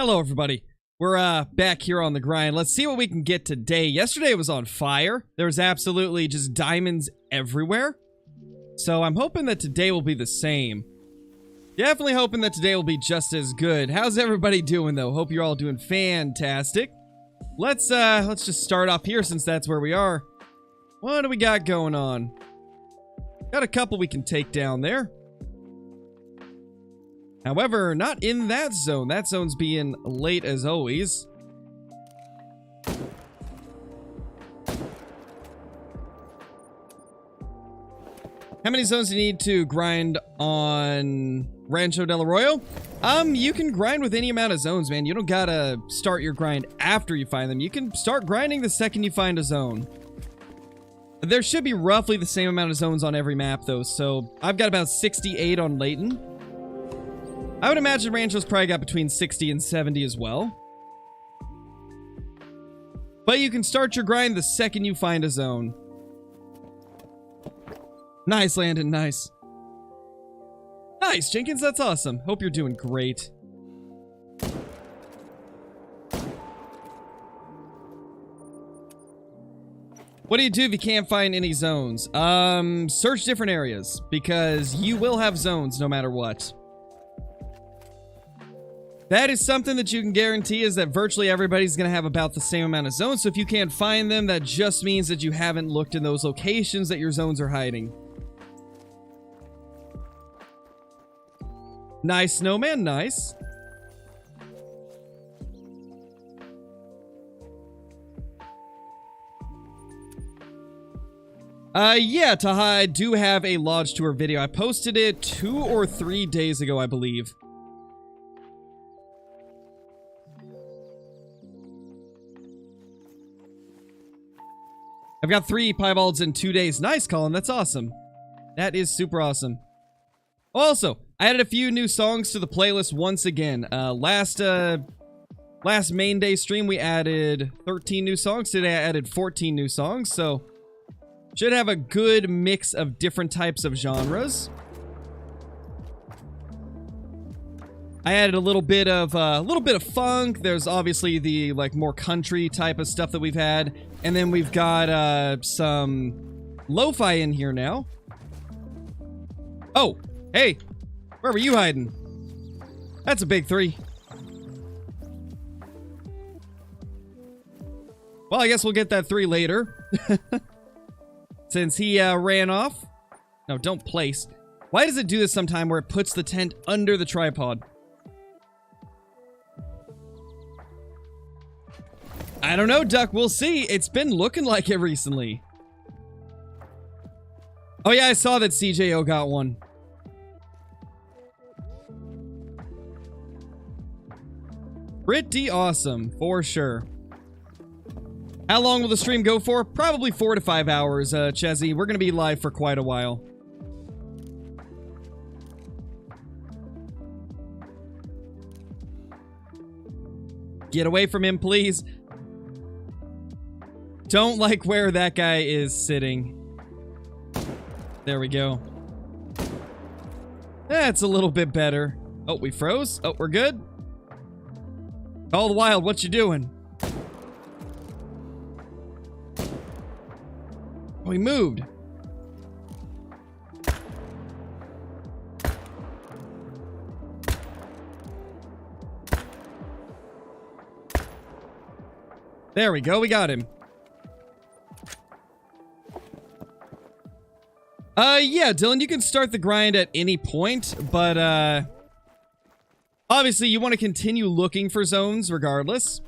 Hello, everybody. We're back here on the grind. Let's see what we can get today. Yesterday was on fire. There was absolutely just diamonds everywhere. So I'm hoping that today will be the same. Definitely hoping that today will be just as good. How's everybody doing, though? Hope you're all doing fantastic. Let's just start off here since that's where we are. What do we got going on? Got a couple we can take down there. However, not in that zone. That zone's being late as always. How many zones do you need to grind on Rancho del Arroyo? You can grind with any amount of zones, man. You don't gotta start your grind after you find them. You can start grinding the second you find a zone. There should be roughly the same amount of zones on every map, though. So I've got about 68 on Layton. I would imagine Rancho's probably got between 60 and 70 as well. But you can start your grind the second you find a zone. Nice, Landon, nice. Nice, Jenkins, that's awesome. Hope you're doing great. What do you do if you can't find any zones? Search different areas, because you will have zones no matter what. That is something that you can guarantee, is that virtually everybody's going to have about the same amount of zones. So if you can't find them, that just means that you haven't looked in those locations that your zones are hiding. Nice, Snowman, nice. Yeah, Taha, I do have a Lodge Tour video. I posted it 2 or 3 days ago, I believe. I've got 3 piebalds in 2 days. Nice, Colin. That's awesome. That is super awesome. Also, I added a few new songs to the playlist once again. Last main day stream, we added 13 new songs. Today, I added 14 new songs. So, should have a good mix of different types of genres. I added a little bit of funk. There's obviously the more country type of stuff that we've had, and then we've got some lo-fi in here now. Oh, hey, where were you hiding? That's a big 3. Well, I guess we'll get that 3 later, since he ran off. No, don't place. Why does it do this sometime where it puts the tent under the tripod? I don't know, Duck. We'll see. It's been looking like it recently. Oh, yeah, I saw that CJO got one. Pretty awesome, for sure. How long will the stream go for? Probably 4 to 5 hours, Chezzy. We're going to be live for quite a while. Get away from him, please. Don't like where that guy is sitting. There we go. That's a little bit better. Oh, we froze? Oh, we're good? Call the Wild, what you doing? Oh, he moved. There we go, we got him. Yeah, Dylan, you can start the grind at any point, but, obviously you want to continue looking for zones regardless.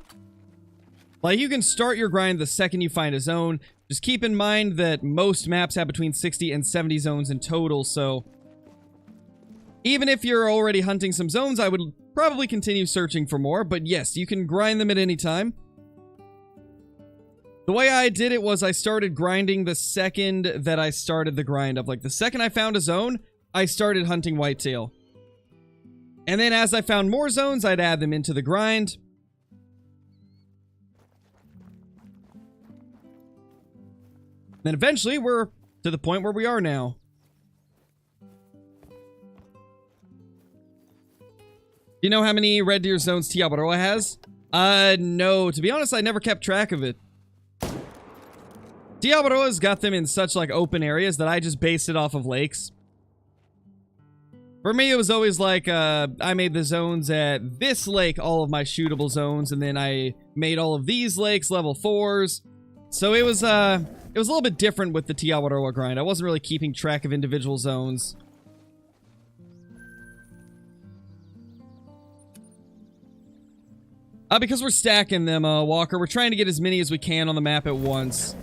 Like, you can start your grind the second you find a zone. Just keep in mind that most maps have between 60 and 70 zones in total, so even if you're already hunting some zones, I would probably continue searching for more, but yes, you can grind them at any time. The way I did it was I started grinding the second that I started the grind of, the second I found a zone, I started hunting whitetail. And then as I found more zones, I'd add them into the grind. Then eventually we're to the point where we are now. You know how many red deer zones Tiabaroa has? No. To be honest, I never kept track of it. Tiabaroa's got them in such, like, open areas that I just based it off of lakes. For me, it was always like, I made the zones at this lake all of my shootable zones, and then I made all of these lakes level 4s. So it was a little bit different with the Tiabaroa grind. I wasn't really keeping track of individual zones. Because we're stacking them, Walker, we're trying to get as many as we can on the map at once.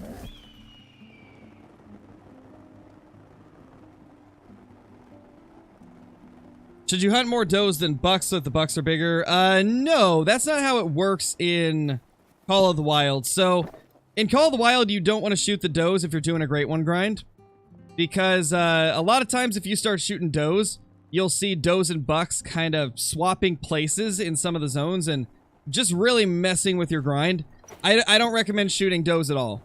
Should you hunt more does than bucks so that the bucks are bigger? No, that's not how it works in Call of the Wild. So, in Call of the Wild, you don't want to shoot the does if you're doing a Great One grind. Because, a lot of times if you start shooting does, you'll see does and bucks kind of swapping places in some of the zones and just really messing with your grind. I don't recommend shooting does at all.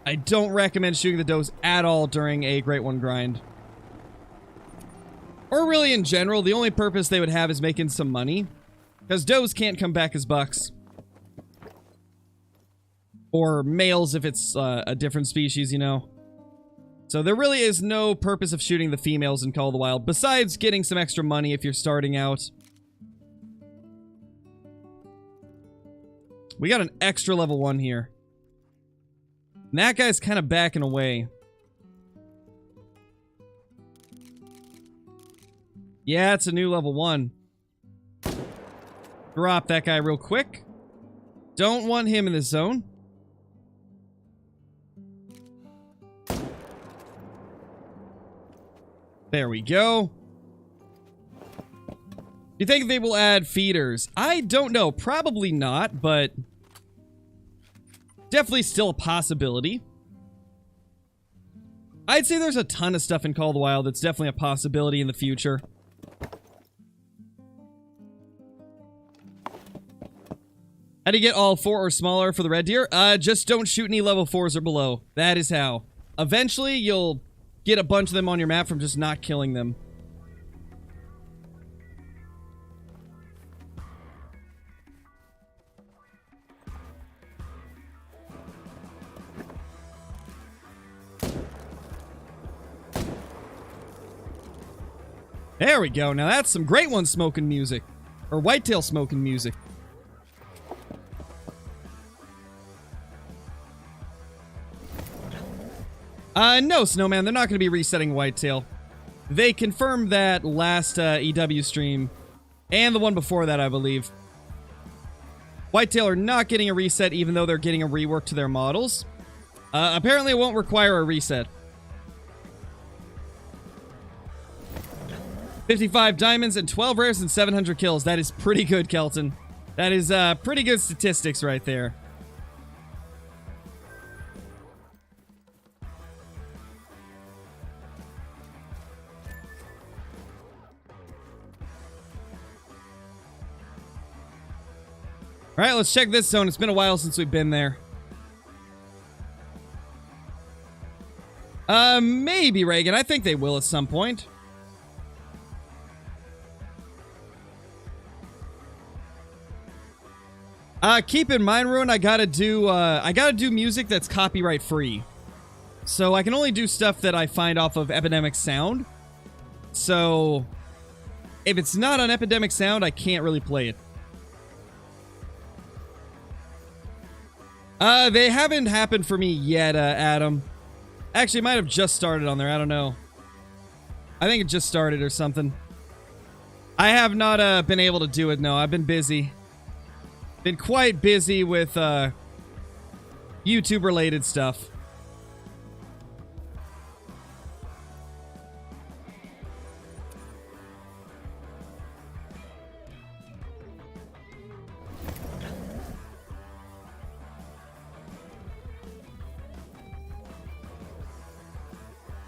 I don't recommend shooting the does at all during a Great One grind. Or really in general, the only purpose they would have is making some money. Because does can't come back as bucks. Or males if it's a different species, you know. So there really is no purpose of shooting the females in Call of the Wild, besides getting some extra money if you're starting out. We got an extra level 1 here. And that guy's kind of backing away. Yeah, it's a new level 1. Drop that guy real quick. Don't want him in this zone. There we go. Do you think they will add feeders? I don't know. Probably not, but definitely still a possibility. I'd say there's a ton of stuff in Call of the Wild that's definitely a possibility in the future. How do you get all 4 or smaller for the red deer? Just don't shoot any level 4s or below. That is how. Eventually, you'll get a bunch of them on your map from just not killing them. There we go. Now that's some Great One smoking music. Or whitetail smoking music. No, Snowman, they're not going to be resetting whitetail. They confirmed that last EW stream, and the one before that, I believe. Whitetail are not getting a reset, even though they're getting a rework to their models. Apparently it won't require a reset. 55 diamonds and 12 rares and 700 kills. That is pretty good, Kelton. That is pretty good statistics right there. Alright, let's check this zone. It's been a while since we've been there. Maybe, Reagan. I think they will at some point. Keep in mind, Ruin, I gotta do music that's copyright free. So I can only do stuff that I find off of Epidemic Sound. So if it's not on Epidemic Sound, I can't really play it. They haven't happened for me yet, Adam. Actually, it might have just started on there. I don't know. I think it just started or something. I have not been able to do it, no. I've been busy. Been quite busy with YouTube-related stuff.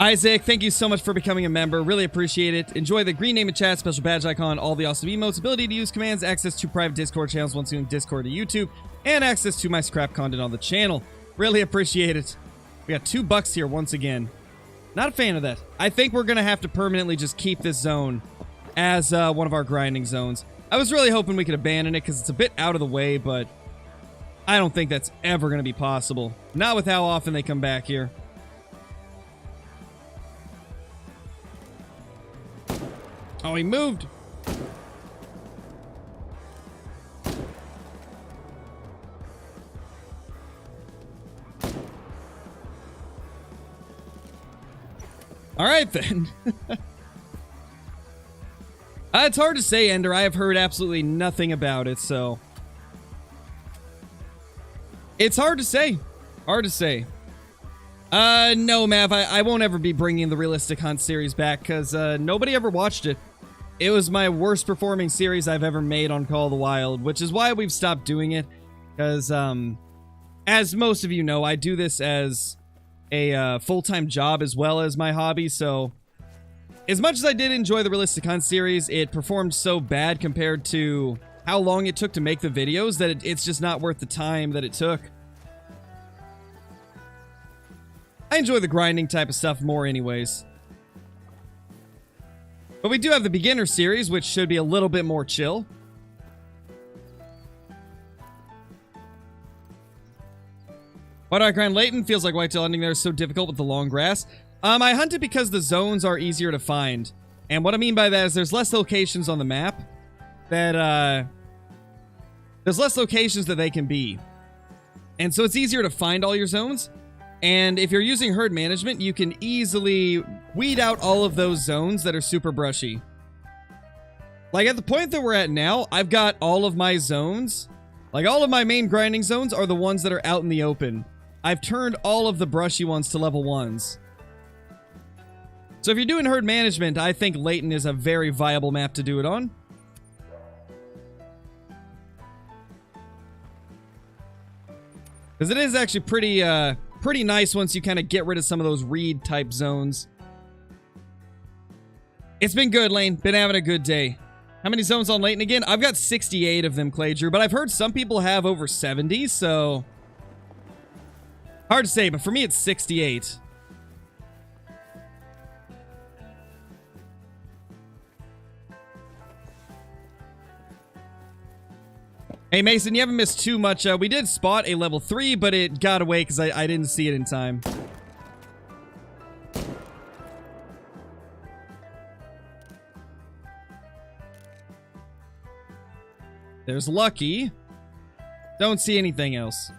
Isaac, thank you so much for becoming a member. Really appreciate it. Enjoy the green name in chat, special badge icon, all the awesome emotes, ability to use commands, access to private Discord channels once doing Discord to YouTube, and access to my scrap content on the channel. Really appreciate it. We got $2 here once again. Not a fan of that. I think we're going to have to permanently just keep this zone as one of our grinding zones. I was really hoping we could abandon it because it's a bit out of the way, but I don't think that's ever going to be possible. Not with how often they come back here. Oh, he moved. All right, then. It's hard to say, Ender. I have heard absolutely nothing about it, so... It's hard to say. Hard to say. No, Mav, I won't ever be bringing the Realistic Hunt series back, because nobody ever watched it. It was my worst performing series I've ever made on Call of the Wild, which is why we've stopped doing it, because, as most of you know, I do this as a full-time job as well as my hobby, so as much as I did enjoy the Realistic Hunt series, it performed so bad compared to how long it took to make the videos that it's just not worth the time that it took. I enjoy the grinding type of stuff more anyways. But we do have the beginner series, which should be a little bit more chill. Why do I grind Layton? Feels like whitetail hunting there is so difficult with the long grass. I hunt it because the zones are easier to find. And what I mean by that is there's less locations on the map that, there's less locations that they can be. And so it's easier to find all your zones. And if you're using herd management, you can easily weed out all of those zones that are super brushy. Like at the point that we're at now, I've got all of my zones. Like all of my main grinding zones are the ones that are out in the open. I've turned all of the brushy ones to level 1s. So if you're doing herd management, I think Layton is a very viable map to do it on. Because it is actually pretty nice once you kind of get rid of some of those reed type zones. It's been good, Lane. Been having a good day. How many zones on Layton again? I've got 68 of them, Clay Drew, but I've heard some people have over 70, so... Hard to say, but for me it's 68. Hey Mason, you haven't missed too much. We did spot a level 3, but it got away because I didn't see it in time. There's Lucky. Don't see anything else.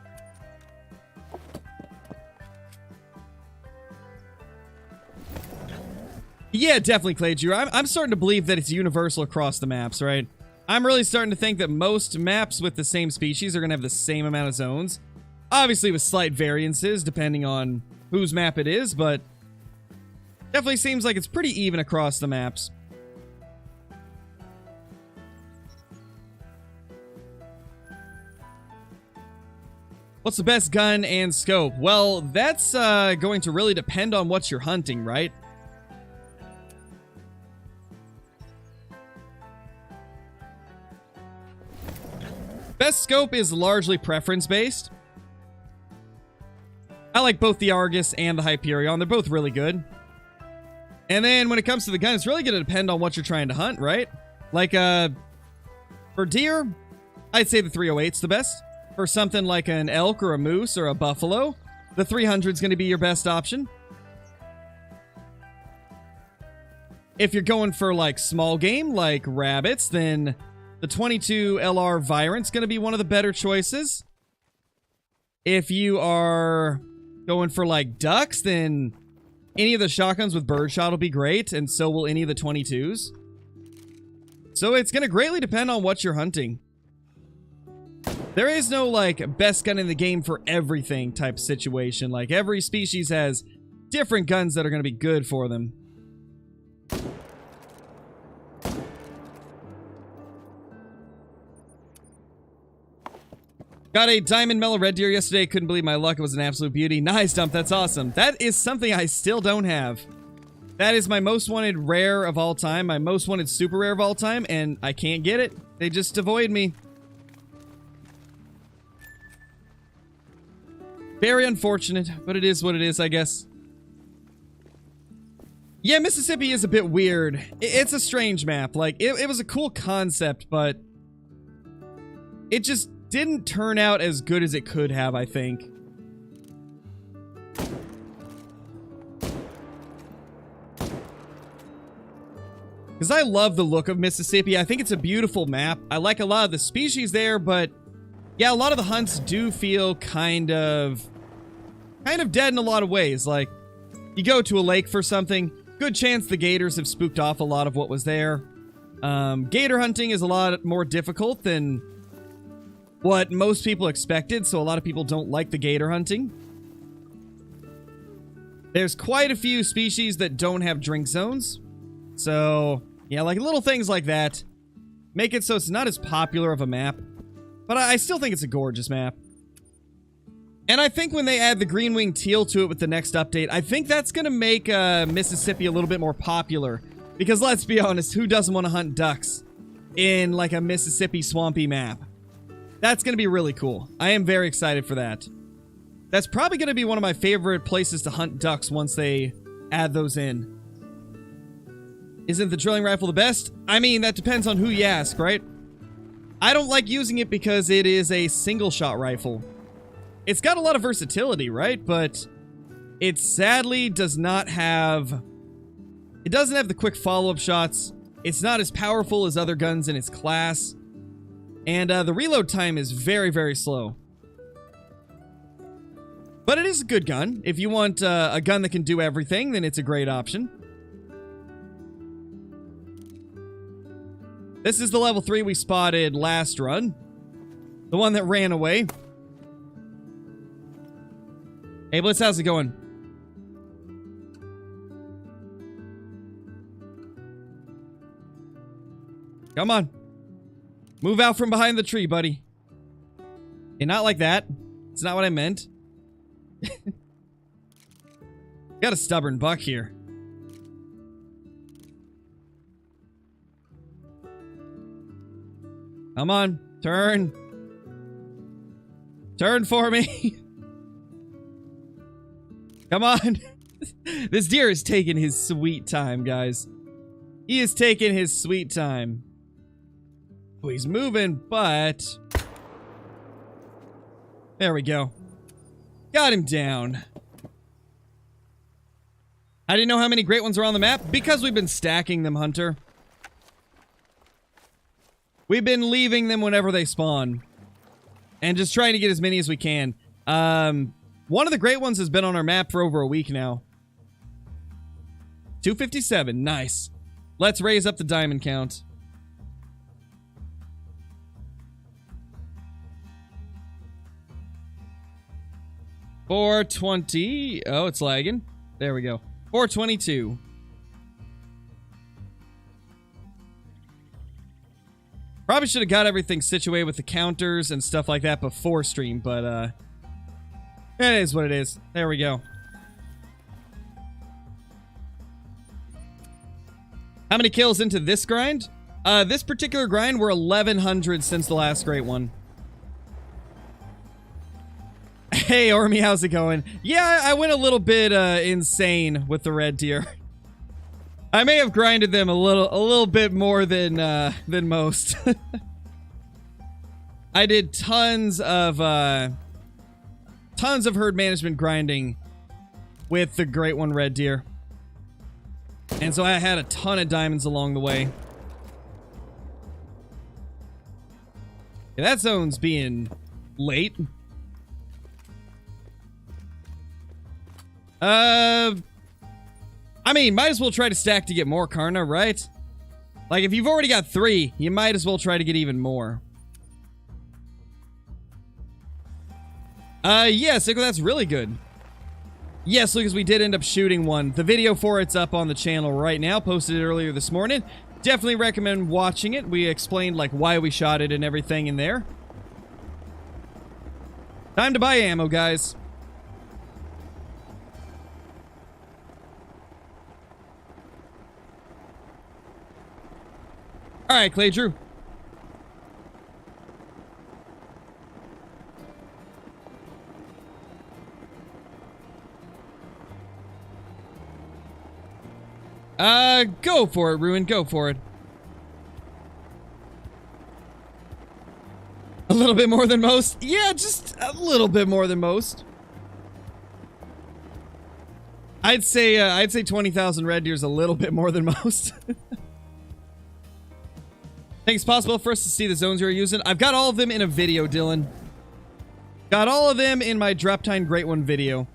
Yeah, definitely, Clay Drew. I'm starting to believe that it's universal across the maps, right? I'm really starting to think that most maps with the same species are going to have the same amount of zones. Obviously with slight variances depending on whose map it is, but definitely seems like it's pretty even across the maps. What's the best gun and scope? Well, that's going to really depend on what you're hunting, right? Best scope is largely preference-based. I like both the Argus and the Hyperion. They're both really good. And then when it comes to the gun, it's really going to depend on what you're trying to hunt, right? Like, for deer, I'd say the 308's the best. For something like an elk or a moose or a buffalo, the 300's going to be your best option. If you're going for, like, small game, like rabbits, then... the 22 LR Virant's going to be one of the better choices. If you are going for like ducks, then any of the shotguns with birdshot will be great, and so will any of the 22s. So it's going to greatly depend on what you're hunting. There is no like best gun in the game for everything type situation. Like every species has different guns that are going to be good for them. Got a diamond mellow red deer yesterday. Couldn't believe my luck. It was an absolute beauty. Nice, Dump. That's awesome. That is something I still don't have. That is my most wanted rare of all time. My most wanted super rare of all time. And I can't get it. They just avoid me. Very unfortunate. But it is what it is, I guess. Yeah, Mississippi is a bit weird. It's a strange map. Like, it was a cool concept, but it just didn't turn out as good as it could have, I think. Because I love the look of Mississippi. I think it's a beautiful map. I like a lot of the species there, but yeah, a lot of the hunts do feel kind of dead in a lot of ways. Like, you go to a lake for something, good chance the gators have spooked off a lot of what was there. Gator hunting is a lot more difficult than what most people expected, so a lot of people don't like the gator hunting. There's quite a few species that don't have drink zones. So, yeah, like little things like that make it so it's not as popular of a map. But I still think it's a gorgeous map. And I think when they add the green wing teal to it with the next update, I think that's going to make Mississippi a little bit more popular. Because let's be honest, who doesn't want to hunt ducks in like a Mississippi swampy map? That's going to be really cool. I am very excited for that. That's probably going to be one of my favorite places to hunt ducks once they add those in. Isn't the drilling rifle the best? I mean, that depends on who you ask, right? I don't like using it because it is a single shot rifle. It's got a lot of versatility, right? But it sadly does not have... It doesn't have the quick follow-up shots. It's not as powerful as other guns in its class. And the reload time is very, very slow. But it is a good gun. If you want a gun that can do everything, then it's a great option. This is the level 3 we spotted last run. The one that ran away. Hey, Blitz, how's it going? Come on. Move out from behind the tree, buddy. Hey, not like that. It's not what I meant. Got a stubborn buck here. Come on, turn. Turn for me. Come on. This deer is taking his sweet time, guys. He is taking his sweet time. Oh, he's moving, but... There we go. Got him down. I didn't know how many great ones are on the map because we've been stacking them, Hunter. We've been leaving them whenever they spawn. And just trying to get as many as we can. One of the great ones has been on our map for over a week now. 257, nice. Let's raise up the diamond count. $420. Oh, it's lagging. There we go. 422. Probably should have got everything situated with the counters and stuff like that before stream, but it is what it is. There we go. How many kills into this grind? This particular grind, we're 1,100 since the last great one. Hey, Ormy, how's it going? Yeah, I went a little bit insane with the red deer. I may have grinded them a little bit more than most. I did tons of herd management grinding with the Great One Red Deer. And so I had a ton of diamonds along the way. Yeah, that zone's being late. I mean, might as well try to stack to get more, Karna, right? Like, if you've already got 3, you might as well try to get even more. Yeah, Sickle, that's really good. Yes, Lucas, we did end up shooting one. The video for it's up on the channel right now. Posted it earlier this morning. Definitely recommend watching it. We explained, like, why we shot it and everything in there. Time to buy ammo, guys. Alright, Clay Drew. Go for it, Ruin. Go for it. A little bit more than most? Yeah, just a little bit more than most. I'd say 20,000 red deer is a little bit more than most. Think it's possible for us to see the zones you're using? I've got all of them in a video, Dylan. Got all of them in my Dreptine Great One video.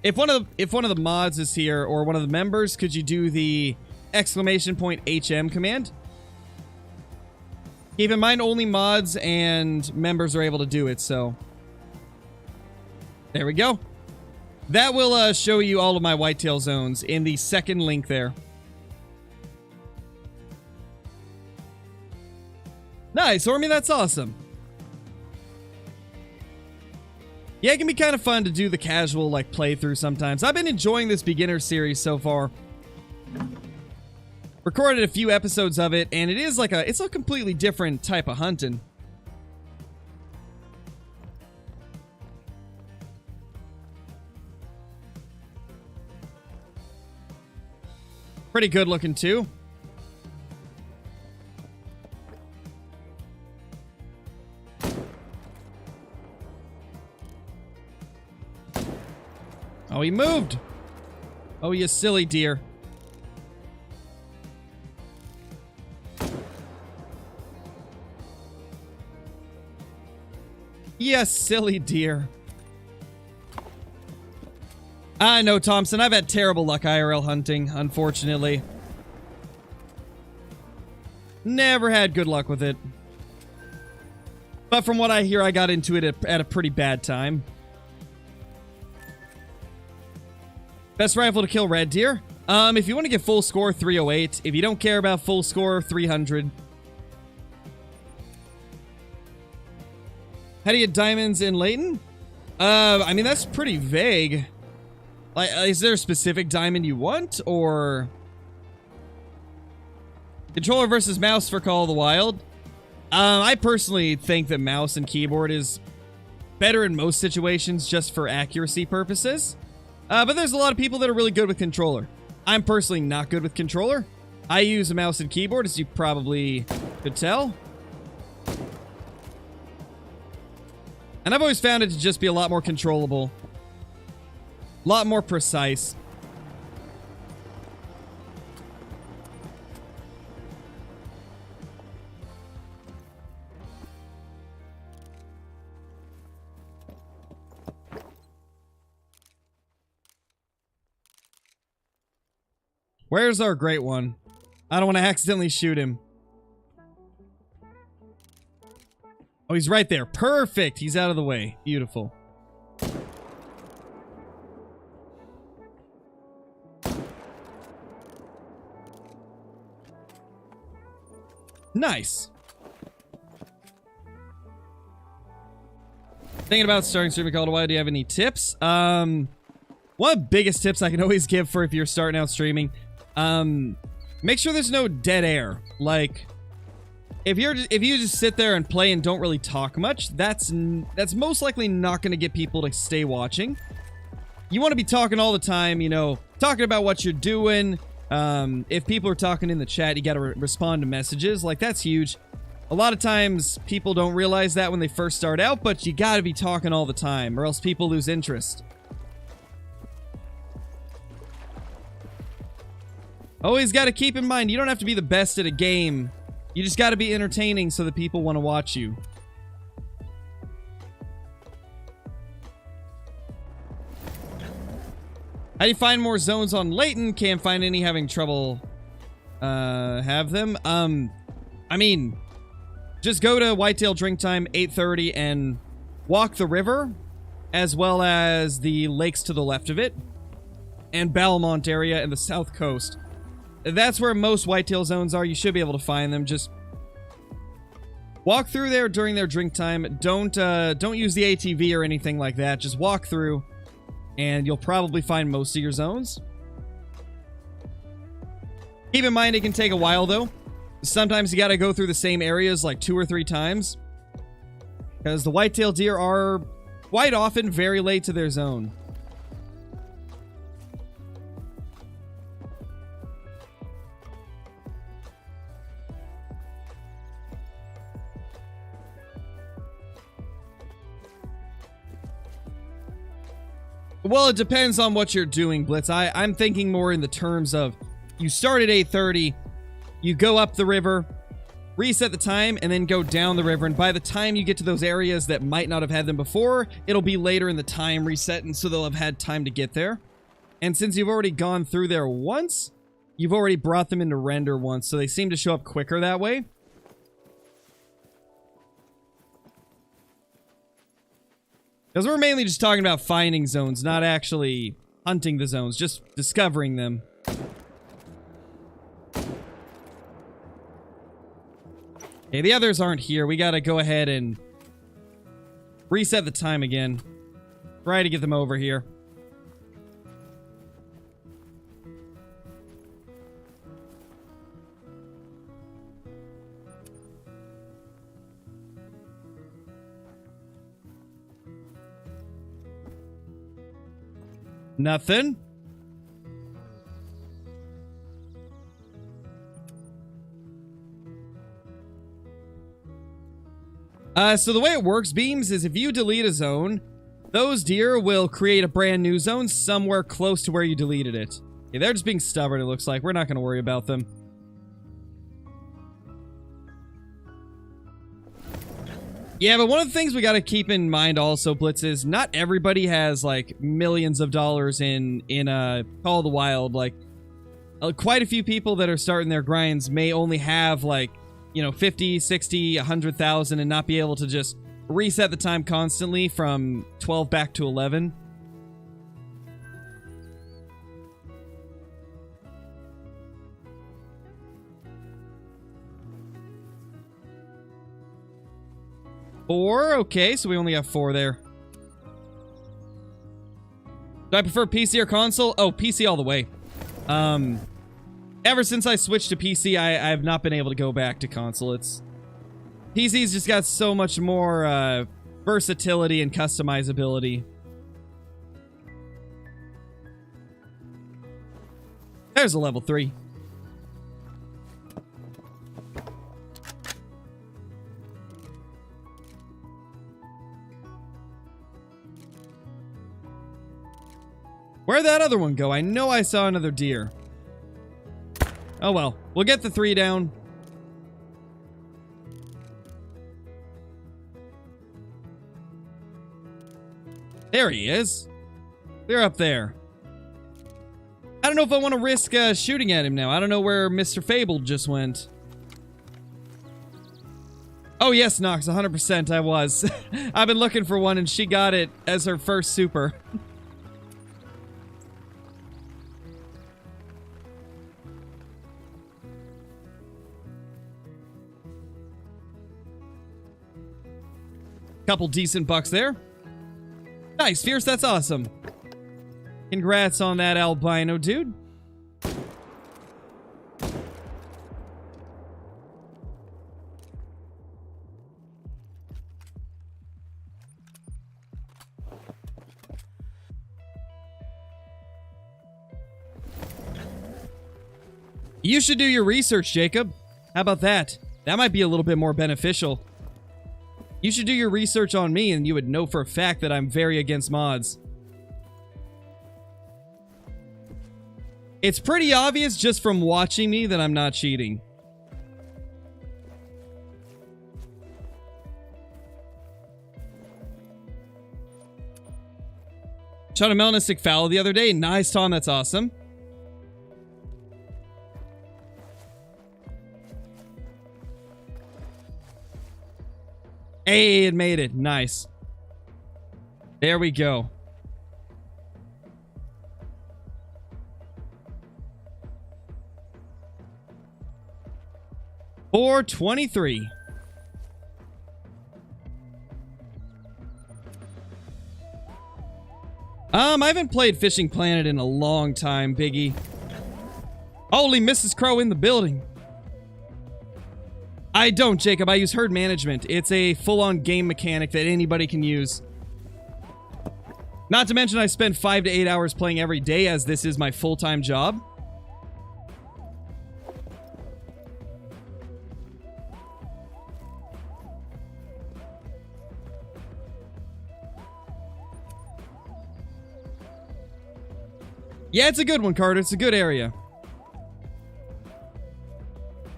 If one of the mods is here, or one of the members, could you do the !HM command? Keep in mind, only mods and members are able to do it, so... There we go. That will show you all of my whitetail zones in the second link there. Nice, Ormy, that's awesome. Yeah, it can be kind of fun to do the casual, like, playthrough sometimes. I've been enjoying this beginner series so far. Recorded a few episodes of it, and it's a completely different type of hunting. Pretty good looking, too. Oh, he moved. Oh, you silly deer. Yes, silly deer. I know, Thompson. I've had terrible luck IRL hunting, unfortunately. Never had good luck with it. But from what I hear, I got into it at a pretty bad time. Best rifle to kill red deer? If you want to get full score, 308. If you don't care about full score, 300. How do you get diamonds in Layton? I mean, that's pretty vague. Like, is there a specific diamond you want, or... Controller versus mouse for Call of the Wild? I personally think that mouse and keyboard is better in most situations just for accuracy purposes. But there's a lot of people that are really good with controller. I'm personally not good with controller. I use a mouse and keyboard, as you probably could tell. And I've always found it to just be a lot more controllable. A lot more precise. Where's our great one? I don't want to accidentally shoot him. Oh, he's right there. Perfect. He's out of the way. Beautiful. Nice. Thinking about starting streaming Call of the Wild. Do you have any tips? One of the biggest tips I can always give for if you're starting out streaming, make sure there's no dead air. Like, if you just sit there and play and don't really talk much, that's most likely not going to get people to stay watching. You want to be talking all the time, you know, talking about what you're doing. If people are talking in the chat, you got to respond to messages. Like, that's huge. A lot of times people don't realize that when they first start out, but you got to be talking all the time or else people lose interest. Always got to keep in mind, you don't have to be the best at a game. You just got to be entertaining so that people want to watch you. How do you find more zones on Layton? Can't find any, having trouble have them. I mean, just go to Whitetail Drink Time 8:30 and walk the river, as well as the lakes to the left of it, and Balmont area and the south coast. That's where most whitetail zones are. You should be able to find them. Just walk through there during their drink time. Don't use the ATV or anything like that. Just walk through, and you'll probably find most of your zones. Keep in mind, it can take a while, though. Sometimes you gotta go through the same areas like 2 or 3 times, because the whitetail deer are quite often very late to their zone. Well, it depends on what you're doing, Blitz. I'm thinking more in the terms of you start at 8:30, you go up the river, reset the time, and then go down the river. And by the time you get to those areas that might not have had them before, it'll be later in the time reset, and so they'll have had time to get there. And since you've already gone through there once, you've already brought them into render once, so they seem to show up quicker that way. Because we're mainly just talking about finding zones, not actually hunting the zones, just discovering them. Okay, the others aren't here. We gotta go ahead and reset the time again. Try to get them over here. Nothing. So the way it works, Beams, is if you delete a zone, those deer will create a brand new zone somewhere close to where you deleted it. Okay, they're just being stubborn, it looks like. We're not going to worry about them. Yeah, but one of the things we got to keep in mind also, Blitz, is not everybody has, like, millions of dollars in Call of the Wild. Like, quite a few people that are starting their grinds may only have, like, you know, 50, 60, 100,000 and not be able to just reset the time constantly from 12 back to 11. Four? Okay, so we only have 4 there. Do I prefer PC or console? Oh, PC all the way. Ever since I switched to PC, I have not been able to go back to console. PC's just got so much more versatility and customizability. There's a level 3. Where'd that other one go? I know I saw another deer. Oh well, we'll get the 3 down. There he is. They're up there. I don't know if I want to risk shooting at him now. I don't know where Mr. Fable just went. Oh yes, Nox, 100% I was. I've been looking for one and she got it as her first super. Couple decent bucks there. Nice, Fierce, that's awesome. Congrats on that albino, dude. You should do your research, Jacob. How about that? That might be a little bit more beneficial. You should do your research on me and you would know for a fact that I'm very against mods. It's pretty obvious just from watching me that I'm not cheating. Shot a melanistic fowl the other day. Nice, Tom. That's awesome. Hey, it made it. Nice. There we go. $423. I haven't played Fishing Planet in a long time, Biggie. Holy Mrs. Crow in the building. I don't, Jacob. I use herd management. It's a full-on game mechanic that anybody can use. Not to mention I spend 5 to 8 hours playing every day as this is my full-time job. Yeah, it's a good one, Carter. It's a good area.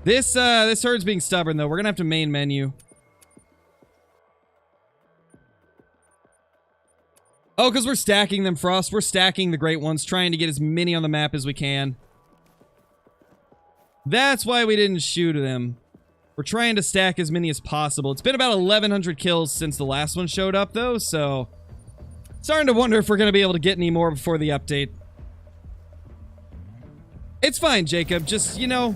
This herd's being stubborn, though. We're gonna have to main menu. Oh, because we're stacking them, Frost. We're stacking the great ones, trying to get as many on the map as we can. That's why we didn't shoot them. We're trying to stack as many as possible. It's been about 1,100 kills since the last one showed up, though, so... starting to wonder if we're going to be able to get any more before the update. It's fine, Jacob. Just, you know...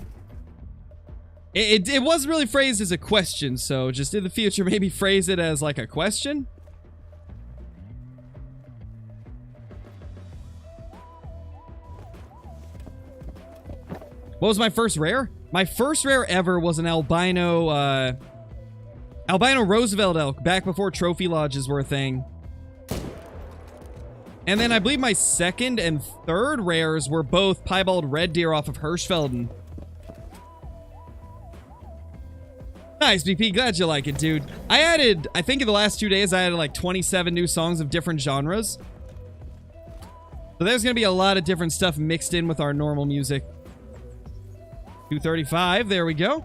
It wasn't really phrased as a question, so just in the future, maybe phrase it as, like, a question? What was my first rare? My first rare ever was an albino, albino Roosevelt elk, back before trophy lodges were a thing. And then I believe my second and third rares were both piebald red deer off of Hirschfelden. Nice, BP. Glad you like it, dude. I think in the last 2 days, I added like 27 new songs of different genres. So there's going to be a lot of different stuff mixed in with our normal music. 235, there we go.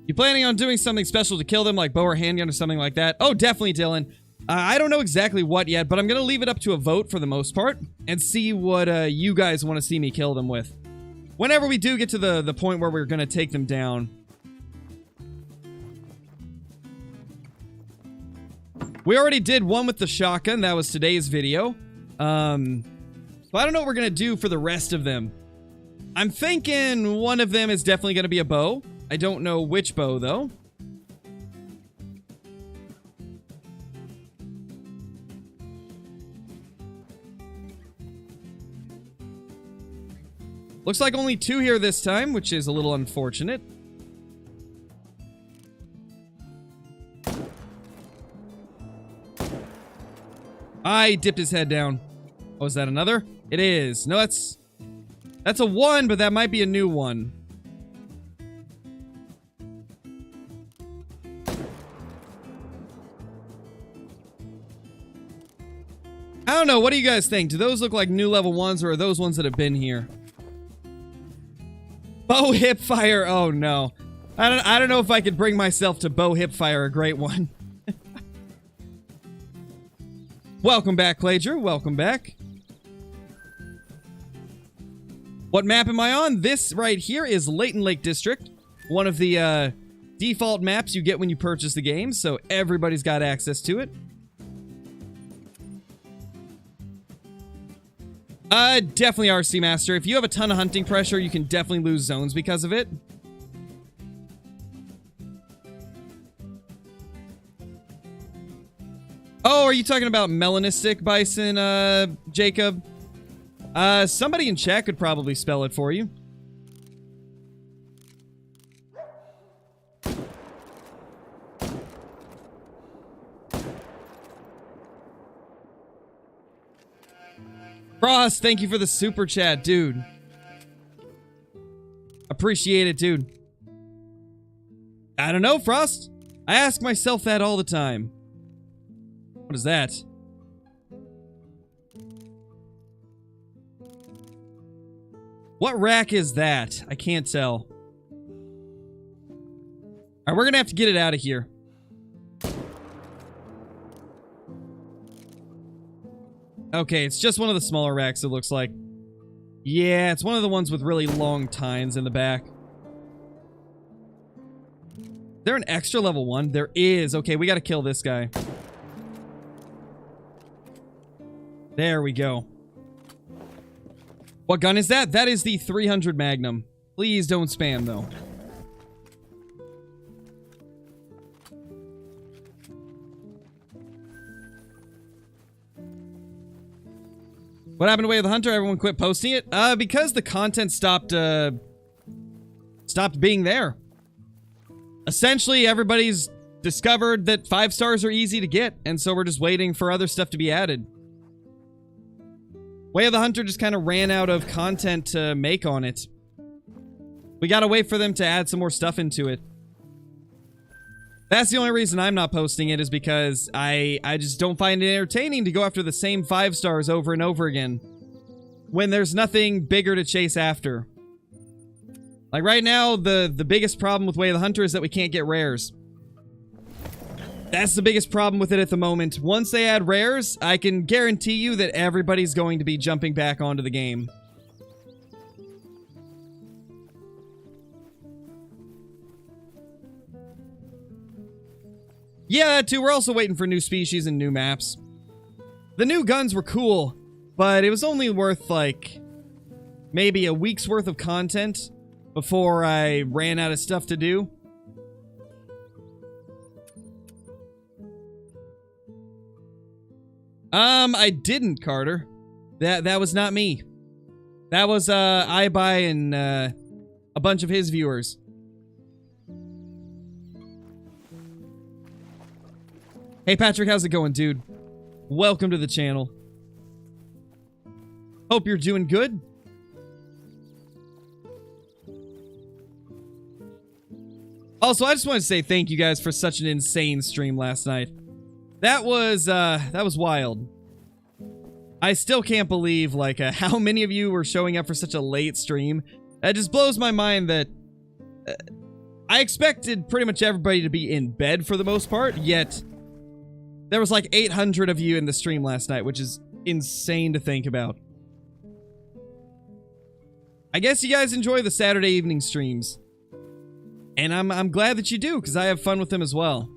You planning on doing something special to kill them, like bow or handgun or something like that? Oh, definitely, Dylan. I don't know exactly what yet, but I'm going to leave it up to a vote for the most part and see what you guys want to see me kill them with. Whenever we do get to the point where we're going to take them down. We already did one with the shotgun. That was today's video. So I don't know what we're going to do for the rest of them. I'm thinking one of them is definitely going to be a bow. I don't know which bow, though. Looks like only 2 here this time, which is a little unfortunate. I dipped his head down. Oh, is that another? It is. No, that's a 1, but that might be a new one. I don't know. What do you guys think? Do those look like new level 1s, or are those ones that have been here? Bow hip fire. Oh no. I don't know if I could bring myself to bow hip fire, a great one. Welcome back, Clager. Welcome back. What map am I on? This right here is Leighton Lake District. One of the default maps you get when you purchase the game, so everybody's got access to it. Definitely RC Master. If you have a ton of hunting pressure, you can definitely lose zones because of it. Oh, are you talking about melanistic bison, Jacob? Somebody in chat could probably spell it for you. Frost, thank you for the super chat, dude. Appreciate it, dude. I don't know, Frost. I ask myself that all the time. What is that? What rack is that? I can't tell. Alright, we're gonna have to get it out of here. Okay, it's just one of the smaller racks, it looks like. Yeah, it's one of the ones with really long tines in the back. Is there an extra level 1? There is. Okay, we gotta kill this guy. There we go. What gun is that? That is the 300 Magnum. Please don't spam, though. What happened to Way of the Hunter? Everyone quit posting it? Because the content stopped being there. Essentially, everybody's discovered that 5 stars are easy to get, and so we're just waiting for other stuff to be added. Way of the Hunter just kind of ran out of content to make on it. We gotta wait for them to add some more stuff into it. That's the only reason I'm not posting it, is because I just don't find it entertaining to go after the same 5 stars over and over again when there's nothing bigger to chase after. Like right now, the biggest problem with Way of the Hunter is that we can't get rares. That's the biggest problem with it at the moment. Once they add rares, I can guarantee you that everybody's going to be jumping back onto the game. Yeah, that too. We're also waiting for new species and new maps. The new guns were cool, but it was only worth, like, maybe a week's worth of content before I ran out of stuff to do. I didn't, Carter. That was not me. That was, iBuy and, a bunch of his viewers. Hey, Patrick, how's it going, dude? Welcome to the channel. Hope you're doing good. Also, I just want to say thank you guys for such an insane stream last night. That was wild. I still can't believe, like, how many of you were showing up for such a late stream. That just blows my mind that... I expected pretty much everybody to be in bed for the most part, yet... There was like 800 of you in the stream last night, which is insane to think about. I guess you guys enjoy the Saturday evening streams. And I'm glad that you do, because I have fun with them as well.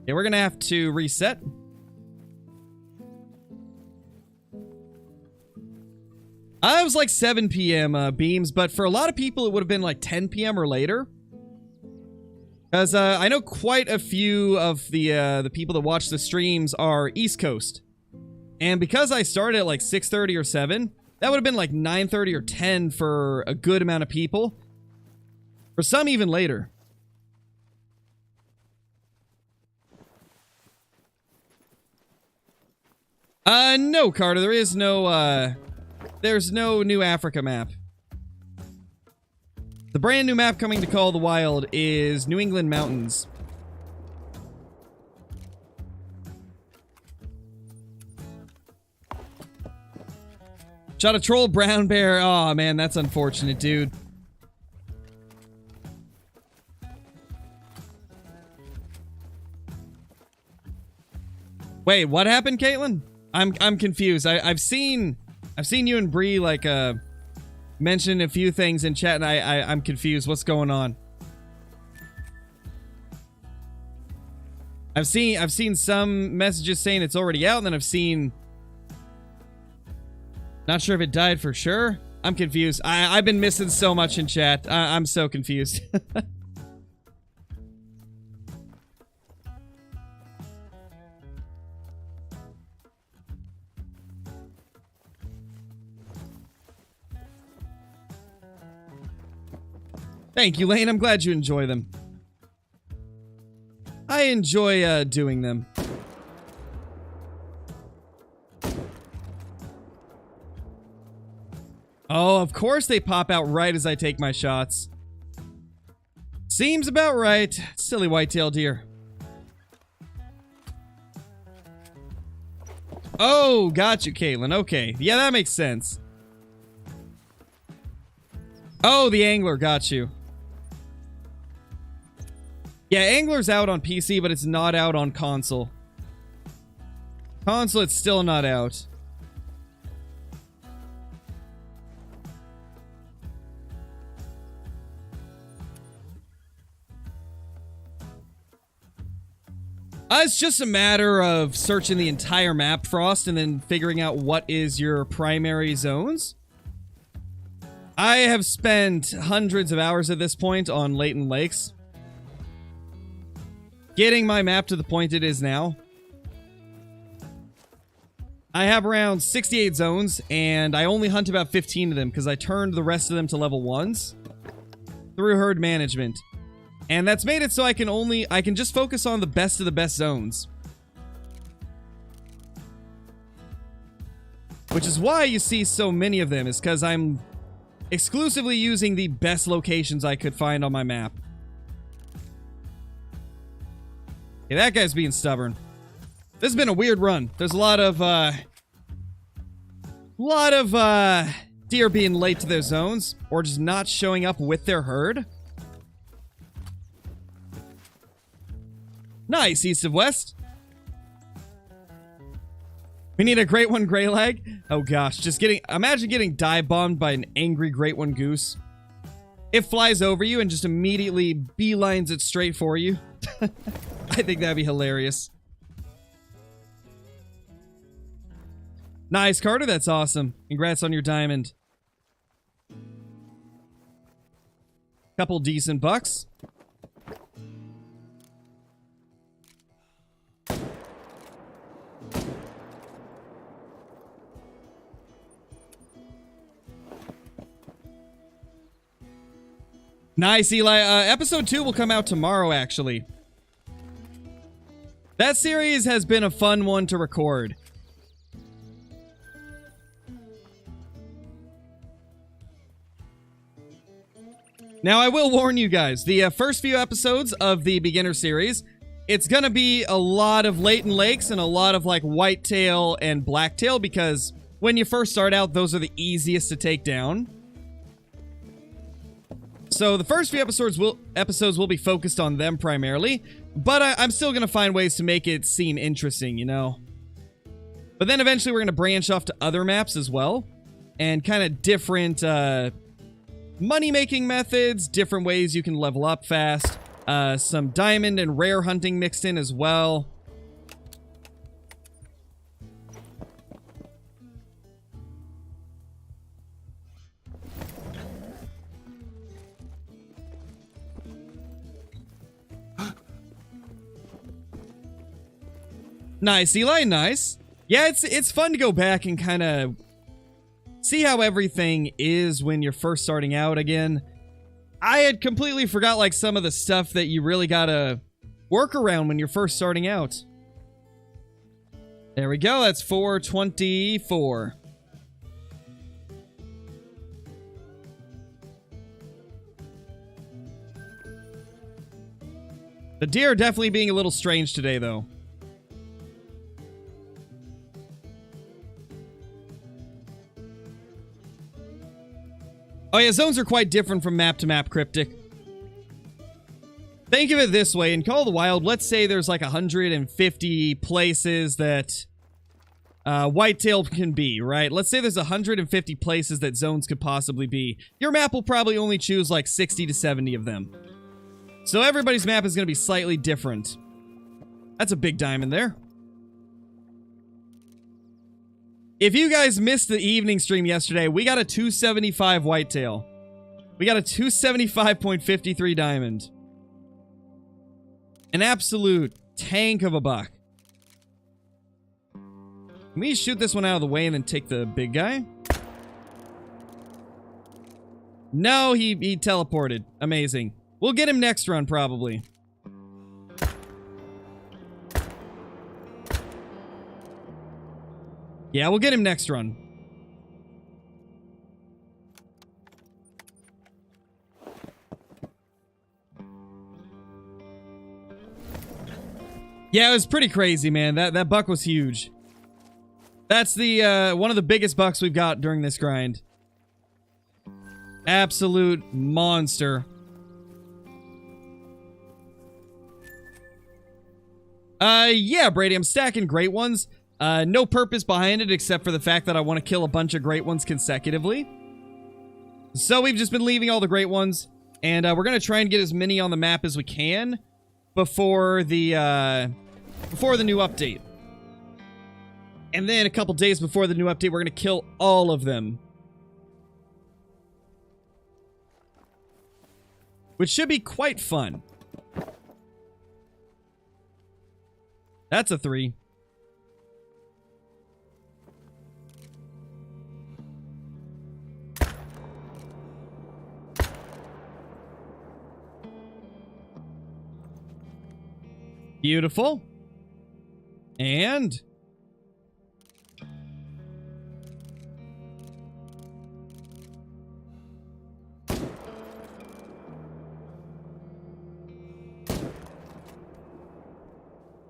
Yeah, we're gonna have to reset. It was like 7 p.m. Beams, but for a lot of people it would have been like 10 p.m. or later. Because I know quite a few of the people that watch the streams are East Coast. And because I started at like 6:30 or 7, that would have been like 9:30 or 10 for a good amount of people. For some, even later. No, Carter, there is no, there's no new Africa map. The brand new map coming to Call of the Wild is New England Mountains. Shot a troll brown bear. Oh man, that's unfortunate, dude. Wait, what happened, Caitlin? I'm confused. I've seen you and Bree like mention a few things in chat, and I'm confused. What's going on? I've seen some messages saying it's already out, and then I've seen. Not sure if it died for sure. I'm confused. I've been missing so much in chat. I'm so confused. Thank you, Lane. I'm glad you enjoy them. I enjoy doing them. Oh, of course they pop out right as I take my shots. Seems about right. Silly whitetail deer. Oh, got you, Caitlin. Okay. Yeah, that makes sense. Oh, the angler got you. Yeah, Angler's out on PC, but it's not out on console. Console, it's still not out. It's just a matter of searching the entire map, Frost, and then figuring out what is your primary zones. I have spent hundreds of hours at this point on Leighton Lakes. Getting my map to the point it is now. I have around 68 zones, and I only hunt about 15 of them because I turned the rest of them to level 1s through herd management. And that's made it so I can just focus on the best of the best zones. which is why you see so many of them, is because I'm exclusively using the best locations I could find on my map. Okay, that guy's being stubborn. This has been a weird run. There's a lot of deer being late to their zones, or just not showing up with their herd. Nice, east of west. We need a great one gray lag. Oh gosh, imagine getting dive bombed by an angry great one goose. It flies over you and just immediately beelines it straight for you. I think that'd be hilarious. Nice, Carter, that's awesome. Congrats on your diamond. Couple decent bucks. Nice, Eli. Episode 2 will come out tomorrow, actually. That series has been a fun one to record. Now, I will warn you guys, the first few episodes of the beginner series, it's gonna be a lot of latent lakes and a lot of, like, whitetail and blacktail, because when you first start out, those are the easiest to take down. So the first few episodes will be focused on them primarily, but I'm still going to find ways to make it seem interesting, you know? But then eventually we're going to branch off to other maps as well, and kind of different money-making methods, different ways you can level up fast, some diamond and rare hunting mixed in as well. Nice, Eli, nice. Yeah, it's fun to go back and kind of see how everything is when you're first starting out again. I had completely forgot, like, some of the stuff that you really gotta work around when you're first starting out. There we go, that's 424. The deer are definitely being a little strange today, though. Oh yeah, zones are quite different from map to map, Cryptic. Think of it this way, in Call of the Wild, let's say there's like 150 places that whitetail can be, right? Let's say there's 150 places that zones could possibly be. Your map will probably only choose like 60 to 70 of them. So everybody's map is going to be slightly different. That's a big diamond there. If you guys missed the evening stream yesterday, we got a 275 whitetail. We got a 275.53 diamond. An absolute tank of a buck. Can we shoot this one out of the way and then take the big guy? No, he teleported. Amazing. We'll get him next run, probably. Yeah, we'll get him next run. Yeah, it was pretty crazy, man. That buck was huge. That's the one of the biggest bucks we've got during this grind. Absolute monster. Yeah, Brady, I'm stacking great ones. No purpose behind it except for the fact that I want to kill a bunch of great ones consecutively. So we've just been leaving all the great ones, and we're going to try and get as many on the map as we can before the new update. And then a couple days before the new update, we're going to kill all of them. Which should be quite fun. That's a 3. Beautiful. And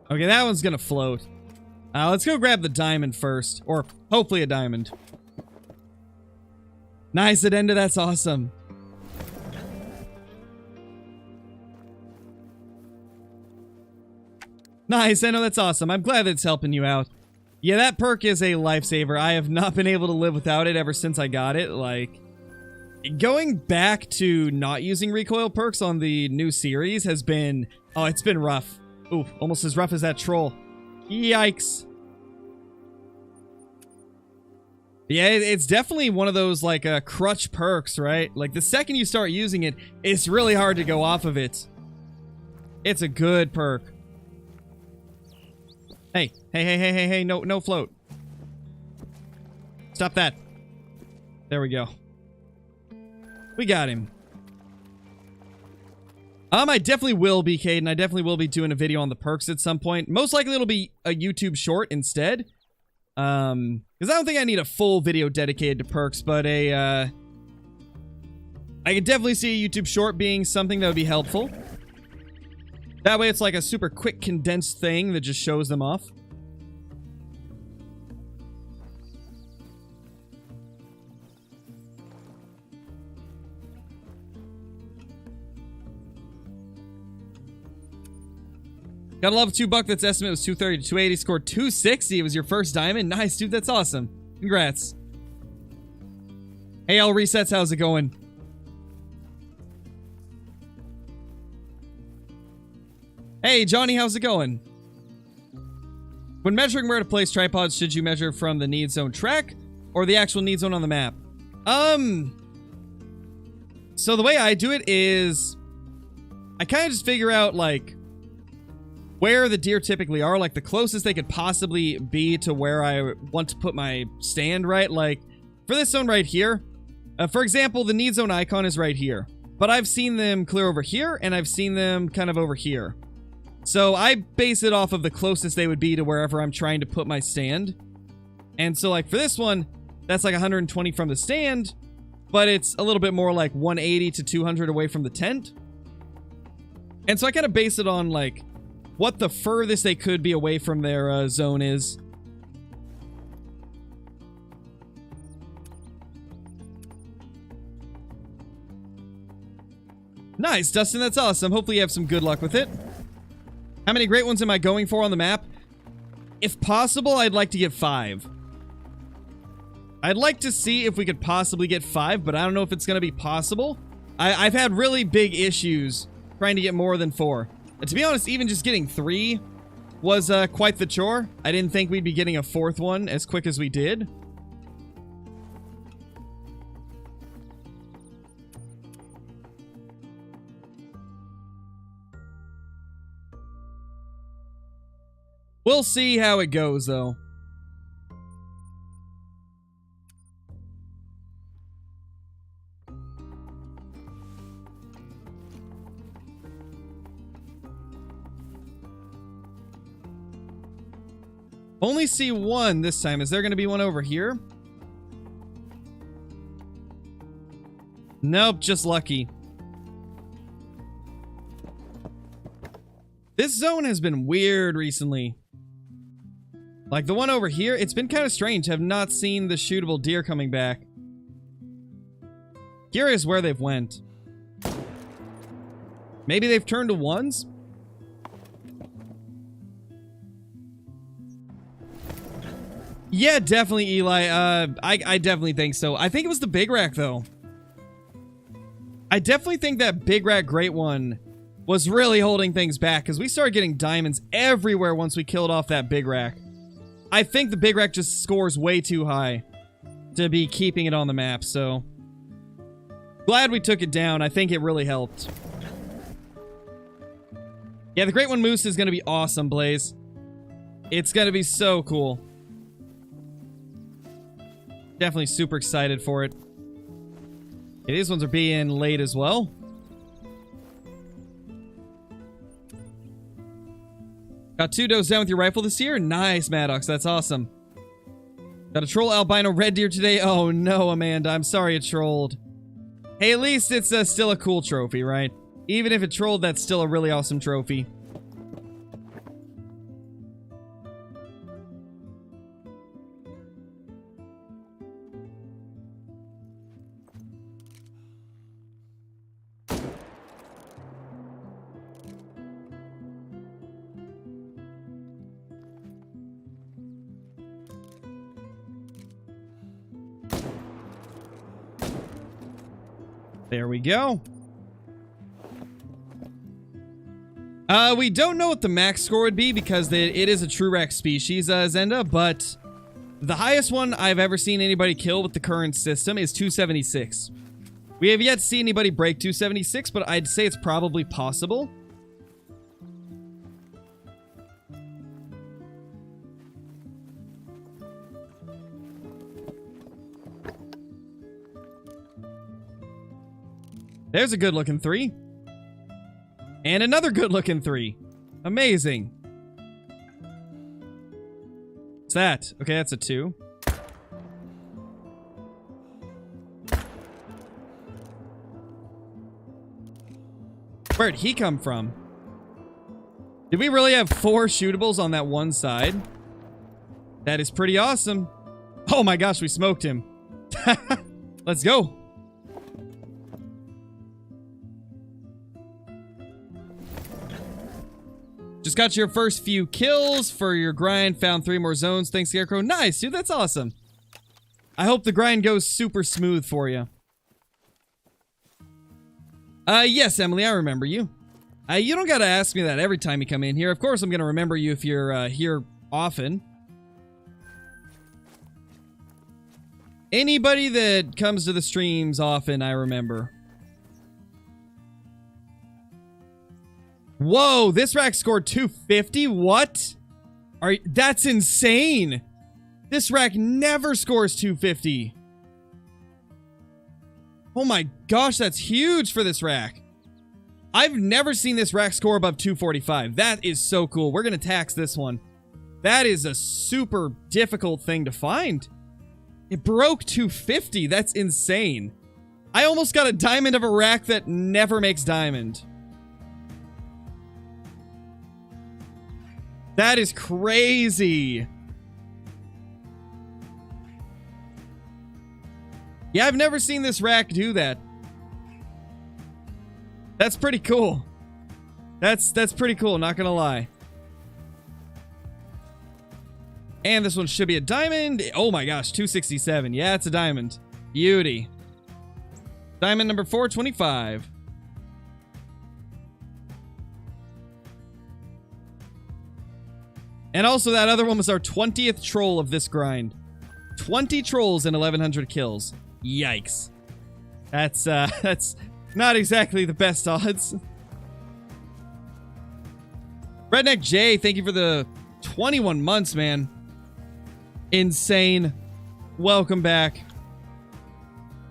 Okay, that one's gonna float. Let's go grab the diamond first. Or hopefully a diamond. Nice, it ended. That's awesome. Nice, I know, that's awesome. I'm glad it's helping you out. Yeah, that perk is a lifesaver. I have not been able to live without it ever since I got it. Like, going back to not using recoil perks on the new series has been... Oh, it's been rough. Ooh, almost as rough as that troll. Yikes. Yeah, it's definitely one of those, like, crutch perks, right? Like, the second you start using it, it's really hard to go off of it. It's a good perk. Hey, hey, no float. Stop that. There we go. We got him. I definitely will be, Caden. I definitely will be doing a video on the perks at some point. Most likely it'll be a YouTube short instead. Because I don't think I need a full video dedicated to perks, but I could definitely see a YouTube short being something that would be helpful. That way it's like a super quick condensed thing that just shows them off. Gotta love $2. Estimate was 230 to 280. Scored 260. It was your first diamond. Nice, dude. That's awesome. Congrats. Hey, all resets. How's it going? Hey, Johnny. How's it going? When measuring where to place tripods, should you measure from the need zone track or the actual need zone on the map? So the way I do it is I kind of just figure out, like, where the deer typically are, like the closest they could possibly be to where I want to put my stand, right? Like, for this zone right here, for example, the need zone icon is right here. But I've seen them clear over here, and I've seen them kind of over here. So I base it off of the closest they would be to wherever I'm trying to put my stand. And so, like, for this one, that's like 120 from the stand, but it's a little bit more like 180 to 200 away from the tent. And so I kind of base it on, like, what the furthest they could be away from their zone is. Nice, Dustin, that's awesome. Hopefully you have some good luck with it. How many great ones am I going for on the map? If possible, I'd like to get 5. I'd like to see if we could possibly get 5, but I don't know if it's going to be possible. I've had really big issues trying to get more than 4. To be honest, even just getting 3 was quite the chore. I didn't think we'd be getting a 4th one as quick as we did. We'll see how it goes, though. Only see one this time. Is there going to be one over here? Nope, just lucky. This zone has been weird recently. Like the one over here, it's been kind of strange. Have not seen the shootable deer coming back. Curious where they've went. Maybe they've turned to ones? Yeah, definitely, Eli. I definitely think so. I think it was the big rack, though. I definitely think that big rack great one was really holding things back, because we started getting diamonds everywhere once we killed off that big rack. I think the big rack just scores way too high to be keeping it on the map, so... Glad we took it down. I think it really helped. Yeah, the great one moose is going to be awesome, Blaze. It's going to be so cool. Definitely super excited for it. Yeah, these ones are being late as well. Got 2 does down with your rifle this year? Nice, Maddox. That's awesome. Got a troll albino red deer today? Oh no, Amanda. I'm sorry it trolled. Hey, at least it's still a cool trophy, right? Even if it trolled, that's still a really awesome trophy. There we go. We don't know what the max score would be because it is a true rack species, Zenda, but the highest one I've ever seen anybody kill with the current system is 276. We have yet to see anybody break 276, but I'd say it's probably possible. There's a good-looking 3. And another good-looking 3. Amazing. What's that? Okay, that's a 2. Where'd he come from? Did we really have 4 shootables on that one side? That is pretty awesome. Oh my gosh, we smoked him. Let's go. Just got your first few kills for your grind. Found 3 more zones. Thanks, Scarecrow. Nice, dude. That's awesome. I hope the grind goes super smooth for you. Yes, Emily, I remember you. You don't gotta ask me that every time you come in here. Of course, I'm gonna remember you if you're, here often. Anybody that comes to the streams often, I remember. Whoa, this rack scored 250? What? That's insane! This rack never scores 250. Oh my gosh, that's huge for this rack. I've never seen this rack score above 245. That is so cool. We're gonna tax this one. That is a super difficult thing to find. It broke 250. That's insane. I almost got a diamond of a rack that never makes diamond. That is crazy. Yeah, I've never seen this rack do that. That's pretty cool. That's pretty cool, not gonna lie. And this one should be a diamond. Oh my gosh, 267. Yeah, it's a diamond. Beauty. Diamond number 425. And also that other one was our 20th troll of this grind. 20 trolls and 1100 kills. Yikes. That's not exactly the best odds. Redneck J, thank you for the 21 months, man. Insane. Welcome back.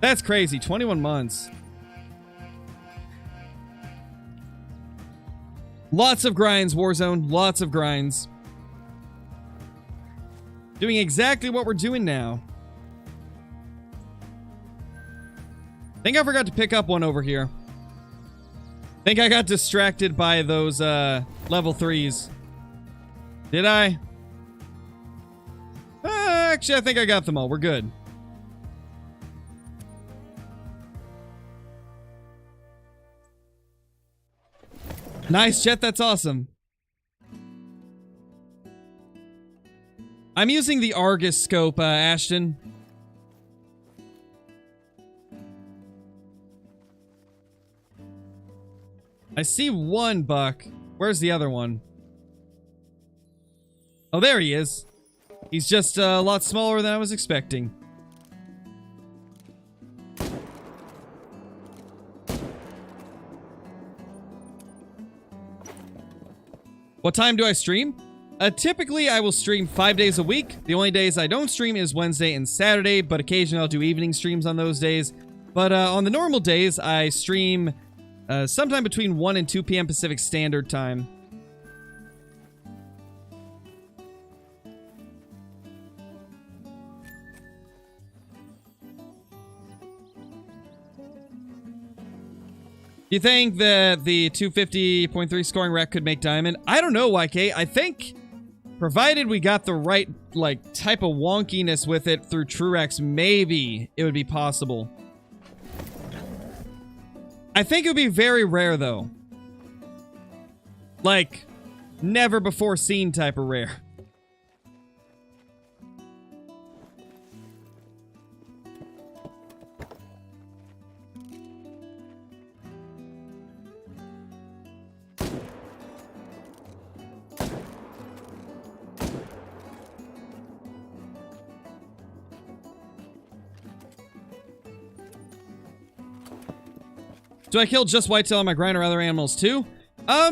That's crazy. 21 months. Lots of grinds, Warzone. Lots of grinds. Doing exactly what we're doing now. Think I forgot to pick up one over here. Think I got distracted by those level 3s. Did I? Actually, I think I got them all. We're good. Nice, Jet. That's awesome. I'm using the Argus scope, Ashton. I see one buck. Where's the other one? Oh, there he is. He's just a lot smaller than I was expecting. What time do I stream? Typically, I will stream 5 days a week. The only days I don't stream is Wednesday and Saturday, but occasionally I'll do evening streams on those days. But on the normal days, I stream sometime between 1 and 2 p.m. Pacific Standard Time. You think that the 250.3 scoring rack could make diamond? I don't know, YK. I think, provided we got the right, like, type of wonkiness with it through true racks, maybe it would be possible. I think it would be very rare, though. Like, never before seen type of rare. Do I kill just whitetail on my grind or other animals too?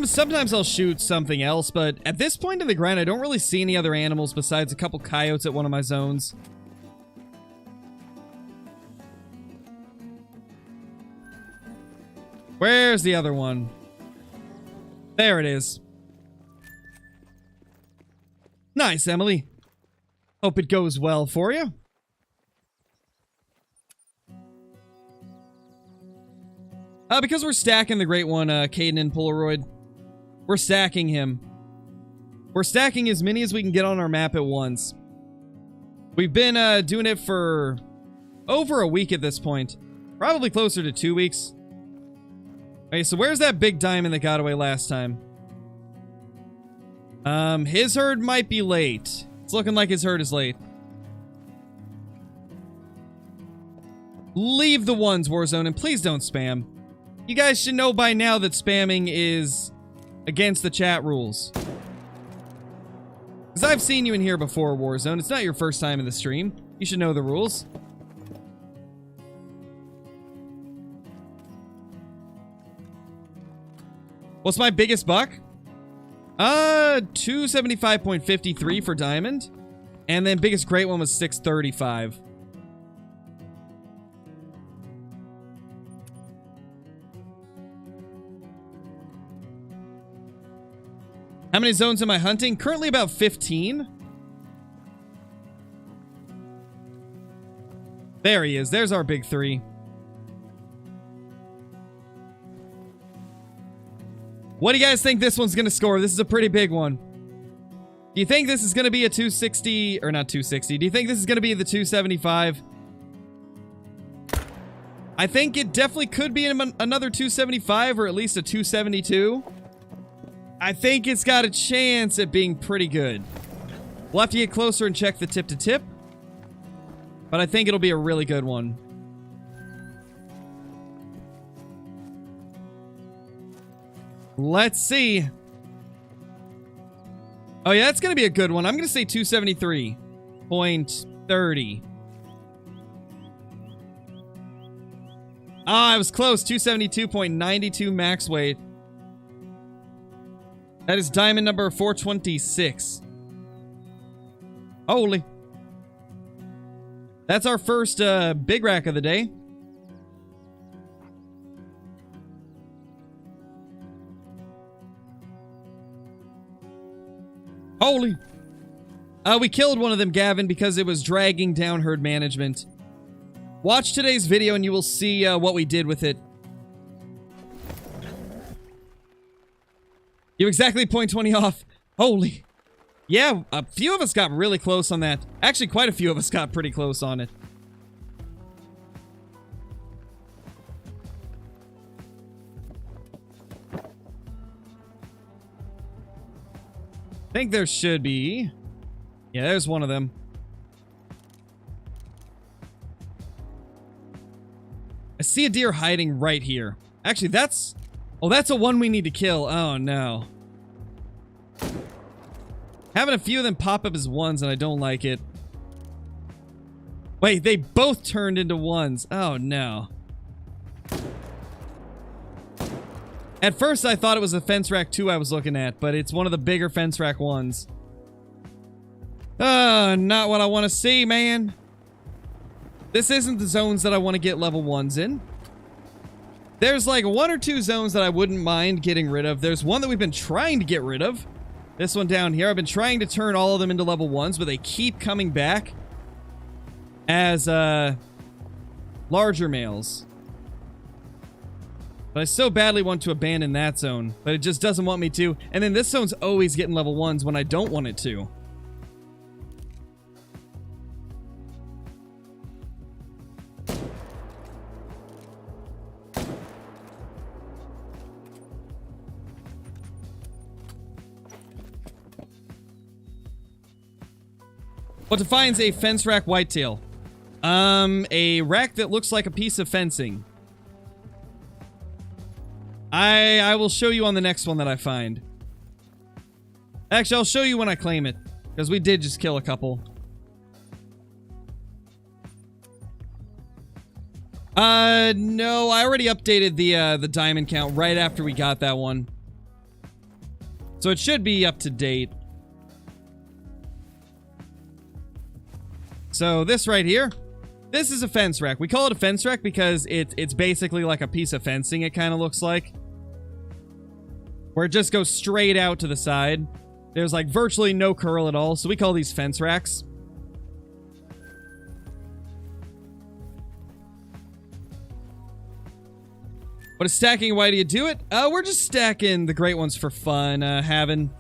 Sometimes I'll shoot something else, but at this point in the grind, I don't really see any other animals besides a couple coyotes at one of my zones. Where's the other one? There it is. Nice, Emily. Hope it goes well for you. Because we're stacking the great one, Caden and Polaroid. We're stacking him. We're stacking as many as we can get on our map at once. We've been doing it for over a week at this point. Probably closer to 2 weeks. Okay, so where's that big diamond that got away last time? His herd might be late. It's looking like his herd is late. Leave the ones, Warzone, and please don't spam. You guys should know by now that spamming is against the chat rules. Because I've seen you in here before, Warzone. It's not your first time in the stream. You should know the rules. What's my biggest buck? 275.53 for diamond. And then biggest great one was 635. How many zones am I hunting? Currently about 15. There he is. There's our big three. What do you guys think this one's going to score? This is a pretty big one. Do you think this is going to be a 260? Or not 260. Do you think this is going to be the 275? I think it definitely could be another 275 or at least a 272. I think it's got a chance at being pretty good. We'll have to get closer and check the tip to tip. But I think it'll be a really good one. Let's see. Oh yeah, that's going to be a good one. I'm going to say 273.30. Ah, I was close. 272.92 max weight. That is diamond number 426. Holy. That's our first big rack of the day. Holy. We killed one of them, Gavin, because it was dragging down herd management. Watch today's video and you will see what we did with it. You exactly 0.20 off. Holy. Yeah, a few of us got really close on that. Actually, quite a few of us got pretty close on it. I think there should be. Yeah, there's one of them. I see a deer hiding right here. Actually, that's... Oh, that's a one we need to kill. Oh, no. Having a few of them pop up as ones, and I don't like it. Wait, they both turned into ones. Oh, no. At first, I thought it was a fence rack 2 I was looking at, but it's one of the bigger fence rack ones. Not what I want to see, man. This isn't the zones that I want to get level 1s in. There's like 1 or 2 zones that I wouldn't mind getting rid of. There's one that we've been trying to get rid of. This one down here. I've been trying to turn all of them into level 1s, but they keep coming back as larger males. But I so badly want to abandon that zone, but it just doesn't want me to. And then this zone's always getting level 1s when I don't want it to. What defines a fence rack whitetail? A rack that looks like a piece of fencing. I will show you on the next one that I find. Actually, I'll show you when I claim it, because we did just kill a couple. No, I already updated the diamond count right after we got that one. So it should be up to date. So this right here, this is a fence rack. We call it a fence rack because it's basically like a piece of fencing, it kind of looks like. Where it just goes straight out to the side. There's like virtually no curl at all, so we call these fence racks. What is stacking? Why do you do it? We're just stacking the great ones for fun, having...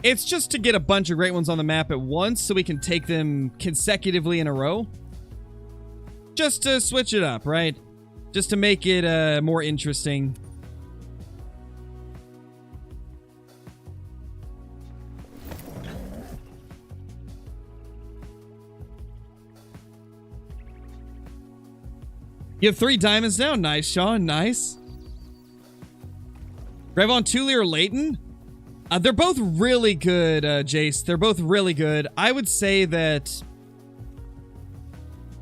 It's just to get a bunch of great ones on the map at once so we can take them consecutively in a row. Just to switch it up, right? Just to make it more interesting. You have 3 diamonds now. Nice, Sean. Nice. Revon Thule or Leighton? They're both really good, Jace. They're both really good. I would say that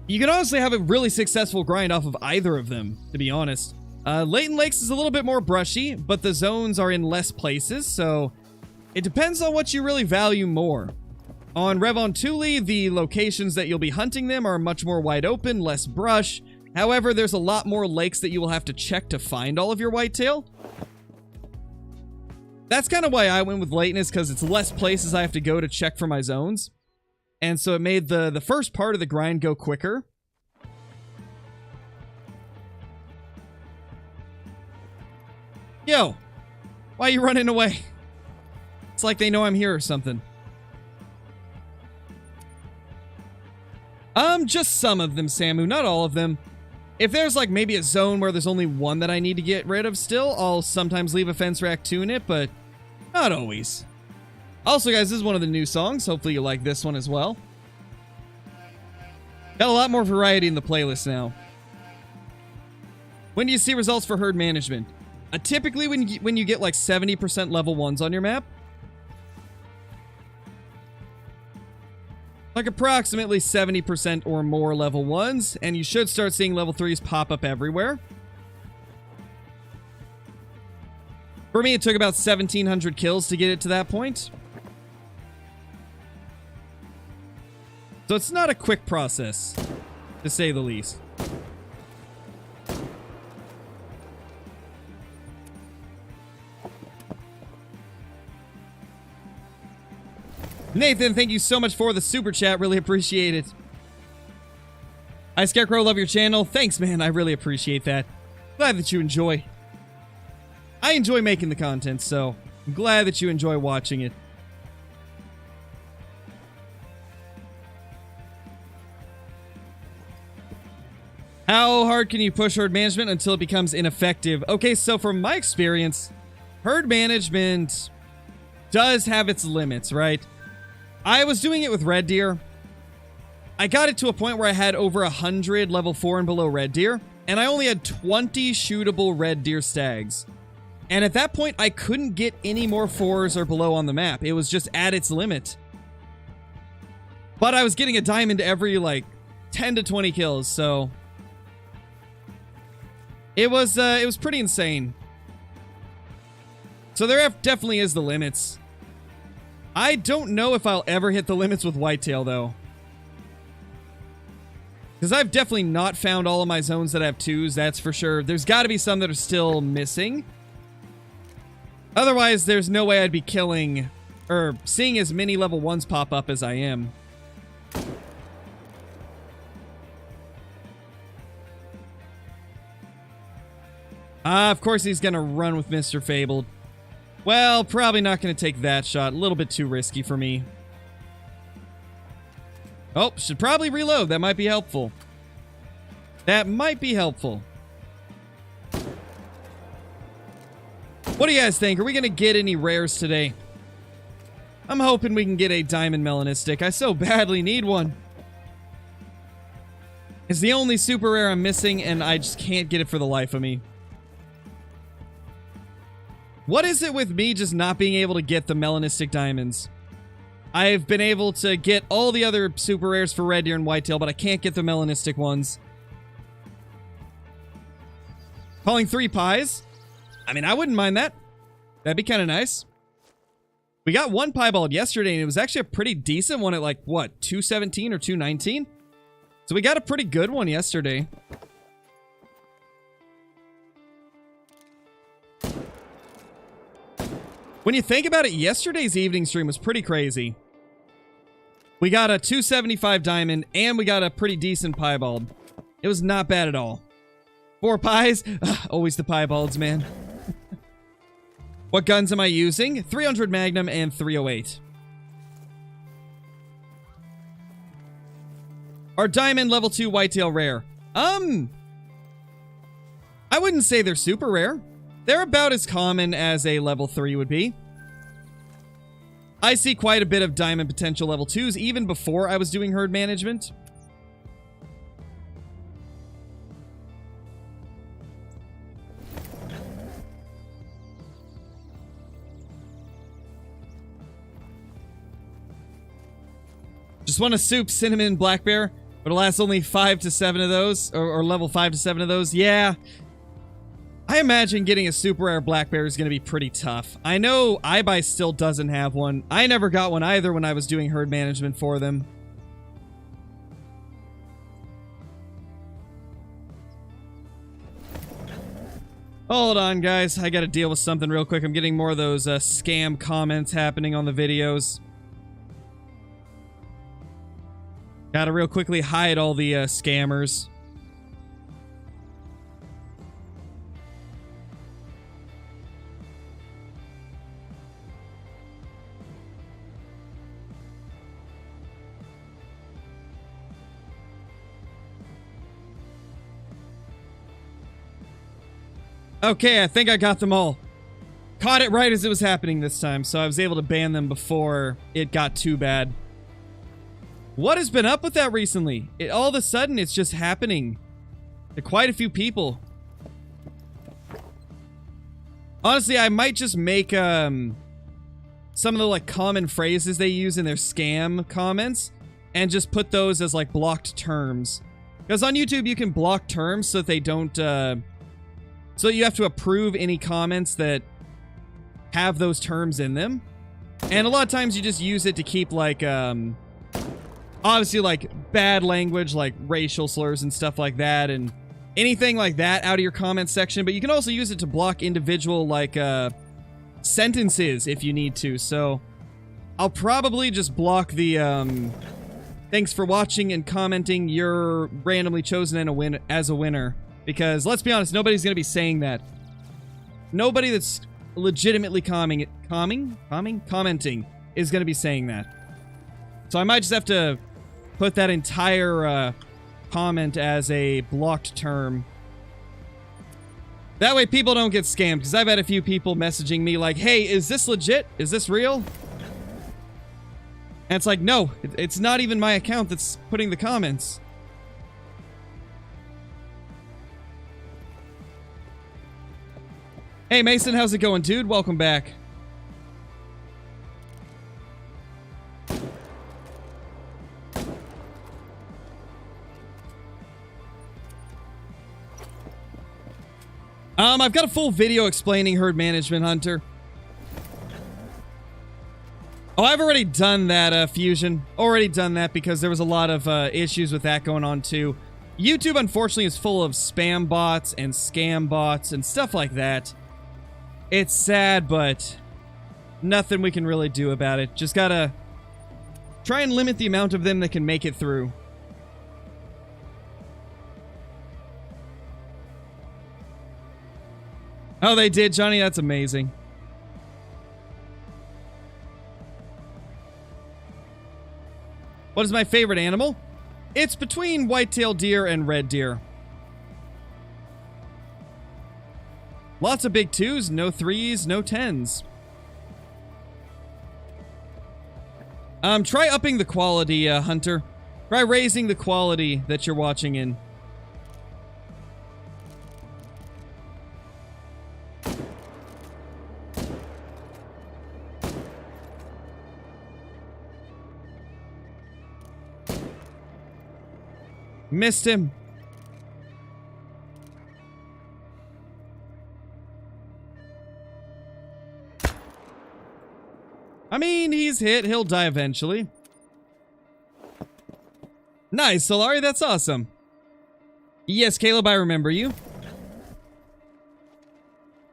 you can honestly have a really successful grind off of either of them, to be honest. Leighton Lakes is a little bit more brushy, but the zones are in less places, so it depends on what you really value more. On Revon Thule, the locations that you'll be hunting them are much more wide open, less brush. However, there's a lot more lakes that you will have to check to find all of your whitetail. That's kind of why I went with Leighton, is because it's less places I have to go to check for my zones. And so it made the first part of the grind go quicker. Yo, why are you running away? It's like they know I'm here or something. Just some of them, Samu, not all of them. If there's like maybe a zone where there's only one that I need to get rid of still, I'll sometimes leave a fence rack 2 in it, but not always. Also, guys, this is one of the new songs. Hopefully you like this one as well. Got a lot more variety in the playlist now. When do you see results for herd management? Typically when you get like 70% level 1s on your map. Like approximately 70% or more level 1s, and you should start seeing level 3s pop up everywhere. For me, it took about 1,700 kills to get it to that point. So it's not a quick process, to say the least. Nathan, thank you so much for the super chat. Really appreciate it. Hi, Scarecrow. Love your channel. Thanks, man. I really appreciate that. Glad that you enjoy. I enjoy making the content, so I'm glad that you enjoy watching it. How hard can you push herd management until it becomes ineffective? Okay, so from my experience, herd management does have its limits, right? I was doing it with red deer. I got it to a point where I had over 100 level 4 and below red deer, and I only had 20 shootable red deer stags. And at that point, I couldn't get any more 4s or below on the map. It was just at its limit. But I was getting a diamond every, like, 10 to 20 kills, so it was pretty insane. So there definitely is the limits. I don't know if I'll ever hit the limits with whitetail, though. Because I've definitely not found all of my zones that have 2s, that's for sure. There's got to be some that are still missing. Otherwise, there's no way I'd be killing or seeing as many level 1s pop up as I am. Of course he's going to run with Mr. Fabled. Well, probably not going to take that shot. A little bit too risky for me. Oh, should probably reload. That might be helpful. That might be helpful. What do you guys think? Are we going to get any rares today? I'm hoping we can get a diamond melanistic. I so badly need one. It's the only super rare I'm missing, and I just can't get it for the life of me. What is it with me just not being able to get the melanistic diamonds? I've been able to get all the other super rares for red deer and whitetail, but I can't get the melanistic ones. Calling 3 pies. I mean, I wouldn't mind that. That'd be kind of nice. We got 1 piebald yesterday, and it was actually a pretty decent one at like, what, 217 or 219? So we got a pretty good one yesterday. When you think about it, yesterday's evening stream was pretty crazy. We got a 275 diamond, and we got a pretty decent piebald. It was not bad at all. 4 pies? Ugh, always the piebalds, man. What guns am I using? 300 Magnum and 308. Are diamond level 2 whitetail rare? I wouldn't say they're super rare. They're about as common as a level 3 would be. I see quite a bit of diamond potential level 2s even before I was doing herd management. Just want a soup, cinnamon, black bear, but it lasts only 5 to 7 of those, or level 5 to 7 of those. Yeah. I imagine getting a super rare black bear is going to be pretty tough. I know iBuy still doesn't have one. I never got one either when I was doing herd management for them. Hold on, guys. I got to deal with something real quick. I'm getting more of those scam comments happening on the videos. Gotta real quickly hide all the scammers. Okay, I think I got them all. Caught it right as it was happening this time, so I was able to ban them before it got too bad. What has been up with that recently? All of a sudden, it's just happening to quite a few people. Honestly, I might just make some of the like common phrases they use in their scam comments and just put those as like blocked terms. Because on YouTube, you can block terms so that they don't... so you have to approve any comments that have those terms in them. And a lot of times you just use it to keep like... obviously, like, bad language, like racial slurs and stuff like that, and anything like that out of your comment section. But you can also use it to block individual, like, sentences if you need to. So, I'll probably just block the, thanks for watching and commenting, you're randomly chosen as a winner. Because, let's be honest, nobody's gonna be saying that. Nobody that's legitimately commenting is gonna be saying that. So I might just have to put that entire comment as a blocked term. That way people don't get scammed, because I've had a few people messaging me like, hey, is this legit? Is this real? And it's like, no, it's not even my account that's putting the comments. Hey Mason, how's it going, dude? Welcome back. I've got a full video explaining herd management, Hunter. Oh, I've already done that, Fusion. Already done that because there was a lot of issues with that going on, too. YouTube, unfortunately, is full of spam bots and scam bots and stuff like that. It's sad, but nothing we can really do about it. Just gotta try and limit the amount of them that can make it through. Oh, they did, Johnny? That's amazing. What is my favorite animal? It's between white-tailed deer and red deer. Lots of big 2s, no 3s, no 10s. Try upping the quality, Hunter. Try raising the quality that you're watching in. Missed him. I mean, he's hit. He'll die eventually. Nice, Solari. That's awesome. Yes, Caleb, I remember you.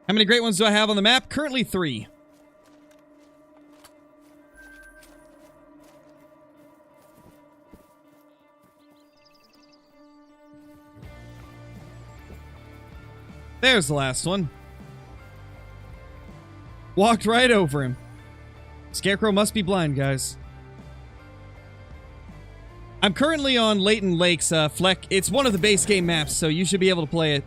How many great ones do I have on the map? Currently 3. There's the last one. Walked right over him. Scarecrow must be blind, guys. I'm currently on Leighton Lakes, Fleck. It's one of the base game maps, so you should be able to play it.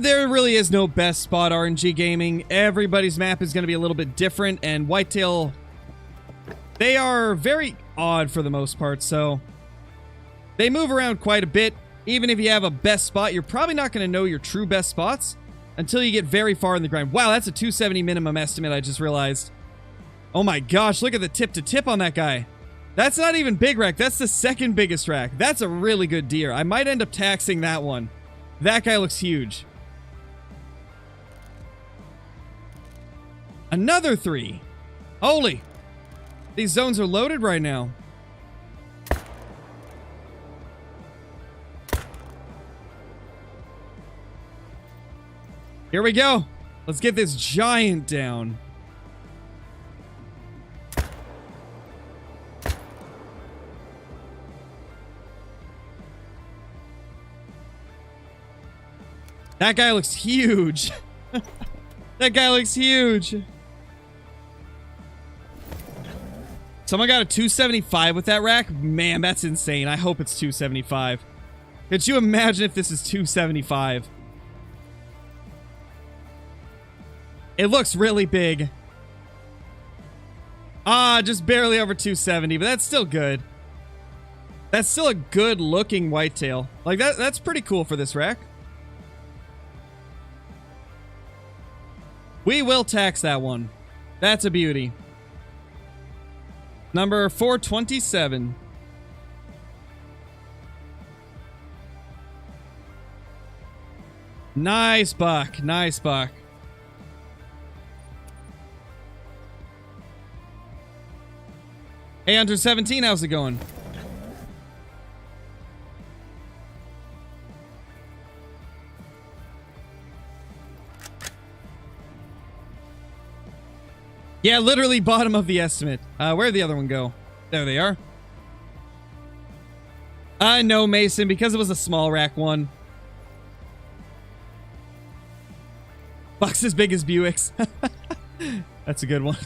There really is no best spot RNG gaming. Everybody's map is going to be a little bit different, and Whitetail, they are very odd for the most part, so they move around quite a bit. Even if you have a best spot, you're probably not going to know your true best spots until you get very far in the grind. Wow, that's a 270 minimum estimate, I just realized. Oh my gosh, look at the tip to tip on that guy. That's not even big rack. That's the second biggest rack. That's a really good deer. I might end up taxing that one. That guy looks huge. Another 3. Holy. These zones are loaded right now. Here we go. Let's get this giant down. That guy looks huge. That guy looks huge. Someone got a 275 with that rack? Man, that's insane. I hope it's 275. Could you imagine if this is 275? It looks really big. Ah, just barely over 270, but that's still good. That's still a good looking whitetail. Like that's pretty cool for this rack. We will tax that one. That's a beauty. Number 427. Nice buck. Nice buck. Hey, Hunter 17, how's it going? Yeah, literally bottom of the estimate. Where'd the other one go? There they are. No, Mason, because it was a small rack one. Buck's as big as Buick's. That's a good one.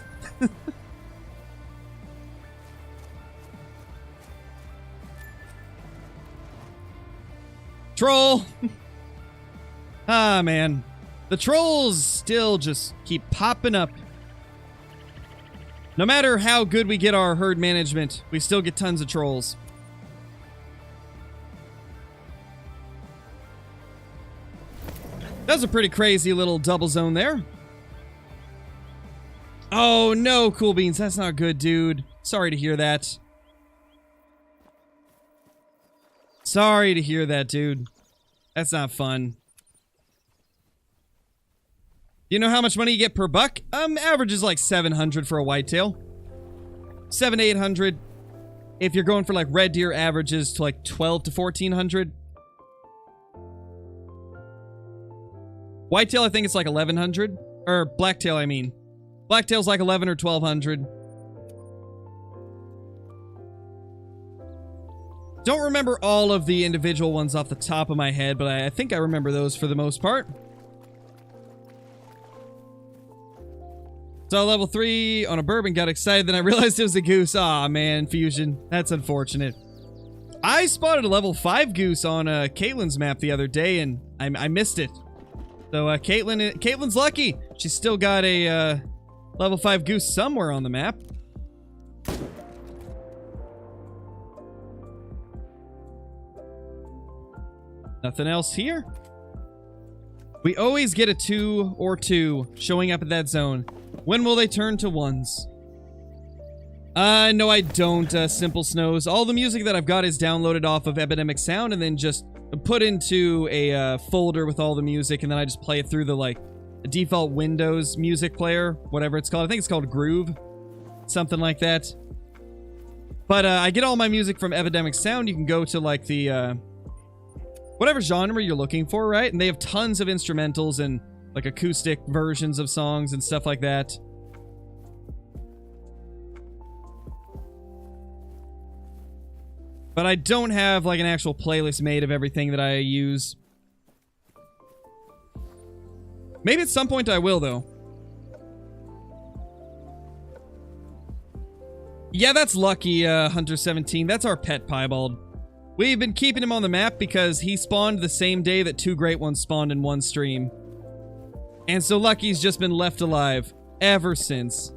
Troll! Ah, man. The trolls still just keep popping up. No matter how good we get our herd management, we still get tons of trolls. That was a pretty crazy little double zone there. Oh no, Cool Beans, that's not good, dude. Sorry to hear that. Sorry to hear that, dude. That's not fun. You know how much money you get per buck? Average is like 700 for a whitetail. 700 to 800. If you're going for like red deer, averages to like 12 to 1400. Whitetail, I think it's like 1100. Or blacktail, I mean. Blacktail's like 11 or 1200. Don't remember all of the individual ones off the top of my head, but I think I remember those for the most part. So level 3 on a bourbon, got excited, then I realized it was a goose. Aw, man, Fusion. That's unfortunate. I spotted a level 5 goose on Caitlin's map the other day, and I missed it. So Caitlin's lucky. She's still got a level 5 goose somewhere on the map. Nothing else here. We always get a 2 or 2 showing up at that zone. When will they turn to 1s? No, I don't, Simple Snows. All the music that I've got is downloaded off of Epidemic Sound and then just put into a folder with all the music, and then I just play it through the, like, a default Windows music player, whatever it's called. I think it's called Groove, something like that. But I get all my music from Epidemic Sound. You can go to like the whatever genre you're looking for, right? And they have tons of instrumentals and like acoustic versions of songs and stuff like that. But I don't have like an actual playlist made of everything that I use. Maybe at some point I will, though. Yeah, that's Lucky, Hunter17. That's our pet piebald. We've been keeping him on the map because he spawned the same day that 2 great ones spawned in one stream. And so Lucky's just been left alive ever since.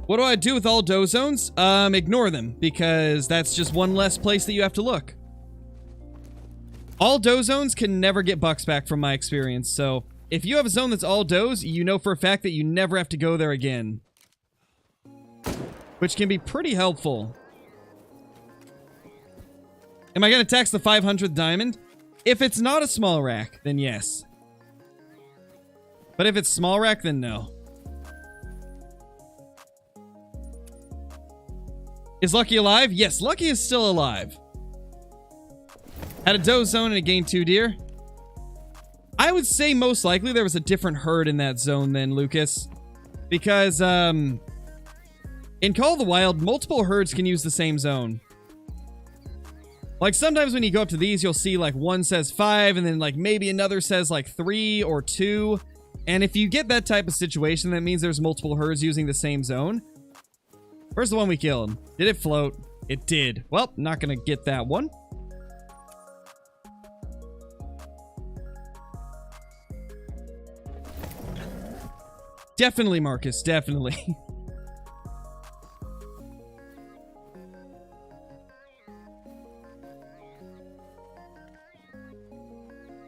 What do I do with all doe zones? Ignore them, because that's just one less place that you have to look. All doe zones can never get bucks back from my experience, so if you have a zone that's all does, you know for a fact that you never have to go there again. Which can be pretty helpful. Am I going to tax the 500th diamond? If it's not a small rack, then yes. But if it's small rack, then no. Is Lucky alive? Yes, Lucky is still alive. Had a doe zone and it gained 2 deer. I would say most likely there was a different herd in that zone than Lucas. Because, in Call of the Wild, multiple herds can use the same zone. Like, sometimes when you go up to these, you'll see, like, one says 5, and then, like, maybe another says, like, 3 or 2. And if you get that type of situation, that means there's multiple herds using the same zone. Where's the one we killed? Did it float? It did. Well, not gonna get that one. Definitely, Marcus. Definitely.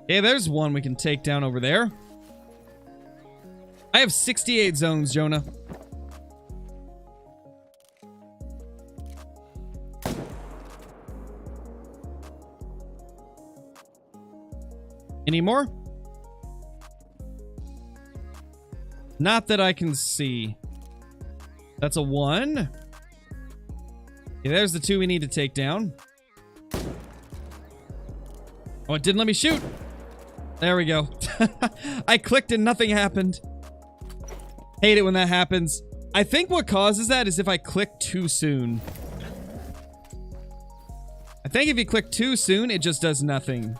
Hey, there's one we can take down over there. I have 68 zones, Jonah. Any more? Not that I can see. That's a 1. Okay, there's the 2 we need to take down. Oh, it didn't let me shoot. There we go. I clicked and nothing happened. Hate it when that happens. I think what causes that is if I click too soon. I think if you click too soon, it just does nothing.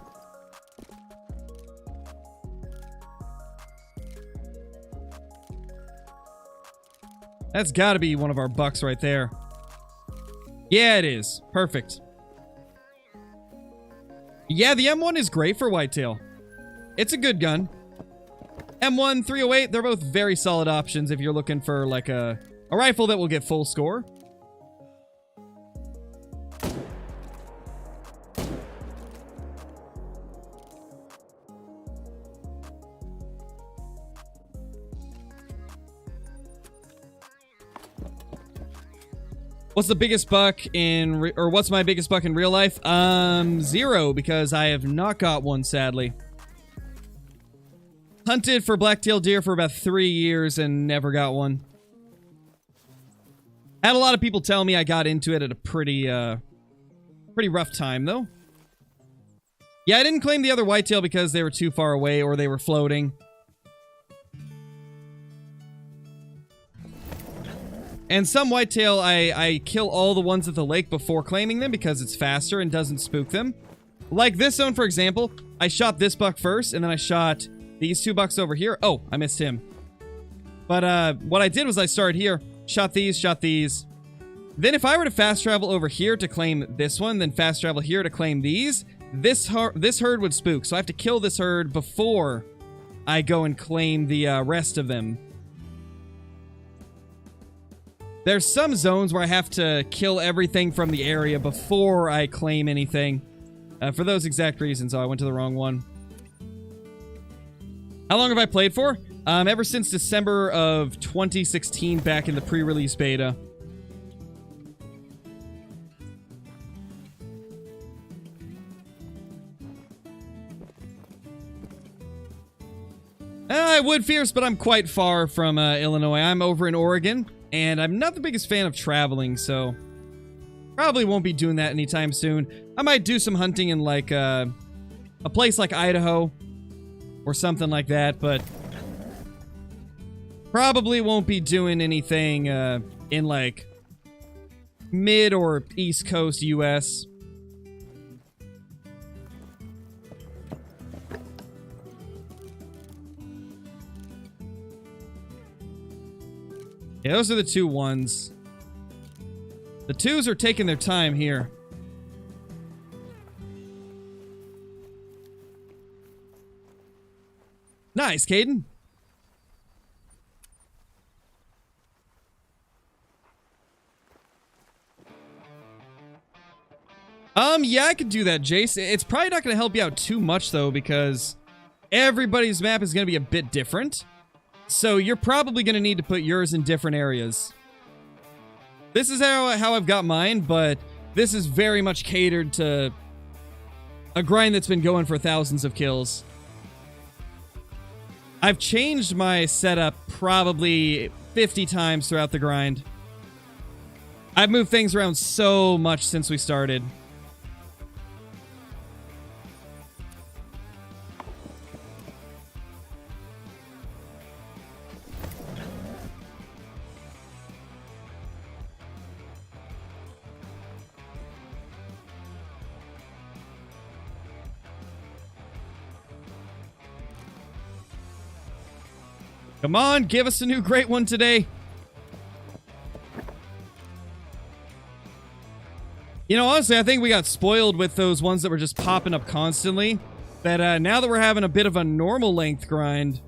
That's gotta be one of our bucks right there. Yeah, it is. Perfect. Yeah, the M1 is great for whitetail. It's a good gun. M1, 308, they're both very solid options if you're looking for, like, a rifle that will get full score. What's the biggest buck in, or what's my biggest buck in real life? 0, because I have not got one, sadly. Hunted for black-tailed deer for about 3 years and never got one. Had a lot of people tell me I got into it at a pretty rough time, though. Yeah, I didn't claim the other whitetail because they were too far away or they were floating. And some whitetail, I kill all the ones at the lake before claiming them because it's faster and doesn't spook them. Like this zone, for example, I shot this buck first, and then I shot these 2 bucks over here. Oh, I missed him. But what I did was I started here, shot these. Then if I were to fast travel over here to claim this one, then fast travel here to claim these, this herd would spook. So I have to kill this herd before I go and claim the rest of them. There's some zones where I have to kill everything from the area before I claim anything. For those exact reasons. Oh, I went to the wrong one. How long have I played for? Ever since December of 2016, back in the pre-release beta. Wood Fierce, but I'm quite far from Illinois. I'm over in Oregon, and I'm not the biggest fan of traveling, so probably won't be doing that anytime soon. I might do some hunting in, like, a place like Idaho or something like that, but probably won't be doing anything in, like, mid or East Coast U.S. Yeah, those are the 2 ones. The 2s are taking their time here. Nice, Caden. Yeah, I could do that, Jace. It's probably not going to help you out too much, though, because everybody's map is going to be a bit different. So you're probably going to need to put yours in different areas. This is how I've got mine, but this is very much catered to a grind that's been going for thousands of kills. I've changed my setup probably 50 times throughout the grind. I've moved things around so much since we started. Come on, give us a new great one today. You know, honestly, I think we got spoiled with those ones that were just popping up constantly. That now that we're having a bit of a normal length grind,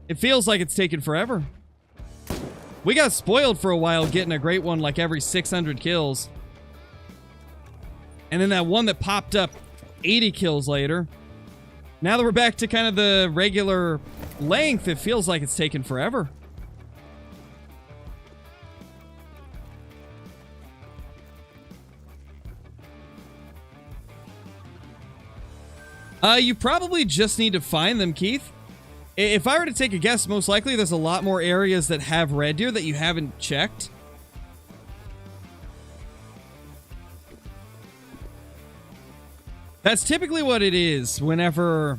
it feels like it's taken forever. We got spoiled for a while getting a great one like every 600 kills. And then that one that popped up 80 kills later. Now that we're back to kind of the regular length, it feels like it's taken forever. You probably just need to find them, Keith. If I were to take a guess, most likely there's a lot more areas that have red deer that you haven't checked. That's typically what it is whenever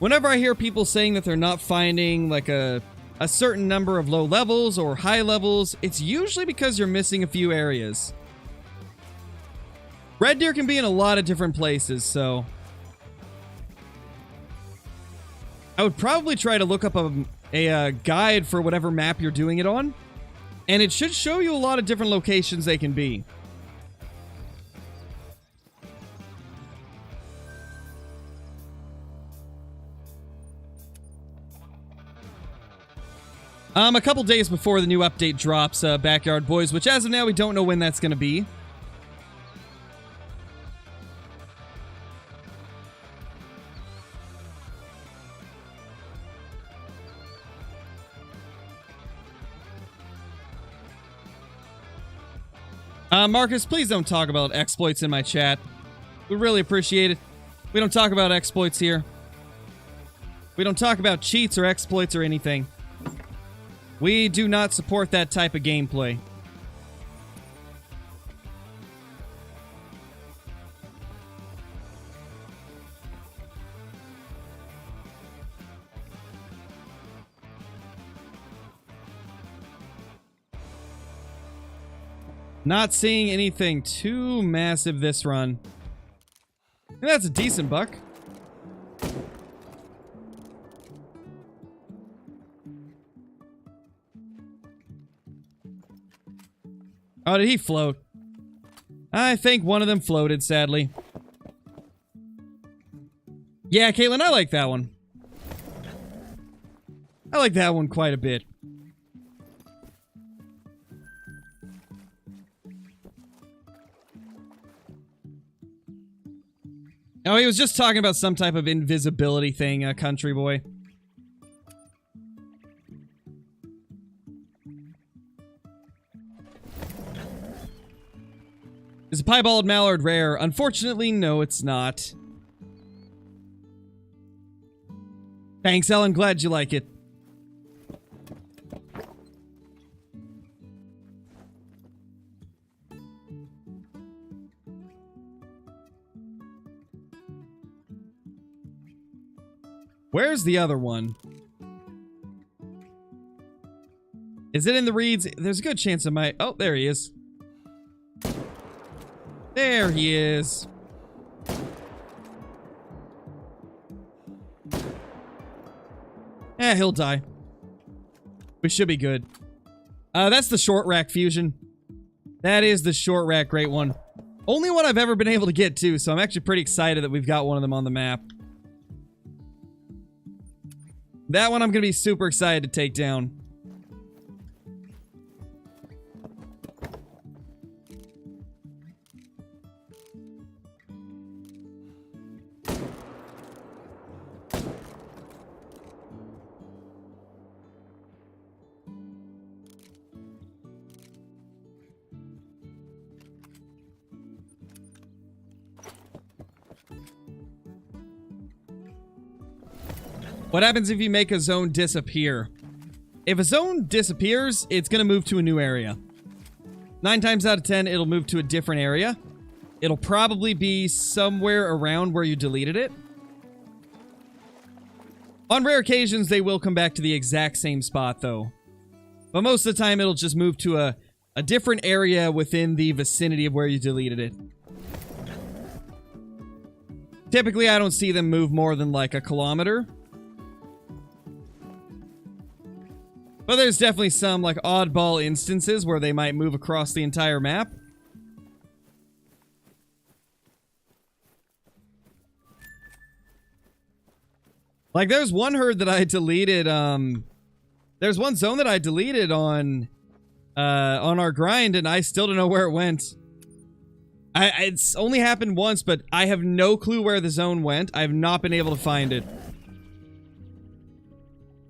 I hear people saying that they're not finding like a certain number of low levels or high levels. It's usually because you're missing a few areas. Red deer can be in a lot of different places, so I would probably try to look up a guide for whatever map you're doing it on, and it should show you a lot of different locations they can be. A couple days before the new update drops, Backyard Boys, which as of now we don't know when that's going to be. Marcus, please don't talk about exploits in my chat. We really appreciate it. We don't talk about exploits here. We don't talk about cheats or exploits or anything. We do not support that type of gameplay. Not seeing anything too massive this run. And that's a decent buck. Oh, did he float? I think one of them floated, sadly. Yeah, Caitlin, I like that one. I like that one quite a bit. Oh, he was just talking about some type of invisibility thing, country boy. Is a piebald mallard rare? Unfortunately, no, it's not. Thanks, Ellen. Glad you like it. Where's the other one? Is it in the reeds? There's a good chance it might... Oh, there he is. There he is. He'll die. We should be good. That's the short rack fusion. That is the short rack great one. Only one I've ever been able to get to, so I'm actually pretty excited that we've got one of them on the map. That one I'm going to be super excited to take down. What happens if you make a zone disappear? If a zone disappears, it's going to move to a new area. 9 times out of 10, it'll move to a different area. It'll probably be somewhere around where you deleted it. On rare occasions, they will come back to the exact same spot, though. But most of the time, it'll just move to a different area within the vicinity of where you deleted it. Typically, I don't see them move more than like a kilometer. But there's definitely some, like, oddball instances where they might move across the entire map. Like, there's one herd that I deleted, there's one zone that I deleted on our grind, and I still don't know where it went. It's only happened once, but I have no clue where the zone went. I have not been able to find it.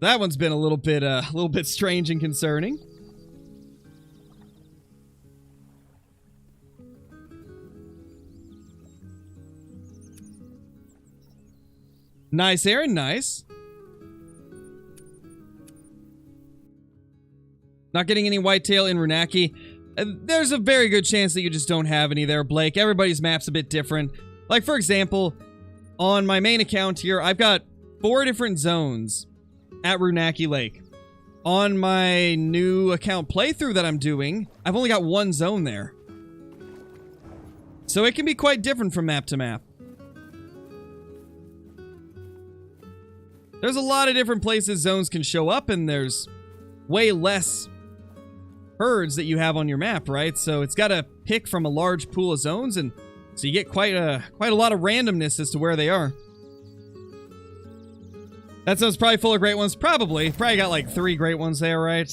That one's been a little bit strange and concerning. Nice, Aaron, nice. Not getting any whitetail in Runaki. There's a very good chance that you just don't have any there, Blake. Everybody's map's a bit different. Like, for example, on my main account here, I've got 4 different zones at Runaki Lake. On my new account playthrough that I'm doing, I've only got 1 zone there. So it can be quite different from map to map. There's a lot of different places zones can show up, and there's way less herds that you have on your map, right? So it's got to pick from a large pool of zones, and so you get quite a lot of randomness as to where they are. That zone's probably full of great ones. Probably got like 3 great ones there, right?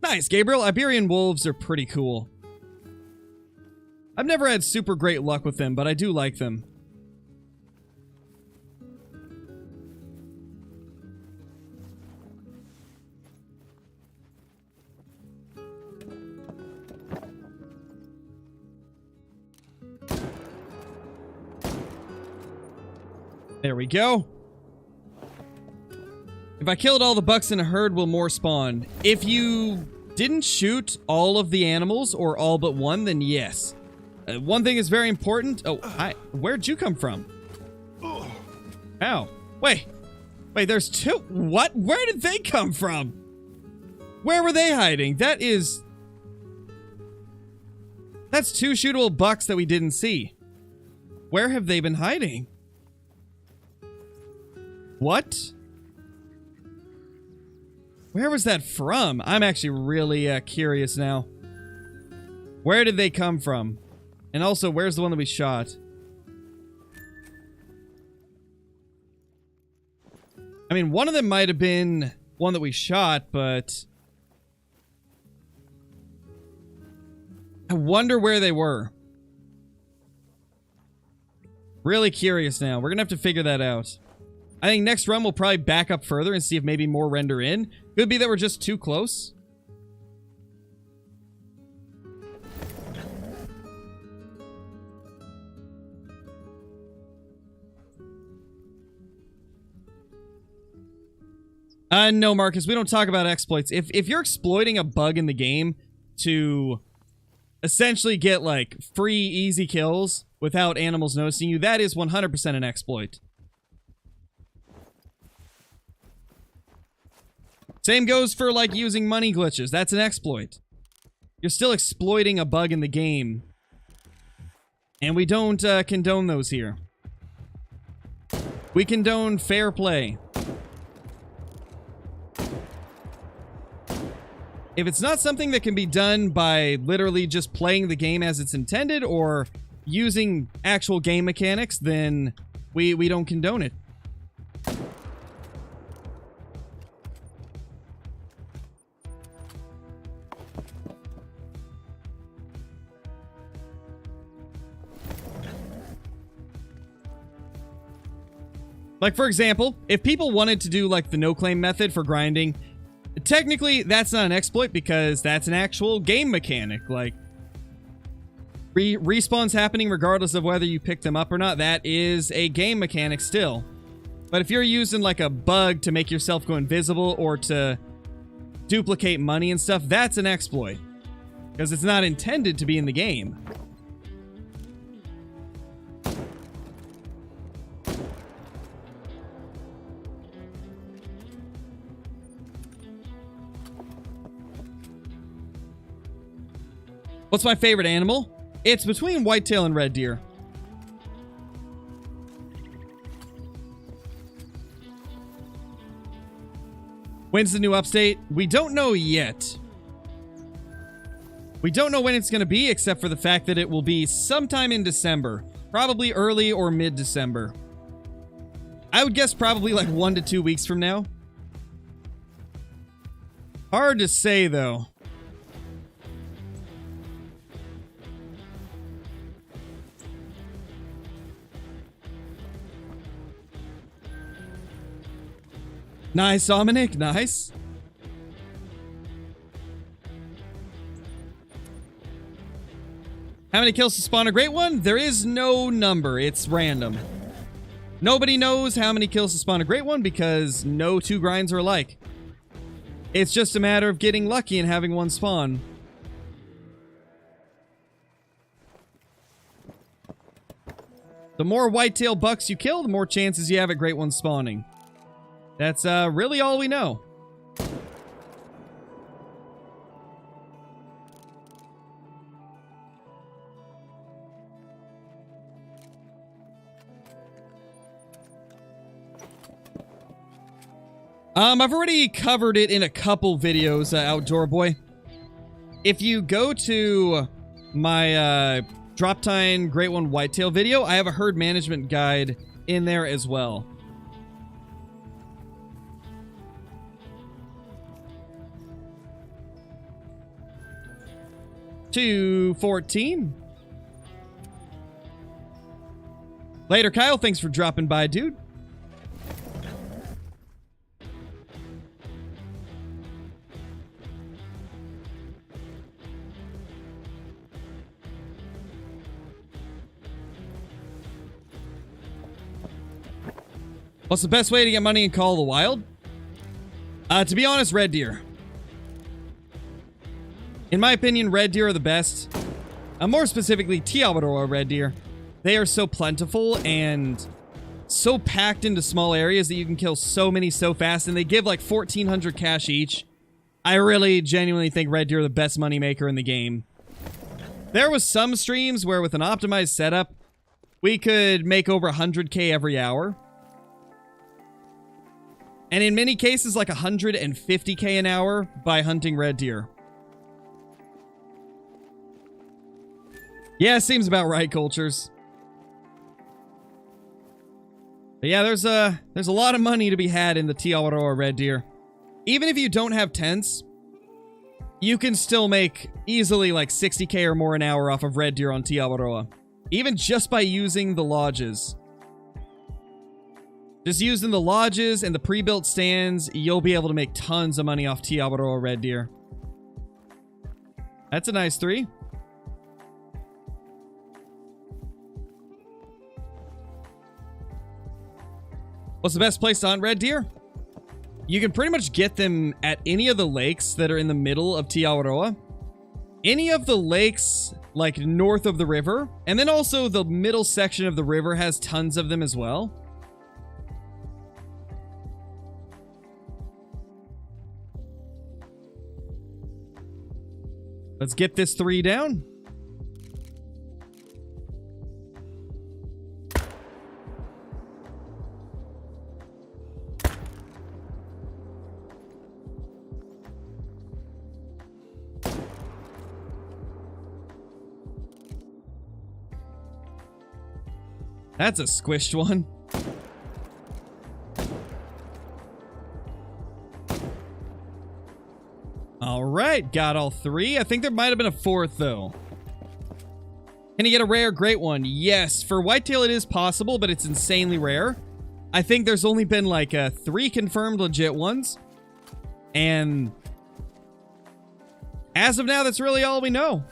Nice, Gabriel. Iberian wolves are pretty cool. I've never had super great luck with them, but I do like them. There we go. If I killed all the bucks in a herd, will more spawn? If you didn't shoot all of the animals, or all but one, then yes. One thing is very important. Oh, hi. Where'd you come from? Ow. Wait, there's 2. What? Where did they come from? Where were they hiding? That's 2 shootable bucks that we didn't see. Where have they been hiding? What? Where was that from? I'm actually really curious now. Where did they come from? And also, where's the one that we shot? I mean, one of them might have been one that we shot, but I wonder where they were. Really curious now. We're gonna have to figure that out. I think next run we'll probably back up further and see if maybe more render in. Could be that we're just too close. No, Marcus, we don't talk about exploits. If you're exploiting a bug in the game to essentially get like free easy kills without animals noticing you, that is 100% an exploit. Same goes for like using money glitches. That's an exploit. You're still exploiting a bug in the game. And we don't condone those here. We condone fair play. If it's not something that can be done by literally just playing the game as it's intended or using actual game mechanics, then we don't condone it. Like, for example, if people wanted to do, like, the no-claim method for grinding, technically, that's not an exploit because that's an actual game mechanic. Like, respawns happening regardless of whether you pick them up or not, that is a game mechanic still. But if you're using, like, a bug to make yourself go invisible or to duplicate money and stuff, that's an exploit. Because it's not intended to be in the game. What's my favorite animal? It's between whitetail and red deer. When's the new update? We don't know yet. We don't know when it's going to be, except for the fact that it will be sometime in December. Probably early or mid-December. I would guess probably like 1 to 2 weeks from now. Hard to say, though. Nice, Dominic. Nice. How many kills to spawn a great one? There is no number. It's random. Nobody knows how many kills to spawn a great one because no two grinds are alike. It's just a matter of getting lucky and having one spawn. The more whitetail bucks you kill, the more chances you have at great ones spawning. That's really all we know. I've already covered it in a couple videos, Outdoor Boy. If you go to my Drop Time Great One Whitetail video, I have a herd management guide in there as well. $2.14. Later, Kyle. Thanks for dropping by, dude. What's the best way to get money in Call of the Wild? To be honest, red deer. In my opinion, red deer are the best. More specifically, Tiawaroa red deer. They are so plentiful and so packed into small areas that you can kill so many so fast, and they give like 1,400 cash each. I really genuinely think red deer are the best moneymaker in the game. There was some streams where with an optimized setup, we could make over 100k every hour. And in many cases, like 150k an hour by hunting red deer. Yeah, seems about right, Cultures. But yeah, there's a lot of money to be had in the Tiawaroa red deer. Even if you don't have tents, you can still make easily like 60k or more an hour off of red deer on Tiawaroa. Even just by using the lodges. Just using the lodges and the pre-built stands, you'll be able to make tons of money off Tiawaroa red deer. That's a nice 3. What's the best place to hunt red deer? You can pretty much get them at any of the lakes that are in the middle of Tiawaroa. Any of the lakes, like, north of the river, and then also the middle section of the river has tons of them as well. Let's get this 3 down. That's a squished one. All right, got all 3. I think there might have been a 4th, though. Can you get a rare great one? Yes, for whitetail it is possible, but it's insanely rare. I think there's only been like 3 confirmed legit ones. And as of now, that's really all we know.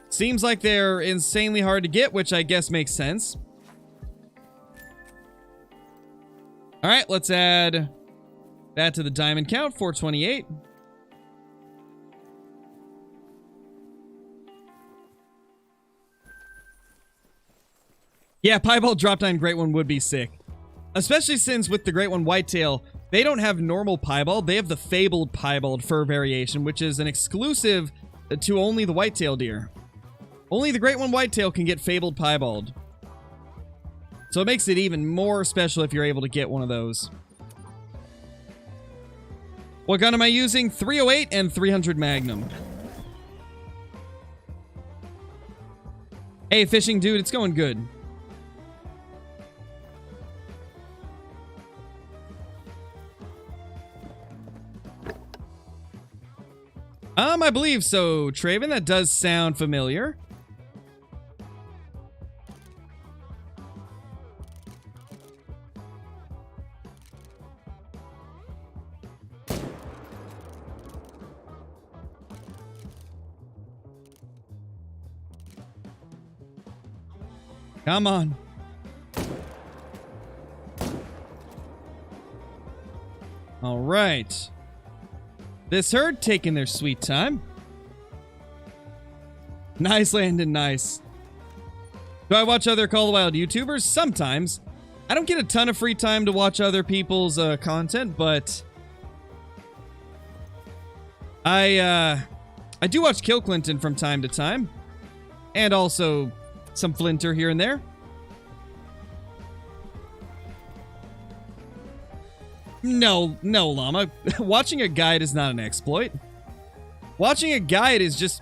Seems like they're insanely hard to get, which I guess makes sense. All right, let's add that to the diamond count, 428. Yeah, piebald drop down great one would be sick. Especially since with the great one whitetail, they don't have normal piebald, they have the fabled piebald fur variation, which is an exclusive to only the whitetail deer. Only the great one whitetail can get fabled piebald. So it makes it even more special if you're able to get one of those. What gun am I using? 308 and 300 Magnum. Hey, fishing dude, it's going good. I believe so, Traven. That does sound familiar. Come on. All right. This herd taking their sweet time. Nice, Landon, nice. Do I watch other Call of the Wild YouTubers? Sometimes. I don't get a ton of free time to watch other people's content, but I do watch Kill Clinton from time to time. And also some Flinter here and there. No, Llama. Watching a guide is not an exploit. Watching a guide is just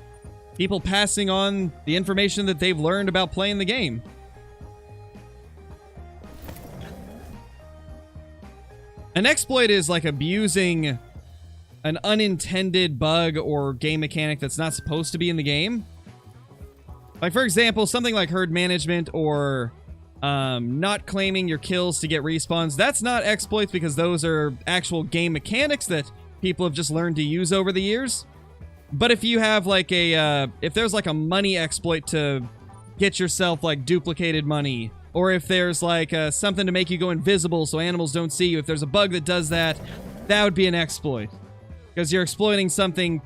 people passing on the information that they've learned about playing the game. An exploit is like abusing an unintended bug or game mechanic that's not supposed to be in the game. Like, for example, something like herd management or not claiming your kills to get respawns. That's not exploits because those are actual game mechanics that people have just learned to use over the years. But if you have like a, if there's like a money exploit to get yourself like duplicated money, or if there's like something to make you go invisible so animals don't see you, if there's a bug that does that, that would be an exploit. Because you're exploiting something,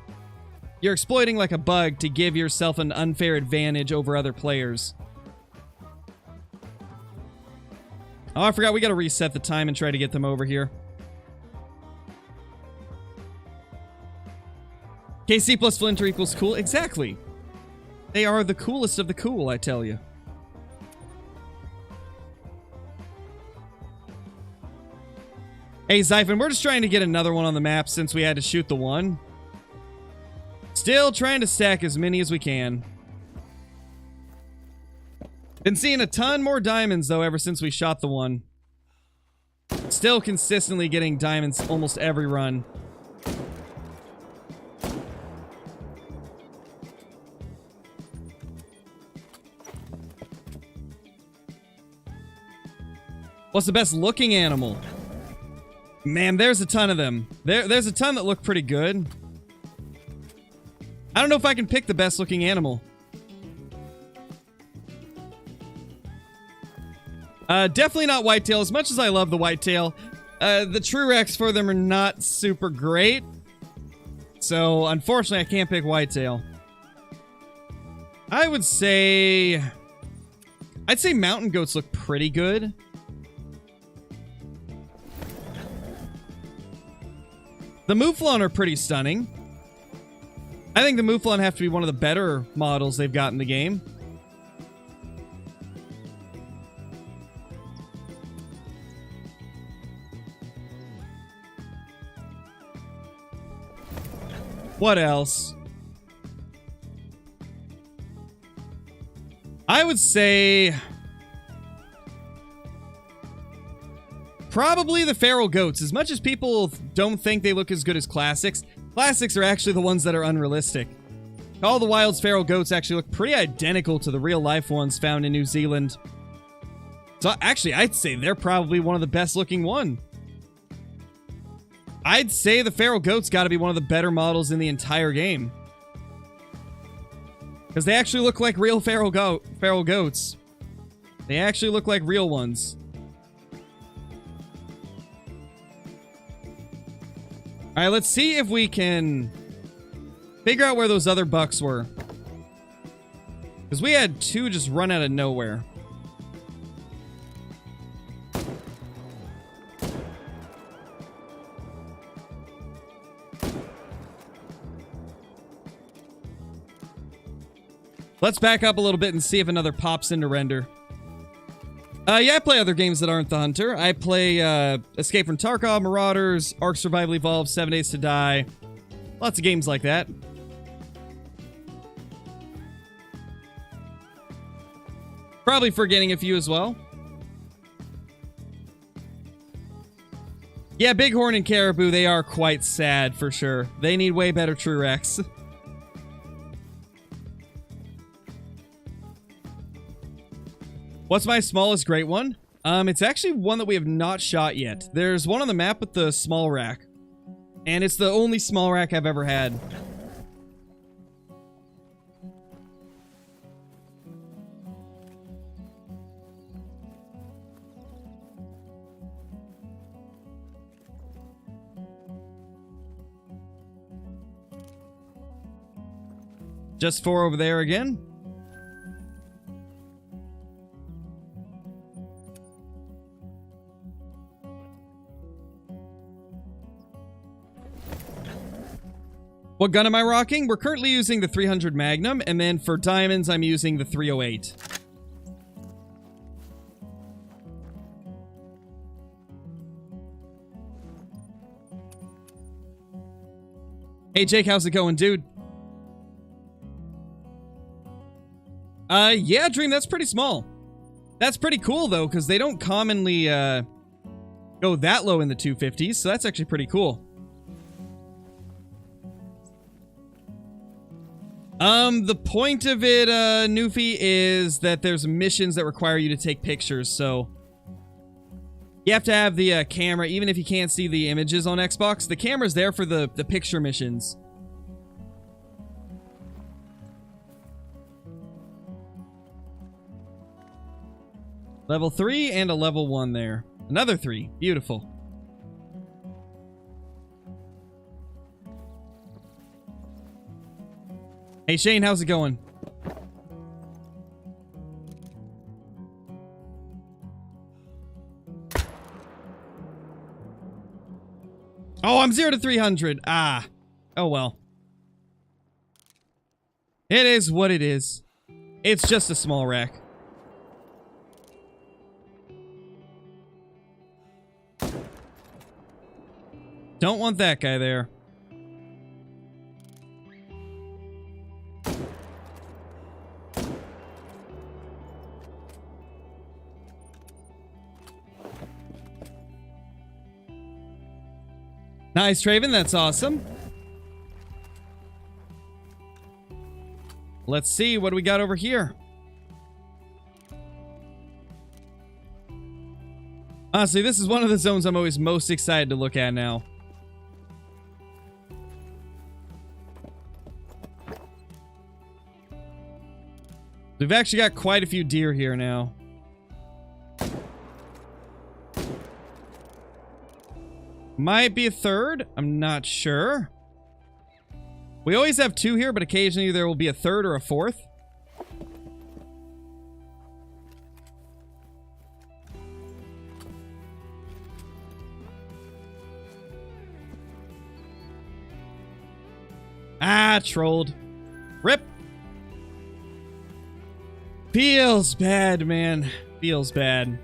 you're exploiting like a bug to give yourself an unfair advantage over other players. Oh, I forgot we gotta reset the time and try to get them over here. KC plus Flinter equals cool. Exactly. They are the coolest of the cool, I tell you. Hey, Zyphon, we're just trying to get another one on the map since we had to shoot the one. Still trying to stack as many as we can. Been seeing a ton more diamonds, though, ever since we shot the one. Still consistently getting diamonds almost every run. What's the best looking animal? Man, there's a ton of them. There's a ton that look pretty good. I don't know if I can pick the best looking animal. Definitely not whitetail. As much as I love the whitetail, the true recs for them are not super great. So, unfortunately, I can't pick whitetail. I would say... I'd say mountain goats look pretty good. The Mouflon are pretty stunning. I think the Mouflon have to be one of the better models they've got in the game. What else? I would say... probably the feral goats. As much as people don't think they look as good as classics, classics are actually the ones that are unrealistic. All the Wild's feral goats actually look pretty identical to the real-life ones found in New Zealand. So actually, I'd say they're probably one of the best looking one. I'd say the feral goats got to be one of the better models in the entire game. Because they actually look like real feral goats. They actually look like real ones. Alright, let's see if we can figure out where those other bucks were. Because we had two just run out of nowhere. Let's back up a little bit and see if another pops into render. Yeah, I play other games that aren't The Hunter. I play Escape from Tarkov, Marauders, Ark Survival Evolved, 7 Days to Die. Lots of games like that. Probably forgetting a few as well. Yeah, Bighorn and Caribou, they are quite sad for sure. They need way better True Rex. What's my smallest great one? It's actually one that we have not shot yet. There's one on the map with the small rack. And it's the only small rack I've ever had. Just 4 over there again. What gun am I rocking? We're currently using the 300 Magnum, and then for diamonds, I'm using the 308. Hey Jake, how's it going, dude? Yeah, Dream, that's pretty small. That's pretty cool, though, because they don't commonly, go that low in the 250s, so that's actually pretty cool. The point of it, Newfie, is that there's missions that require you to take pictures, so... you have to have the, camera, even if you can't see the images on Xbox. The camera's there for the picture missions. Level 3 and a level 1 there. Another 3. Beautiful. Hey Shane, how's it going? Oh, I'm 0 to 300. Ah. Oh well. It is what it is. It's just a small rack. Don't want that guy there. Nice, Traven. That's awesome. Let's see. What do we got over here? Honestly, this is one of the zones I'm always most excited to look at now. We've actually got quite a few deer here now. Might be a third. I'm not sure. We always have 2 here, but occasionally there will be a third or a fourth. Ah, trolled. Rip. Feels bad, man. Feels bad.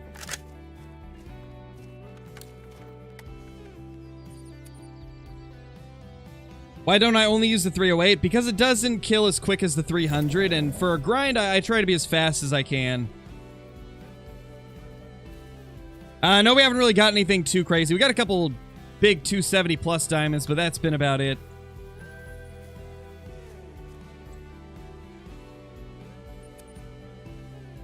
Why don't I only use the 308? Because it doesn't kill as quick as the 300, and for a grind, I try to be as fast as I can. No, we haven't really got anything too crazy. We got a couple big 270 plus diamonds, but that's been about it.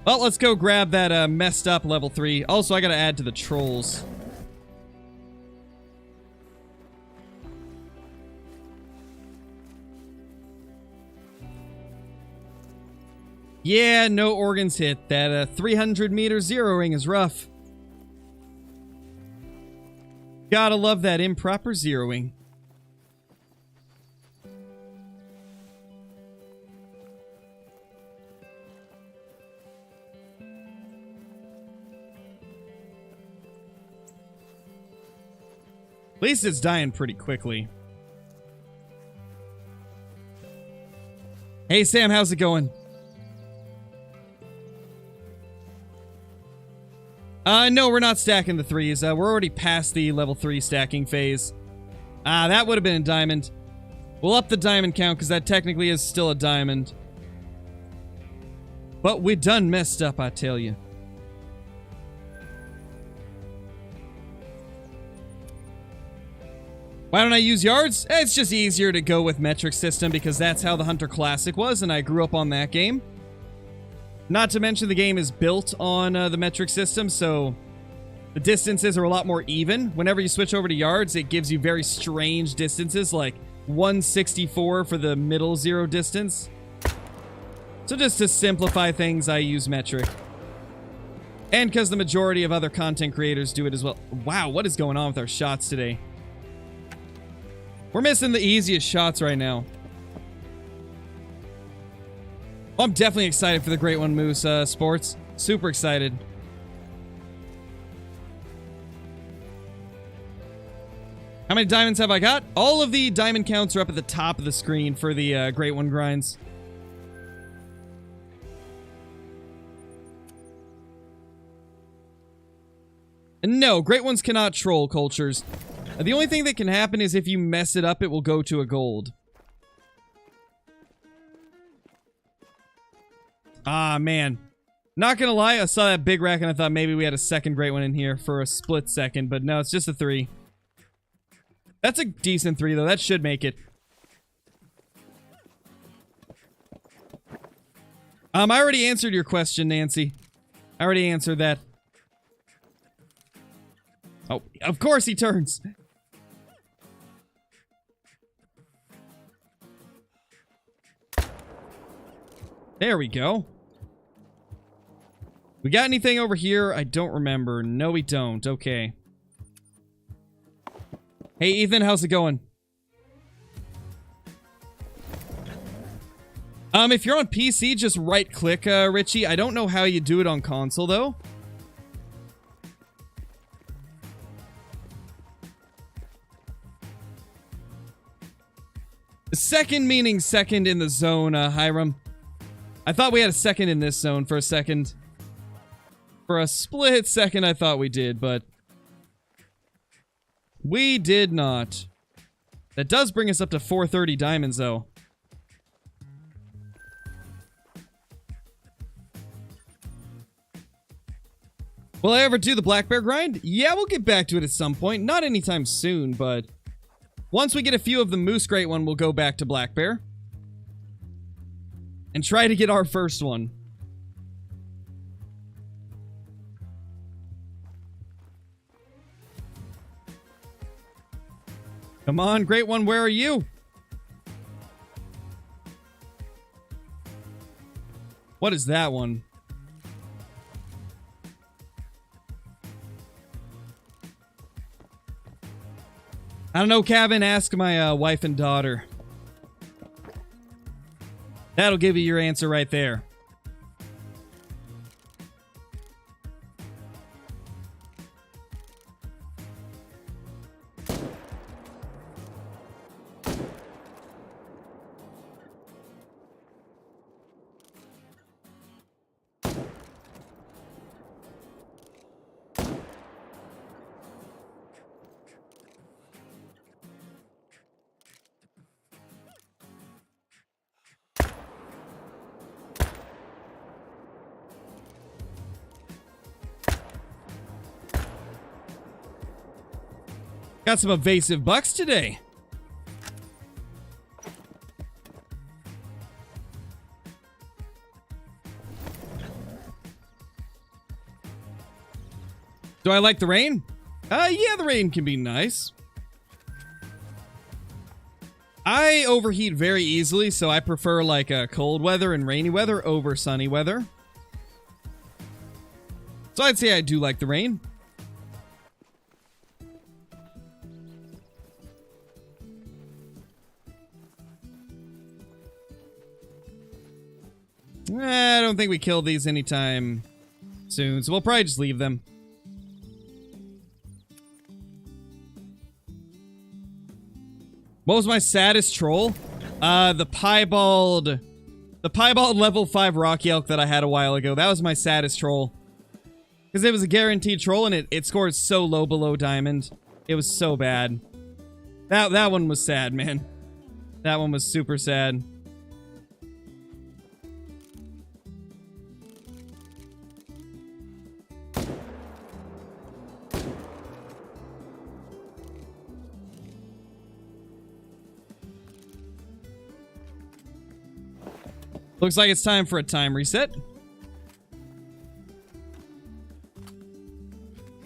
Well, let's go grab that messed up level 3. Also, I gotta add to the trolls. Yeah, no organs hit. That 300 meter zeroing is rough. Gotta love that improper zeroing. At least it's dying pretty quickly. Hey Sam, how's it going? No, we're not stacking the 3s. We're already past the level 3 stacking phase. That would have been a diamond. We'll up the diamond count, because that technically is still a diamond. But we done messed up, I tell you. Why don't I use yards? It's just easier to go with metric system, because that's how the Hunter Classic was, and I grew up on that game. Not to mention the game is built on the metric system, so the distances are a lot more even. Whenever you switch over to yards, it gives you very strange distances, like 164 for the middle zero distance. So just to simplify things, I use metric. And because the majority of other content creators do it as well. Wow, what is going on with our shots today? We're missing the easiest shots right now. Oh, I'm definitely excited for the Great One Moose sports. Super excited. How many diamonds have I got? All of the diamond counts are up at the top of the screen for the Great One grinds. And no, Great Ones cannot troll cultures. The only thing that can happen is if you mess it up, it will go to a gold. Ah, man. Not gonna lie, I saw that big rack and I thought maybe we had a second Great One in here for a split second, but no, it's just a 3. That's a decent 3, though. That should make it. I already answered your question, Nancy. I already answered that. Oh, of course he turns. There we go. We got anything over here? I don't remember. No, we don't. Okay. Hey, Ethan, how's it going? If you're on PC, just right-click, Richie. I don't know how you do it on console, though. Second meaning second in the zone, Hiram. I thought we had a second in this zone for a second. For a split second, I thought we did, but we did not. That does bring us up to 430 diamonds, though. Will I ever do the black bear grind? Yeah, we'll get back to it at some point. Not anytime soon, but once we get a few of the moose Great One, we'll go back to black bear. And try to get our first one. Come on, Great One, where are you? What is that one? I don't know, Kevin. Ask my wife and daughter. That'll give you your answer right there. Got some evasive bucks today. Do I like the rain? Yeah, the rain can be nice. I overheat very easily, so I prefer like cold weather and rainy weather over sunny weather. So I'd say I do like the rain. I don't think we kill these anytime soon, so we'll probably just leave them. What was my saddest troll? The piebald level 5 rocky elk that I had a while ago. That was my saddest troll. Because it was a guaranteed troll and it scored so low below diamond. It was so bad. That one was sad, man. That one was super sad. Looks like it's time for a time reset.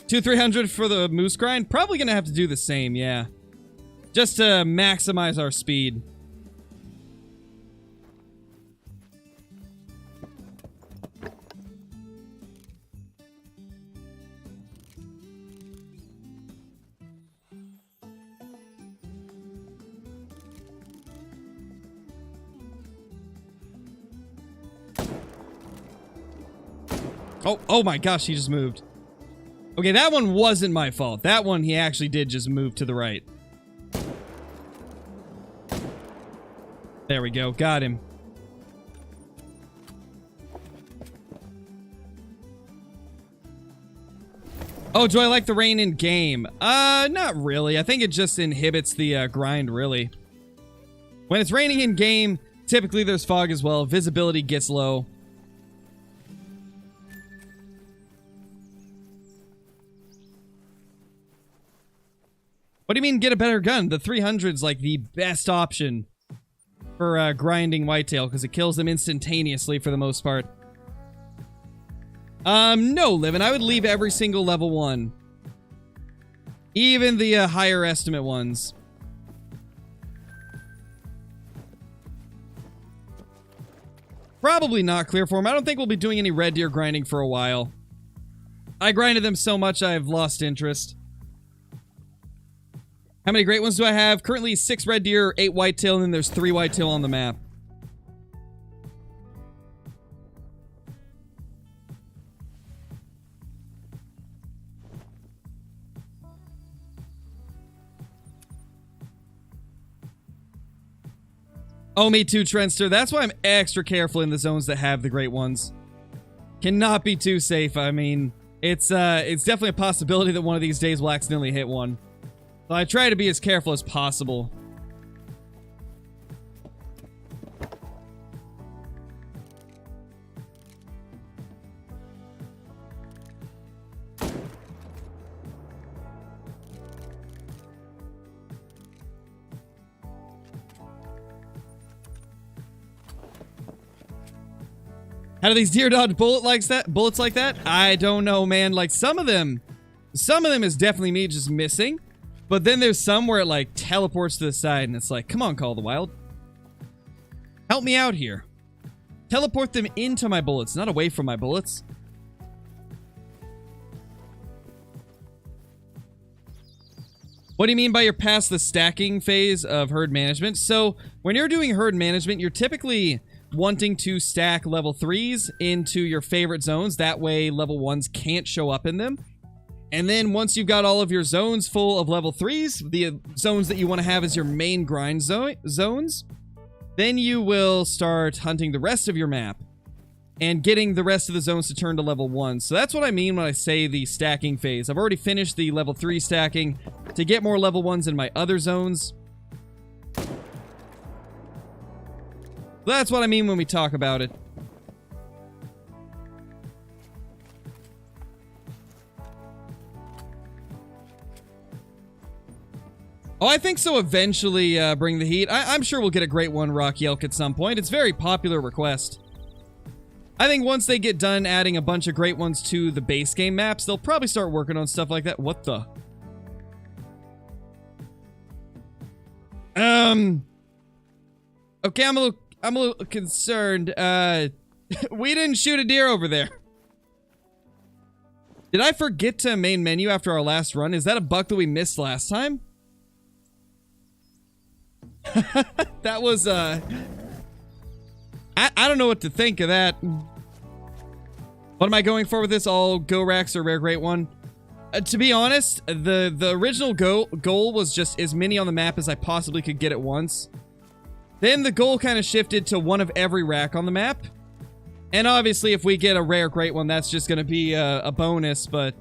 2-300 for the moose grind. Probably gonna have to do the same, yeah. Just to maximize our speed. Oh my gosh, he just moved. Okay, that one wasn't my fault. That one, he actually did just move to the right. There we go. Got him. Oh, do I like the rain in game? Not really. I think it just inhibits the grind, really. When it's raining in game, typically there's fog as well. Visibility gets low. What do you mean get a better gun? The 300's like the best option for grinding whitetail because it kills them instantaneously for the most part. No, Livin. I would leave every single level 1. Even the higher estimate ones. Probably not clear form. I don't think we'll be doing any red deer grinding for a while. I grinded them so much I've lost interest. How many great ones do I have? Currently 6 red deer, 8 whitetail, and then there's 3 whitetail on the map. Oh, me too, Trendster. That's why I'm extra careful in the zones that have the great ones. Cannot be too safe. I mean, it's definitely a possibility that one of these days we'll accidentally hit one. So I try to be as careful as possible. How do these deer dodge bullets like that? I don't know, man. Like some of them is definitely me just missing. But then there's some where it like teleports to the side and it's like, come on, Call of the Wild. Help me out here. Teleport them into my bullets, not away from my bullets. What do you mean by you're past the stacking phase of herd management? So when you're doing herd management, you're typically wanting to stack level 3s into your favorite zones. That way level 1s can't show up in them. And then once you've got all of your zones full of level 3s, the zones that you want to have as your main grind zones, then you will start hunting the rest of your map and getting the rest of the zones to turn to level 1. So that's what I mean when I say the stacking phase. I've already finished the level 3 stacking to get more level 1s in my other zones. That's what I mean when we talk about it. Oh, I think so. Eventually bring the heat. I'm sure we'll get a great one, Rocky Elk, at some point. It's a very popular request. I think once they get done adding a bunch of great ones to the base game maps, they'll probably start working on stuff like that. What the? Okay, I'm a little concerned. We didn't shoot a deer over there. Did I forget to main menu after our last run? Is that a bug that we missed last time? That was, I don't know what to think of that. What am I going for with this? All Go Racks or Rare Great One? To be honest, the original goal was just as many on the map as I possibly could get at once. Then the goal kind of shifted to one of every rack on the map. And obviously, if we get a Rare Great One, that's just going to be a bonus, but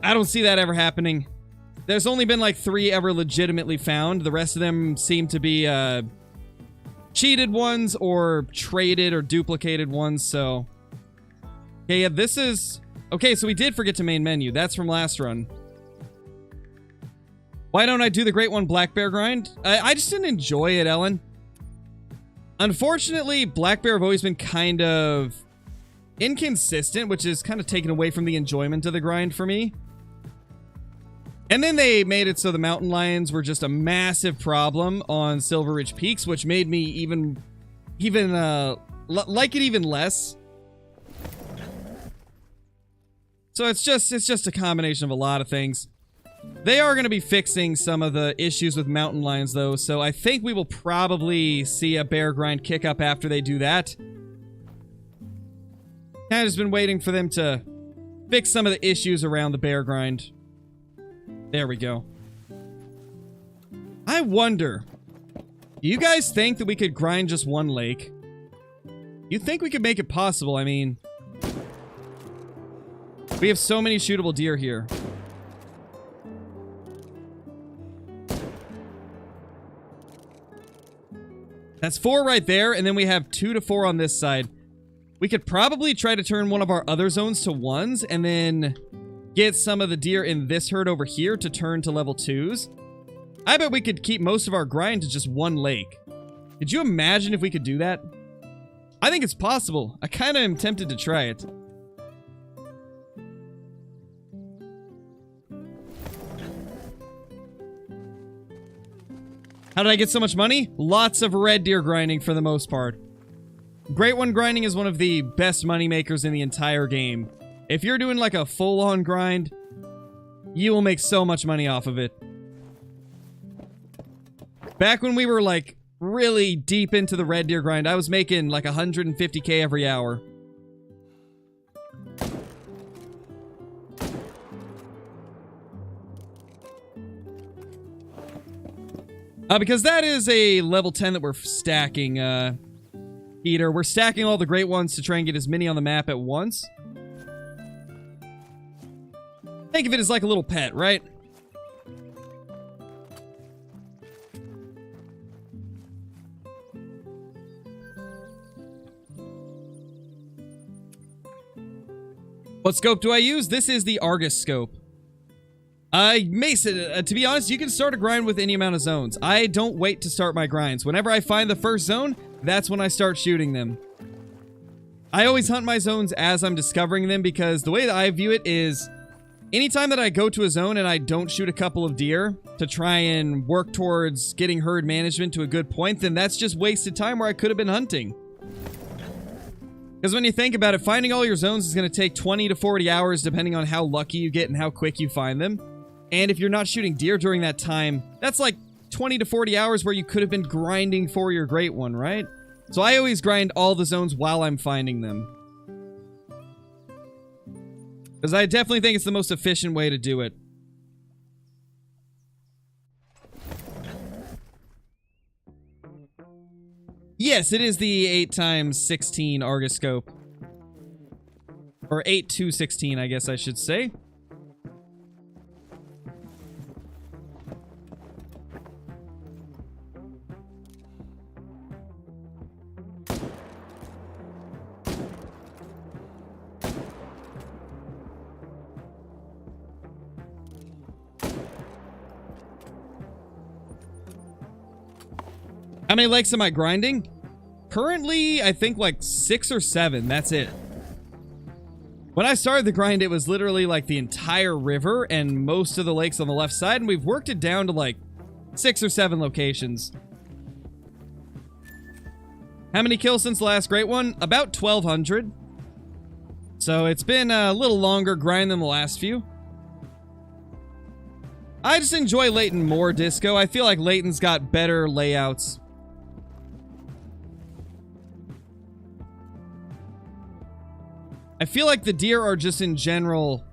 I don't see that ever happening. There's only been like 3 ever legitimately found. The rest of them seem to be cheated ones or traded or duplicated ones, so... Okay, yeah, this is... Okay, so we did forget to main menu. That's from last run. Why don't I do the Great One Black Bear grind? I just didn't enjoy it, Ellen. Unfortunately, Black Bear have always been kind of inconsistent, which is kind of taken away from the enjoyment of the grind for me. And then they made it so the mountain lions were just a massive problem on Silver Ridge Peaks, which made me even like it even less. So it's just a combination of a lot of things. They are going to be fixing some of the issues with mountain lions, though, so I think we will probably see a bear grind kick up after they do that. Kind of just been waiting for them to fix some of the issues around the bear grind. There we go. I wonder, do you guys think that we could grind just one lake? You think we could make it possible? I mean, we have so many shootable deer here. That's 4 right there, and then we have 2 to 4 on this side. We could probably try to turn one of our other zones to 1s, and then get some of the deer in this herd over here to turn to level 2s. I bet we could keep most of our grind to just 1 lake. Could you imagine if we could do that? I think it's possible. I kind of am tempted to try it. How did I get so much money? Lots of red deer grinding for the most part. Great One grinding is one of the best money makers in the entire game. If you're doing like a full-on grind, you will make so much money off of it. Back when we were like really deep into the red deer grind, I was making like 150k every hour. Because that is a level 10 that we're stacking, Peter. We're stacking all the great ones to try and get as many on the map at once. Think of it as like a little pet, right? What scope do I use? This is the Argus scope. Mason, to be honest, you can start a grind with any amount of zones. I don't wait to start my grinds. Whenever I find the first zone, that's when I start shooting them. I always hunt my zones as I'm discovering them because the way that I view it is anytime that I go to a zone and I don't shoot a couple of deer to try and work towards getting herd management to a good point, then that's just wasted time where I could have been hunting. Because when you think about it, finding all your zones is going to take 20 to 40 hours depending on how lucky you get and how quick you find them. And if you're not shooting deer during that time, that's like 20 to 40 hours where you could have been grinding for your great one, right? So I always grind all the zones while I'm finding them. Because I definitely think it's the most efficient way to do it. Yes, it is the 8x16 Argus scope. Or 8x16, I guess I should say. How many lakes am I grinding? Currently, I think like 6 or 7. That's it. When I started the grind, it was literally like the entire river and most of the lakes on the left side, and we've worked it down to like 6 or 7 locations. How many kills since the last great one? About 1,200. So it's been a little longer grind than the last few. I just enjoy Layton more, Disco. I feel like Layton's got better layouts. I feel like the deer are just in general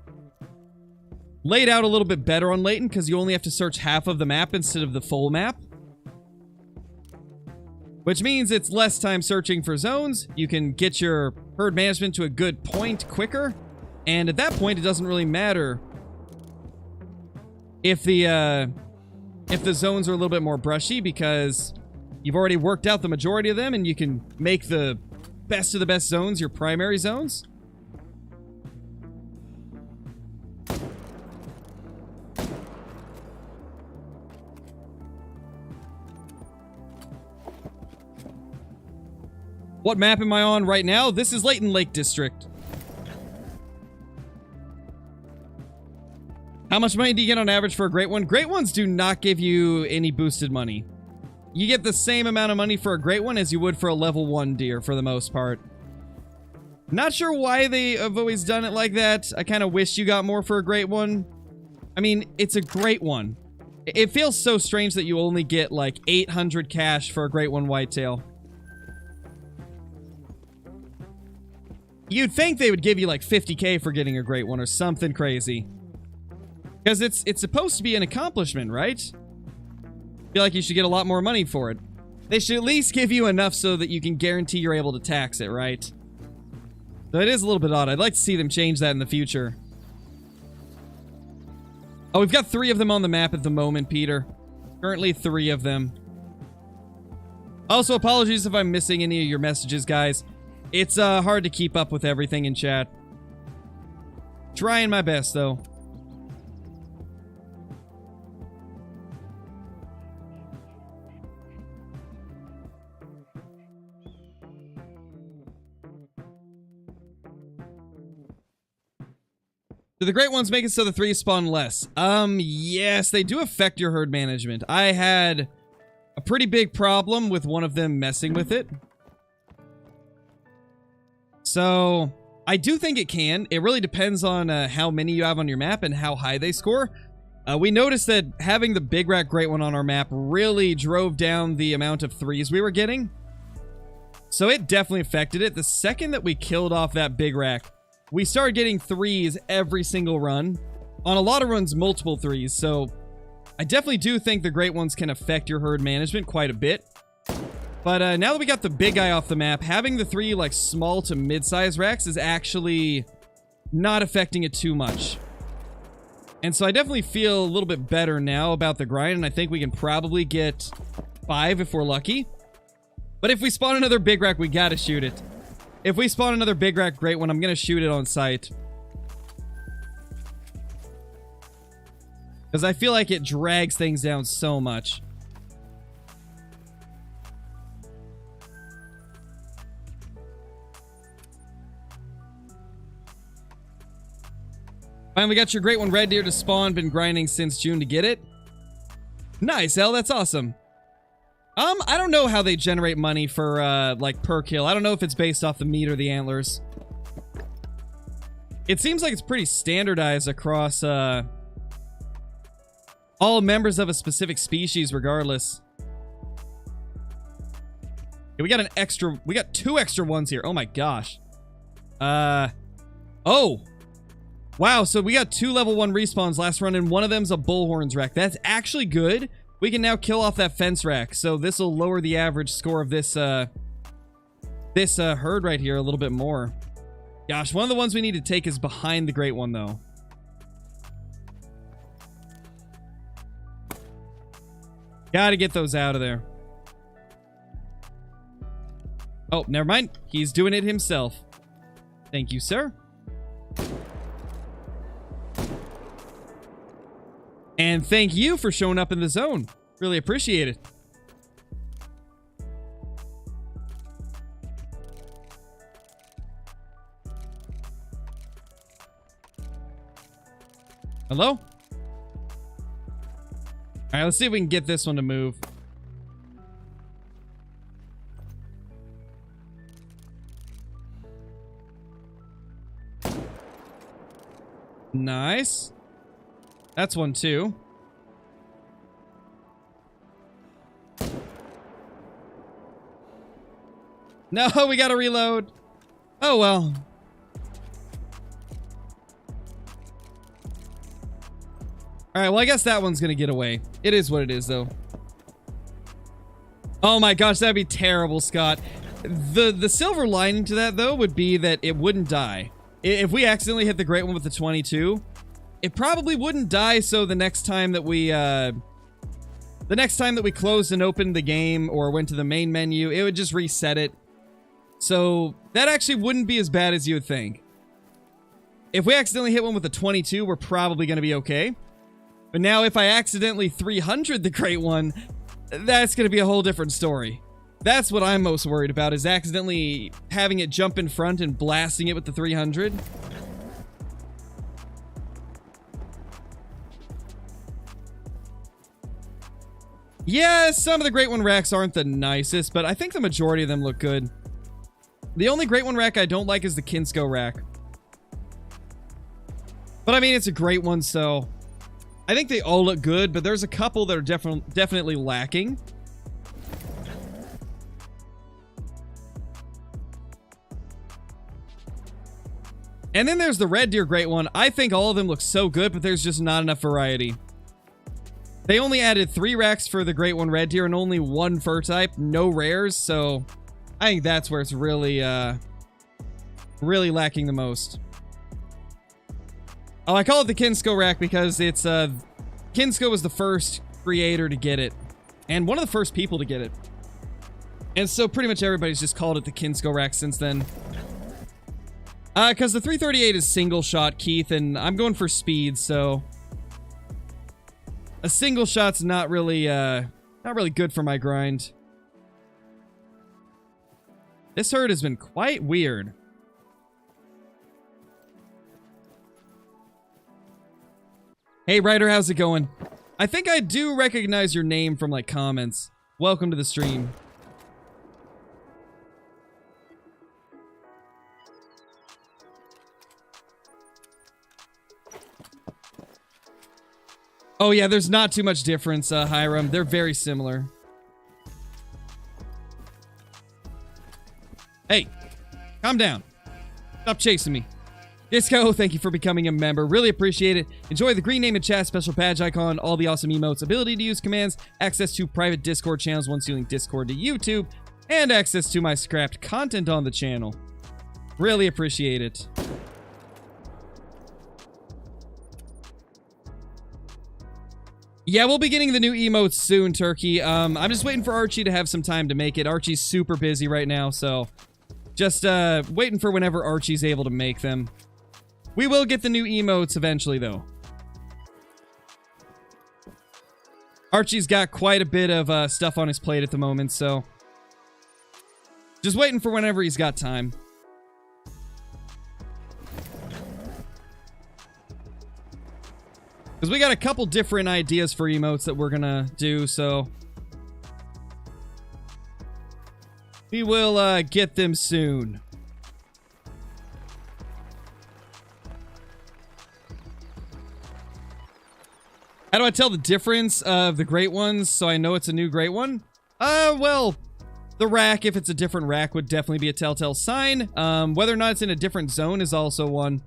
laid out a little bit better on Layton because you only have to search half of the map instead of the full map. Which means it's less time searching for zones. You can get your herd management to a good point quicker. And at that point, it doesn't really matter if the zones are a little bit more brushy because you've already worked out the majority of them and you can make the best of the best zones your primary zones. What map am I on right now? This is Layton Lake District. How much money do you get on average for a great one? Great ones do not give you any boosted money. You get the same amount of money for a great one as you would for a level 1 deer for the most part. Not sure why they have always done it like that. I kind of wish you got more for a great one. I mean, it's a great one. It feels so strange that you only get like 800 cash for a great one whitetail. You'd think they would give you like 50k for getting a great one or something crazy. Because it's supposed to be an accomplishment, right? I feel like you should get a lot more money for it. They should at least give you enough so that you can guarantee you're able to tax it, right? So it is a little bit odd. I'd like to see them change that in the future. Oh, we've got 3 of them on the map at the moment, Peter. Currently 3 of them. Also, apologies if I'm missing any of your messages, guys. It's hard to keep up with everything in chat. Trying my best, though. Do the great ones make it so the 3 spawn less? Yes, they do affect your herd management. I had a pretty big problem with one of them messing with it. So, I do think it can. It really depends on how many you have on your map and how high they score. We noticed that having the Big Rack Great One on our map really drove down the amount of 3s we were getting. So it definitely affected it. The second that we killed off that Big Rack, we started getting 3s every single run. On a lot of runs, multiple 3s. So I definitely do think the Great Ones can affect your herd management quite a bit. But now that we got the big guy off the map, having the 3 like small to mid-size racks is actually not affecting it too much. And so I definitely feel a little bit better now about the grind, and I think we can probably get 5 if we're lucky. But if we spawn another big rack, we gotta shoot it. If we spawn another big rack great one, I'm gonna shoot it on sight. Because I feel like it drags things down so much. Finally got your great one red deer to spawn. Been grinding since June to get it. Nice, L. That's awesome. I don't know how they generate money for, like, per kill. I don't know if it's based off the meat or the antlers. It seems like it's pretty standardized across, all members of a specific species regardless. Okay, we got 2 extra ones here. Oh my gosh. Oh! Wow, so we got 2 level 1 respawns last run, and one of them's a bullhorns rack. That's actually good. We can now kill off that fence rack, so this will lower the average score of this herd right here a little bit more. Gosh, one of the ones we need to take is behind the great one, though. Gotta get those out of there. Oh, never mind. He's doing it himself. Thank you, sir. And thank you for showing up in the zone. Really appreciate it. Hello? All right, let's see if we can get this one to move. Nice. That's one too. No, we gotta reload. Oh well. Alright, well I guess that one's gonna get away. It is what it is though. Oh my gosh, that'd be terrible, Scott. The silver lining to that though would be that it wouldn't die. If we accidentally hit the great one with the 22, it probably wouldn't die, so the next time that we closed and opened the game or went to the main menu, it would just reset it. So that actually wouldn't be as bad as you would think. If we accidentally hit one with a 22, we're probably going to be okay. But now if I accidentally 300 the great one, that's going to be a whole different story. That's what I'm most worried about, is accidentally having it jump in front and blasting it with the 300. Yeah, some of the Great One racks aren't the nicest, but I think the majority of them look good. The only Great One rack I don't like is the Kinsko rack. But I mean, it's a great one, so I think they all look good, but there's a couple that are definitely lacking. And then there's the Red Deer Great One. I think all of them look so good, but there's just not enough variety. They only added 3 racks for the Great One Red Deer and only 1 fur type, no rares, so I think that's where it's really, really lacking the most. Oh, I call it the Kinsko rack because it's, Kinsko was the first creator to get it, and one of the first people to get it. And so pretty much everybody's just called it the Kinsko rack since then. Because the 338 is single shot, Keith, and I'm going for speed, so a single shot's not really good for my grind. This herd has been quite weird. Hey, Ryder, how's it going? I think I do recognize your name from, like, comments. Welcome to the stream. Oh yeah, there's not too much difference, Hiram. They're very similar. Hey, calm down. Stop chasing me. Disco, thank you for becoming a member. Really appreciate it. Enjoy the green name in chat, special badge icon, all the awesome emotes, ability to use commands, access to private Discord channels once you link Discord to YouTube, and access to my scrapped content on the channel. Really appreciate it. Yeah, we'll be getting the new emotes soon, Turkey. I'm just waiting for Archie to have some time to make it. Archie's super busy right now, so just waiting for whenever Archie's able to make them. We will get the new emotes eventually, though. Archie's got quite a bit of stuff on his plate at the moment, so just waiting for whenever he's got time. Because we got a couple different ideas for emotes that we're gonna do, so we will get them soon. How do I tell the difference of the great ones so I know it's a new great one? Well, the rack, if it's a different rack, would definitely be a telltale sign. Whether or not it's in a different zone is also one.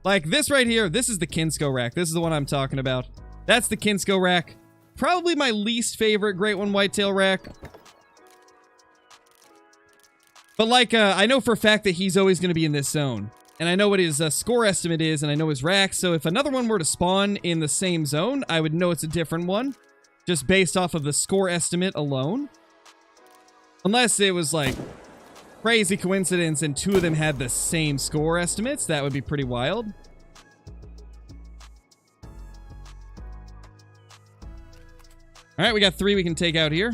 Like this right here, this is the Kinsko rack. This is the one I'm talking about. That's the Kinsko rack. Probably my least favorite Great One Whitetail rack. But like, I know for a fact that he's always going to be in this zone. And I know what his score estimate is, and I know his rack. So if another one were to spawn in the same zone, I would know it's a different one. Just based off of the score estimate alone. Unless it was like crazy coincidence and 2 of them had the same score estimates. That would be pretty wild. Alright, we got 3 we can take out here.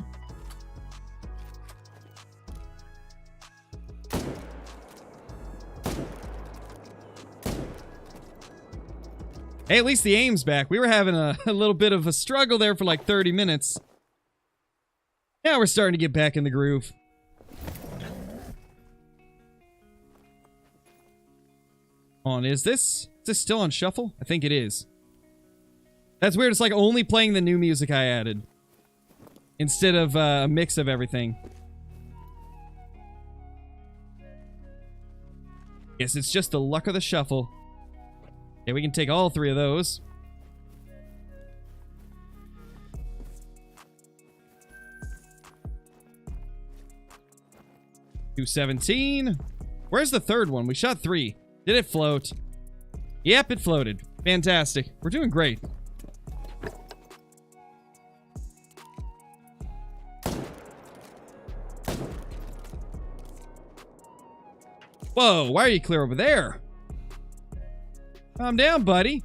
Hey, at least the aim's back. We were having a little bit of a struggle there for like 30 minutes. Now we're starting to get back in the groove. Is this still on shuffle? I think it is. That's weird. It's like only playing the new music I added instead of a mix of everything. Guess it's just the luck of the shuffle. Okay, we can take all 3 of those. $217. Where's the third one? We shot 3. Did it float? Yep, it floated. Fantastic. We're doing great. Whoa, why are you clear over there? Calm down, buddy.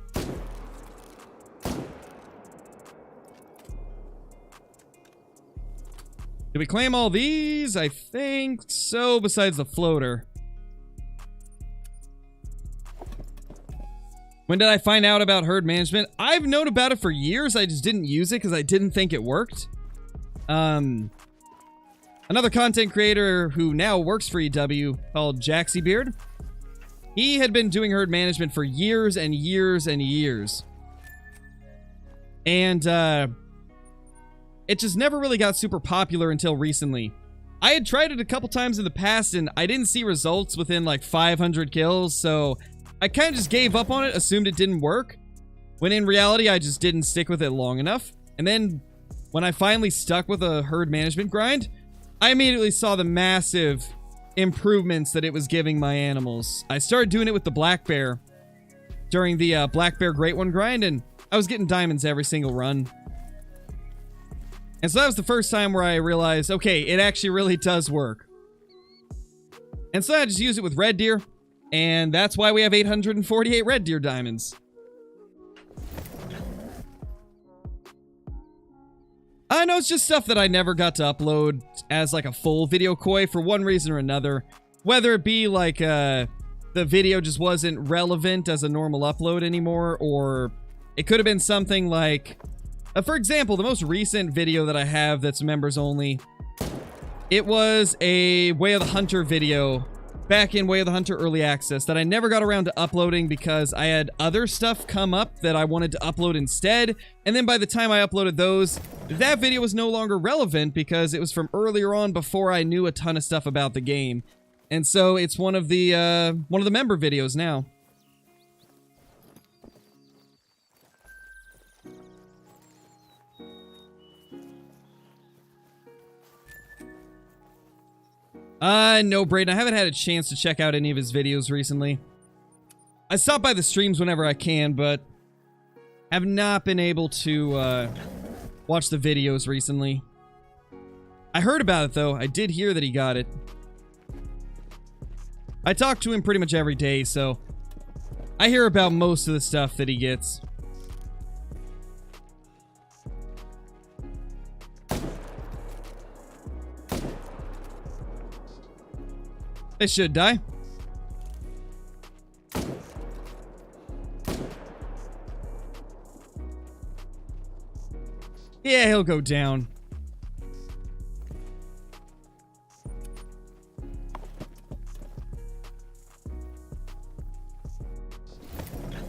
Did we claim all these? I think so, besides the floater. When did I find out about herd management? I've known about it for years. I just didn't use it because I didn't think it worked. Another content creator who now works for EW called JaxyBeard. He had been doing herd management for years and years and years. And it just never really got super popular until recently. I had tried it a couple times in the past and I didn't see results within like 500 kills, so I kind of just gave up on it, assumed it didn't work, when in reality I just didn't stick with it long enough. And then when I finally stuck with a herd management grind, I immediately saw the massive improvements that it was giving my animals. I started doing it with the black bear during the black bear great one grind, and I was getting diamonds every single run. And so that was the first time where I realized, okay, it actually really does work. And so I just used it with red deer, and that's why we have 848 red deer diamonds. I know it's just stuff that I never got to upload as like a full video koi for one reason or another. Whether it be like the video just wasn't relevant as a normal upload anymore, or it could have been something like, for example, the most recent video that I have that's members only, it was a Way of the Hunter video back in Way of the Hunter Early Access that I never got around to uploading because I had other stuff come up that I wanted to upload instead, and then by the time I uploaded those, that video was no longer relevant because it was from earlier on before I knew a ton of stuff about the game. And so it's one of the member videos now. No, Brayden, I haven't had a chance to check out any of his videos recently. I stop by the streams whenever I can, but have not been able to, watch the videos recently. I heard about it, though. I did hear that he got it. I talk to him pretty much every day, so I hear about most of the stuff that he gets. They should die. Yeah, he'll go down.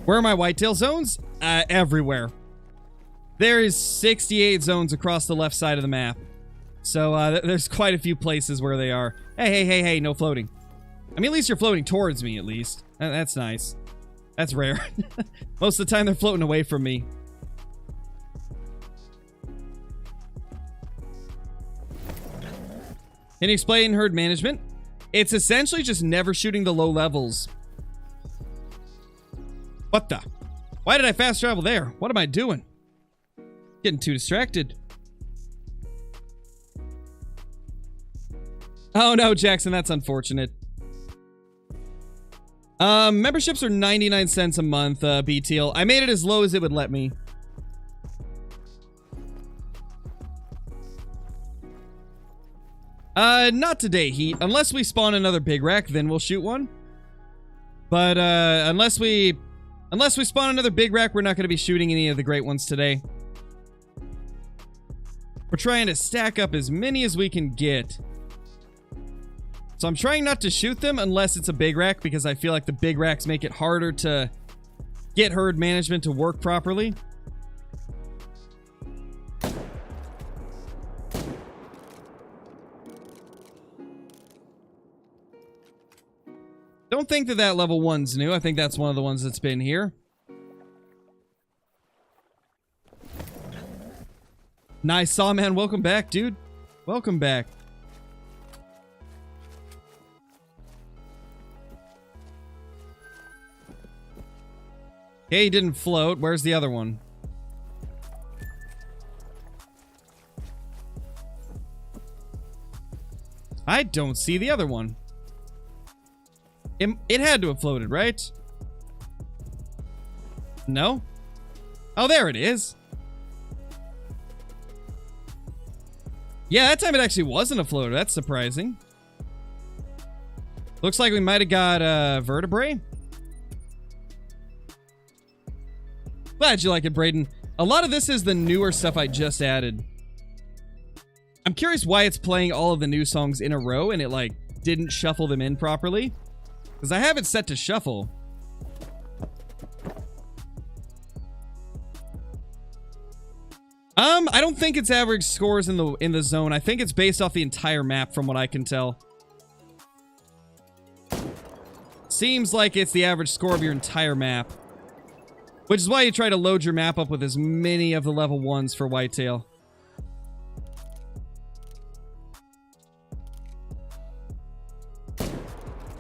Where are my whitetail zones? Everywhere. There is 68 zones across the left side of the map. So, there's quite a few places where they are. Hey, no floating. I mean, at least you're floating towards me, at least. That's nice. That's rare. Most of the time, they're floating away from me. Can you explain herd management? It's essentially just never shooting the low levels. What the? Why did I fast travel there? What am I doing? Getting too distracted. Oh no, Jackson, that's unfortunate. Memberships are 99 cents a month, BTL. I made it as low as it would let me. Not today, Heat. Unless we spawn another big rack, then we'll shoot one. But, unless we Unless we spawn another big rack, we're not going to be shooting any of the great ones today. We're trying to stack up as many as we can get. So I'm trying not to shoot them unless it's a big rack, because I feel like the big racks make it harder to get herd management to work properly. Don't think that level 1's new. I think that's one of the ones that's been here. Nice, Sawman. Welcome back, dude. Welcome back. Okay, he didn't float. Where's the other one? I don't see the other one. It had to have floated, right? No? Oh, there it is. Yeah, that time it actually wasn't a floater. That's surprising. Looks like we might have got vertebrae. Glad you like it, Brayden. A lot of this is the newer stuff I just added. I'm curious why it's playing all of the new songs in a row and it, like, didn't shuffle them in properly. Because I have it set to shuffle. I don't think it's average scores in the zone. I think it's based off the entire map from what I can tell. Seems like it's the average score of your entire map. Which is why you try to load your map up with as many of the level 1s for Whitetail.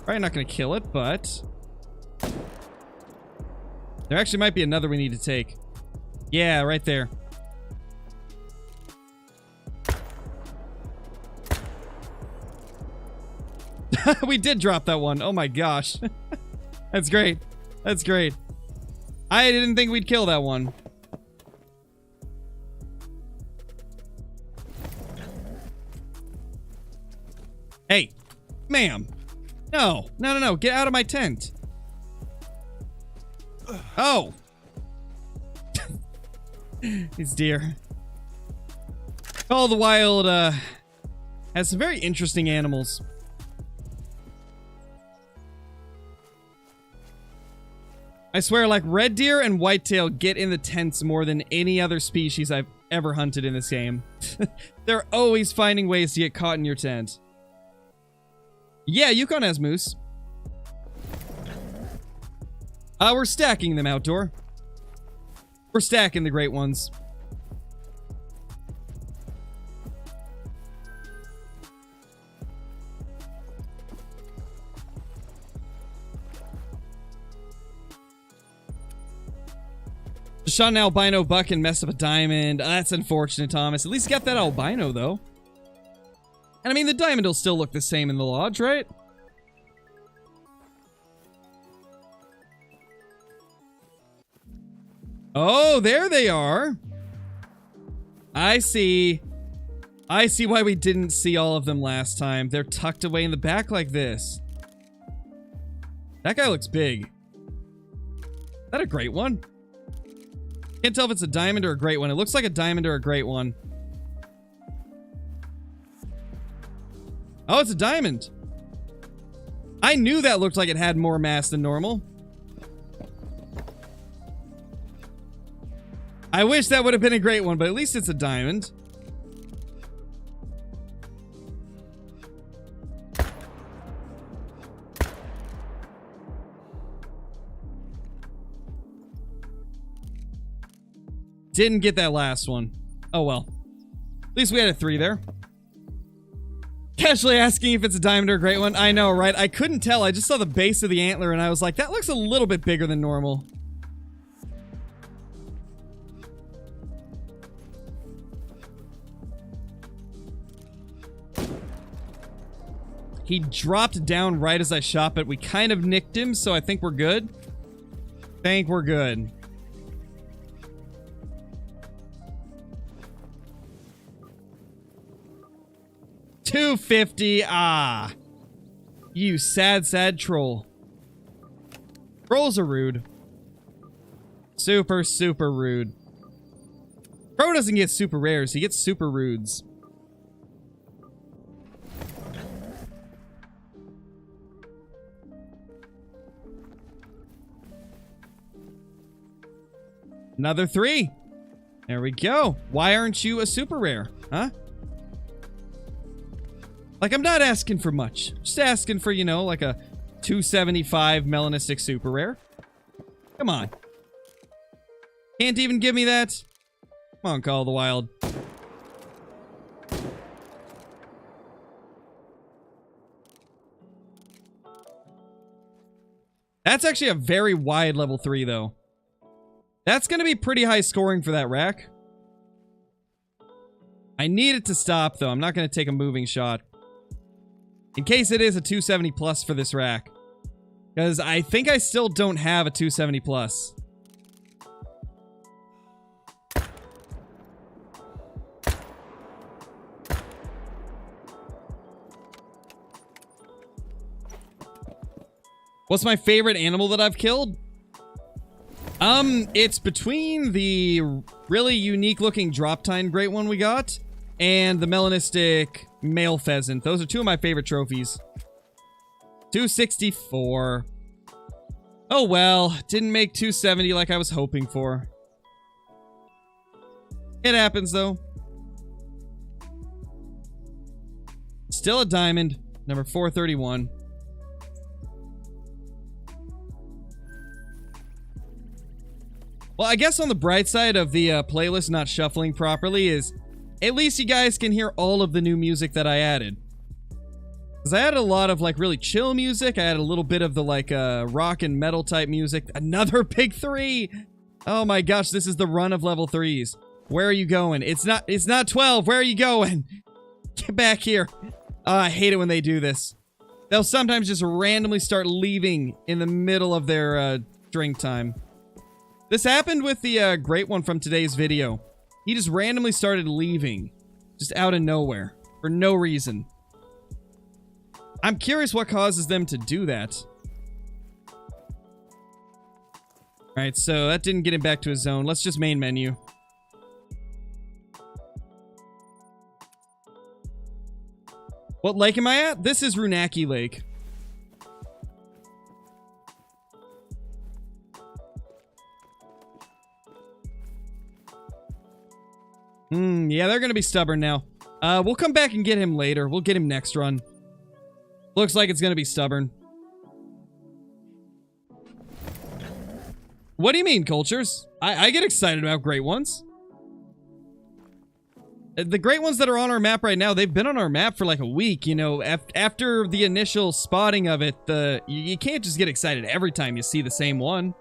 Probably not going to kill it, but... there actually might be another we need to take. Yeah, right there. We did drop that one. Oh my gosh. That's great. That's great. I didn't think we'd kill that one. Hey, ma'am. No, no, no, no. Get out of my tent. Oh. These deer. Call of the Wild has some very interesting animals. I swear, like, red deer and whitetail get in the tents more than any other species I've ever hunted in this game. They're always finding ways to get caught in your tent. Yeah, Yukon has moose. We're stacking them outdoor. We're stacking the great ones. Just shot an albino buck and messed up a diamond. That's unfortunate, Thomas. At least got that albino, though. And I mean, the diamond will still look the same in the lodge, right? Oh, there they are. I see. I see why we didn't see all of them last time. They're tucked away in the back like this. That guy looks big. Is that a great one? Can't tell if it's a diamond or a great one. It looks like a diamond or a great one. Oh, it's a diamond. I knew that looked like it had more mass than normal. I wish that would have been a great one, but at least it's a diamond. Didn't get that last one. Oh well. At least we had a 3 there. Casually asking if it's a diamond or a great one. I know, right? I couldn't tell. I just saw the base of the antler and I was like, that looks a little bit bigger than normal. He dropped down right as I shot, but we kind of nicked him, so I think we're good. Think we're good. $250. Ah. You sad, sad troll. Trolls are rude. Super, super rude. Pro doesn't get super rares, he gets super rudes. Another 3. There we go. Why aren't you a super rare? Huh? Like, I'm not asking for much. Just asking for, you know, like a 275 melanistic super rare. Come on. Can't even give me that? Come on, Call of the Wild. That's actually a very wide level 3, though. That's going to be pretty high scoring for that rack. I need it to stop, though. I'm not going to take a moving shot. In case it is a 270 plus for this rack. Because I think I still don't have a 270 plus. What's my favorite animal that I've killed? It's between the really unique looking drop tine great one we got and the melanistic male pheasant. Those are 2 of my favorite trophies. 264. Oh well, didn't make 270 like I was hoping for. It happens though. Still a diamond, number 431. Well, I guess on the bright side of the playlist not shuffling properly is at least you guys can hear all of the new music that I added. Because I added a lot of, like, really chill music. I added a little bit of the, like, rock and metal type music. Another big 3! Oh my gosh, this is the run of level 3s. Where are you going? It's not 12. Where are you going? Get back here. Oh, I hate it when they do this. They'll sometimes just randomly start leaving in the middle of their drink time. This happened with the great one from today's video. He just randomly started leaving. Just out of nowhere. For no reason. I'm curious what causes them to do that. Alright, so that didn't get him back to his zone. Let's just main menu. What lake am I at? This is Runaki Lake. Yeah, they're gonna be stubborn now. We'll come back and get him later. We'll get him next run. Looks like it's gonna be stubborn. What do you mean, cultures? I get excited about great ones. The great ones that are on our map right now, they've been on our map for like a week, you know. After the initial spotting of it, you can't just get excited every time you see the same one.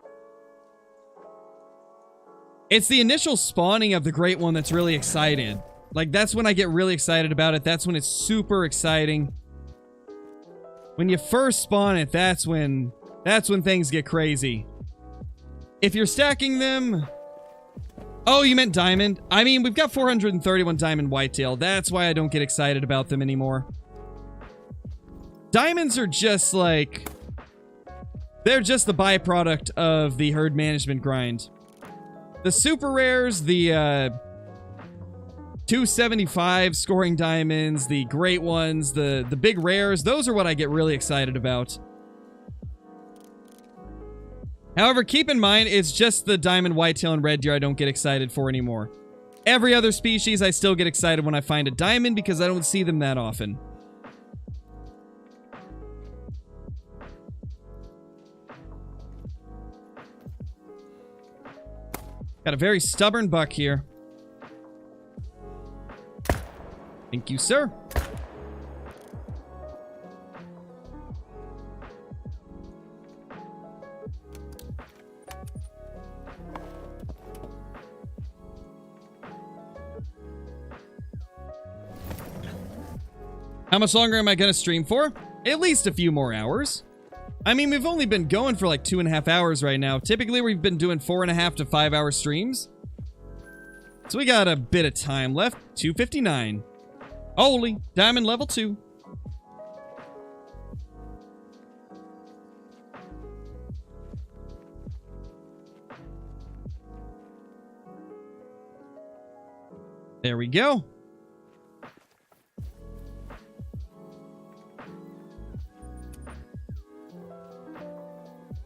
It's the initial spawning of the great one that's really excited. Like, that's when I get really excited about it. That's when it's super exciting. When you first spawn it, that's when things get crazy. If you're stacking them... Oh, you meant diamond? I mean, we've got 431 diamond whitetail. That's why I don't get excited about them anymore. Diamonds are just like... They're just the byproduct of the herd management grind. The super rares, the 275 scoring diamonds, the great ones, the big rares, those are what I get really excited about. However, keep in mind, it's just the diamond whitetail and red deer I don't get excited for anymore. Every other species, I still get excited when I find a diamond because I don't see them that often. Got a very stubborn buck here. Thank you, sir. How much longer am I going to stream for? At least a few more hours. I mean, we've only been going for like 2.5 hours right now. Typically, we've been doing 4.5 to 5 hour streams. So we got a bit of time left. 259. Holy, diamond level 2. There we go.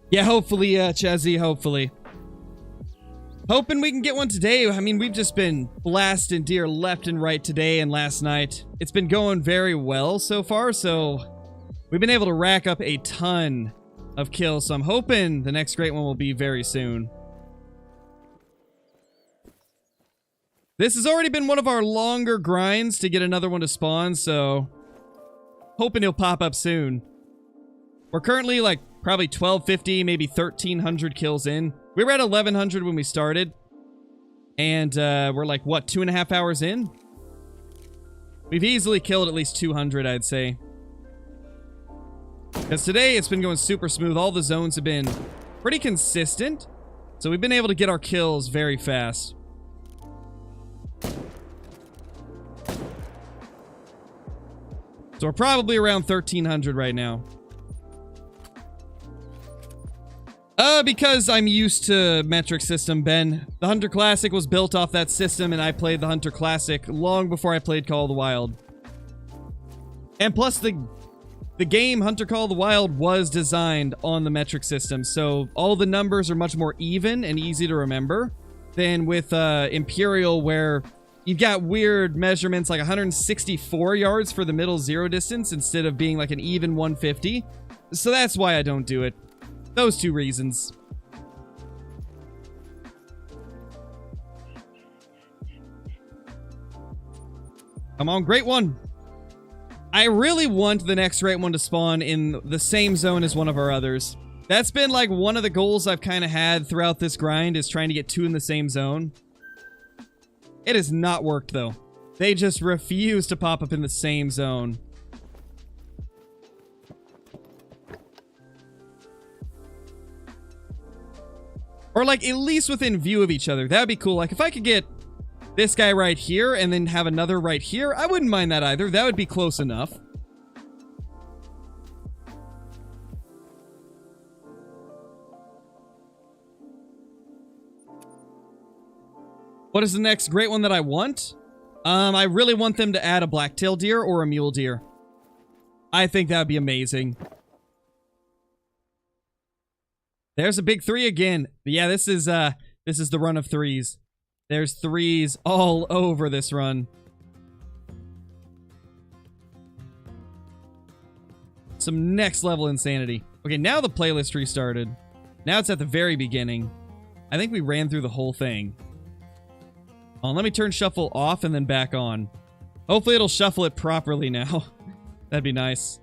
Yeah, hopefully, Chezzy, hopefully. Hoping we can get one today. I mean, we've just been blasting deer left and right today and last night. It's been going very well so far, so we've been able to rack up a ton of kills, so I'm hoping the next great one will be very soon. This has already been one of our longer grinds to get another one to spawn, so hoping he'll pop up soon. We're currently like probably 1250, maybe 1300 kills in. We were at 1100 when we started, and we're like, what, 2.5 hours in? We've easily killed at least 200, I'd say. Because today it's been going super smooth. All the zones have been pretty consistent, so we've been able to get our kills very fast. So we're probably around 1300 right now. Because I'm used to metric system, Ben. The Hunter Classic was built off that system, and I played the Hunter Classic long before I played Call of the Wild. And plus, the game Hunter Call of the Wild was designed on the metric system, so all the numbers are much more even and easy to remember than with Imperial, where you've got weird measurements like 164 yards for the middle zero distance instead of being like an even 150. So that's why I don't do it. Those two reasons. Come on, great one. I really want the next great one to spawn in the same zone as one of our others. That's been like one of the goals I've kind of had throughout this grind, is trying to get two in the same zone. It has not worked though. They just refuse to pop up in the same zone. Or like at least within view of each other. That would be cool. Like if I could get this guy right here and then have another right here, I wouldn't mind that either. That would be close enough. What is the next great one that I want? I really want them to add a blacktail deer or a mule deer. I think that would be amazing. There's a big three again. Yeah, this is the run of threes. There's threes all over this run. Some next level insanity. Okay, now the playlist restarted. Now it's at the very beginning. I think we ran through the whole thing. Oh, let me turn shuffle off and then back on. Hopefully it'll shuffle it properly now. That'd be nice.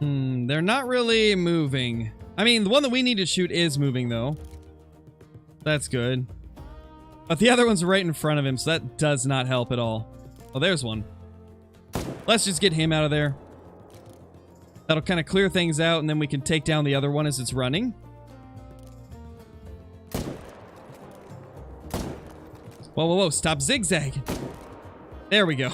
They're not really moving. I mean, the one that we need to shoot is moving, though. That's good. But the other one's right in front of him, so that does not help at all. Oh, there's one. Let's just get him out of there. That'll kind of clear things out, and then we can take down the other one as it's running. Whoa, whoa, whoa. Stop zigzagging. There we go.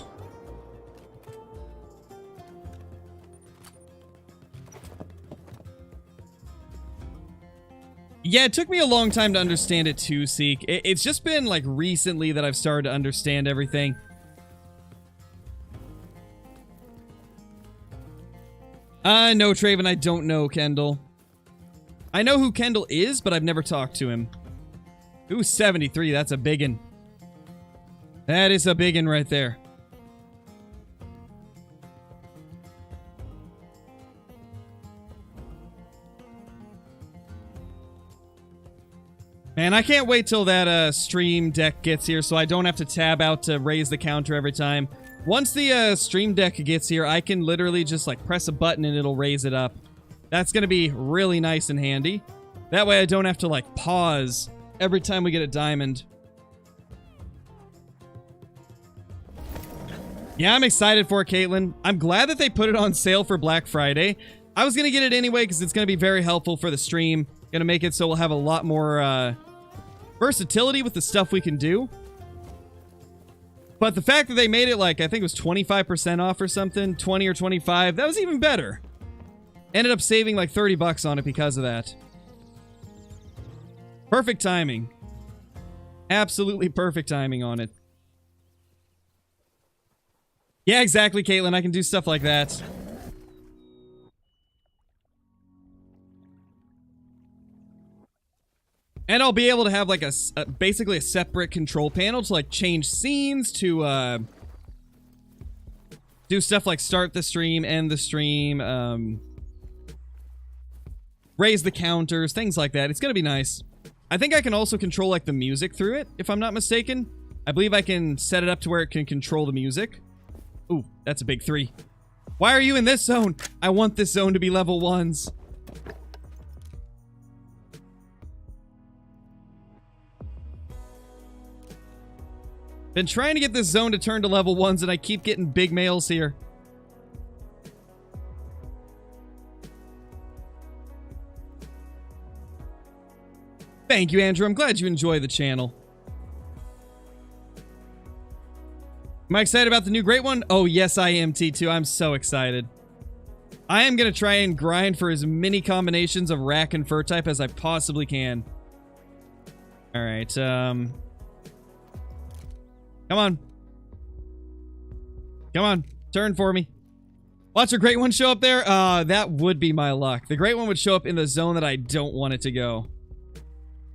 Yeah, it took me a long time to understand it too, Seek. It's just been, like, recently that I've started to understand everything. No, Traven, I don't know Kendall. I know who Kendall is, but I've never talked to him. Ooh, 73, that's a biggin. That is a biggin right there. Man, I can't wait till that stream deck gets here so I don't have to tab out to raise the counter every time. Once the stream deck gets here, I can literally just like press a button and it'll raise it up. That's going to be really nice and handy. That way I don't have to like pause every time we get a diamond. Yeah, I'm excited for it, Caitlin. I'm glad that they put it on sale for Black Friday. I was going to get it anyway because it's going to be very helpful for the stream. Going to make it so we'll have a lot more versatility with the stuff we can do. But the fact that they made it like, I think it was 25% off or something, 20 or 25, that was even better. Ended up saving like 30 bucks on it because of that. Perfect timing. Absolutely perfect timing on it. Yeah, exactly, Caitlin. I can do stuff like that. And I'll be able to have like basically a separate control panel to like change scenes, to do stuff like start the stream, end the stream, raise the counters, things like that. It's gonna be nice. I think I can also control like the music through it, if I'm not mistaken. I believe I can set it up to where it can control the music. Ooh, that's a big 3. Why are you in this zone? I want this zone to be level 1s. Been trying to get this zone to turn to level 1s and I keep getting big males here. Thank you, Andrew. I'm glad you enjoy the channel. Am I excited about the new Great One? Oh, yes, I am, T2. I'm so excited. I am going to try and grind for as many combinations of rack and fur type as I possibly can. Alright, come on. Come on. Turn for me. Watch a Great One show up there. That would be my luck. The Great One would show up in the zone that I don't want it to go.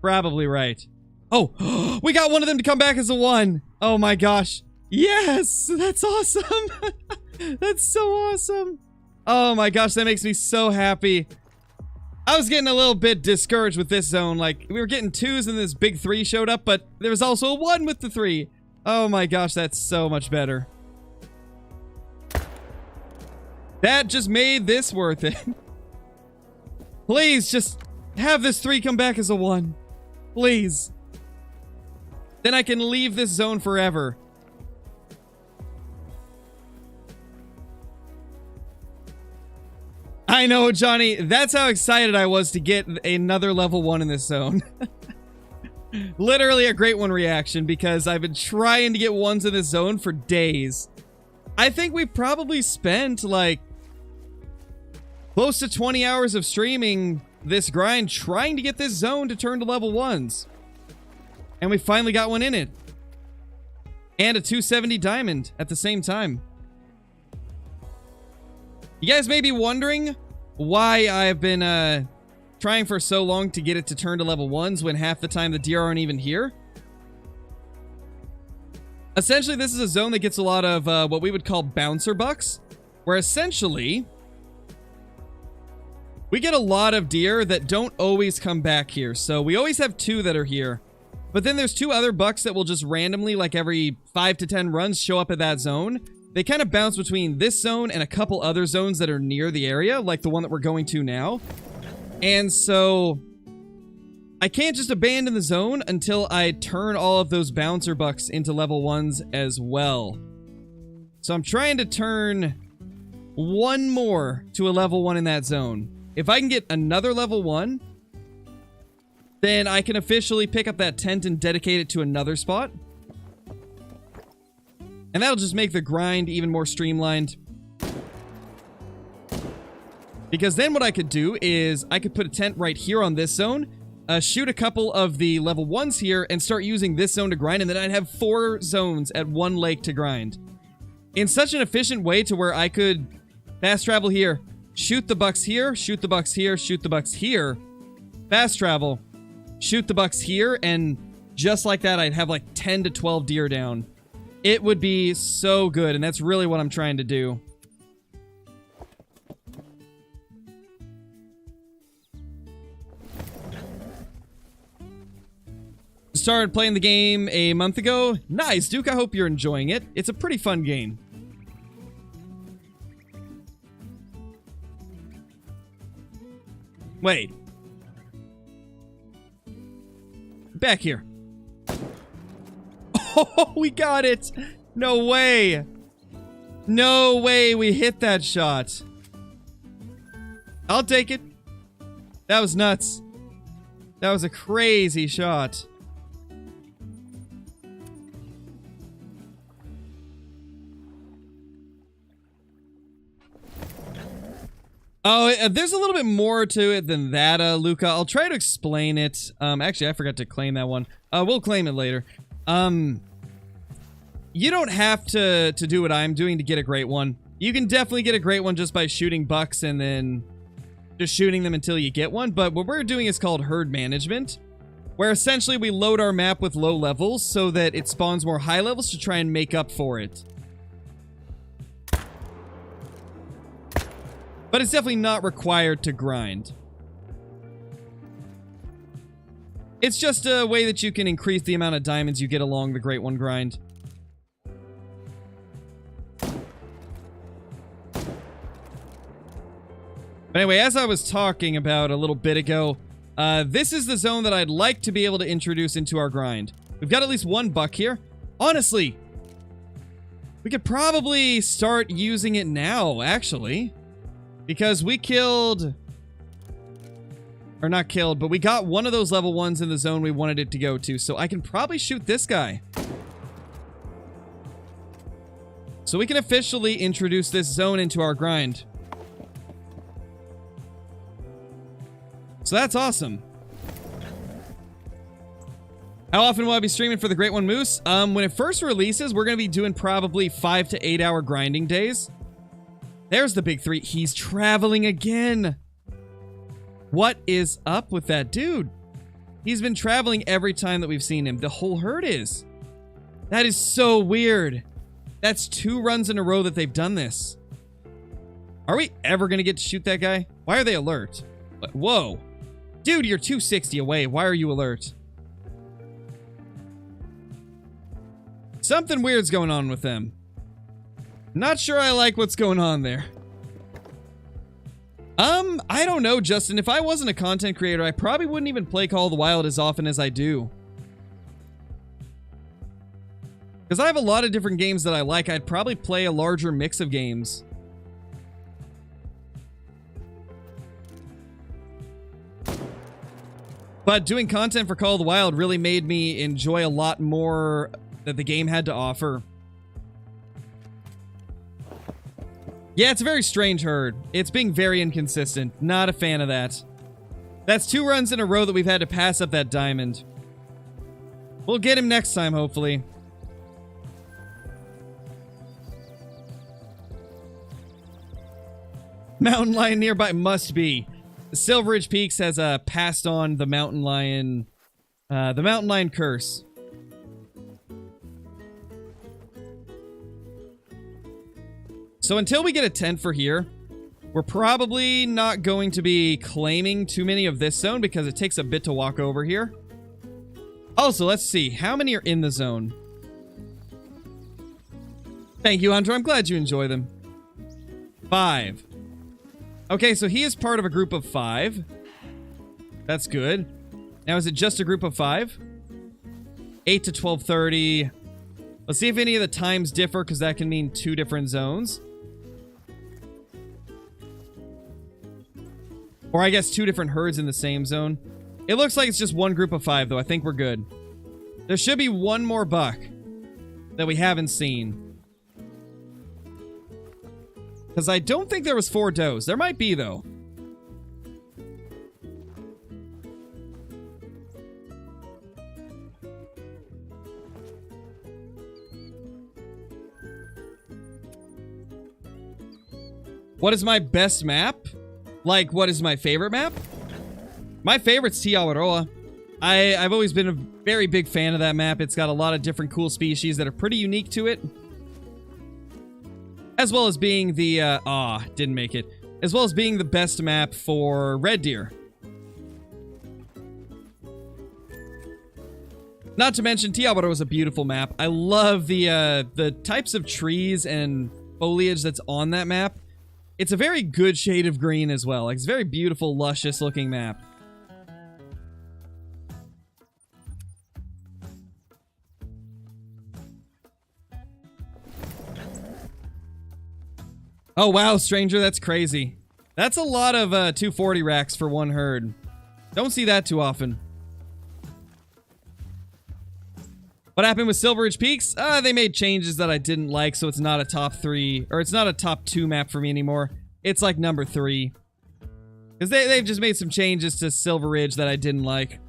Probably right. Oh, we got one of them to come back as a 1. Oh my gosh. Yes! That's awesome! That's so awesome! Oh my gosh, that makes me so happy. I was getting a little bit discouraged with this zone. Like, we were getting 2s and this big 3 showed up, but there was also a 1 with the 3. Oh my gosh, that's so much better. That just made this worth it. Please, just have this 3 come back as a 1. Please. Then I can leave this zone forever. I know, Johnny. That's how excited I was to get another level 1 in this zone. Literally a Great One reaction because I've been trying to get 1s in this zone for days. I think we probably spent like close to 20 hours of streaming this grind trying to get this zone to turn to level 1s. And we finally got one in it. And a 270 diamond at the same time. You guys may be wondering why I've been trying for so long to get it to turn to level 1s when half the time the deer aren't even here. Essentially, this is a zone that gets a lot of what we would call bouncer bucks, where essentially we get a lot of deer that don't always come back here. So we always have 2 that are here. But then there's 2 other bucks that will just randomly, like every 5 to 10 runs, show up at that zone. They kind of bounce between this zone and a couple other zones that are near the area, like the one that we're going to now. And so I can't just abandon the zone until I turn all of those bouncer bucks into level 1s as well. So I'm trying to turn 1 more to a level 1 in that zone. If I can get another level 1, then I can officially pick up that tent and dedicate it to another spot. And that'll just make the grind even more streamlined. Because then what I could do is I could put a tent right here on this zone, shoot a couple of the level 1s here, and start using this zone to grind, and then I'd have 4 zones at 1 lake to grind. In such an efficient way to where I could fast travel here, shoot the bucks here, shoot the bucks here, shoot the bucks here, fast travel, shoot the bucks here, and just like that I'd have like 10 to 12 deer down. It would be so good, and that's really what I'm trying to do. Started playing the game a month ago. Nice, Duke. I hope you're enjoying it. It's a pretty fun game. Wait. Back here. Oh, we got it! No way! No way we hit that shot. I'll take it. That was nuts. That was a crazy shot. Oh, there's a little bit more to it than that, Luca. I'll try to explain it. Actually, I forgot to claim that one. We'll claim it later. You don't have to do what I'm doing to get a great one. You can definitely get a great one just by shooting bucks and then just shooting them until you get one. But what we're doing is called herd management, where essentially we load our map with low levels so that it spawns more high levels to try and make up for it. But it's definitely not required to grind. It's just a way that you can increase the amount of diamonds you get along the Great One grind. But anyway, as I was talking about a little bit ago, this is the zone that I'd like to be able to introduce into our grind. We've got at least one buck here. Honestly, we could probably start using it now, actually. Because we killed... Or not killed, but we got one of those level 1s in the zone we wanted it to go to. So I can probably shoot this guy. So we can officially introduce this zone into our grind. So that's awesome. How often will I be streaming for the Great One Moose? When it first releases, we're going to be doing probably 5 to 8 hour grinding days. There's the big 3. He's traveling again. What is up with that dude? He's been traveling every time that we've seen him. The whole herd is. That is so weird. That's 2 runs in a row that they've done this. Are we ever going to get to shoot that guy? Why are they alert? Whoa. Dude, you're 260 away. Why are you alert? Something weird's going on with them. Not sure I like what's going on there. I don't know, Justin. If I wasn't a content creator, I probably wouldn't even play Call of the Wild as often as I do. Because I have a lot of different games that I like. I'd probably play a larger mix of games. But doing content for Call of the Wild really made me enjoy a lot more that the game had to offer. Yeah, it's a very strange herd. It's being very inconsistent. Not a fan of that. That's 2 runs in a row that we've had to pass up that diamond. We'll get him next time, hopefully. Mountain lion nearby must be. Silveridge Peaks has passed on the mountain lion curse. So until we get a tent for here, we're probably not going to be claiming too many of this zone because it takes a bit to walk over here. Also, let's see. How many are in the zone? Thank you, Hunter. I'm glad you enjoy them. 5. Okay, so he is part of a group of 5. That's good. Now, is it just a group of 5? 8 to 12:30. Let's see if any of the times differ, because that can mean 2 different zones. Or I guess 2 different herds in the same zone. It looks like it's just one group of 5, though. I think we're good. There should be one more buck that we haven't seen. Because I don't think there was 4 does. There might be, though. What is my best map? Like, what is my favorite map? My favorite's Te Awaroa. I've always been a very big fan of that map. It's got a lot of different cool species that are pretty unique to it. As well as being the, didn't make it. As well as being the best map for red deer. Not to mention, Te Awaroa is a beautiful map. I love the types of trees and foliage that's on that map. It's a very good shade of green as well. Like, it's a very beautiful, luscious looking map. Oh, wow, stranger, that's crazy. That's a lot of 240 racks for one herd. Don't see that too often. What happened with Silver Ridge Peaks? They made changes that I didn't like, so it's not a top 3, or it's not a top 2 map for me anymore. It's like number 3. Because they've just made some changes to Silver Ridge that I didn't like.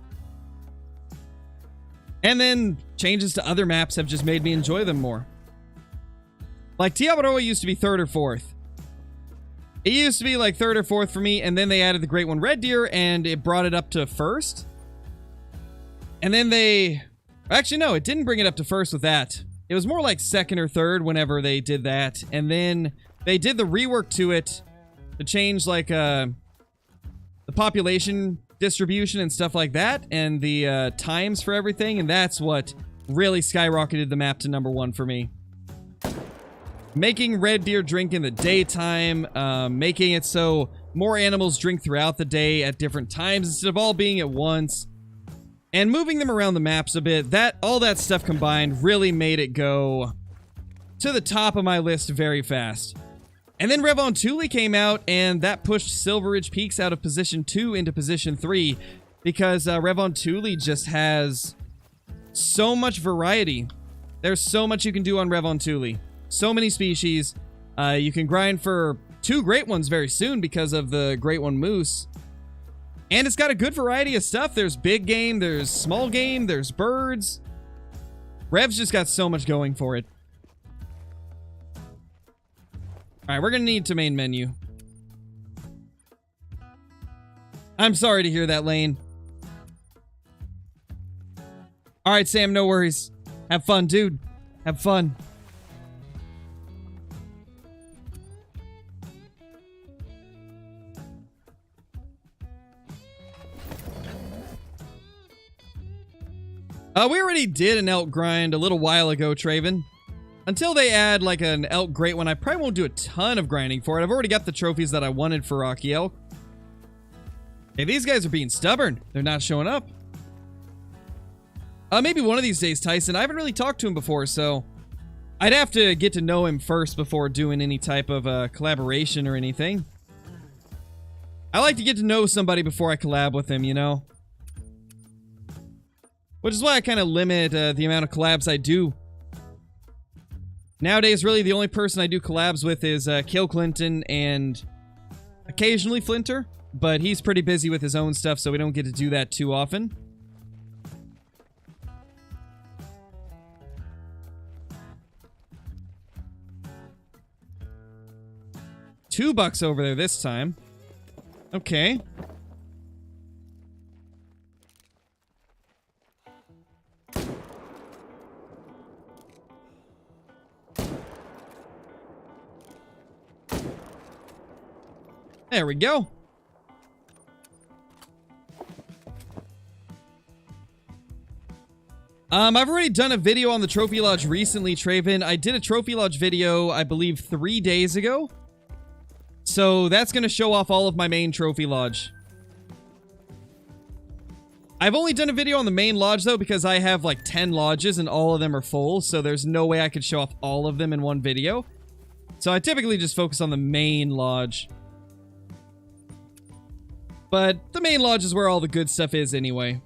And then changes to other maps have just made me enjoy them more. Like, Tiabaroa used to be 3rd or 4th. It used to be like 3rd or 4th for me, and then they added the Great One Red Deer, and it brought it up to 1st. And then they... Actually, no, it didn't bring it up to 1st with that. It was more like 2nd or 3rd whenever they did that. And then they did the rework to it to change, like, the population distribution and stuff like that, and the times for everything, and that's what really skyrocketed the map to number 1 for me. Making red deer drink in the daytime, making it so more animals drink throughout the day at different times instead of all being at once, and moving them around the maps a bit. All that stuff combined really made it go to the top of my list very fast. And then Revontuli came out, and that pushed Silver Ridge Peaks out of position 2 into position 3, because Revontuli just has so much variety. There's so much you can do on Revontuli. So many species. You can grind for 2 great ones very soon because of the Great One Moose. And it's got a good variety of stuff. There's big game, there's small game, there's birds. Rev's just got so much going for it. Alright, we're gonna need to main menu. I'm sorry to hear that, Lane. Alright, Sam, no worries. Have fun, dude. Have fun. We already did an elk grind a little while ago, Traven. Until they add, like, an elk great one, I probably won't do a ton of grinding for it. I've already got the trophies that I wanted for Rocky Elk. Hey, these guys are being stubborn. They're not showing up. Maybe one of these days, Tyson. I haven't really talked to him before, so I'd have to get to know him first before doing any type of collaboration or anything. I like to get to know somebody before I collab with him, you know? Which is why I kind of limit the amount of collabs I do. Nowadays, really, the only person I do collabs with is Kill Clinton and occasionally Flinter, but he's pretty busy with his own stuff, so we don't get to do that too often. $2 over there this time. Okay. There we go. I've already done a video on the Trophy Lodge recently, Traven. I did a Trophy Lodge video, I believe, 3 days ago. So that's going to show off all of my main Trophy Lodge. I've only done a video on the main lodge, though, because I have like 10 lodges and all of them are full. So there's no way I could show off all of them in one video. So I typically just focus on the main lodge. But the main lodge is where all the good stuff is anyway.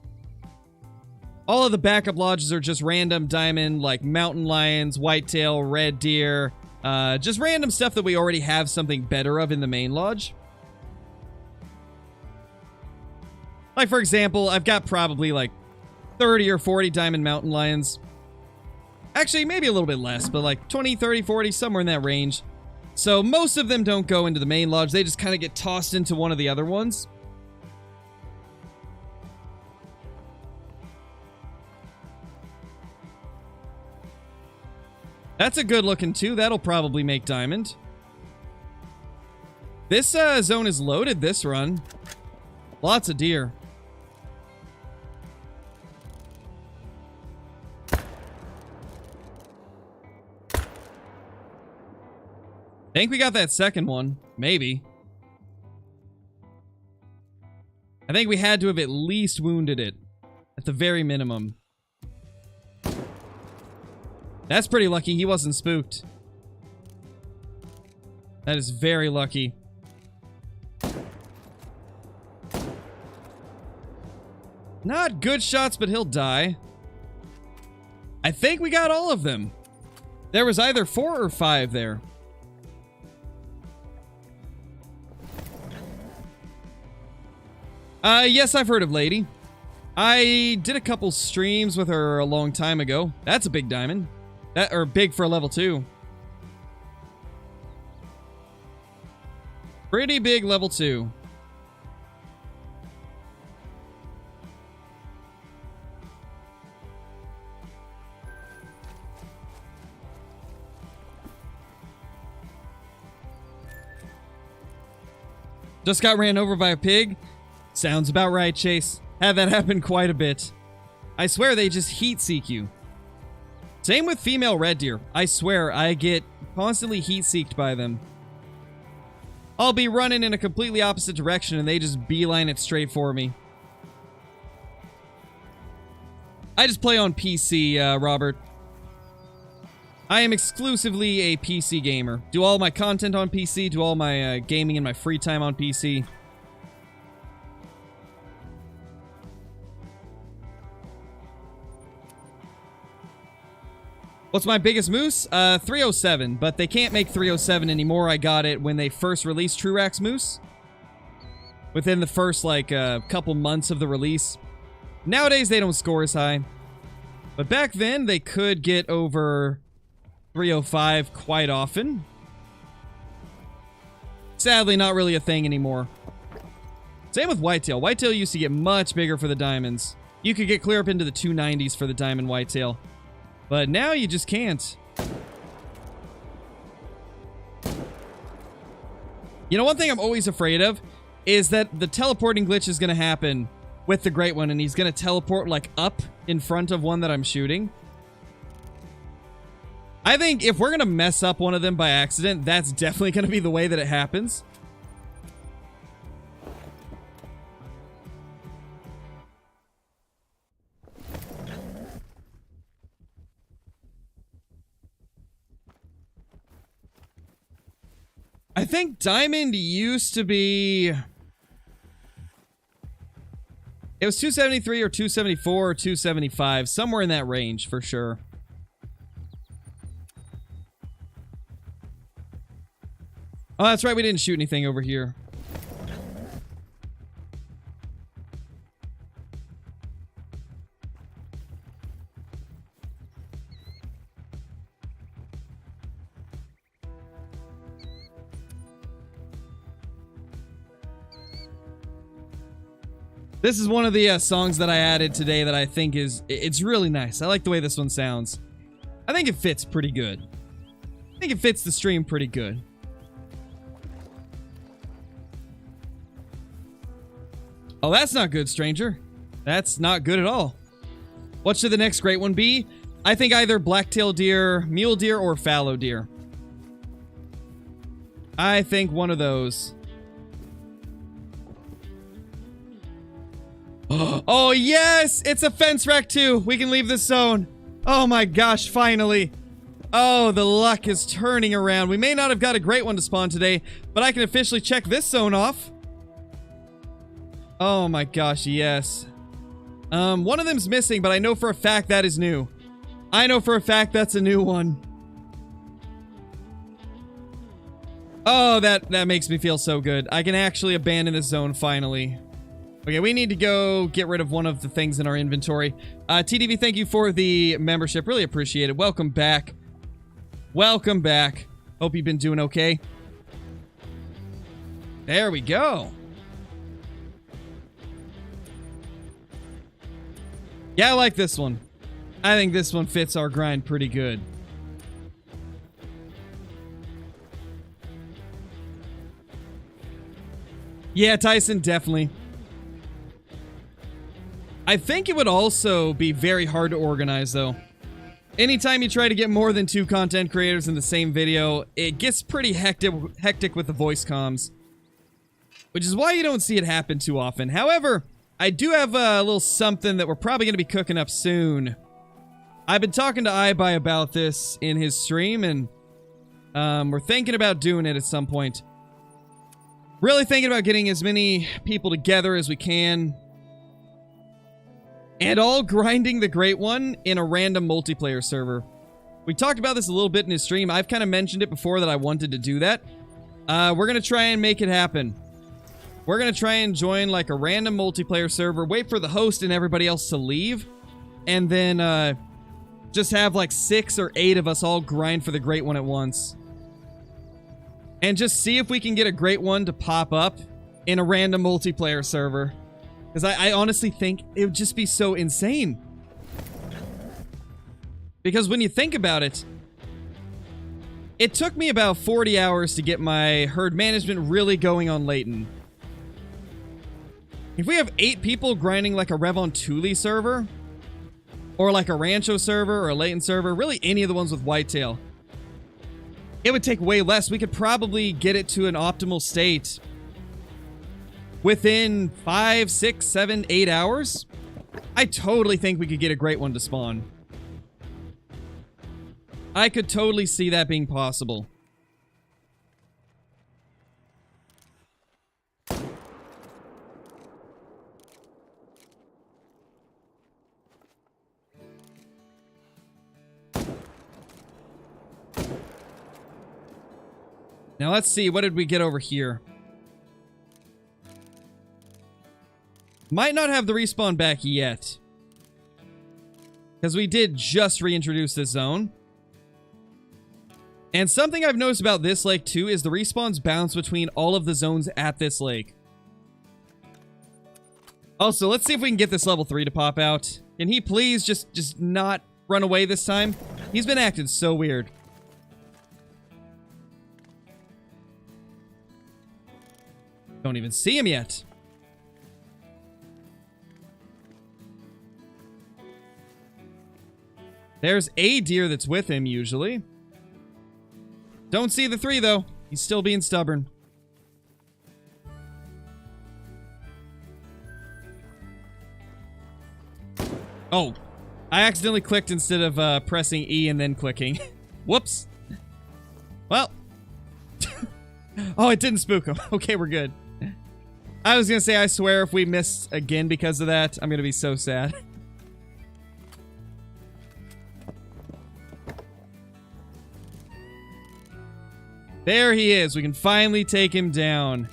All of the backup lodges are just random diamond, like mountain lions, whitetail, red deer. Just random stuff that we already have something better of in the main lodge. Like, for example, I've got probably like 30 or 40 diamond mountain lions. Actually, maybe a little bit less, but like 20, 30, 40, somewhere in that range. So most of them don't go into the main lodge. They just kind of get tossed into one of the other ones. That's a good looking too. That'll probably make diamond. This zone is loaded this run. Lots of deer. Think we got that second one. Maybe. I think we had to have at least wounded it. At the very minimum. That's pretty lucky he wasn't spooked. That is very lucky. Not good shots, but he'll die. I think we got all of them. There was either 4 or 5 there. Yes, I've heard of Lady. I did a couple streams with her a long time ago. That's a big diamond. Or big for a level 2. Pretty big level 2. Just got ran over by a pig? Sounds about right, Chase. Had that happen quite a bit. I swear they just heat seek you. Same with female red deer. I swear I get constantly heat seeked by them. I'll be running in a completely opposite direction and they just beeline it straight for me. I just play on PC, Robert. I am exclusively a PC gamer. Do all my content on PC, do all my gaming in my free time on PC. What's my biggest moose? 307, but they can't make 307 anymore. I got it when they first released Truax Moose. Within the first, like, couple months of the release. Nowadays, they don't score as high. But back then, they could get over 305 quite often. Sadly, not really a thing anymore. Same with whitetail. Whitetail used to get much bigger for the diamonds. You could get clear up into the 290s for the diamond whitetail. But now you just can't. You know, one thing I'm always afraid of is that the teleporting glitch is going to happen with the Great One, and he's going to teleport, like, up in front of one that I'm shooting. I think if we're going to mess up one of them by accident, that's definitely going to be the way that it happens. I think diamond used to be... It was 273 or 274 or 275. Somewhere in that range, for sure. Oh, that's right. We didn't shoot anything over here. This is one of the songs that I added today that I think it's really nice. I like the way this one sounds. I think it fits pretty good. I think it fits the stream pretty good. Oh, that's not good, stranger. That's not good at all. What should the next great one be? I think either black-tailed deer, mule deer, or fallow deer. I think one of those. Oh, yes! It's a fence wreck, too! We can leave this zone. Oh my gosh, finally. Oh, the luck is turning around. We may not have got a great one to spawn today, but I can officially check this zone off. Oh my gosh, yes. One of them's missing, but I know for a fact that is new. I know for a fact that's a new one. Oh, that makes me feel so good. I can actually abandon this zone finally. Okay, we need to go get rid of one of the things in our inventory. TDV, thank you for the membership. Really appreciate it. Welcome back. Welcome back. Hope you've been doing okay. There we go. Yeah, I like this one. I think this one fits our grind pretty good. Yeah, Tyson, definitely. I think it would also be very hard to organize, though. Anytime you try to get more than 2 content creators in the same video, it gets pretty hectic with the voice comms. Which is why you don't see it happen too often. However, I do have a little something that we're probably going to be cooking up soon. I've been talking to iBuy about this in his stream, and We're thinking about doing it at some point. Really thinking about getting as many people together as we can. And all grinding the Great One in a random multiplayer server. We talked about this a little bit in his stream. I've kind of mentioned it before that I wanted to do that. We're going to try and make it happen. We're going to try and join like a random multiplayer server, wait for the host and everybody else to leave, and then just have like 6 or 8 of us all grind for the Great One at once. And just see if we can get a Great One to pop up in a random multiplayer server. Because I honestly think it would just be so insane. Because when you think about it, it took me about 40 hours to get my herd management really going on Layton. If we have 8 people grinding like a Revontuli server, or like a Rancho server, or a Layton server, really any of the ones with Whitetail, it would take way less. We could probably get it to an optimal state within 5, 6, 7, 8 hours. I totally think we could get a Great One to spawn. I could totally see that being possible. Now let's see, what did we get over here? Might not have the respawn back yet. Because we did just reintroduce this zone. And something I've noticed about this lake too is the respawns bounce between all of the zones at this lake. Also, let's see if we can get this level 3 to pop out. Can he please just not run away this time? He's been acting so weird. Don't even see him yet. There's a deer that's with him usually. Don't see the 3 though. He's still being stubborn. Oh, I accidentally clicked instead of pressing E and then clicking. Whoops. Well. Oh, it didn't spook him. Okay, we're good. I was gonna say, I swear if we miss again because of that, I'm gonna be so sad. There he is. We can finally take him down.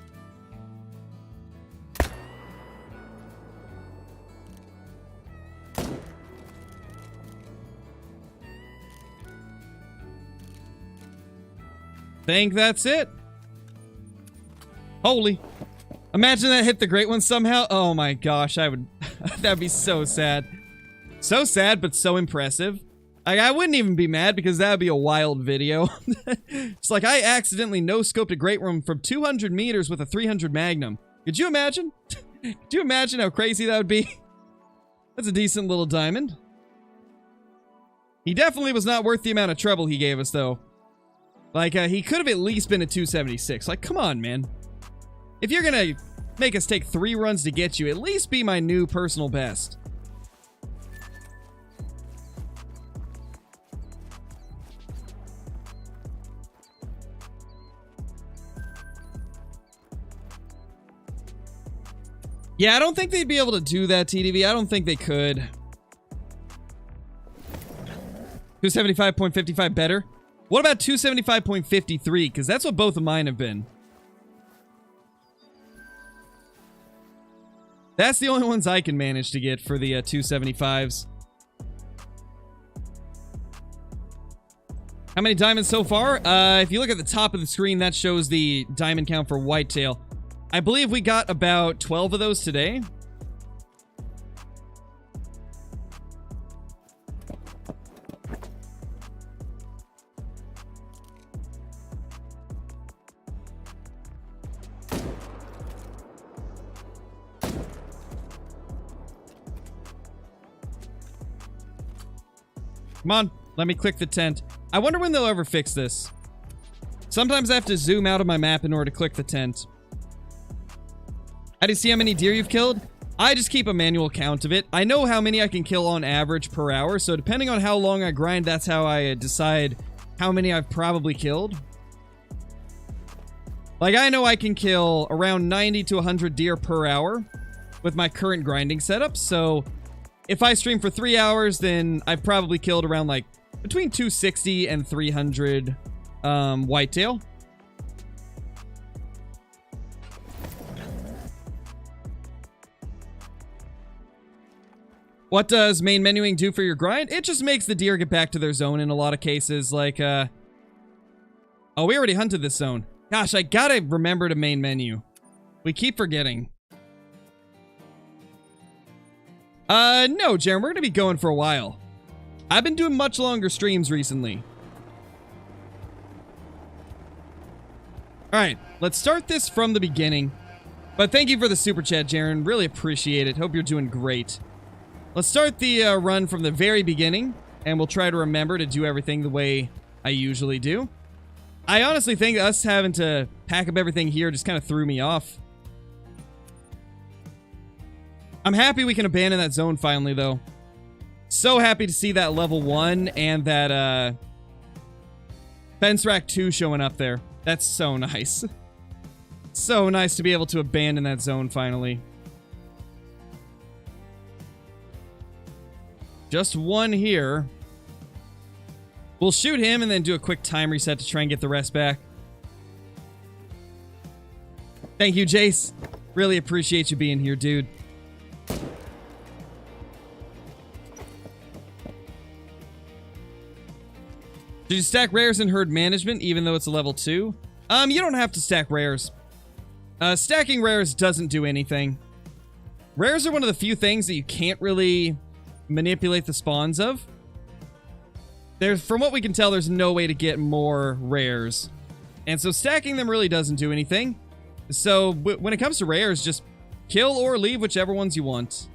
Think that's it. Holy. Imagine that hit the Great One somehow. Oh my gosh, I would... That'd be so sad. So sad, but so impressive. I wouldn't even be mad because that would be a wild video. It's like I accidentally no-scoped a Great One from 200 meters with a 300 Magnum. Could you imagine? Could you imagine how crazy that would be? That's a decent little diamond. He definitely was not worth the amount of trouble he gave us, though. Like, he could have at least been a 276. Like, come on, man. If you're gonna make us take 3 runs to get you, at least be my new personal best. Yeah, I don't think they'd be able to do that, TDV. I don't think they could. 275.55 better? What about 275.53? Because that's what both of mine have been. That's the only ones I can manage to get for the 275s. How many diamonds so far? If you look at the top of the screen, that shows the diamond count for Whitetail. I believe we got about 12 of those today. Come on, let me click the tent. I wonder when they'll ever fix this. Sometimes I have to zoom out of my map in order to click the tent. How do you see how many deer you've killed? I just keep a manual count of it. I know how many I can kill on average per hour, so depending on how long I grind, that's how I decide how many I've probably killed. Like, I know I can kill around 90 to 100 deer per hour with my current grinding setup, so if I stream for 3 hours, then I've probably killed around, like, between 260 and 300 whitetail. What does main menuing do for your grind? It just makes the deer get back to their zone in a lot of cases. Like, oh, we already hunted this zone. Gosh, I gotta remember to main menu. We keep forgetting. No, Jaren, we're gonna be going for a while. I've been doing much longer streams recently. Alright, let's start this from the beginning. But thank you for the super chat, Jaren. Really appreciate it. Hope you're doing great. Let's start the run from the very beginning, and we'll try to remember to do everything the way I usually do. I honestly think us having to pack up everything here just kind of threw me off. I'm happy we can abandon that zone finally, though. So happy to see that level 1 and that fence rack 2 showing up there. That's so nice. So nice to be able to abandon that zone finally. Just one here. We'll shoot him and then do a quick time reset to try and get the rest back. Thank you, Jace. Really appreciate you being here, dude. Did you stack rares in herd management even though it's a level 2? You don't have to stack rares. Stacking rares doesn't do anything. Rares are one of the few things that you can't really manipulate the spawns of. From what we can tell, there's no way to get more rares. And so stacking them really doesn't do anything. So when it comes to rares, just kill or leave whichever ones you want.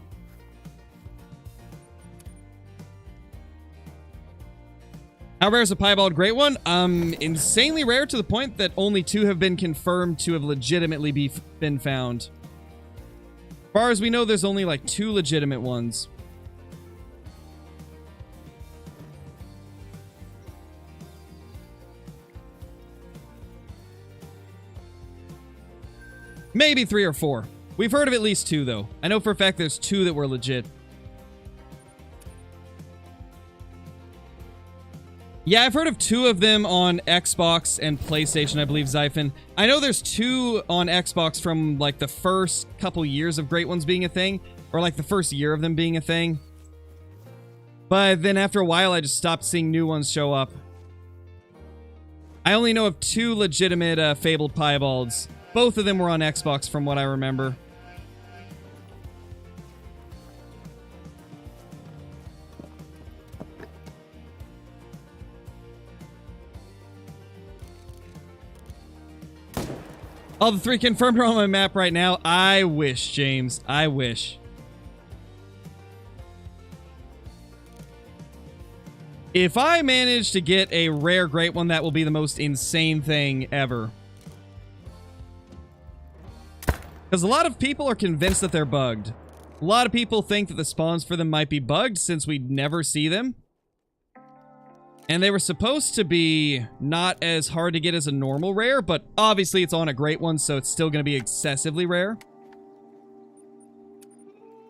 How rare is a piebald great one? Insanely rare to the point that only 2 have been confirmed to have legitimately been found. As far as we know, there's only like 2 legitimate ones. Maybe 3 or 4. We've heard of at least 2, though. I know for a fact there's 2 that were legit. Yeah, I've heard of 2 of them on Xbox and PlayStation, I believe, Zyphon. I know there's 2 on Xbox from, like, the first couple years of Great Ones being a thing. Or, like, the first year of them being a thing. But then after a while, I just stopped seeing new ones show up. I only know of 2 legitimate Fabled Piebalds. Both of them were on Xbox from what I remember. All the 3 confirmed are on my map right now. I wish, James. I wish. If I manage to get a rare great one, that will be the most insane thing ever. Because a lot of people are convinced that they're bugged. A lot of people think that the spawns for them might be bugged since we never see them. And they were supposed to be not as hard to get as a normal rare, but obviously it's on a great one, so it's still going to be excessively rare.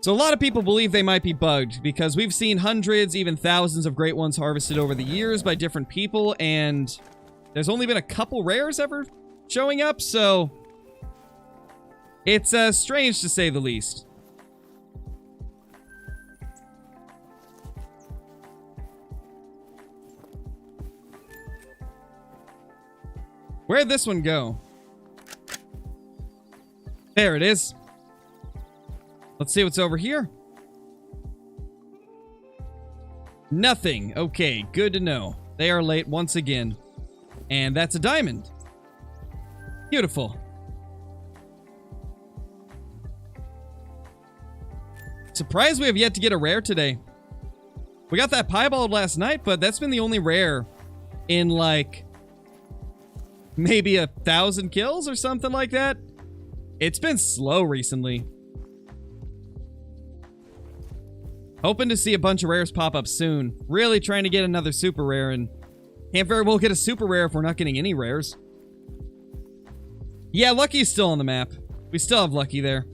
So a lot of people believe they might be bugged because we've seen hundreds, even thousands of great ones harvested over the years by different people, and there's only been a couple rares ever showing up, so it's strange to say the least. Where'd this one go? There it is. Let's see what's over here. Nothing. Okay, good to know. They are late once again. And that's a diamond. Beautiful. Surprised we have yet to get a rare today. We got that piebald last night, but that's been the only rare in like maybe 1,000 kills or something like that. It's been slow recently. Hoping to see a bunch of rares pop up soon. Really trying to get another super rare, and can't very well get a super rare if we're not getting any rares. Yeah, Lucky's still on the map. We still have Lucky there.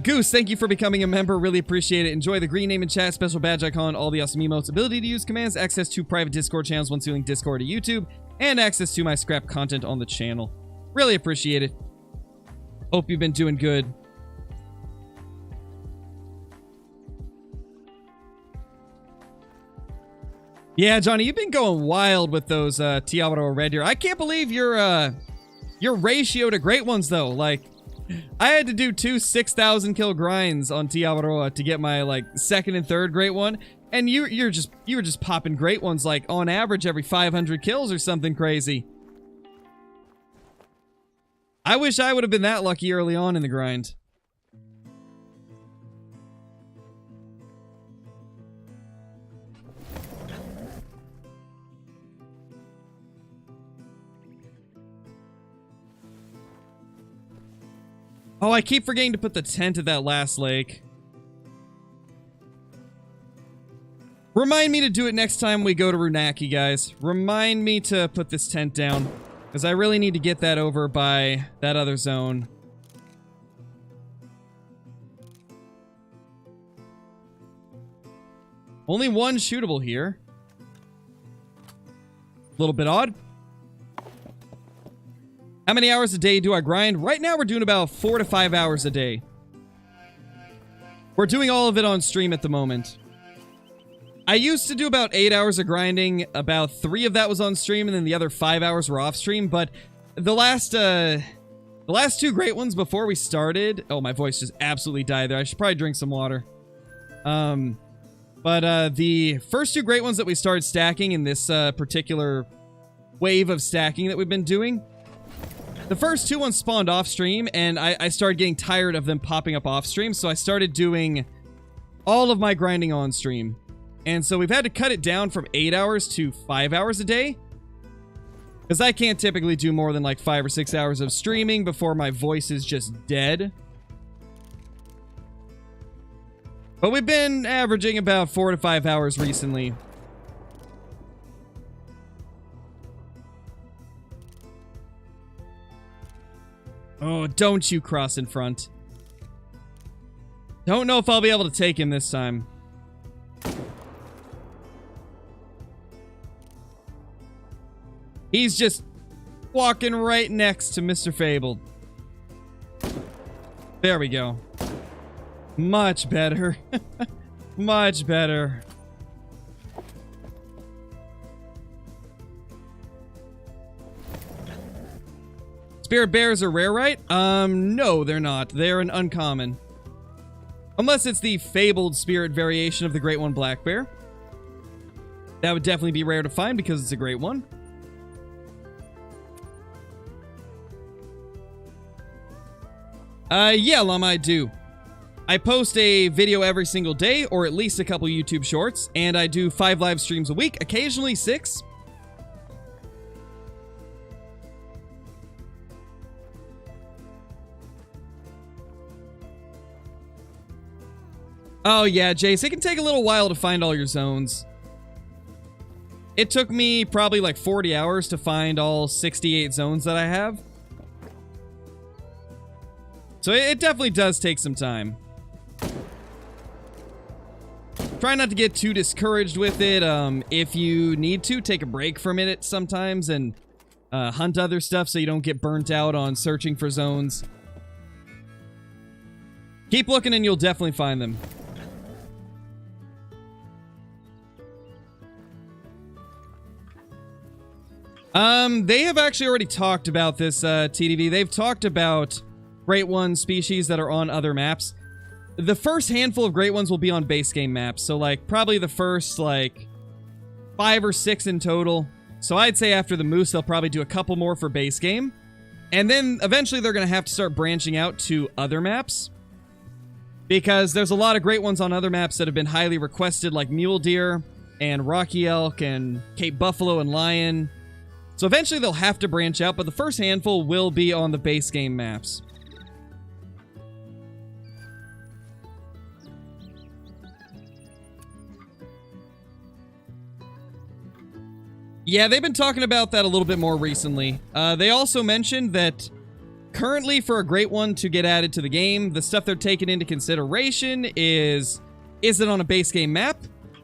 Goose, thank you for becoming a member. Really appreciate it. Enjoy the green name in chat, special badge icon, all the awesome emotes, ability to use commands, access to private Discord channels once doing Discord to YouTube, and access to my scrap content on the channel. Really appreciate it. Hope you've been doing good. Yeah, Johnny, you've been going wild with those Tiabro Red Deer. I can't believe your ratio to great ones though. Like, I had to do 2 6,000 kill grinds on Tiabro to get my like second and third great one, and you were just popping great ones like on average every 500 kills or something crazy. I wish I would have been that lucky early on in the grind. Oh, I keep forgetting to put the tent at that last lake. Remind me to do it next time we go to Runaki, guys. Remind me to put this tent down, because I really need to get that over by that other zone. Only one shootable here. A little bit odd. How many hours a day do I grind? Right now we're doing about 4 to 5 hours a day. We're doing all of it on stream at the moment. I used to do about 8 hours of grinding. About 3 of that was on stream, and then the other 5 hours were off stream. But the last 2 great ones before we started... Oh, my voice just absolutely died there. I should probably drink some water. But the first 2 great ones that we started stacking in this particular wave of stacking that we've been doing... The first 2 ones spawned off stream, and I started getting tired of them popping up off stream, so I started doing all of my grinding on stream. And so we've had to cut it down from 8 hours to 5 hours a day, because I can't typically do more than like 5 or 6 hours of streaming before my voice is just dead. But we've been averaging about 4 to 5 hours recently. Oh, don't you cross in front. Don't know if I'll be able to take him this time. He's just walking right next to Mr. Fabled. There we go. Much better. Much better. Spirit bears are rare, right? No, they're not. They're an uncommon. Unless it's the fabled spirit variation of the Great One Black Bear. That would definitely be rare to find because it's a great one. Yeah, Llama, I do. I post a video every single day, or at least a couple YouTube shorts, and I do 5 live streams a week, occasionally 6. Oh yeah, Jace, it can take a little while to find all your zones. It took me probably like 40 hours to find all 68 zones that I have. So it definitely does take some time. Try not to get too discouraged with it. If you need to, take a break from it sometimes and hunt other stuff so you don't get burnt out on searching for zones. Keep looking and you'll definitely find them. They have actually already talked about this, TDV. They've talked about Great One species that are on other maps. The first handful of Great Ones will be on base game maps. So, like, probably the first, like, 5 or 6 in total. So I'd say after the Moose, they'll probably do a couple more for base game. And then, eventually, they're going to have to start branching out to other maps. Because there's a lot of Great Ones on other maps that have been highly requested, like Mule Deer and Rocky Elk and Cape Buffalo and Lion. So eventually they'll have to branch out, but the first handful will be on the base game maps. Yeah, they've been talking about that a little bit more recently. They also mentioned that currently for a great one to get added to the game, the stuff they're taking into consideration is it on a base game map?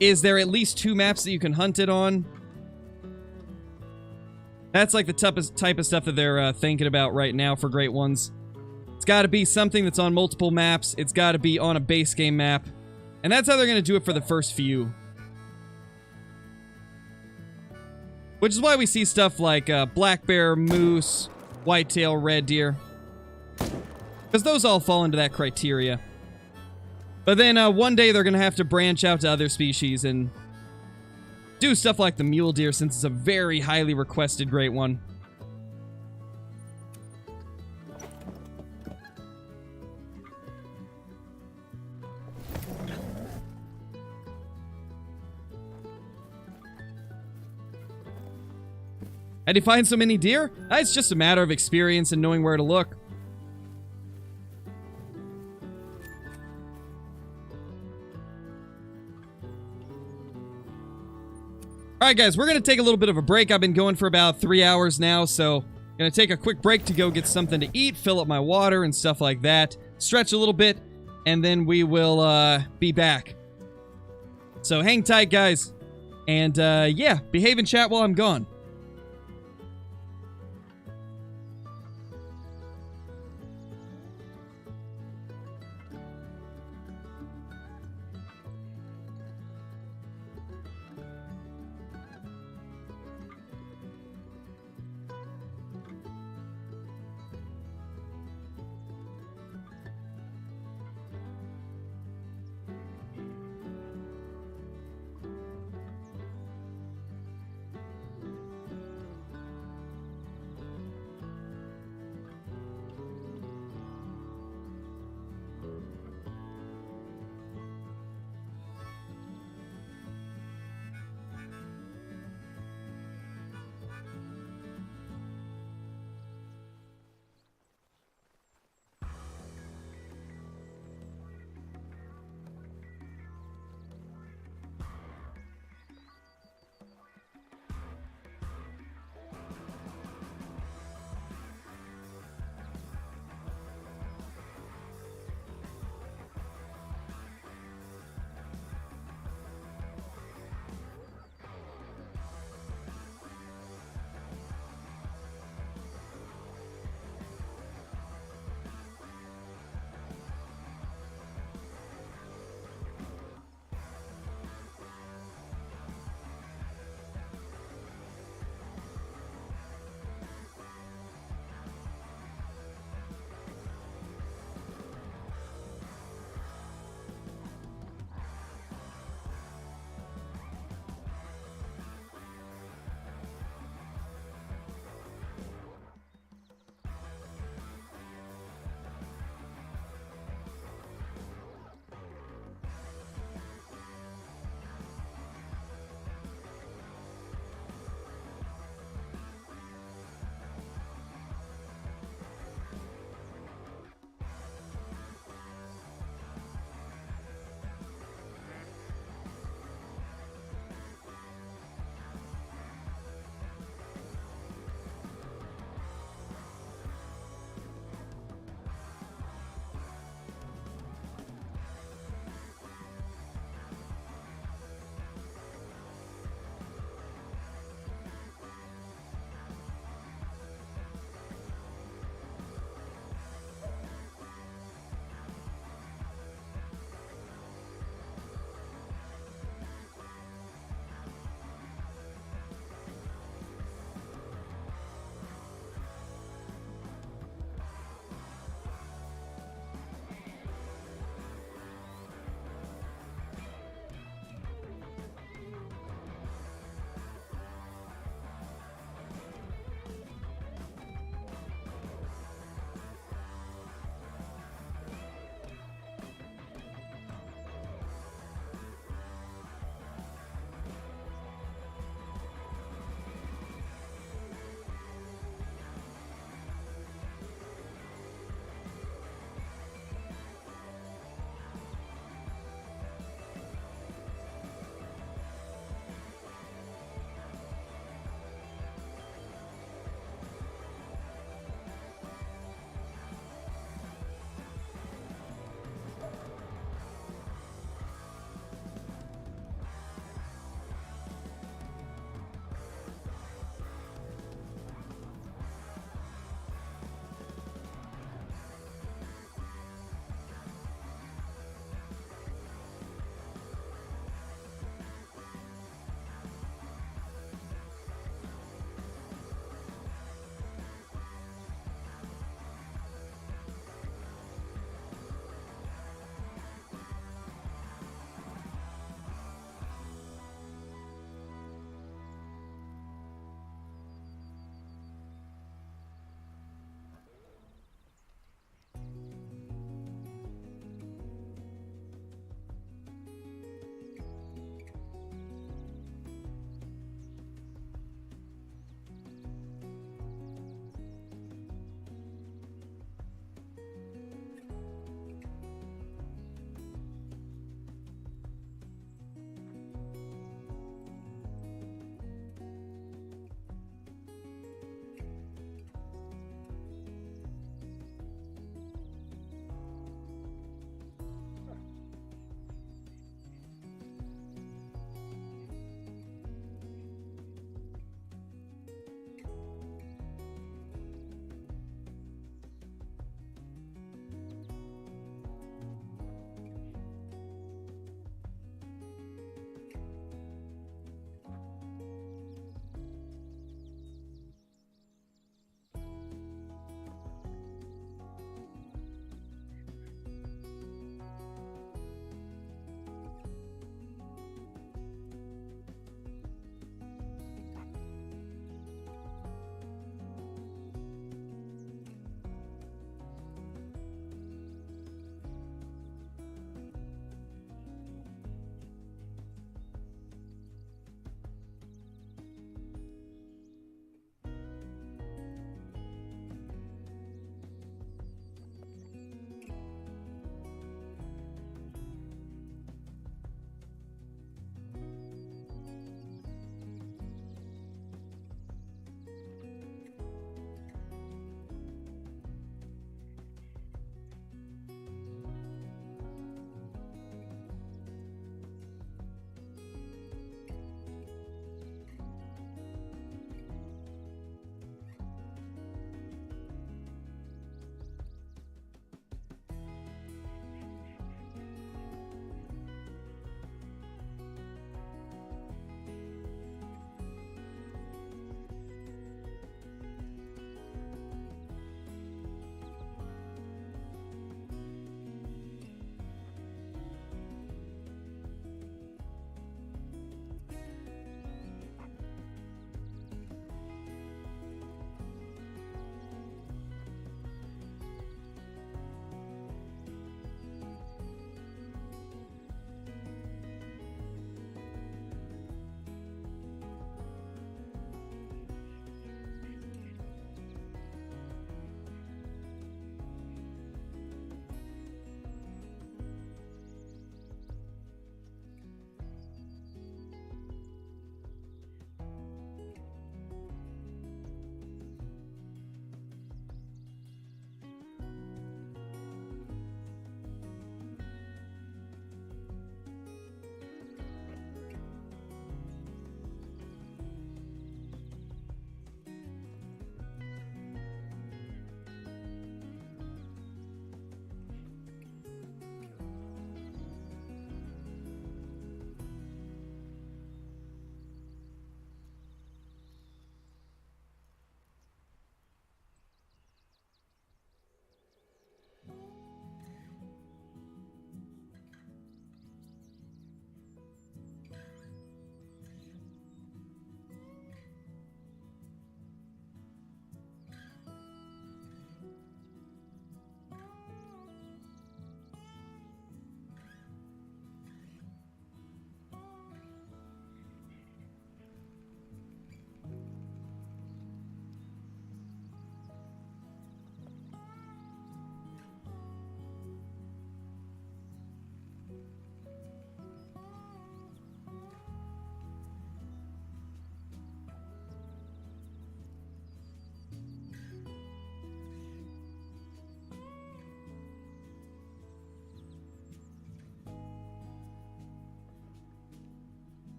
Is there at least 2 maps that you can hunt it on? That's like the type of stuff that they're thinking about right now for great ones. It's got to be something that's on multiple maps. It's got to be on a base game map. And that's how they're going to do it for the first few. Which is why we see stuff like black bear, moose, whitetail, red deer. Because those all fall into that criteria. But then one day they're going to have to branch out to other species and do stuff like the mule deer, since it's a very highly requested great one. How do you find so many deer? It's just a matter of experience and knowing where to look. Alright guys, we're going to take a little bit of a break. I've been going for about 3 hours now, so I'm going to take a quick break to go get something to eat, fill up my water and stuff like that, stretch a little bit, and then we will be back. So hang tight guys, and yeah, behave and chat while I'm gone.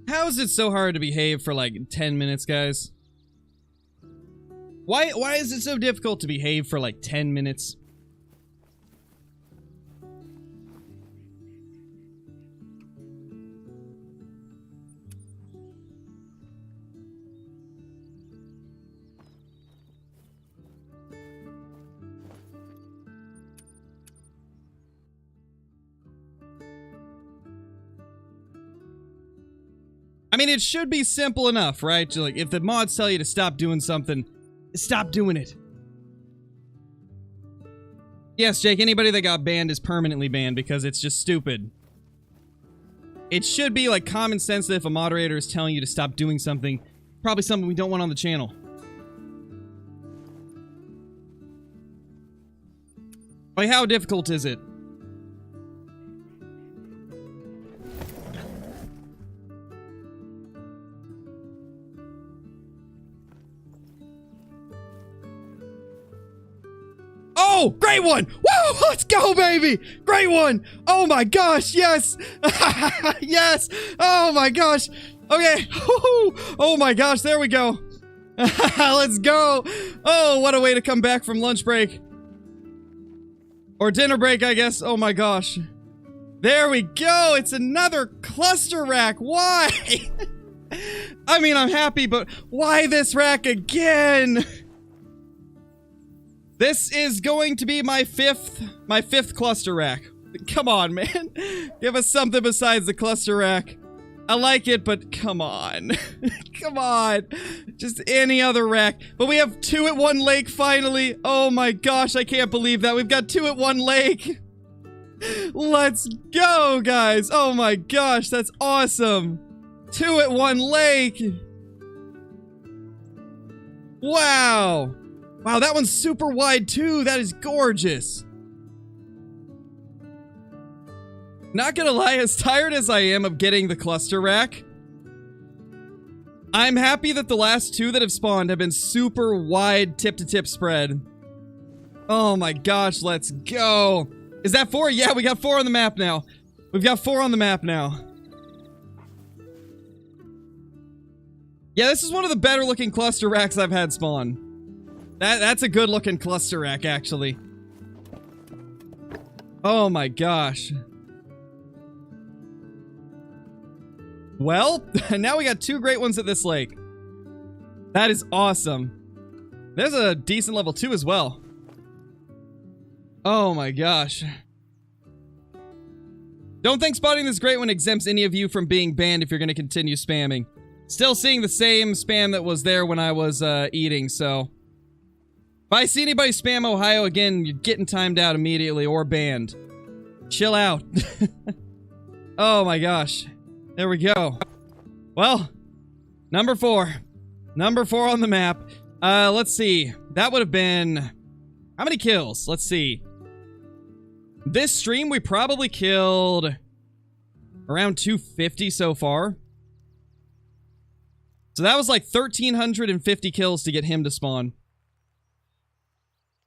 How is it so hard to behave for like 10 minutes, guys? Why is it so difficult to behave for like 10 minutes? I mean, it should be simple enough, right? Like, if the mods tell you to stop doing something, stop doing it. Yes, Jake, anybody that got banned is permanently banned because it's just stupid. It should be, like, common sense that if a moderator is telling you to stop doing something, probably something we don't want on the channel. Like, how difficult is it? Oh, great one! Woo! Let's go, baby! Great one! Oh my gosh, yes! Yes! Oh my gosh! Okay. Oh my gosh, there we go. Let's go! Oh, what a way to come back from lunch break. Or dinner break, I guess. Oh my gosh. There we go! It's another cluster rack! Why? I mean, I'm happy, but why this rack again? This is going to be my fifth cluster rack. Come on, man. Give us something besides the cluster rack. I like it, but come on. Come on. Just any other rack. But we have 2 at 1 lake finally. Oh my gosh, I can't believe that. We've got 2 at 1 lake. Let's go, guys. Oh my gosh, that's awesome. 2 at 1 lake. Wow. Wow, that one's super wide too. That is gorgeous. Not gonna lie, as tired as I am of getting the cluster rack, I'm happy that the last 2 that have spawned have been super wide tip-to-tip spread. Oh my gosh, let's go. Is that 4? Yeah, we got 4 on the map now. We've got 4 on the map now. Yeah, this is one of the better looking cluster racks I've had spawn. That's a good looking cluster rack, actually. Oh my gosh. Well, now we got 2 great ones at this lake. That is awesome. There's a decent level 2 as well. Oh my gosh. Don't think spotting this great one exempts any of you from being banned if you're going to continue spamming. Still seeing the same spam that was there when I was eating, so... If I see anybody spam Ohio again, you're getting timed out immediately or banned. Chill out. Oh my gosh. There we go. Well, number 4. Number 4 on the map. Let's see. That would have been... How many kills? Let's see. This stream, we probably killed around 250 so far. So that was like 1,350 kills to get him to spawn.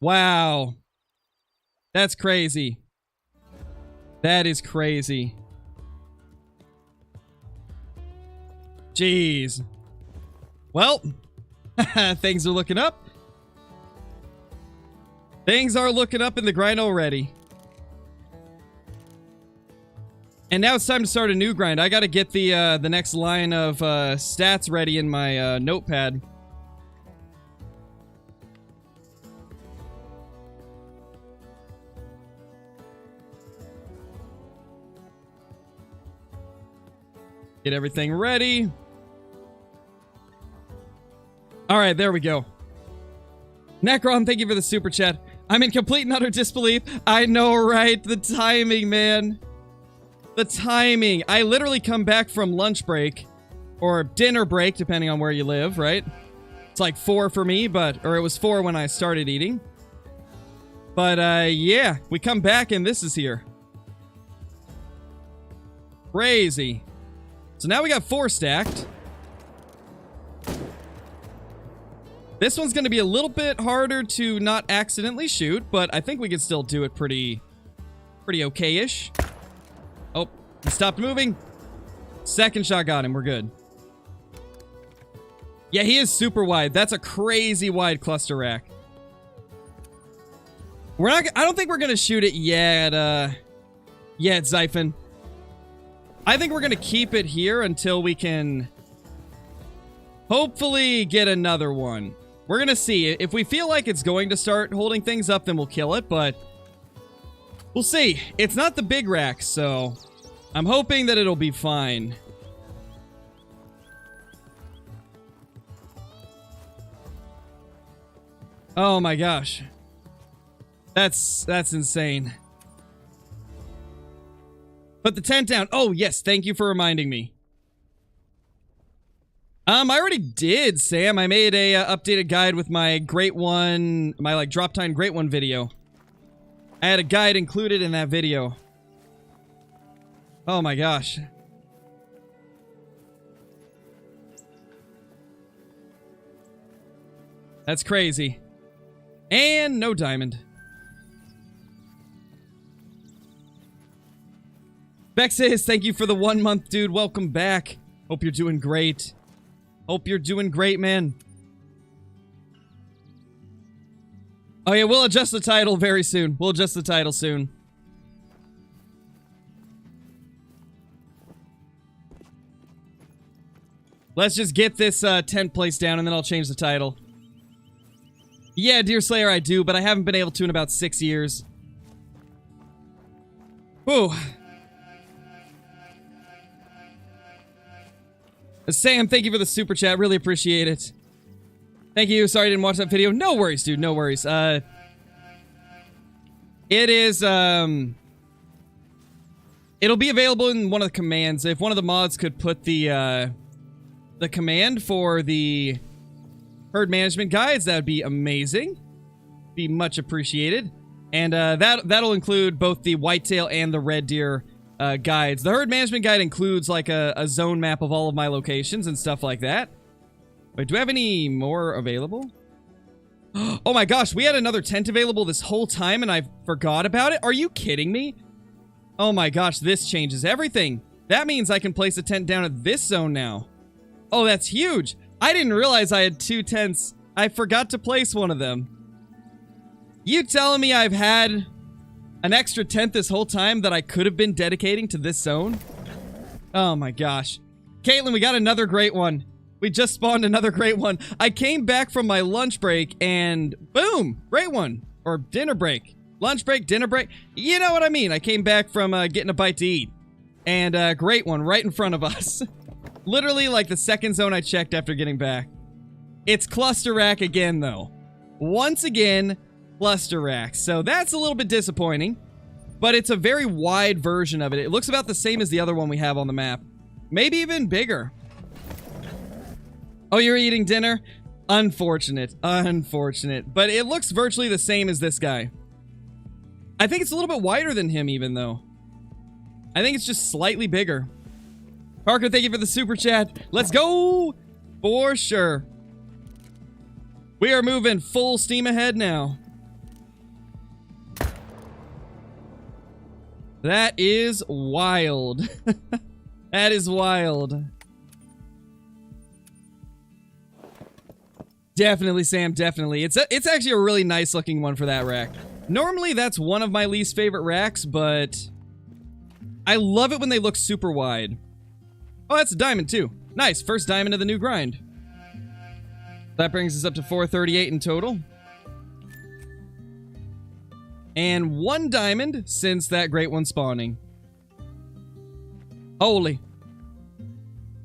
Wow. That's crazy. That is crazy. Jeez. Well, things are looking up. Things are looking up in the grind already. And now it's time to start a new grind. I gotta get the next line of stats ready in my notepad. Get everything ready. Alright, there we go. Necron, thank you for the super chat. I'm in complete and utter disbelief. I know, right? The timing, man. The timing. I literally come back from lunch break. Or dinner break, depending on where you live, right? It's like 4 for me, but... Or it was 4 when I started eating. But, yeah. We come back and this is here. Crazy. So now we got 4 stacked. This one's going to be a little bit harder to not accidentally shoot, but I think we can still do it pretty okay-ish. Oh, he stopped moving. Second shot got him. We're good. Yeah, he is super wide. That's a crazy wide cluster rack. I don't think we're going to shoot it yet, Zyphon. I think we're going to keep it here until we can hopefully get another one. We're going to see. If we feel like it's going to start holding things up, then we'll kill it, but we'll see. It's not the big rack, so I'm hoping that it'll be fine. Oh my gosh. That's insane. Put the tent down. Oh, yes. Thank you for reminding me. I already did, Sam. I made a updated guide with my Great One, my like Drop Time Great One video. I had a guide included in that video. Oh my gosh. That's crazy. And no diamond. Beck says, thank you for the 1 month, dude. Welcome back. Hope you're doing great. Hope you're doing great, man. Oh yeah, we'll adjust the title very soon. We'll adjust the title soon. Let's just get this tent placed down and then I'll change the title. Yeah, Deer Slayer, I do, but I haven't been able to in about 6 years. Whew. Sam, thank you for the super chat. Really appreciate it. Thank you. Sorry I didn't watch that video. No worries, dude. No worries. It is, it'll be available in one of the commands. If one of the mods could put the command for the herd management guides, that would be amazing. Be much appreciated. And that'll include both the whitetail and the red deer guides. The herd management guide includes like a zone map of all of my locations and stuff like that. Wait, do we have any more available? Oh my gosh, we had another tent available this whole time and I forgot about it? Are you kidding me? Oh my gosh, this changes everything. That means I can place a tent down at this zone now. Oh, that's huge. I didn't realize I had 2 tents. I forgot to place one of them. You telling me I've had an extra tent this whole time that I could have been dedicating to this zone? Oh my gosh. Caitlin, we got another great one. We just spawned another great one. I came back from my lunch break and boom, great one. Or dinner break. Lunch break, dinner break. You know what I mean. I came back from getting a bite to eat. And great one right in front of us. Literally like the second zone I checked after getting back. It's cluster rack again though. Once again, cluster rack. So that's a little bit disappointing. But it's a very wide version of it. It looks about the same as the other one we have on the map. Maybe even bigger. Oh, you're eating dinner? Unfortunate. Unfortunate. But it looks virtually the same as this guy. I think it's a little bit wider than him even though. I think it's just slightly bigger. Parker, thank you for the super chat. Let's go! For sure. We are moving full steam ahead now. That is wild. That is wild. Definitely, Sam, definitely. It's actually a really nice looking one for that rack. Normally, that's one of my least favorite racks, but I love it when they look super wide. Oh, that's a diamond, too. Nice, first diamond of the new grind. That brings us up to 438 in total. And 1 diamond since that great one spawning. Holy.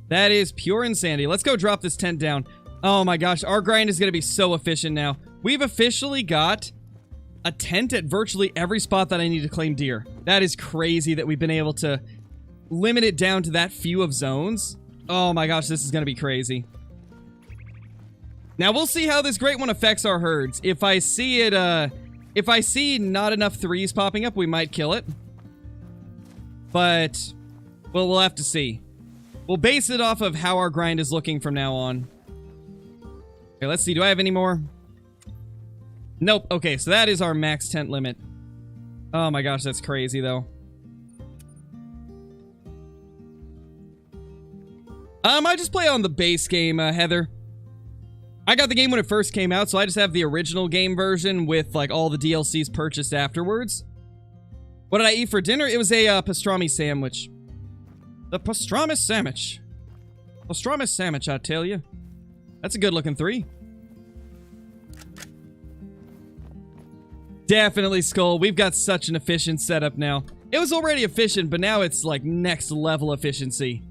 That is pure insanity. Let's go drop this tent down. Oh my gosh, our grind is going to be so efficient now. We've officially got a tent at virtually every spot that I need to claim deer. That is crazy that we've been able to limit it down to that few of zones. Oh my gosh, this is going to be crazy. Now we'll see how this great one affects our herds. If I see it, if I see not enough 3s popping up, we might kill it. But, well, we'll have to see. We'll base it off of how our grind is looking from now on. Okay, let's see. Do I have any more? Nope. Okay, so that is our max tent limit. Oh my gosh, that's crazy, though. I just play on the base game, Heather. I got the game when it first came out, so I just have the original game version with, like, all the DLCs purchased afterwards. What did I eat for dinner? It was a pastrami sandwich. The pastrami sandwich. Pastrami sandwich, I tell you. That's a good-looking 3. Definitely, Skull. We've got such an efficient setup now. It was already efficient, but now it's, like, next level efficiency.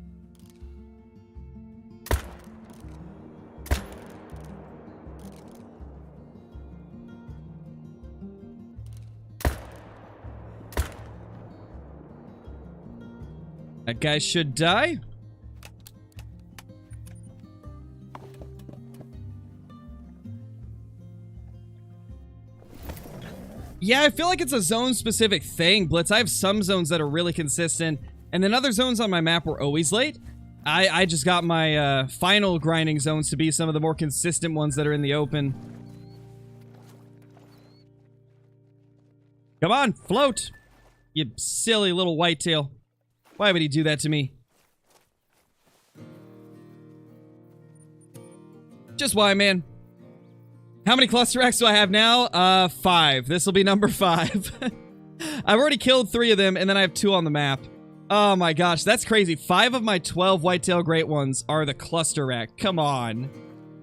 That guy should die. Yeah, I feel like it's a zone-specific thing, Blitz. I have some zones that are really consistent, and then other zones on my map were always late. I just got my final grinding zones to be some of the more consistent ones that are in the open. Come on, float! You silly little whitetail. Why would he do that to me? Just why, man? How many cluster racks do I have now? 5. This will be number 5. I've already killed 3 of them, and then I have 2 on the map. Oh my gosh, that's crazy. 5 of my 12 whitetail great ones are the cluster rack. Come on.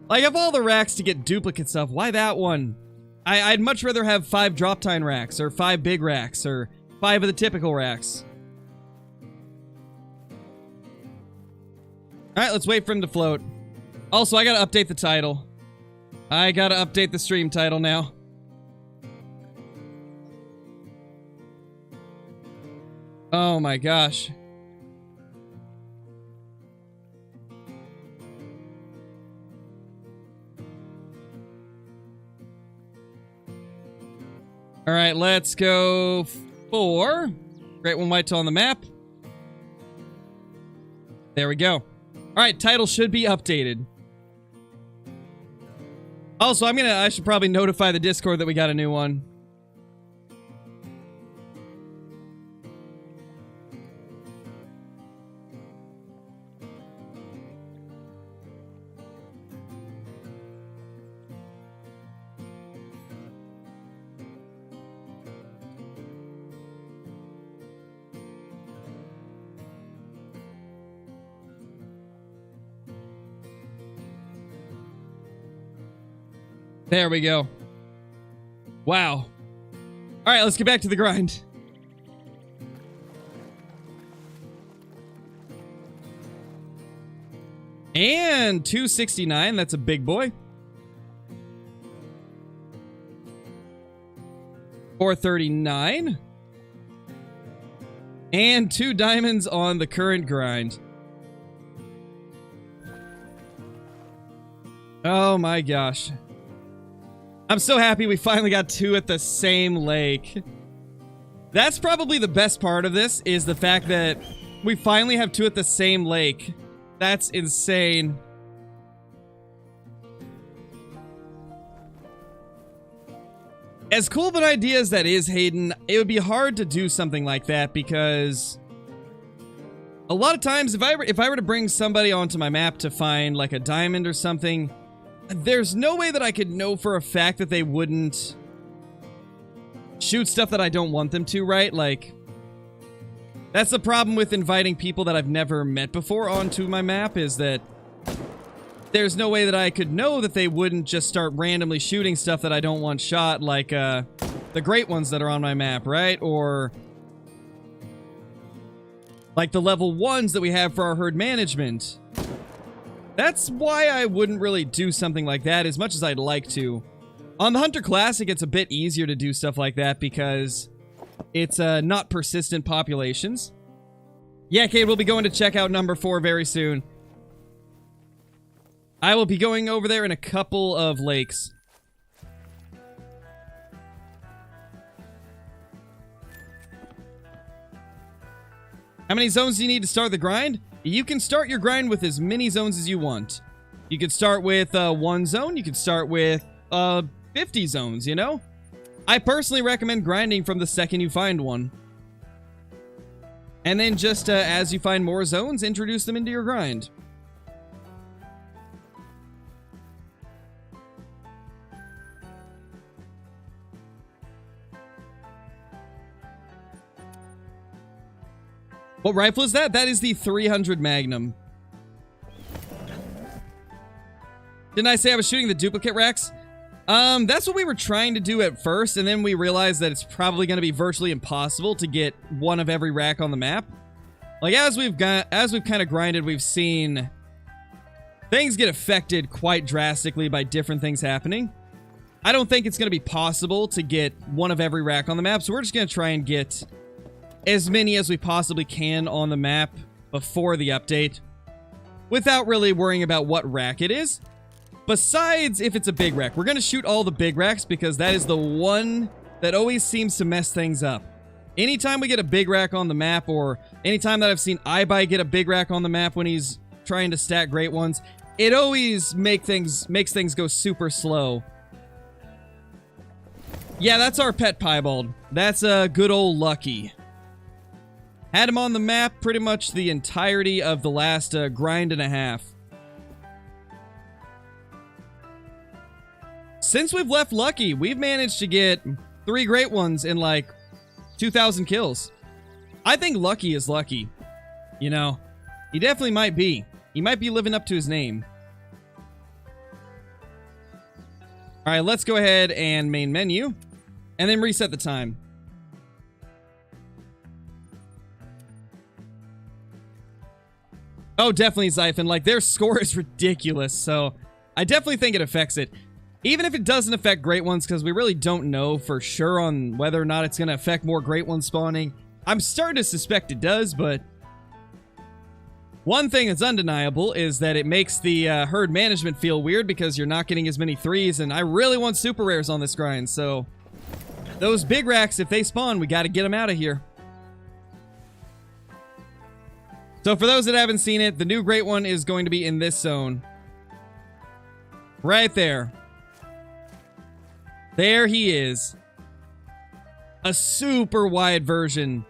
Like, of all the racks to get duplicate stuff, why that one? I'd much rather have 5 drop time racks, or 5 big racks, or 5 of the typical racks. Alright, let's wait for him to float. Also, I gotta update the title. I gotta update the stream title now. Oh my gosh. Alright, let's go 4. Great one whitetail on the map. There we go. Alright, title should be updated. Also, I should probably notify the Discord that we got a new one. There we go. Wow. Alright, let's get back to the grind. And 269, that's a big boy. 439. And 2 diamonds on the current grind. Oh my gosh. I'm so happy we finally got 2 at the same lake. That's probably the best part of this, is the fact that we finally have 2 at the same lake. That's insane. As cool of an idea as that is, Hayden, it would be hard to do something like that because a lot of times if I were to bring somebody onto my map to find like a diamond or something, there's no way that I could know for a fact that they wouldn't shoot stuff that I don't want them to, right? Like, that's the problem with inviting people that I've never met before onto my map, is that there's no way that I could know that they wouldn't just start randomly shooting stuff that I don't want shot, like the great ones that are on my map, right? Or like the level 1s that we have for our herd management. That's why I wouldn't really do something like that as much as I'd like to. On the Hunter Classic, it's a bit easier to do stuff like that because it's not persistent populations. Yeah, Kate, we'll be going to check out number 4 very soon. I will be going over there in a couple of lakes. How many zones do you need to start the grind? You can start your grind with as many zones as you want. You could start with 1 zone. You could start with 50 zones, you know? I personally recommend grinding from the second you find one. And then just as you find more zones, introduce them into your grind. What rifle is that? That is the 300 Magnum. Didn't I say I was shooting the duplicate racks? That's what we were trying to do at first, and then we realized that it's probably going to be virtually impossible to get one of every rack on the map. Like, as we've kind of grinded, we've seen things get affected quite drastically by different things happening. I don't think it's going to be possible to get one of every rack on the map, so we're just going to try and get as many as we possibly can on the map before the update, without really worrying about what rack it is. Besides, if it's a big rack, we're going to shoot all the big racks because that is the one that always seems to mess things up. Anytime we get a big rack on the map, or anytime that I've seen iBuy get a big rack on the map when he's trying to stack great ones, it always makes things go super slow. Yeah, that's our pet piebald. That's a good old Lucky. Had him on the map pretty much the entirety of the last grind and a half. Since we've left Lucky, we've managed to get 3 great ones in like 2,000 kills. I think Lucky is lucky. You know, he definitely might be. He might be living up to his name. Alright, let's go ahead and main menu. And then reset the time. Oh, definitely Xiphon. Like, their score is ridiculous, so I definitely think it affects it. Even if it doesn't affect great ones, because we really don't know for sure on whether or not it's going to affect more great ones spawning. I'm starting to suspect it does, but one thing that's undeniable is that it makes the herd management feel weird because you're not getting as many 3s, and I really want super rares on this grind, so those big racks, if they spawn, we got to get them out of here. So for those that haven't seen it, the new great one is going to be in this zone. Right there. There he is. A super wide version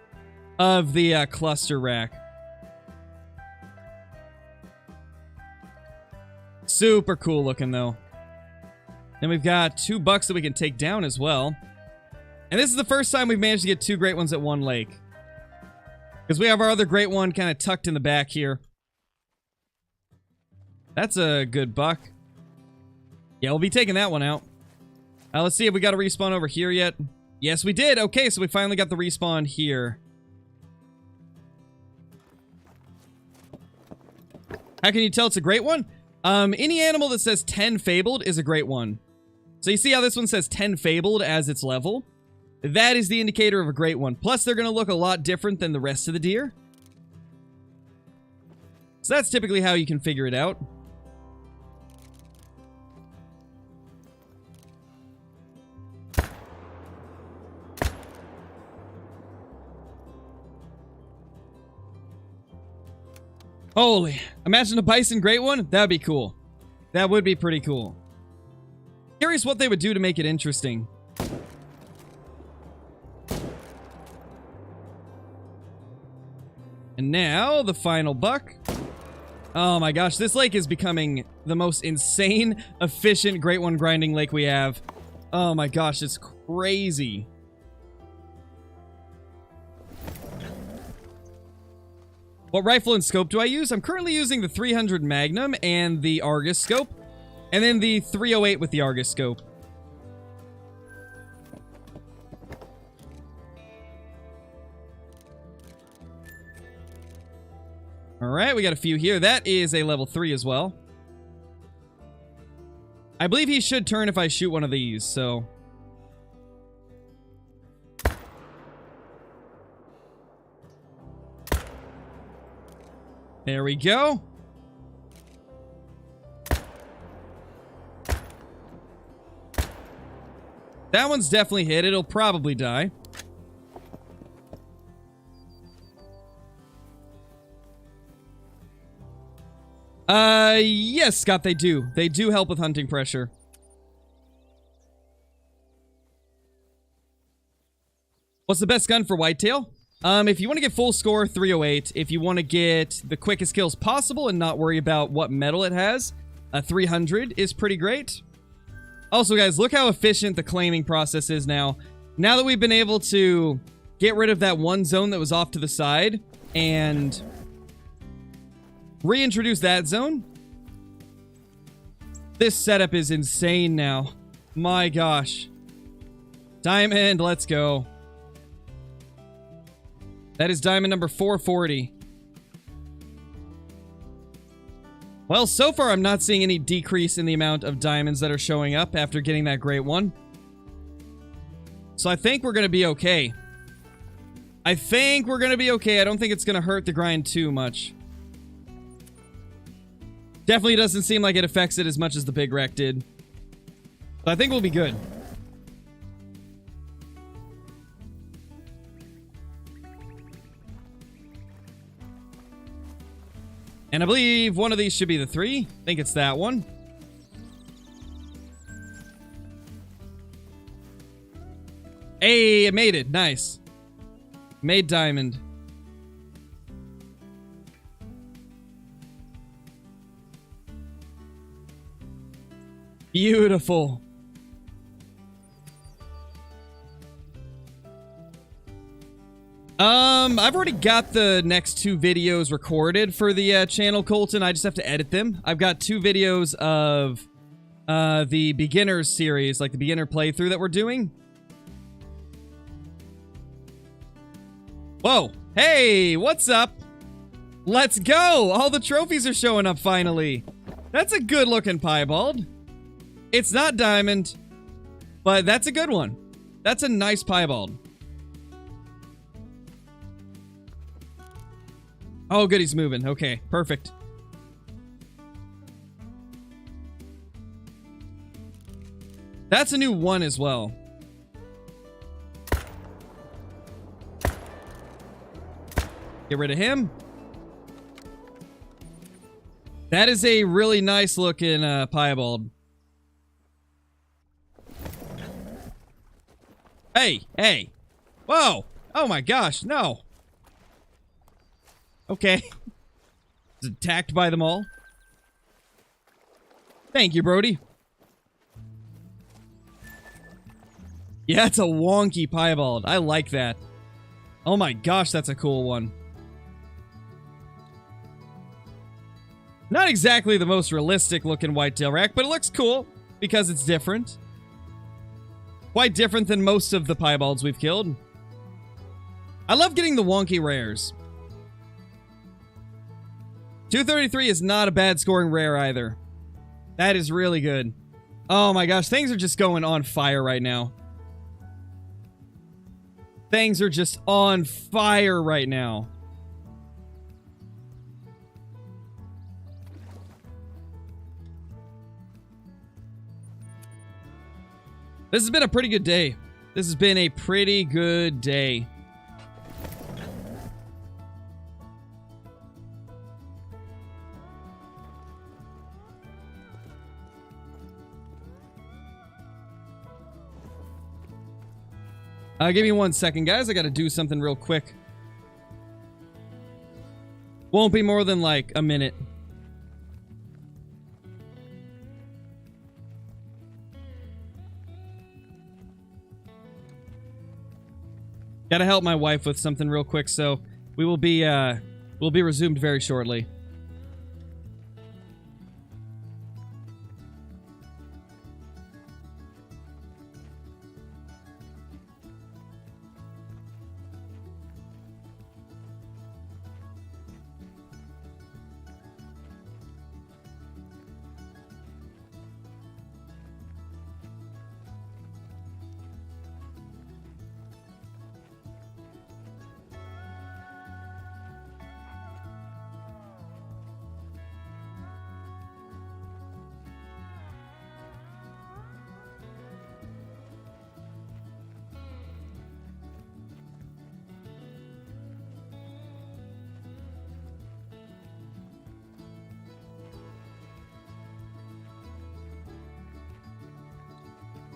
of the cluster rack. Super cool looking though. Then we've got 2 bucks that we can take down as well. And this is the first time we've managed to get 2 great ones at one lake. Because we have our other great one kind of tucked in the back here. That's a good buck. Yeah, we'll be taking that one out. Let's see if we got a respawn over here yet. Yes, we did. Okay, so we finally got the respawn here. How can you tell it's a great one? Any animal that says 10 fabled is a great one. So you see how this one says 10 fabled as its level? That is the indicator of a great one. Plus, they're going to look a lot different than the rest of the deer. So that's typically how you can figure it out. Holy, imagine a bison great one? That'd be cool. That would be pretty cool. Curious what they would do to make it interesting. And now, the final buck. Oh my gosh, this lake is becoming the most insane, efficient great one grinding lake we have. Oh my gosh, it's crazy. What rifle and scope do I use? I'm currently using the 300 Magnum and the Argus scope. And then the 308 with the Argus scope. Alright, we got a few here. That is a level 3 as well. I believe he should turn if I shoot one of these, so... There we go. That one's definitely hit. It'll probably die. Yes, Scott, they do. They do help with hunting pressure. What's the best gun for whitetail? If you want to get full score, 308. If you want to get the quickest kills possible and not worry about what metal it has, 300 is pretty great. Also, guys, look how efficient the claiming process is now. Now that we've been able to get rid of that one zone that was off to the side, and reintroduce that zone. This setup is insane now. My gosh. Diamond, let's go. That is diamond number 440. Well, so far I'm not seeing any decrease in the amount of diamonds that are showing up after getting that great one. So I think we're going to be okay. I don't think it's going to hurt the grind too much. Definitely doesn't seem like it affects it as much as the big wreck did. But I think we'll be good. And I believe one of these should be the 3. I think it's that one. Hey, it made it. Nice. Made diamond. Beautiful. I've already got the next 2 videos recorded for the channel, Colton. I just have to edit them. I've got 2 videos of the beginners series, like the beginner playthrough that we're doing. Whoa. Hey, what's up? Let's go. All the trophies are showing up finally. That's a good looking piebald. It's not diamond, but that's a good one. That's a nice piebald. Oh, good, he's moving. Okay, perfect. That's a new 1 as well. Get rid of him. That is a really nice looking piebald. Hey, hey. Whoa. Oh my gosh, no. Okay. It's attacked by them all. Thank you, Brody. Yeah, it's a wonky piebald. I like that. Oh my gosh, that's a cool one. Not exactly the most realistic looking whitetail rack, but it looks cool because it's different. Quite different than most of the piebalds we've killed. I love getting the wonky rares. 233 is not a bad scoring rare either. That is really good. Oh my gosh, things are just going on fire right now. Things are just on fire right now. This has been a pretty good day. This has been a pretty good day. Give me 1 second, guys. I gotta do something real quick. Won't be more than like a minute. Gotta help my wife with something real quick, so we'll be resumed very shortly.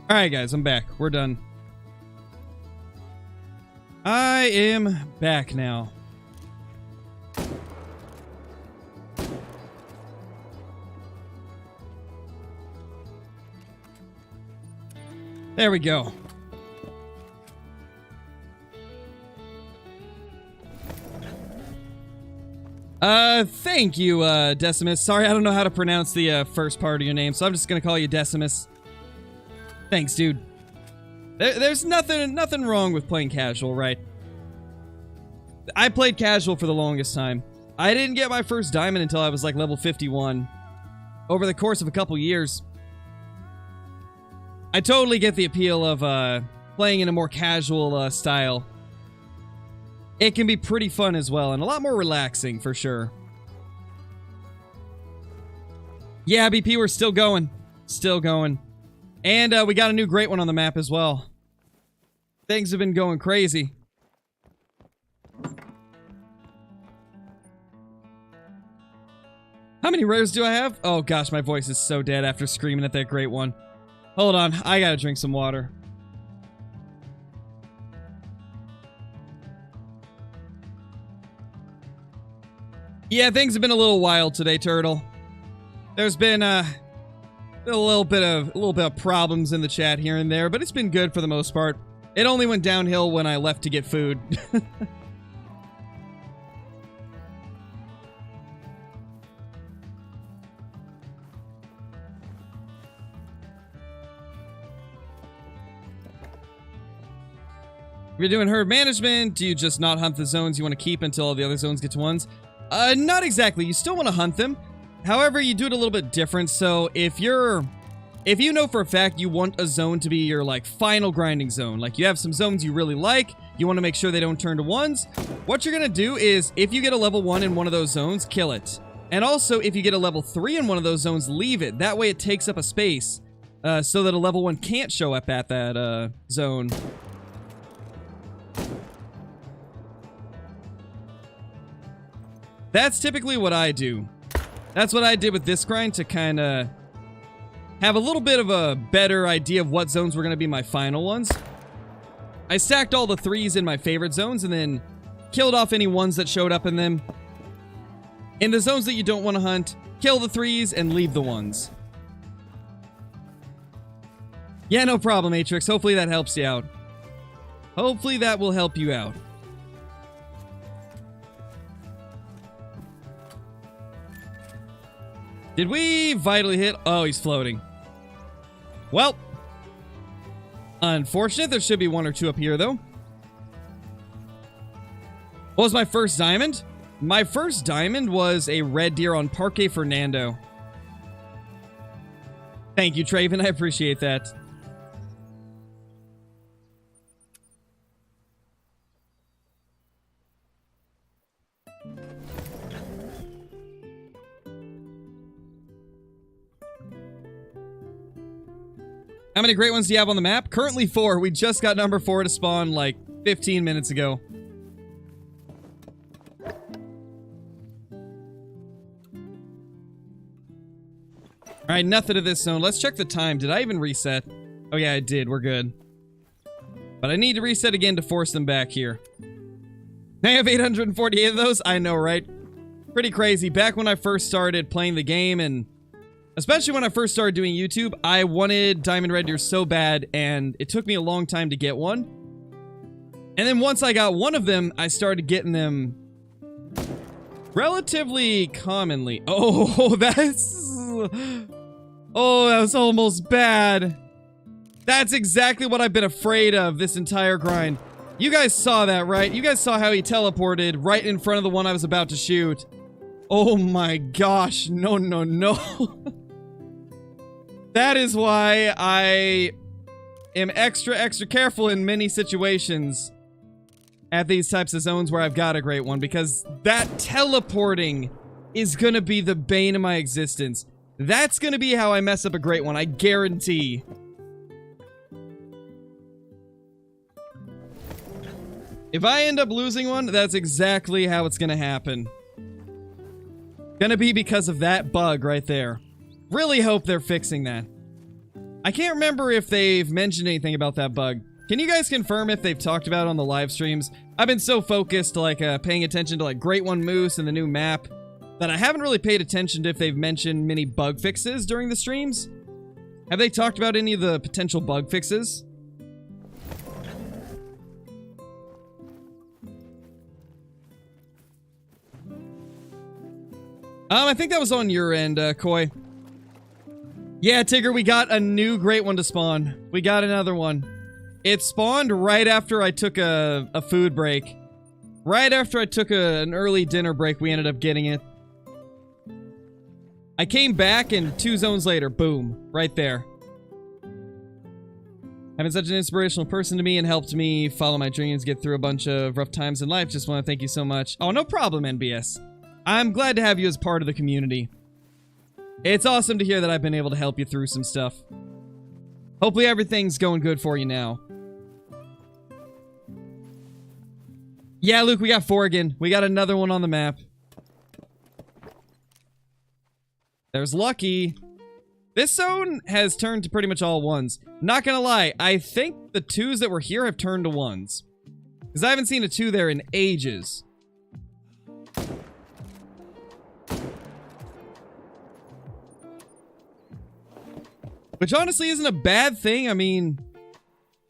Alright guys, I'm back. We're done. I am back now. There we go. Thank you, Decimus. Sorry, I don't know how to pronounce the, first part of your name, so I'm just gonna call you Decimus. Thanks, dude. There's nothing wrong with playing casual, right? I played casual for the longest time. I didn't get my first diamond until I was, like, level 51. Over the course of a couple years. I totally get the appeal of, playing in a more casual, style. It can be pretty fun as well, and a lot more relaxing, for sure. Yeah, BP, we're still going. Still going. And, we got a new great one on the map as well. Things have been going crazy. How many rares do I have? Oh gosh, my voice is so dead after screaming at that great one. Hold on, I gotta drink some water. Yeah, things have been a little wild today, Turtle. There's been a little bit of problems in the chat here and there, but it's been good for the most part. It only went downhill when I left to get food. If you're doing herd management, do you just not hunt the zones you want to keep until all the other zones get to ones? Not exactly. You still want to hunt them. However, you do it a little bit different. So if you know for a fact you want a zone to be your, like, final grinding zone, like you have some zones you really like, you want to make sure they don't turn to ones, what you're going to do is, if you get a level 1 in one of those zones, kill it. And also, if you get a level 3 in one of those zones, leave it. That way it takes up a space, so that a level 1 can't show up at that, zone. That's typically what I do. That's what I did with this grind to kind of have a little bit of a better idea of what zones were going to be my final ones. I stacked all the 3s in my favorite zones and then killed off any ones that showed up in them. In the zones that you don't want to hunt, kill the 3s and leave the 1s. Yeah, no problem, Matrix. Hopefully that helps you out. Hopefully that will help you out. Did we vitally hit? Oh, he's floating. Well, unfortunate. There should be 1 or 2 up here, though. What was my first diamond? My first diamond was a red deer on Parque Fernando. Thank you, Traven. I appreciate that. How many great ones do you have on the map? Currently 4. We just got number 4 to spawn like 15 minutes ago. Alright, nothing of this zone. Let's check the time. Did I even reset? Oh yeah, I did. We're good. But I need to reset again to force them back here. I have 848 of those? I know, right? Pretty crazy. Back when I first started playing the game, and especially when I first started doing YouTube, I wanted Diamond Red Deer so bad, and it took me a long time to get one. And then once I got one of them, I started getting them relatively commonly. Oh, that's... Oh, that was almost bad. That's exactly what I've been afraid of this entire grind. You guys saw that, right? You guys saw how he teleported right in front of the one I was about to shoot. Oh my gosh. No, no, no. That is why I am extra careful in many situations at these types of zones where I've got a great one, because that teleporting is gonna be the bane of my existence. That's gonna be how I mess up a great one, I guarantee. If I end up losing one, that's exactly how it's gonna happen. Gonna be because of that bug right there. Really hope they're fixing that. I can't remember if they've mentioned anything about that bug. Can you guys confirm if they've talked about it on the live streams? I've been so focused, like, paying attention to, like, Great One Moose and the new map that I haven't really paid attention to if they've mentioned many bug fixes during the streams. Have they talked about any of the potential bug fixes? I think that was on your end, Koi. Yeah, Tigger, we got a new great one to spawn. We got another one. It spawned right after I took a food break. Right after I took an early dinner break, we ended up getting it. I came back and 2 zones later, boom, right there. Having such an inspirational person to me and helped me follow my dreams, get through a bunch of rough times in life. Just want to thank you so much. Oh, no problem, NBS. I'm glad to have you as part of the community. It's awesome to hear that I've been able to help you through some stuff. Hopefully everything's going good for you now. Yeah, Luke, we got 4 again. We got another one on the map. There's Lucky. This zone has turned to pretty much all 1s. Not gonna lie, I think the 2s that were here have turned to 1s. Because I haven't seen a 2 there in ages. Which honestly isn't a bad thing. I mean,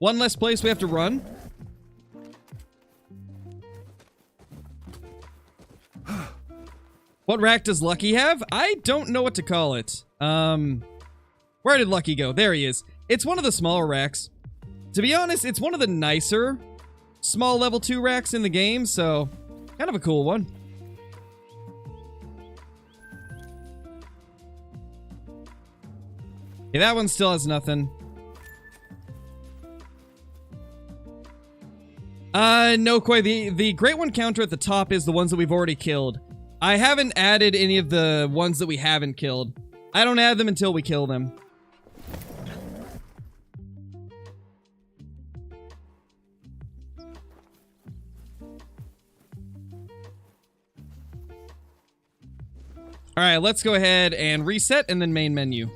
1 less place we have to run. What rack does Lucky have? I don't know what to call it. Where did Lucky go? There he is. It's one of the smaller racks. To be honest, it's one of the nicer small level 2 racks in the game, so kind of a cool one. Yeah, that one still has nothing. No, Koi. The Great One counter at the top is the ones that we've already killed. I haven't added any of the ones that we haven't killed. I don't add them until we kill them. Alright, let's go ahead and reset and then main menu.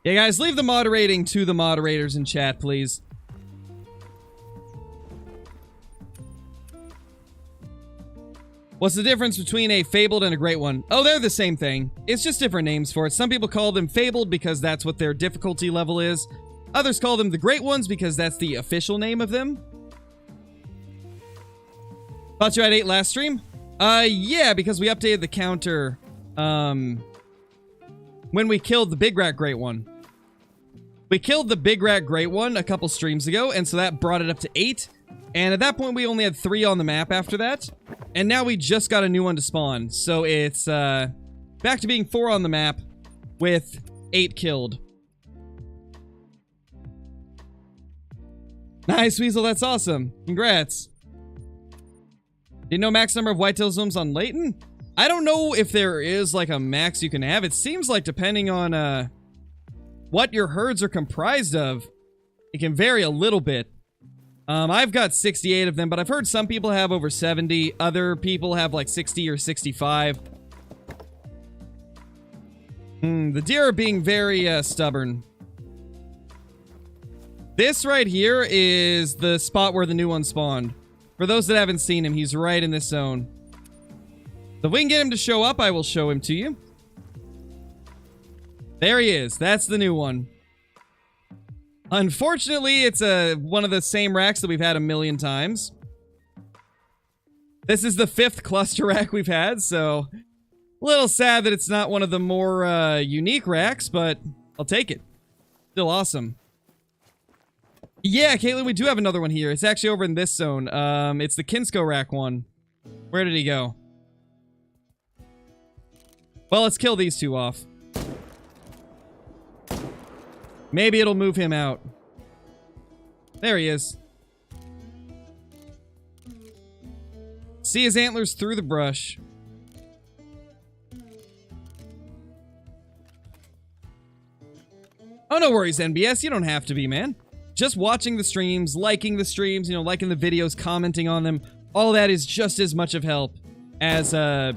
Yeah, guys, leave the moderating to the moderators in chat, please. What's the difference between a fabled and a great one? Oh, they're the same thing. It's just different names for it. Some people call them fabled because that's what their difficulty level is. Others call them the great ones because that's the official name of them. Thought you had 8 last stream? Yeah, because we updated the counter, when we killed the Big Rat Great One. We killed the Big Rat Great One a couple streams ago, and so that brought it up to 8. And at that point, we only had 3 on the map after that. And now we just got a new one to spawn. So it's, back to being 4 on the map with 8 killed. Nice, Weasel. That's awesome. Congrats. Didn't know max number of whitetail zooms on Layton? I don't know if there is, like, a max you can have. It seems like depending on, what your herds are comprised of, it can vary a little bit. I've got 68 of them, but I've heard some people have over 70. Other people have like 60 or 65. The deer are being very stubborn. This right here is the spot where the new one spawned. For those that haven't seen him, he's right in this zone. So if we can get him to show up, I will show him to you. There he is. That's the new one. Unfortunately, it's one of the same racks that we've had a million times. This is the 5th cluster rack we've had, so a little sad that it's not one of the more unique racks, but I'll take it. Still awesome. Yeah, Caitlin, we do have another one here. It's actually over in this zone. It's the Kinsko rack one. Where did he go? Well, let's kill these 2 off. Maybe it'll move him out. There he is. See his antlers through the brush. Oh, no worries, NBS. You don't have to be, man. Just watching the streams, liking the streams, you know, liking the videos, commenting on them. All that is just as much of help as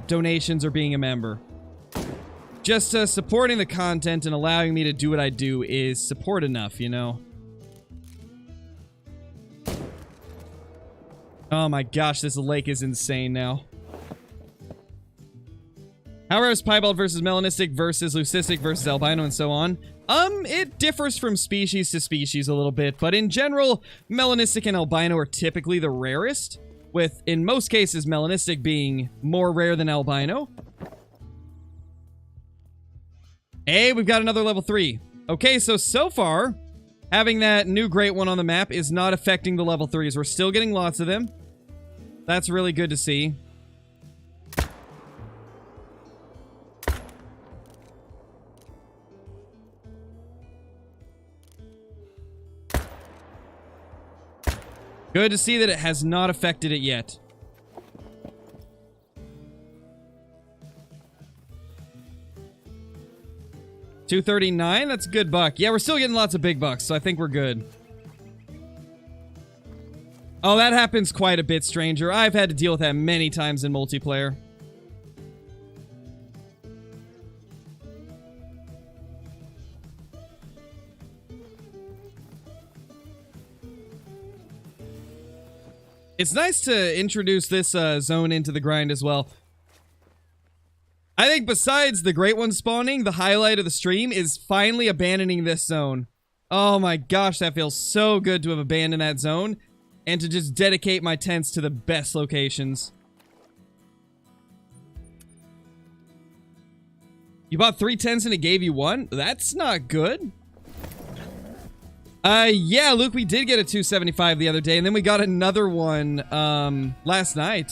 donations or being a member. Just supporting the content and allowing me to do what I do is support enough, you know? Oh my gosh, this lake is insane now. How rare is piebald versus melanistic versus leucistic versus albino and so on? It differs from species to species a little bit, but in general, melanistic and albino are typically the rarest, with, in most cases, melanistic being more rare than albino. Hey, we've got another level 3. Okay, so far, having that new great one on the map is not affecting the level 3s. We're still getting lots of them. That's really good to see. Good to see that it has not affected it yet. $239, that's a good buck. Yeah, we're still getting lots of big bucks, so I think we're good. Oh, that happens quite a bit, stranger. I've had to deal with that many times in multiplayer. It's nice to introduce this zone into the grind as well. I think besides the great one spawning, the highlight of the stream is finally abandoning this zone. Oh my gosh, that feels so good to have abandoned that zone and to just dedicate my tents to the best locations. You bought 3 tents and it gave you 1? That's not good. Yeah, Luke, we did get a 275 the other day, and then we got another one, last night.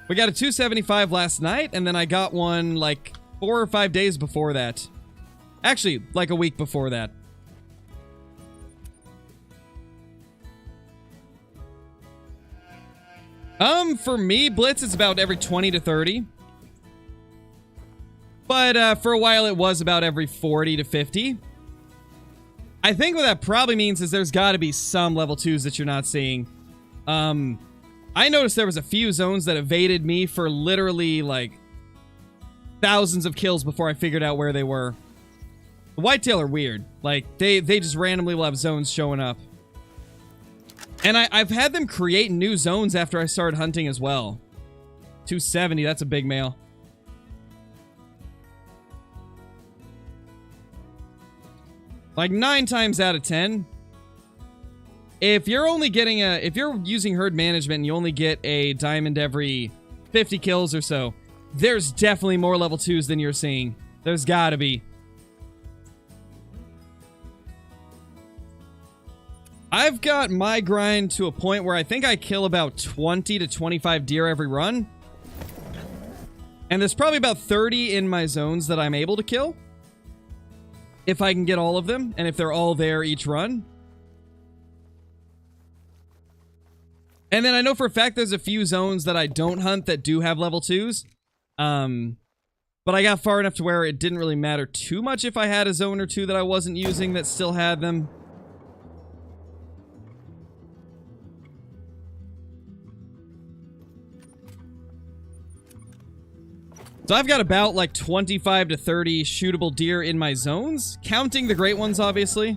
We got a 275 last night, and then I got one, like, 4 or 5 days before that. Actually, like a week before that. For me, Blitz, it's about every 20 to 30. But, for a while, it was about every 40 to 50. I think what that probably means is there's got to be some level 2s that you're not seeing. I noticed there was a few zones that evaded me for literally, like, thousands of kills before I figured out where they were. The whitetail are weird. Like, they just randomly will have zones showing up. And I've had them create new zones after I started hunting as well. 270, that's a big male. Like 9 times out of 10, if you're only getting if you're using herd management and you only get a diamond every 50 kills or so, there's definitely more level 2s than you're seeing. There's gotta be. I've got my grind to a point where I think I kill about 20 to 25 deer every run. And there's probably about 30 in my zones that I'm able to kill. If I can get all of them, and if they're all there each run. And then I know for a fact there's a few zones that I don't hunt that do have level 2s. But I got far enough to where it didn't really matter too much if I had a zone or two that I wasn't using that still had them. So I've got about like 25 to 30 shootable deer in my zones, counting the great ones, obviously.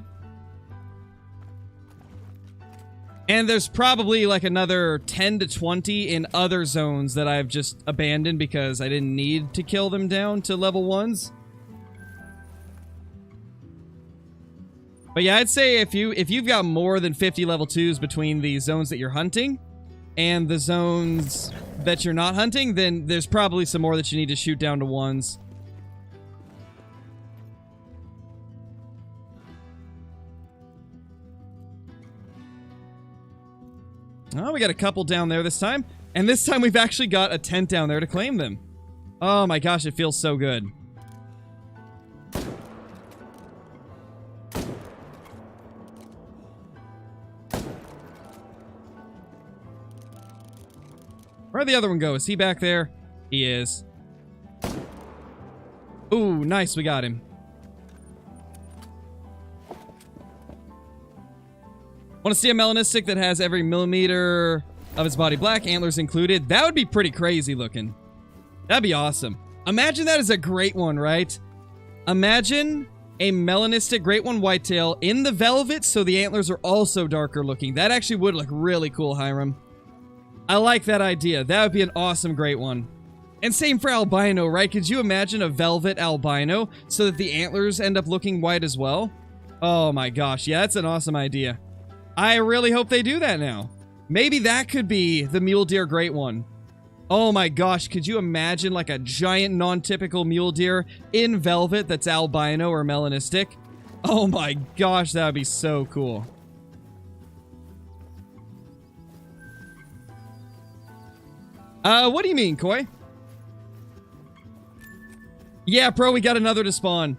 And there's probably like another 10 to 20 in other zones that I've just abandoned because I didn't need to kill them down to level 1s. But yeah, I'd say if you've got more than 50 level 2s between the zones that you're hunting and the zones that you're not hunting, then there's probably some more that you need to shoot down to 1s. Oh, we got a couple down there this time. And this time we've actually got a tent down there to claim them. Oh my gosh, it feels so good. Where'd the other one go? Is he back there? He is. Ooh, nice, we got him. Want to see a melanistic that has every millimeter of its body black, antlers included? That would be pretty crazy looking. That'd be awesome. Imagine that as a great one, right? Imagine a melanistic great one whitetail in the velvet so the antlers are also darker looking. That actually would look really cool, Hiram. I like that idea. That would be an awesome great one. And same for albino, right? Could you imagine a velvet albino so that the antlers end up looking white as well? Oh my gosh, yeah, that's an awesome idea. I really hope they do that now. Maybe that could be the mule deer great one. Oh my gosh, could you imagine like a giant non-typical mule deer in velvet that's albino or melanistic? Oh my gosh, that would be so cool. What do you mean, Koi? Yeah, bro, we got another to spawn.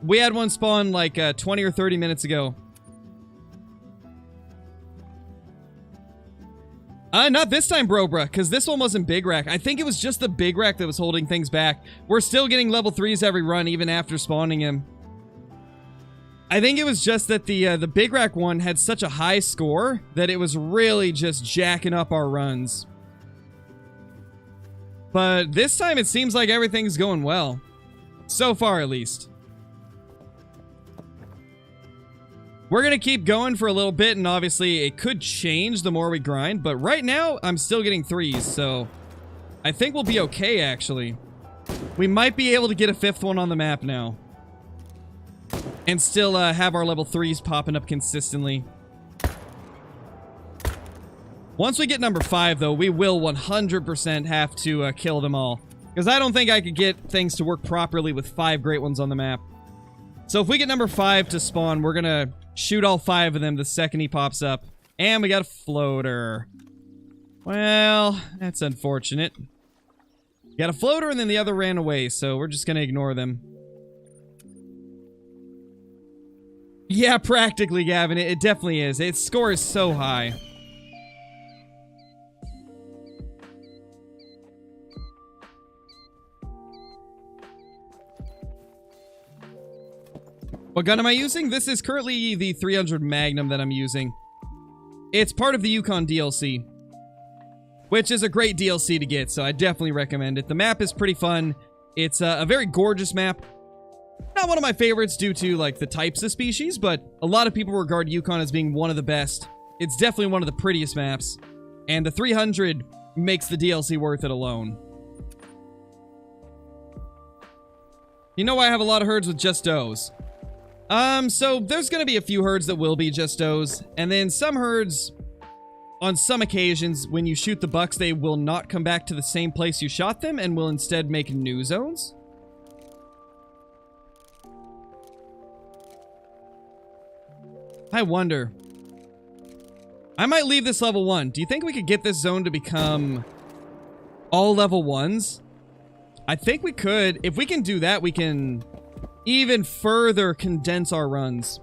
We had one spawn like 20 or 30 minutes ago. Not this time, bro, bruh, because this one wasn't big rack. I think it was just the big rack that was holding things back. We're still getting level 3s every run, even after spawning him. I think it was just that the big rack one had such a high score that it was really just jacking up our runs. But this time it seems like everything's going well. So far, at least. We're going to keep going for a little bit, and obviously it could change the more we grind, but right now I'm still getting 3s, so I think we'll be okay, actually. We might be able to get a 5th one on the map now. And still have our level 3s popping up consistently. Once we get number 5, though, we will 100% have to kill them all. Because I don't think I could get things to work properly with 5 great ones on the map. So if we get number 5 to spawn, we're gonna shoot all 5 of them the second he pops up. And we got a floater. Well, that's unfortunate. Got a floater and then the other ran away, so we're just gonna ignore them. Yeah, practically, Gavin. It definitely is. Its score is so high. What gun am I using? This is currently the 300 Magnum that I'm using. It's part of the Yukon DLC, which is a great DLC to get, so I definitely recommend it. The map is pretty fun. It's a very gorgeous map. Not one of my favorites due to, like, the types of species, but a lot of people regard Yukon as being one of the best. It's definitely one of the prettiest maps, and the 300 makes the DLC worth it alone. You know why I have a lot of herds with just does? So there's gonna be a few herds that will be just does, and then some herds, on some occasions, when you shoot the bucks, they will not come back to the same place you shot them, and will instead make new zones. I wonder. I might leave this level 1. Do you think we could get this zone to become all level 1s? I think we could. If we can do that, we can even further condense our runs.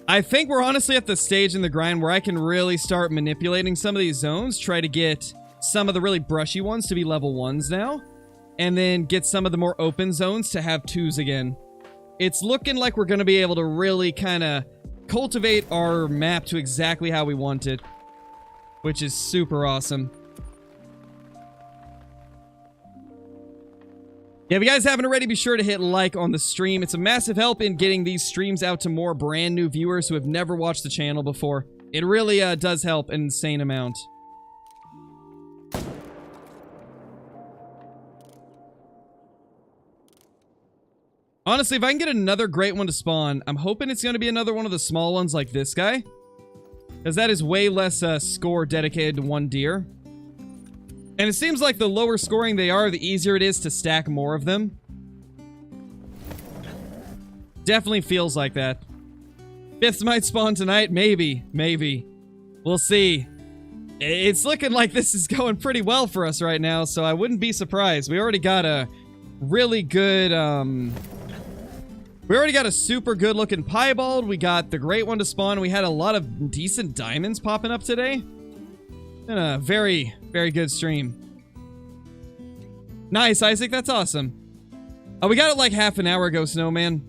I think we're honestly at the stage in the grind where I can really start manipulating some of these zones, try to get some of the really brushy ones to be level 1s now, and then get some of the more open zones to have 2s again. It's looking like we're going to be able to really kind of cultivate our map to exactly how we want it, which is super awesome. Yeah, if you guys haven't already, be sure to hit like on the stream. It's a massive help in getting these streams out to more brand new viewers who have never watched the channel before. It really does help an insane amount. Honestly, if I can get another great one to spawn, I'm hoping it's going to be another one of the small ones like this guy. Because that is way less score dedicated to one deer. And it seems like the lower scoring they are, the easier it is to stack more of them. Definitely feels like that. 5th might spawn tonight? Maybe. Maybe. We'll see. It's looking like this is going pretty well for us right now, so I wouldn't be surprised. We already got a really good, we already got a super good looking piebald. We got the great one to spawn. We had a lot of decent diamonds popping up today. And a very, very good stream. Nice, Isaac. That's awesome. Oh, we got it like half an hour ago, Snowman.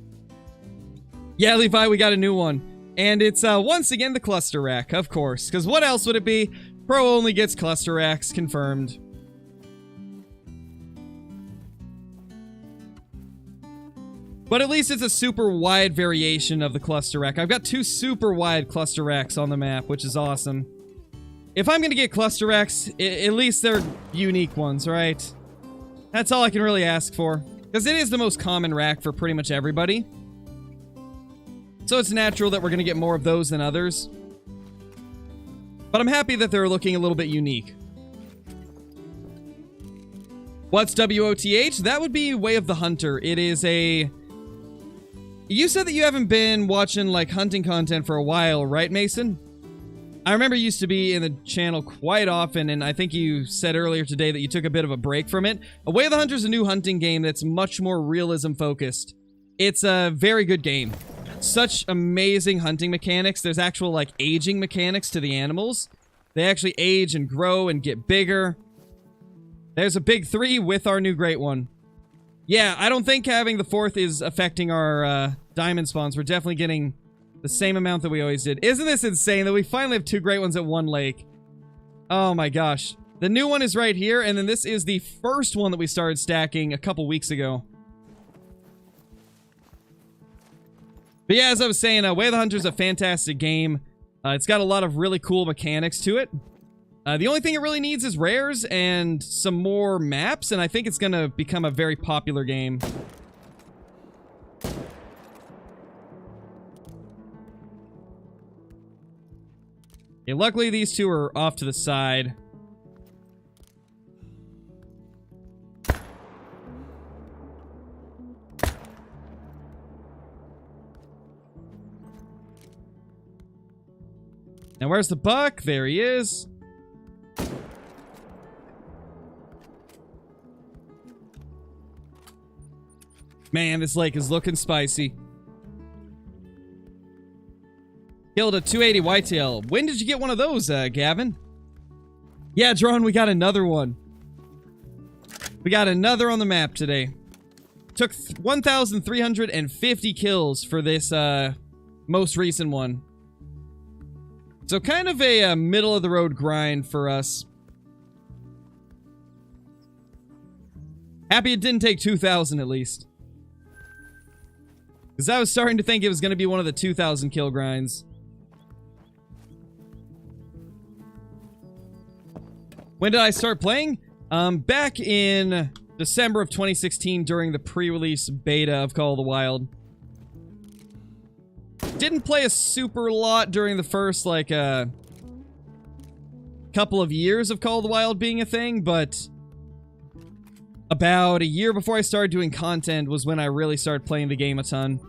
Yeah, Levi, we got a new one. And it's, once again, the cluster rack, of course. Because what else would it be? Pro only gets cluster racks, confirmed. But at least it's a super wide variation of the cluster rack. I've got 2 super wide cluster racks on the map, which is awesome. If I'm gonna get cluster racks, at least they're unique ones, right? That's all I can really ask for. Because it is the most common rack for pretty much everybody. So it's natural that we're gonna get more of those than others. But I'm happy that they're looking a little bit unique. What's WOTH? That would be Way of the Hunter. It is a... You said that you haven't been watching, like, hunting content for a while, right, Mason? I remember you used to be in the channel quite often, and I think you said earlier today that you took a bit of a break from it. A Way of the Hunter is a new hunting game that's much more realism-focused. It's a very good game. Such amazing hunting mechanics. There's actual, like, aging mechanics to the animals. They actually age and grow and get bigger. There's a big 3 with our new great one. Yeah, I don't think having the 4th is affecting our diamond spawns. We're definitely getting the same amount that we always did. Isn't this insane that we finally have 2 great ones at one lake? Oh my gosh. The new one is right here, and then this is the first one that we started stacking a couple weeks ago. But yeah, as I was saying, Way of the Hunter is a fantastic game. It's got a lot of really cool mechanics to it. The only thing it really needs is rares and some more maps, and I think it's gonna become a very popular game. Okay, luckily these two are off to the side. Now where's the buck? There he is. Man, this lake is looking spicy. Killed a 280 whitetail. When did you get one of those, Gavin? Yeah, Drone, we got another one. We got another on the map today. Took 1,350 kills for this most recent one. So kind of a middle-of-the-road grind for us. Happy it didn't take 2,000 at least. Because I was starting to think it was going to be one of the 2,000 kill grinds. When did I start playing? Back in December of 2016 during the pre-release beta of Call of the Wild. Didn't play a super lot during the first, like, couple of years of Call of the Wild being a thing, but about a year before I started doing content was when I really started playing the game a ton.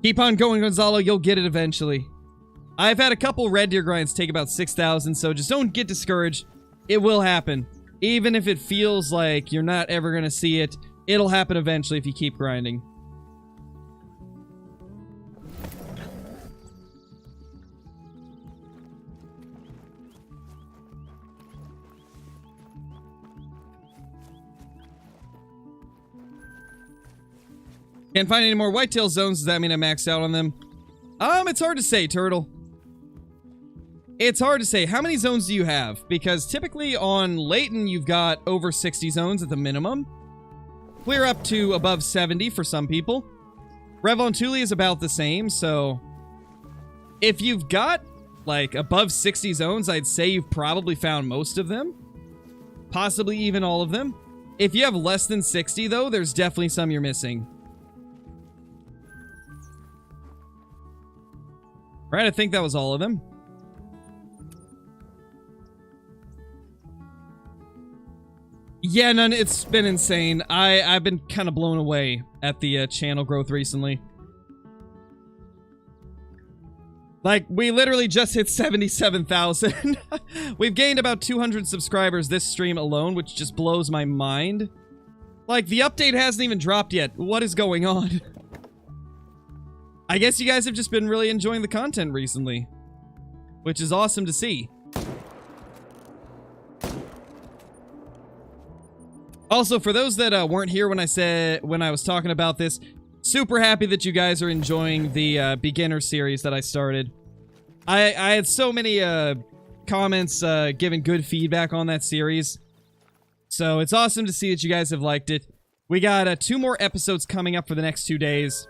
Keep on going, Gonzalo. You'll get it eventually. I've had a couple red deer grinds take about 6,000, so just don't get discouraged. It will happen. Even if it feels like you're not ever going to see it, it'll happen eventually if you keep grinding. Can't find any more whitetail zones. Does that mean I maxed out on them? It's hard to say, Turtle. It's hard to say. How many zones do you have? Because typically on Layton, you've got over 60 zones at the minimum. Clear up to above 70 for some people. Revlon Thule is about the same, so if you've got, like, above 60 zones, I'd say you've probably found most of them. Possibly even all of them. If you have less than 60, though, there's definitely some you're missing. Right, I think that was all of them. Yeah, none. It's been insane. I've been kind of blown away at the channel growth recently. Like, we literally just hit 77,000. We've gained about 200 subscribers this stream alone, which just blows my mind. Like, the update hasn't even dropped yet. What is going on? I guess you guys have just been really enjoying the content recently, which is awesome to see. Also, for those that weren't here when I was talking about this, super happy that you guys are enjoying the beginner series that I started. I had so many comments giving good feedback on that series, so it's awesome to see that you guys have liked it. We got 2 more episodes coming up for the next 2 days.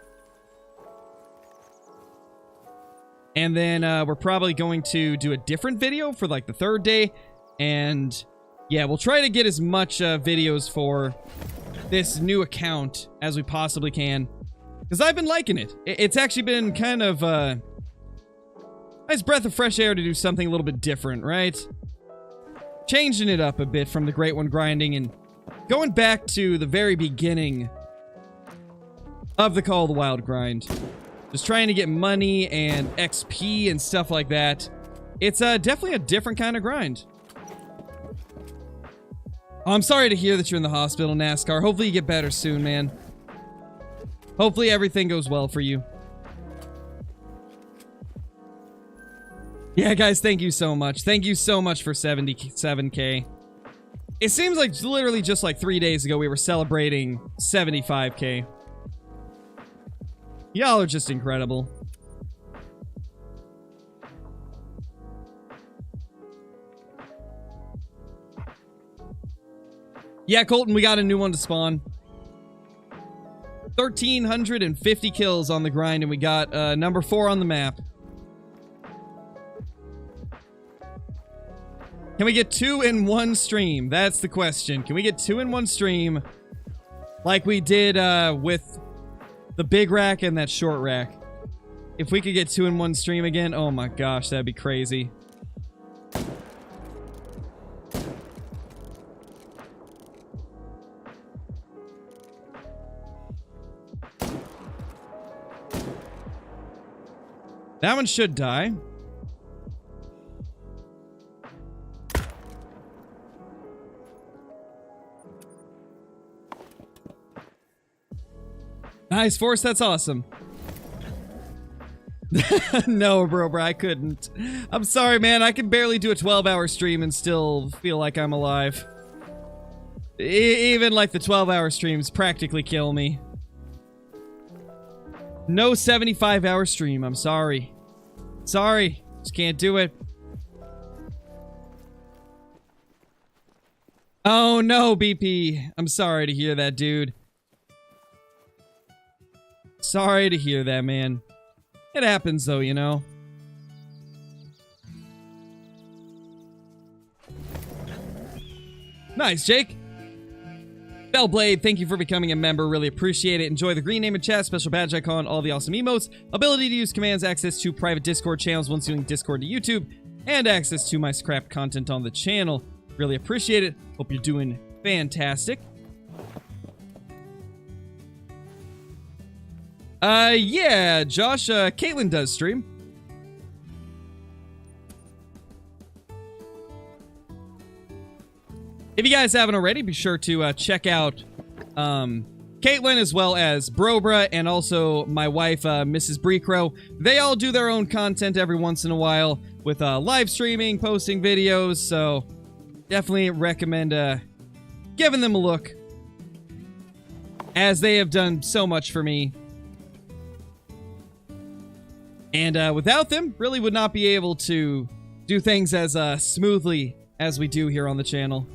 And then we're probably going to do a different video for like the third day. And yeah, we'll try to get as much videos for this new account as we possibly can. Because I've been liking it. It's actually been kind of nice breath of fresh air to do something a little bit different, right? Changing it up a bit from the Great One grinding and going back to the very beginning of the Call of the Wild grind. Just trying to get money and XP and stuff like that. It's definitely a different kind of grind. Oh, I'm sorry to hear that you're in the hospital, NASCAR. Hopefully you get better soon, man. Hopefully everything goes well for you. Yeah, guys, thank you so much. Thank you so much for 77K. It seems like literally just like 3 days ago we were celebrating 75K. Y'all are just incredible. Yeah, Colton, we got a new one to spawn. 1,350 kills on the grind, and we got number 4 on the map. Can we get 2 in one stream? That's the question. Can we get 2 in one stream like we did with the big rack and that short rack? If we could get 2 in one stream again, oh my gosh, that'd be crazy. That one should die. Nice, Force, that's awesome. No, bro, I couldn't. I'm sorry, man. I can barely do a 12-hour stream and still feel like I'm alive. Even like the 12-hour streams practically kill me. No 75-hour stream, I'm sorry. Sorry, just can't do it. Oh no, BP. I'm sorry to hear that, dude. Sorry to hear that, man. It happens, though, you know. Nice, Jake. Bellblade, thank you for becoming a member. Really appreciate it. Enjoy the green name in chat, special badge icon, all the awesome emotes, ability to use commands, access to private Discord channels once doing Discord to YouTube, and access to my scrap content on the channel. Really appreciate it. Hope you're doing fantastic. Yeah, Josh, Caitlin does stream. If you guys haven't already, be sure to check out Caitlin as well as Brobra and also my wife, Mrs. Brecrow. They all do their own content every once in a while with live streaming, posting videos, so definitely recommend giving them a look, as they have done so much for me. And without them, really would not be able to do things as smoothly as we do here on the channel.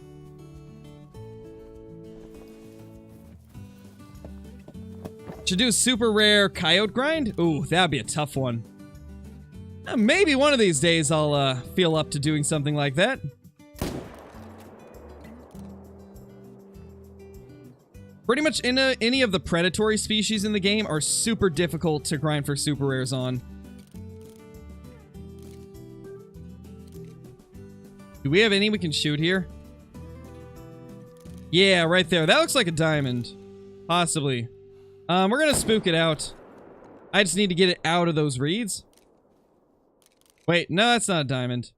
Should do a super rare coyote grind? Ooh, that'd be a tough one. Maybe one of these days I'll feel up to doing something like that. Pretty much any of the predatory species in the game are super difficult to grind for super rares on. Do we have any we can shoot here? Yeah, right there. That looks like a diamond. Possibly. We're gonna spook it out. I just need to get it out of those reeds. Wait, no, that's not a diamond.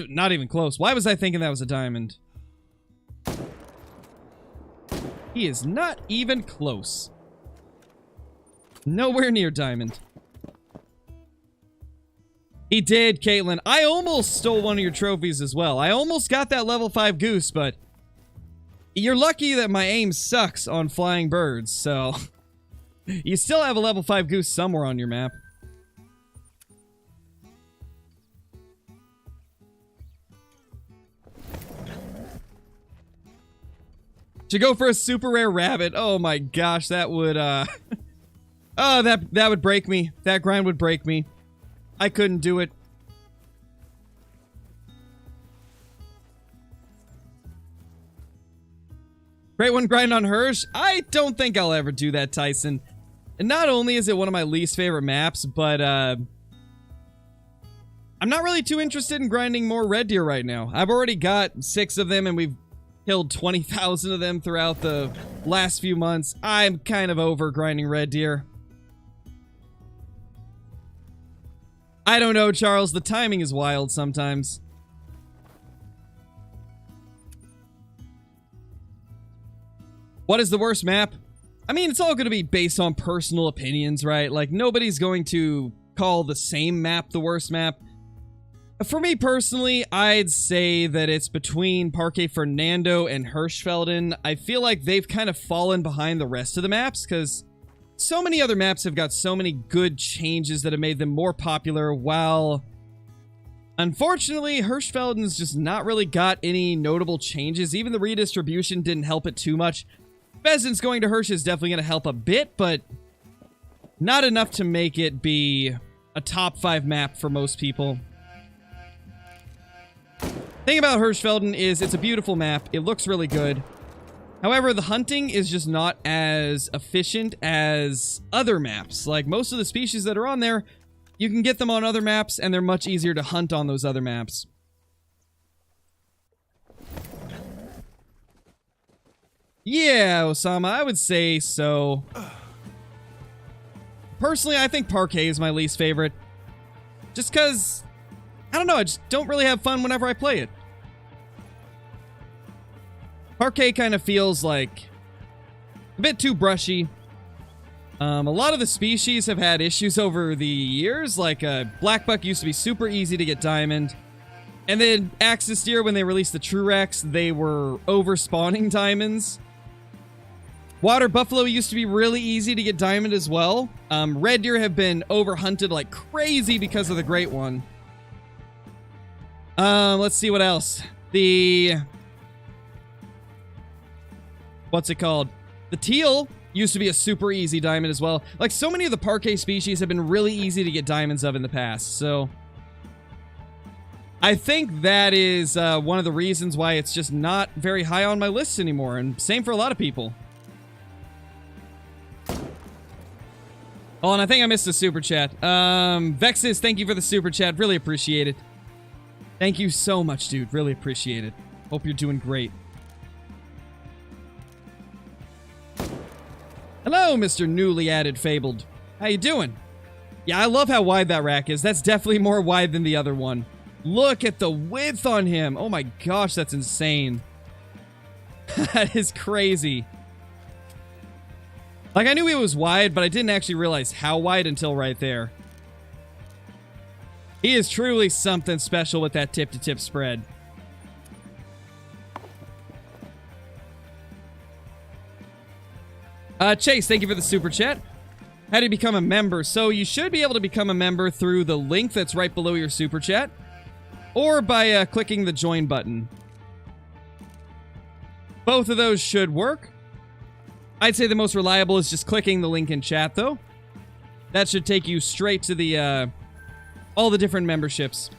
Not even close. Why was I thinking that was a diamond? He is not even close. Nowhere near diamond. He did, Caitlin. I almost stole one of your trophies as well. I almost got that level 5 goose, but you're lucky that my aim sucks on flying birds, so you still have a level 5 goose somewhere on your map. Should go for a super rare rabbit. Oh my gosh, that would Oh, that would break me. That grind would break me. I couldn't do it. Great one grind on Hirsch. I don't think I'll ever do that, Tyson. And not only is it one of my least favorite maps, but I'm not really too interested in grinding more red deer right now. I've already got 6 of them and we've killed 20,000 of them throughout the last few months. I'm kind of over grinding red deer. I don't know, Charles. The timing is wild sometimes. What is the worst map? I mean, it's all going to be based on personal opinions, right? Like, nobody's going to call the same map the worst map. For me personally, I'd say that it's between Parque Fernando and Hirschfelden. I feel like they've kind of fallen behind the rest of the maps because so many other maps have got so many good changes that have made them more popular, while unfortunately, Hirschfelden's just not really got any notable changes. Even the redistribution didn't help it too much. Pheasants going to Hirsch is definitely going to help a bit, but not enough to make it be a top 5 map for most people. Thing about Hirschfelden is it's a beautiful map. It looks really good. However, the hunting is just not as efficient as other maps. Like, most of the species that are on there, you can get them on other maps, and they're much easier to hunt on those other maps. Yeah, Osama, I would say so. Personally, I think Parquet is my least favorite. Just because, I don't know, I just don't really have fun whenever I play it. Parquet kind of feels like a bit too brushy. A lot of the species have had issues over the years, like blackbuck used to be super easy to get diamond. And then Axis deer, when they released the Trurex, they were over-spawning diamonds. Water buffalo used to be really easy to get diamond as well. Red deer have been over-hunted like crazy because of the Great One. Let's see what else. What's it called? The teal used to be a super easy diamond as well. Like, so many of the Parquet species have been really easy to get diamonds of in the past, so I think that is one of the reasons why it's just not very high on my list anymore, and same for a lot of people. Oh, and I think I missed a super chat. Vexus, thank you for the super chat. Really appreciate it. Thank you so much, dude. Really appreciate it. Hope you're doing great. Hello, Mr. Newly Added Fabled. How you doing? Yeah, I love how wide that rack is. That's definitely more wide than the other one. Look at the width on him. Oh my gosh, that's insane. That is crazy. Like, I knew he was wide, but I didn't actually realize how wide until right there. He is truly something special with that tip-to-tip spread. Chase, thank you for the super chat. How do you become a member? So you should be able to become a member through the link that's right below your super chat, or by clicking the join button. Both of those should work. I'd say the most reliable is just clicking the link in chat, though. That should take you straight to the all the different memberships.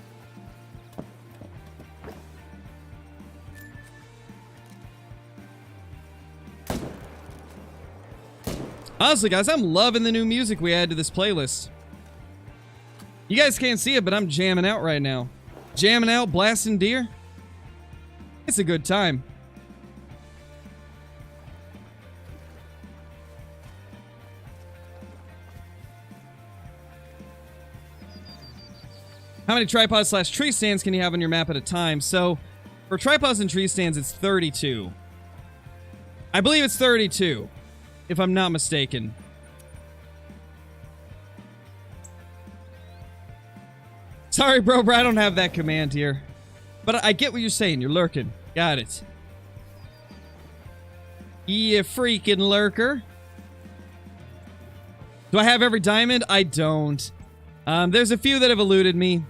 Honestly, guys, I'm loving the new music we add to this playlist. You guys can't see it, but I'm jamming out right now. Jamming out, blasting deer. It's a good time. How many tripods / tree stands can you have on your map at a time? So, for tripods and tree stands, it's 32. I believe it's 32. If I'm not mistaken. Sorry, bro, I don't have that command here. But I get what you're saying. You're lurking. Got it. You freaking lurker. Do I have every diamond? I don't. There's a few that have eluded me.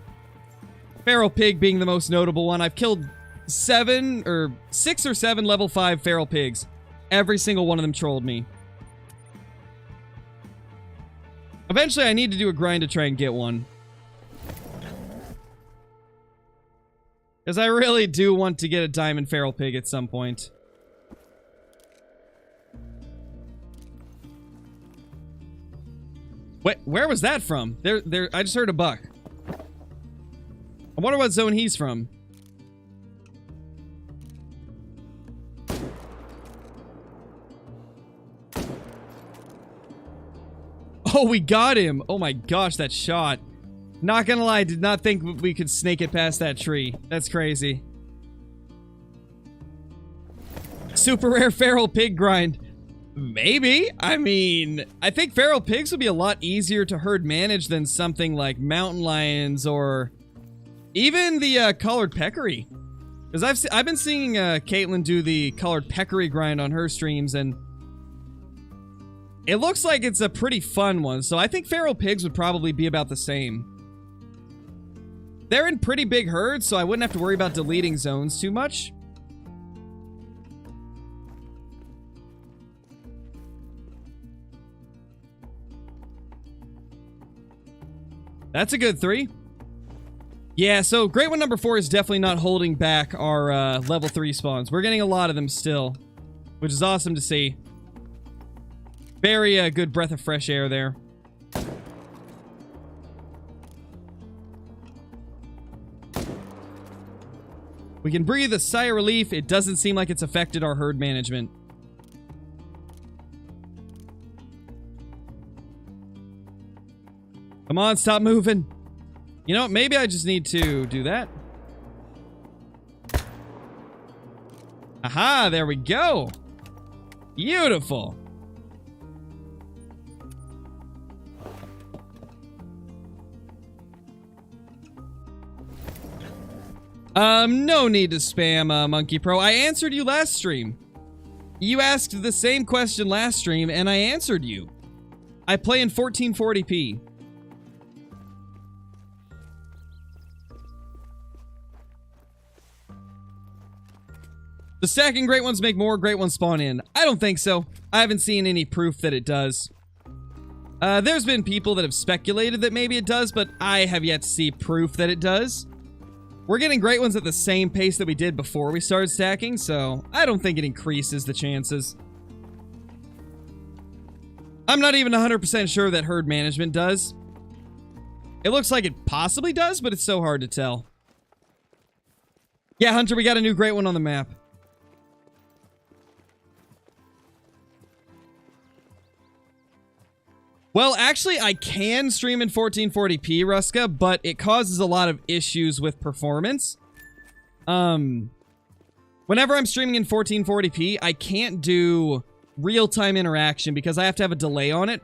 Feral pig being the most notable one. I've killed 6 or 7 level 5 feral pigs. Every single one of them trolled me. Eventually, I need to do a grind to try and get one. Because I really do want to get a diamond feral pig at some point. Wait, where was that from? I just heard a buck. I wonder what zone he's from. Oh, we got him. Oh my gosh, that shot. Not gonna lie, did not think we could snake it past that tree. That's crazy. Super rare feral pig grind. Maybe. I mean, I think feral pigs would be a lot easier to herd manage than something like mountain lions or even the colored peccary. Because I've been seeing Caitlin do the colored peccary grind on her streams, and it looks like it's a pretty fun one. So I think feral pigs would probably be about the same. They're in pretty big herds, so I wouldn't have to worry about deleting zones too much. That's a good 3. Yeah, so Great One number 4 is definitely not holding back our level 3 spawns. We're getting a lot of them still, which is awesome to see. Very good breath of fresh air there. We can breathe a sigh of relief. It doesn't seem like it's affected our herd management. Come on, stop moving. You know, maybe I just need to do that. Aha, there we go. Beautiful. No need to spam, Monkey Pro. I answered you last stream. You asked the same question last stream, and I answered you. I play in 1440p. The stacking great ones make more great ones spawn in. I don't think so. I haven't seen any proof that it does. There's been people that have speculated that maybe it does, but I have yet to see proof that it does. We're getting great ones at the same pace that we did before we started stacking, so I don't think it increases the chances. I'm not even 100% sure that herd management does. It looks like it possibly does, but it's so hard to tell. Yeah, Hunter, we got a new great one on the map. Well, actually, I can stream in 1440p, Ruska, but it causes a lot of issues with performance. Whenever I'm streaming in 1440p, I can't do real-time interaction because I have to have a delay on it.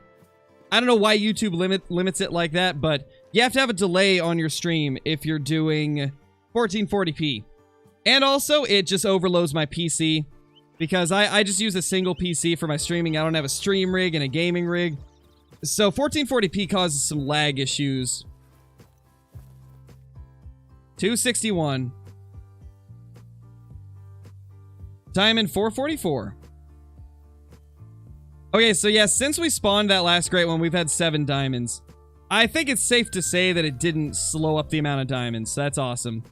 I don't know why YouTube limits it like that, but you have to have a delay on your stream if you're doing 1440p. And also, it just overloads my PC because I just use a single PC for my streaming. I don't have a stream rig and a gaming rig. So 1440p causes some lag issues. 261. Diamond 444. Okay, so yeah, since we spawned that last great one, we've had 7 diamonds. I think it's safe to say that it didn't slow up the amount of diamonds. So that's awesome.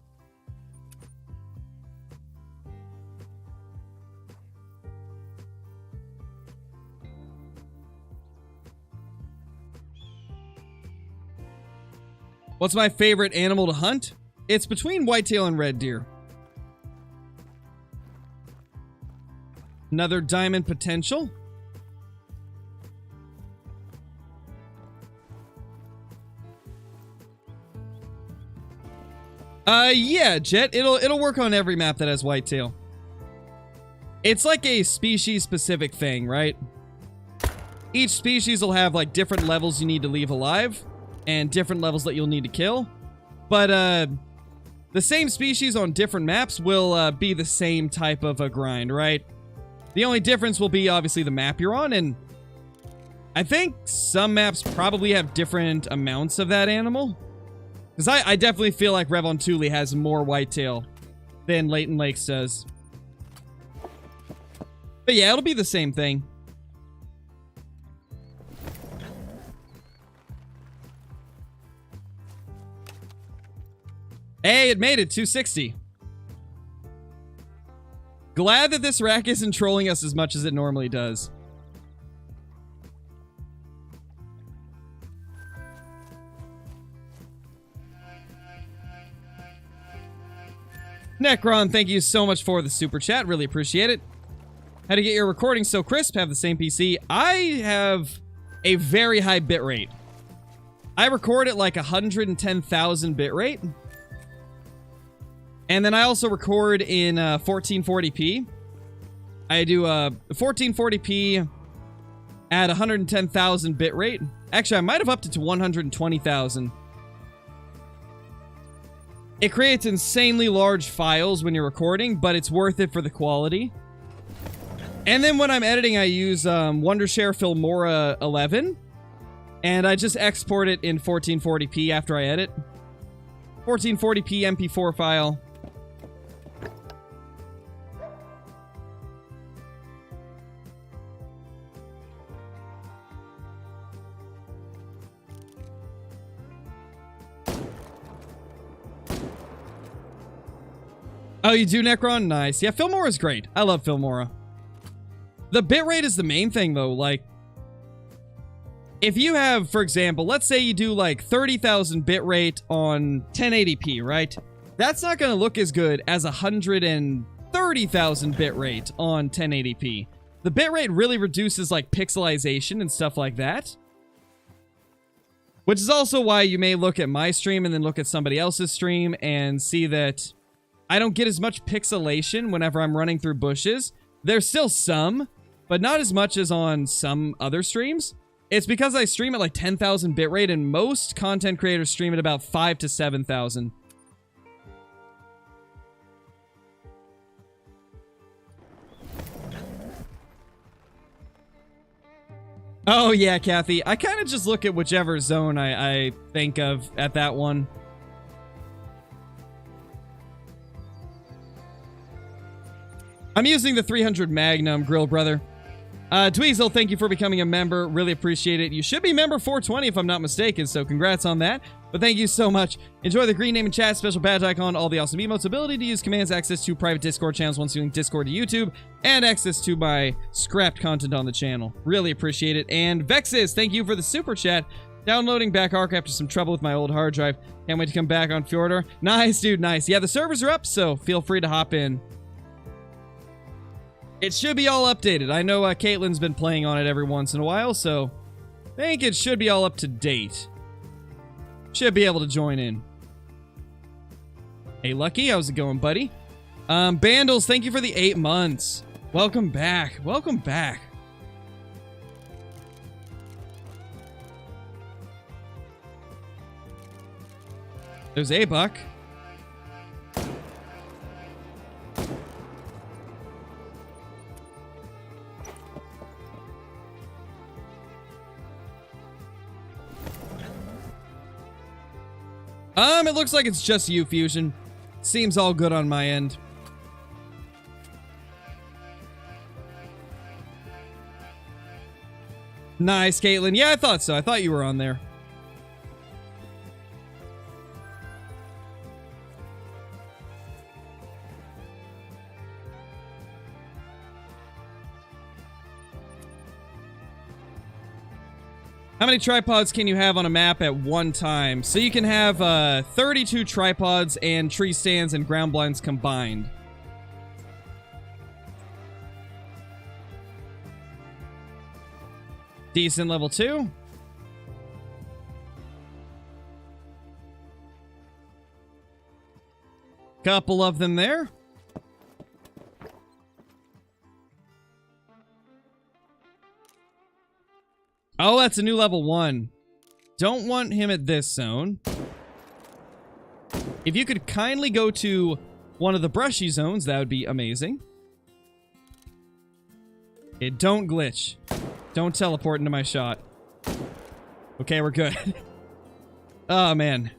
What's my favorite animal to hunt? It's between whitetail and red deer. Another diamond potential. Yeah, Jet. It'll work on every map that has whitetail. It's like a species-specific thing, right? Each species will have, like, different levels you need to leave alive, and different levels that you'll need to kill. But, the same species on different maps will, be the same type of a grind, right? The only difference will be, obviously, the map you're on, and I think some maps probably have different amounts of that animal. Because I definitely feel like Revontuli has more whitetail than Leighton Lakes does. But yeah, it'll be the same thing. Hey, it made it, 260. Glad that this rack isn't trolling us as much as it normally does. Necron, thank you so much for the super chat. Really appreciate it. How to get your recording so crisp? Have the same PC. I have a very high bitrate. I record at like 110,000 bitrate. And then I also record in 1440p. I do 1440p at 110,000 bitrate. Actually, I might have upped it to 120,000. It creates insanely large files when you're recording, but it's worth it for the quality. And then when I'm editing, I use Wondershare Filmora 11. And I just export it in 1440p after I edit. 1440p MP4 file. Oh, you do, Necron? Nice. Yeah, Filmora is great. I love Filmora. The bitrate is the main thing, though. Like, if you have, for example, let's say you do like 30,000 bitrate on 1080p, right? That's not going to look as good as 130,000 bitrate on 1080p. The bitrate really reduces like pixelization and stuff like that. Which is also why you may look at my stream and then look at somebody else's stream and see that I don't get as much pixelation whenever I'm running through bushes. There's still some, but not as much as on some other streams. It's because I stream at like 10,000 bitrate and most content creators stream at about 5 to 7,000. Oh yeah, Kathy. I kind of just look at whichever zone I think of at that one. I'm using the 300 Magnum, Grill Brother. Dweezil, thank you for becoming a member. Really appreciate it. You should be member 420 if I'm not mistaken, so congrats on that. But thank you so much. Enjoy the green name and chat, special badge icon, all the awesome emotes, ability to use commands, access to private Discord channels once doing Discord to YouTube, and access to my scrapped content on the channel. Really appreciate it. And Vexis, thank you for the super chat. Downloading back Arc after some trouble with my old hard drive. Can't wait to come back on Fjordor. Nice, dude, nice. Yeah, the servers are up, so feel free to hop in. It should be all updated. I know Caitlin's been playing on it every once in a while, so I think it should be all up to date. Should be able to join in. Hey, Lucky, how's it going, buddy? Bandles, thank you for the 8 months. Welcome back. Welcome back. There's A-Buck. It looks like it's just you, Fusion. Seems all good on my end. Nice, Caitlin. Yeah, I thought so. I thought you were on there. How many tripods can you have on a map at one time? So you can have 32 tripods and tree stands and ground blinds combined. Decent level 2. Couple of them there. Oh, that's a new level 1. Don't want him at this zone. If you could kindly go to one of the brushy zones, that would be amazing. Don't glitch. Don't teleport into my shot. Okay, we're good. Oh, man.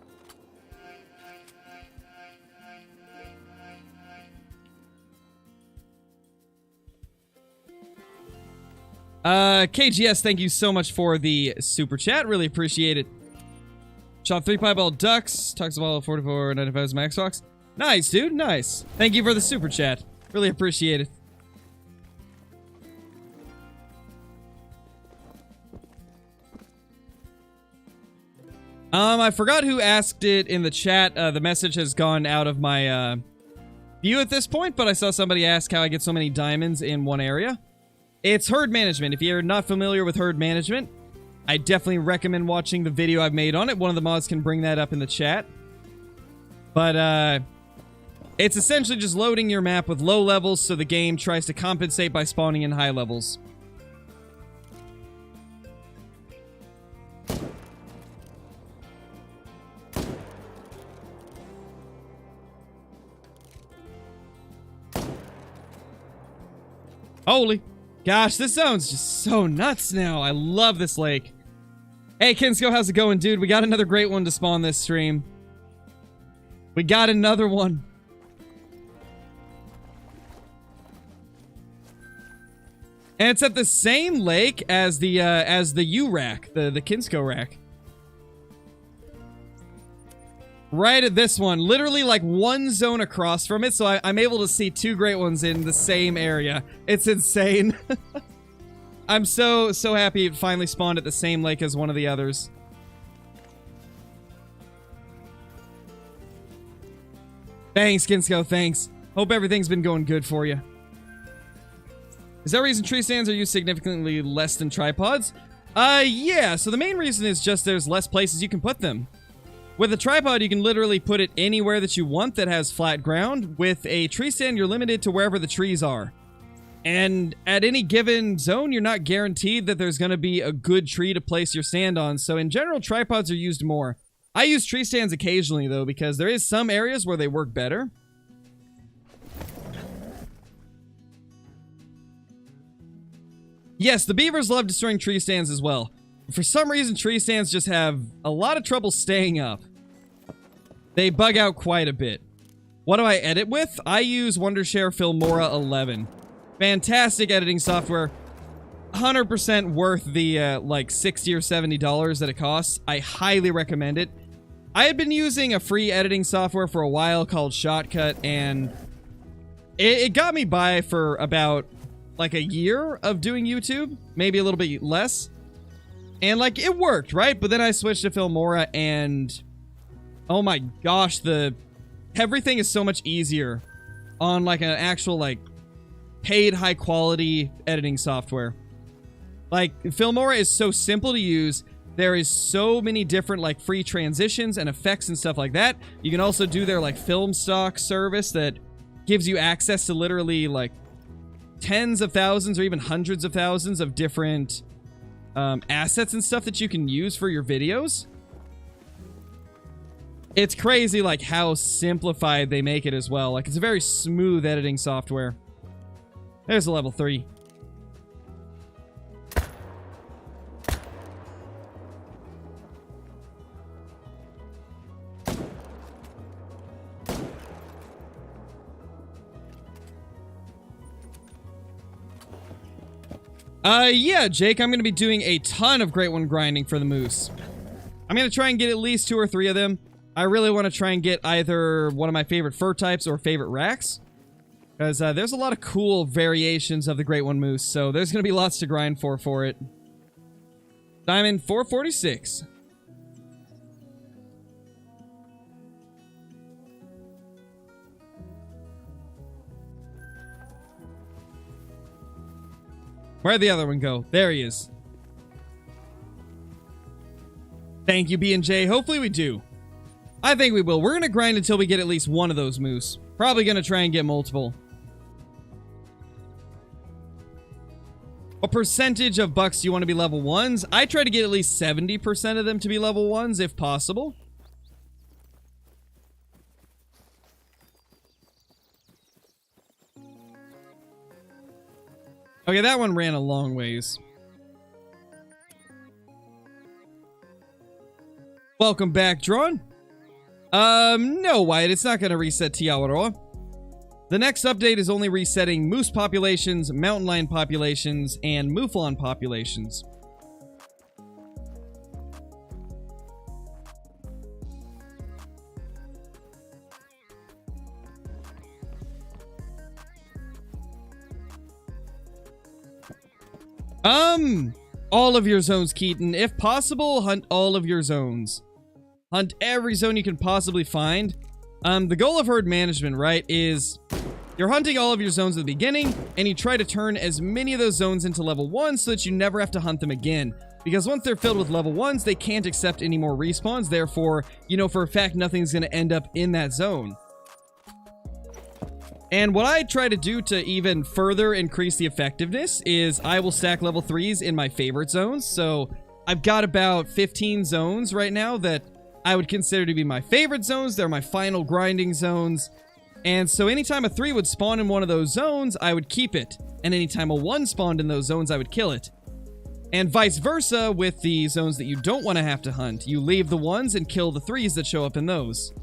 KGS, thank you so much for the super chat. Really appreciate it. Shot 3 piebald ducks. Tuxball 44.95 is my Xbox. Nice, dude. Nice. Thank you for the super chat. Really appreciate it. I forgot who asked it in the chat. The message has gone out of my view at this point, but I saw somebody ask how I get so many diamonds in one area. It's herd management. If you're not familiar with herd management, I definitely recommend watching the video I've made on it. One of the mods can bring that up in the chat. But, it's essentially just loading your map with low levels so the game tries to compensate by spawning in high levels. Holy gosh, this zone's just so nuts now. I love this lake. Hey, Kinsko, how's it going, dude? We got another great one to spawn this stream. We got another one. And it's at the same lake as the U-Rack, the Kinsko rack. Right at this one. Literally like one zone across from it, so I'm able to see two great ones in the same area. It's insane. I'm so happy it finally spawned at the same lake as one of the others. Thanks, Kinsko, thanks. Hope everything's been going good for you. Is that reason tree stands are used significantly less than tripods? Yeah, so the main reason is just there's less places you can put them. With a tripod, you can literally put it anywhere that you want that has flat ground. With a tree stand, you're limited to wherever the trees are. And at any given zone, you're not guaranteed that there's going to be a good tree to place your stand on. So in general, tripods are used more. I use tree stands occasionally, though, because there is some areas where they work better. Yes, the beavers love destroying tree stands as well. For some reason, tree stands just have a lot of trouble staying up. They bug out quite a bit. What do I edit with? I use Wondershare Filmora 11. Fantastic editing software. 100% worth the, like, $60 or $70 that it costs. I highly recommend it. I had been using a free editing software for a while called Shotcut, and it got me by for about, like, a year of doing YouTube. Maybe a little bit less. And, like, it worked, right? But then I switched to Filmora, and oh my gosh, everything is so much easier on, like, an actual, like, paid high-quality editing software. Like, Filmora is so simple to use. There is so many different, like, free transitions and effects and stuff like that. You can also do their, like, film stock service that gives you access to literally, like, tens of thousands or even hundreds of thousands of different assets and stuff that you can use for your videos. It's crazy, like, how simplified they make it as well. Like, it's a very smooth editing software. There's a level 3. Yeah, Jake, I'm going to be doing a ton of Great One grinding for the moose. I'm going to try and get at least 2 or 3 of them. I really want to try and get either one of my favorite fur types or favorite racks. Because there's a lot of cool variations of the Great One moose, so there's going to be lots to grind for it. Diamond 446. Where'd the other one go? There he is. Thank you, B&J. Hopefully we do. I think we will. We're going to grind until we get at least one of those moose. Probably going to try and get multiple. What percentage of bucks do you want to be level 1s? I try to get at least 70% of them to be level 1s if possible. Okay, that one ran a long ways. Welcome back, Drawn. No, Wyatt, it's not going to reset Tiawaroa. The next update is only resetting moose populations, mountain lion populations, and mouflon populations. All of your zones, Keaton. If possible, hunt all of your zones. Hunt every zone you can possibly find. The goal of herd management, right, is you're hunting all of your zones at the beginning, and you try to turn as many of those zones into level 1 so that you never have to hunt them again. Because once they're filled with level 1s, they can't accept any more respawns. Therefore, you know for a fact nothing's going to end up in that zone. And what I try to do to even further increase the effectiveness is I will stack level 3s in my favorite zones. So I've got about 15 zones right now that I would consider to be my favorite zones. They're my final grinding zones. And so anytime a 3 would spawn in one of those zones, I would keep it. And anytime a 1 spawned in those zones, I would kill it. And vice versa with the zones that you don't want to have to hunt. You leave the 1s and kill the 3s that show up in those.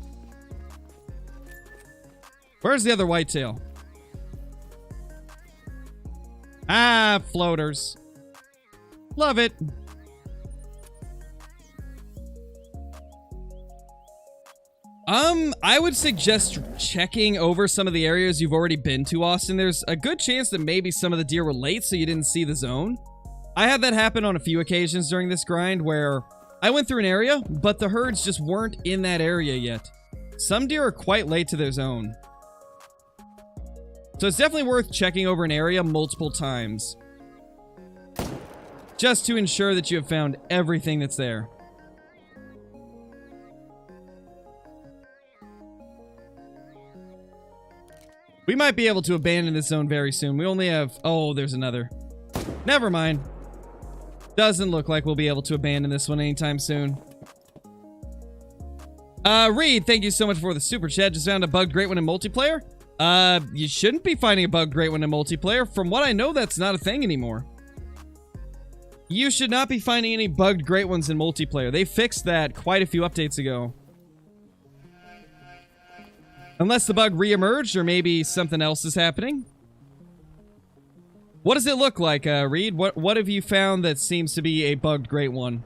Where's the other whitetail? Ah, floaters. Love it. I would suggest checking over some of the areas you've already been to, Austin. There's a good chance that maybe some of the deer were late, so you didn't see the zone. I had that happen on a few occasions during this grind where I went through an area, but the herds just weren't in that area yet. Some deer are quite late to their zone. So it's definitely worth checking over an area multiple times, just to ensure that you have found everything that's there. We might be able to abandon this zone very soon. We only have... Oh, there's another. Never mind. Doesn't look like we'll be able to abandon this one anytime soon. Reed, thank you so much for the super chat. Just found a bugged great one in multiplayer. You shouldn't be finding a bugged great one in multiplayer. From what I know, that's not a thing anymore. You should not be finding any bugged great ones in multiplayer. They fixed that quite a few updates ago. Unless the bug re-emerged or maybe something else is happening. What does it look like, Reed? What have you found that seems to be a bugged great one?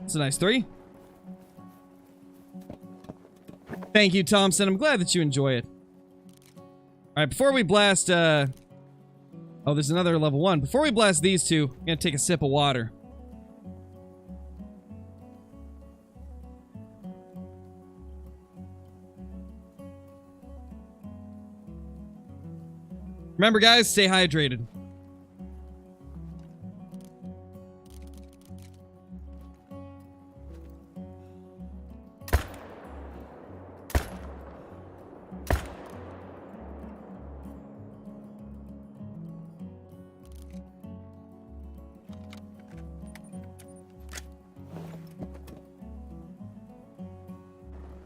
It's a nice 3. Thank you, Thompson. I'm glad that you enjoy it. Alright, before we blast, Oh, there's another level 1. Before we blast these two, I'm gonna take a sip of water. Remember, guys, stay hydrated.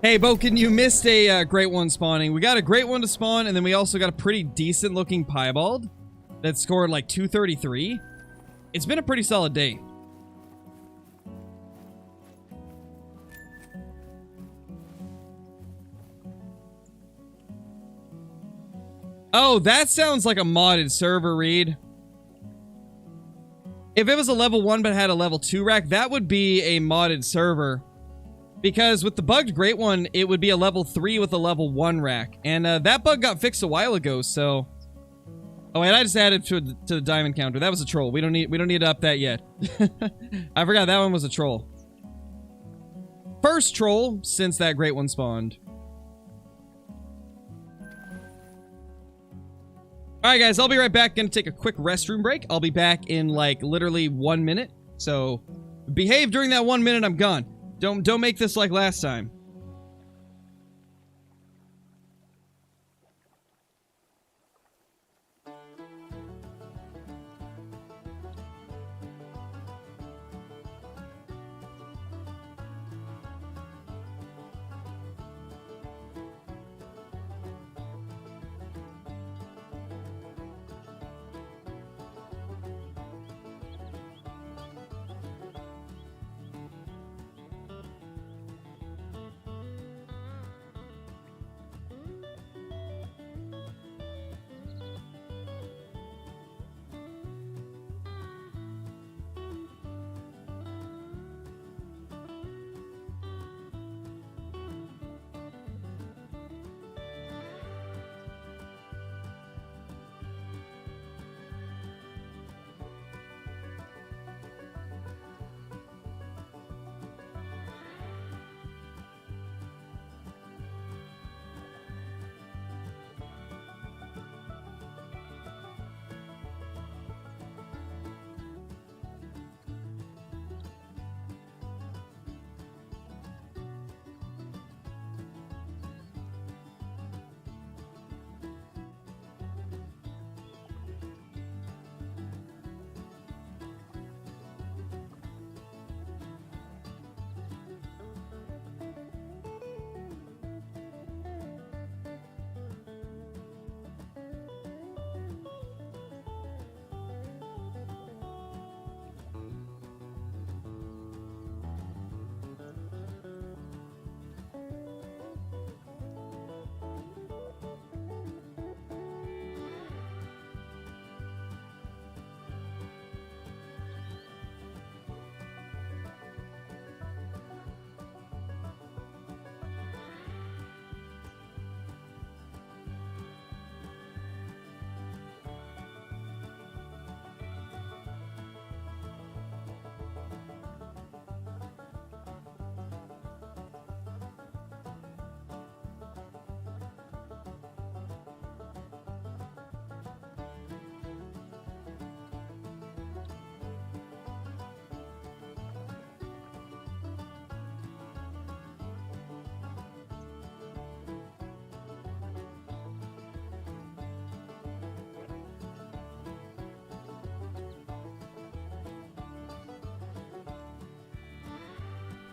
Hey, Boken, you missed a great one spawning. We got a great one to spawn, and then we also got a pretty decent-looking piebald that scored like 233. It's been a pretty solid day. Oh, that sounds like a modded server, Reed. If it was a level 1 but had a level 2 rack, that would be a modded server. Because with the bugged great one, it would be a level 3 with a level 1 rack. And that bug got fixed a while ago, so... Oh, and I just added to the diamond counter. That was a troll. We don't need to up that yet. I forgot that one was a troll. First troll since that great one spawned. Alright guys, I'll be right back. Gonna take a quick restroom break. I'll be back in like literally 1 minute. So behave during that 1 minute. I'm gone. Don't make this like last time.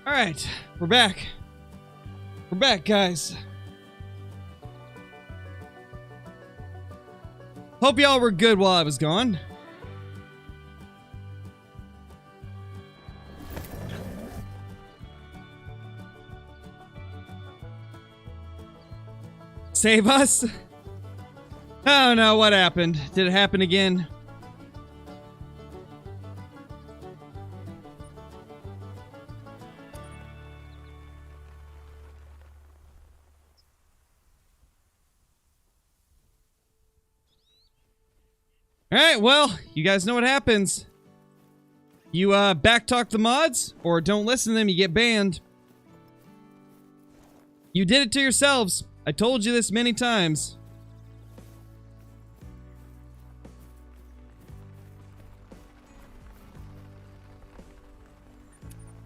Alright, we're back. We're back, guys. Hope y'all were good while I was gone. Save us? Oh no, what happened? Did it happen again? Alright, well, you guys know what happens. You backtalk the mods, or don't listen to them, you get banned. You did it to yourselves. I told you this many times.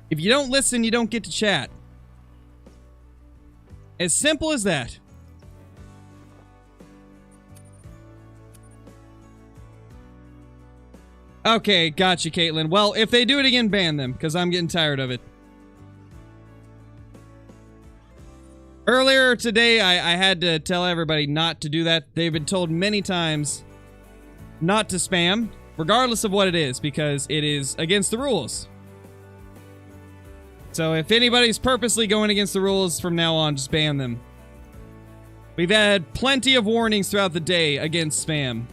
If you don't listen, you don't get to chat. As simple as that. Okay, gotcha, Caitlin. Well, if they do it again, ban them, because I'm getting tired of it. Earlier today, I had to tell everybody not to do that. They've been told many times not to spam, regardless of what it is, because it is against the rules. So if anybody's purposely going against the rules from now on, just ban them. We've had plenty of warnings throughout the day against spam.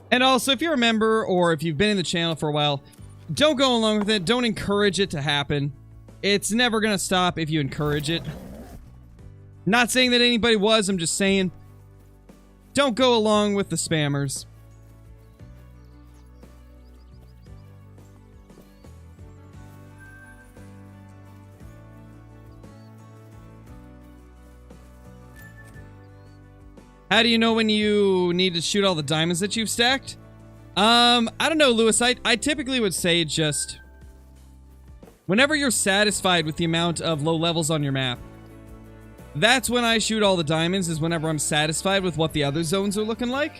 And also, if you're a member, or if you've been in the channel for a while, don't go along with it. Don't encourage it to happen. It's never gonna stop if you encourage it. Not saying that anybody was, I'm just saying, don't go along with the spammers. How do you know when you need to shoot all the diamonds that you've stacked? I don't know, Lewis. I typically would say just whenever you're satisfied with the amount of low levels on your map. That's when I shoot all the diamonds, is whenever I'm satisfied with what the other zones are looking like.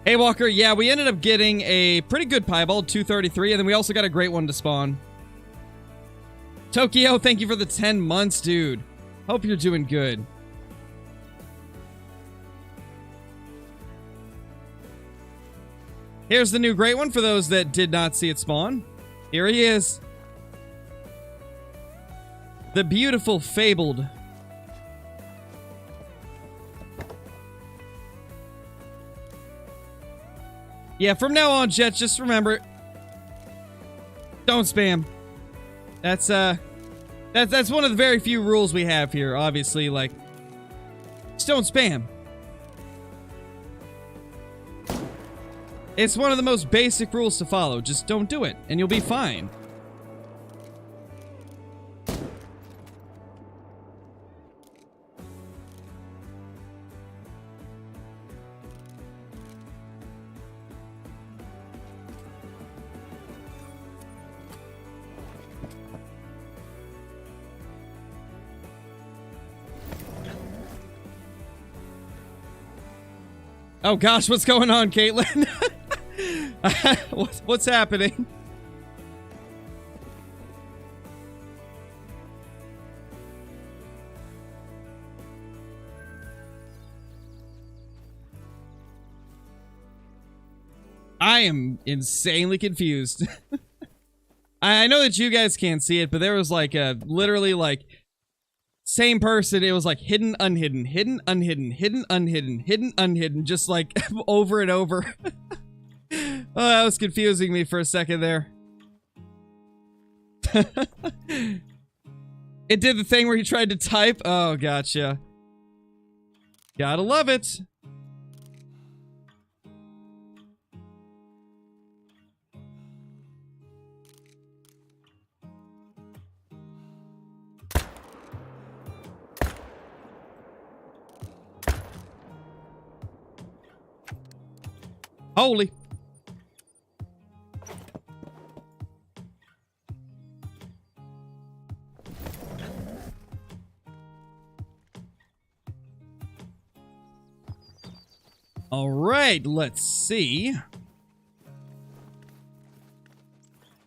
Hey, Walker. Yeah, we ended up getting a pretty good piebald, 233, and then we also got a great one to spawn. Tokyo, thank you for the 10 months, dude. Hope you're doing good. Here's the new great one for those that did not see it spawn. Here he is. The beautiful Fabled. Yeah, from now on, Jets, just remember, don't spam. That's one of the very few rules we have here, obviously, like, just don't spam. It's one of the most basic rules to follow. Just don't do it, and you'll be fine. Oh gosh, what's going on, Caitlin? What's happening? I am insanely confused. I know that you guys can't see it, but there was like a literally like same person. It was like hidden, unhidden, hidden, unhidden, hidden, unhidden, hidden, unhidden, just like over and over. Oh, that was confusing me for a second there. It did the thing where he tried to type. Oh, gotcha. Gotta love it. Holy. All right, let's see.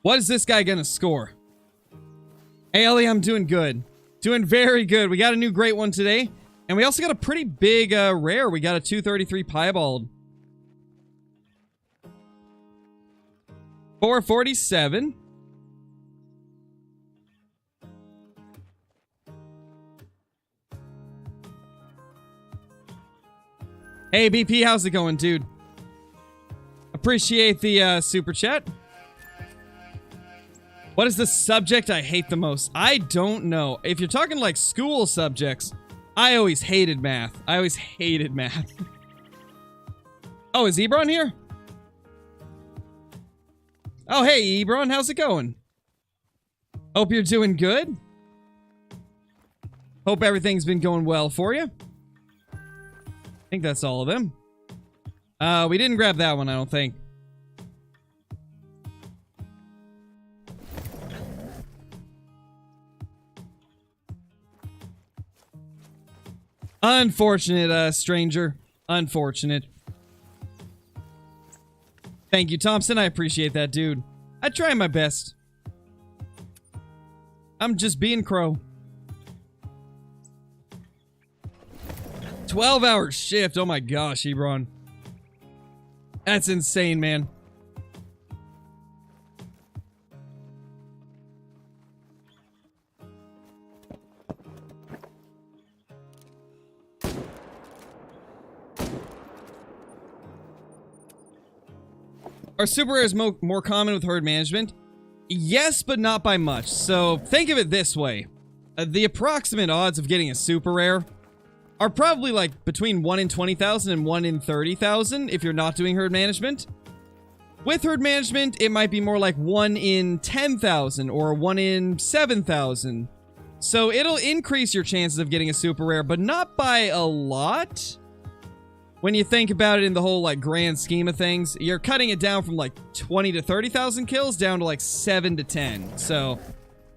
What is this guy gonna score? Hey, Ellie, I'm doing good. Doing very good. We got a new great one today. And we also got a pretty big rare. We got a 233 piebald. 447. Hey, BP, how's it going, dude? Appreciate the super chat. What is the subject I hate the most? I don't know. If you're talking like school subjects, I always hated math. I always hated math. Oh, is Ebron here? Oh, hey, Ebron, how's it going? Hope you're doing good. Hope everything's been going well for you. I think that's all of them. We didn't grab that one, I don't think. Unfortunate, stranger. Unfortunate. Thank you, Thompson. I appreciate that, dude. I try my best. I'm just being crow. 12-hour shift. Oh my gosh, Ebron. That's insane, man. Are super rares more common with herd management? Yes, but not by much. So think of it this way. The approximate odds of getting a super rare are probably like between 1 in 20,000 and 1 in 30,000 if you're not doing herd management. With herd management, it might be more like 1 in 10,000 or 1 in 7,000. So it'll increase your chances of getting a super rare, but not by a lot. When you think about it in the whole like grand scheme of things, you're cutting it down from like 20 to 30,000 kills down to like 7 to 10. So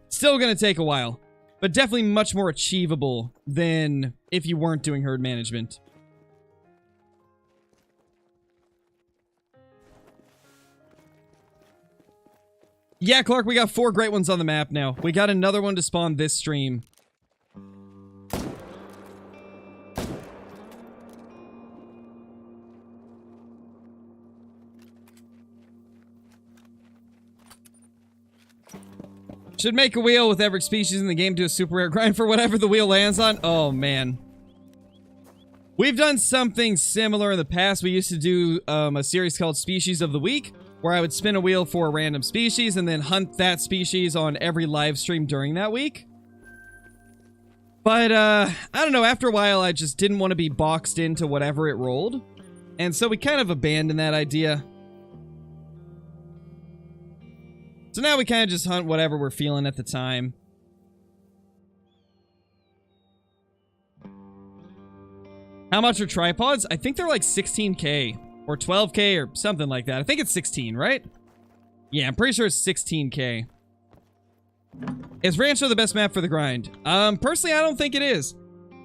still gonna take a while, but definitely much more achievable than if you weren't doing herd management. Yeah, Clark, we got 4 great ones on the map now. We got another one to spawn this stream. Should make a wheel with every species in the game, do a super rare grind for whatever the wheel lands on. Oh, man. We've done something similar in the past. We used to do a series called Species of the Week, where I would spin a wheel for a random species and then hunt that species on every live stream during that week. But, I don't know, after a while I just didn't want to be boxed into whatever it rolled. And so we kind of abandoned that idea. So now we kind of just hunt whatever we're feeling at the time. How much are tripods? I think they're like 16k or 12k or something like that. I think it's 16, right? Yeah, I'm pretty sure it's 16k. Is Rancho the best map for the grind? Personally, I don't think it is.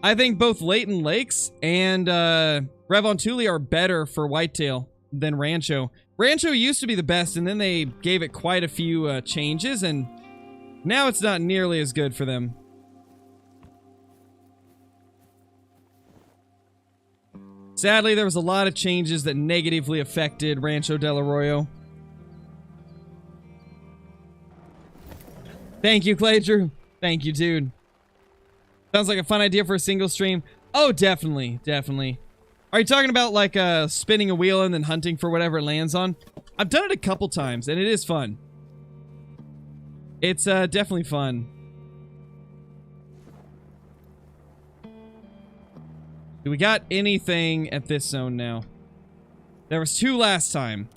I think both Leighton Lakes and Revon Tule are better for Whitetail than Rancho. Rancho used to be the best, and then they gave it quite a few changes, and now it's not nearly as good for them. Sadly, there was a lot of changes that negatively affected Rancho del Arroyo. Thank you, Clay Drew. Thank you, dude. Sounds like a fun idea for a single stream. Oh, definitely, definitely. Are you talking about, like, spinning a wheel and then hunting for whatever it lands on? I've done it a couple times, and it is fun. It's, definitely fun. Do we got anything at this zone now? There was 2 last time.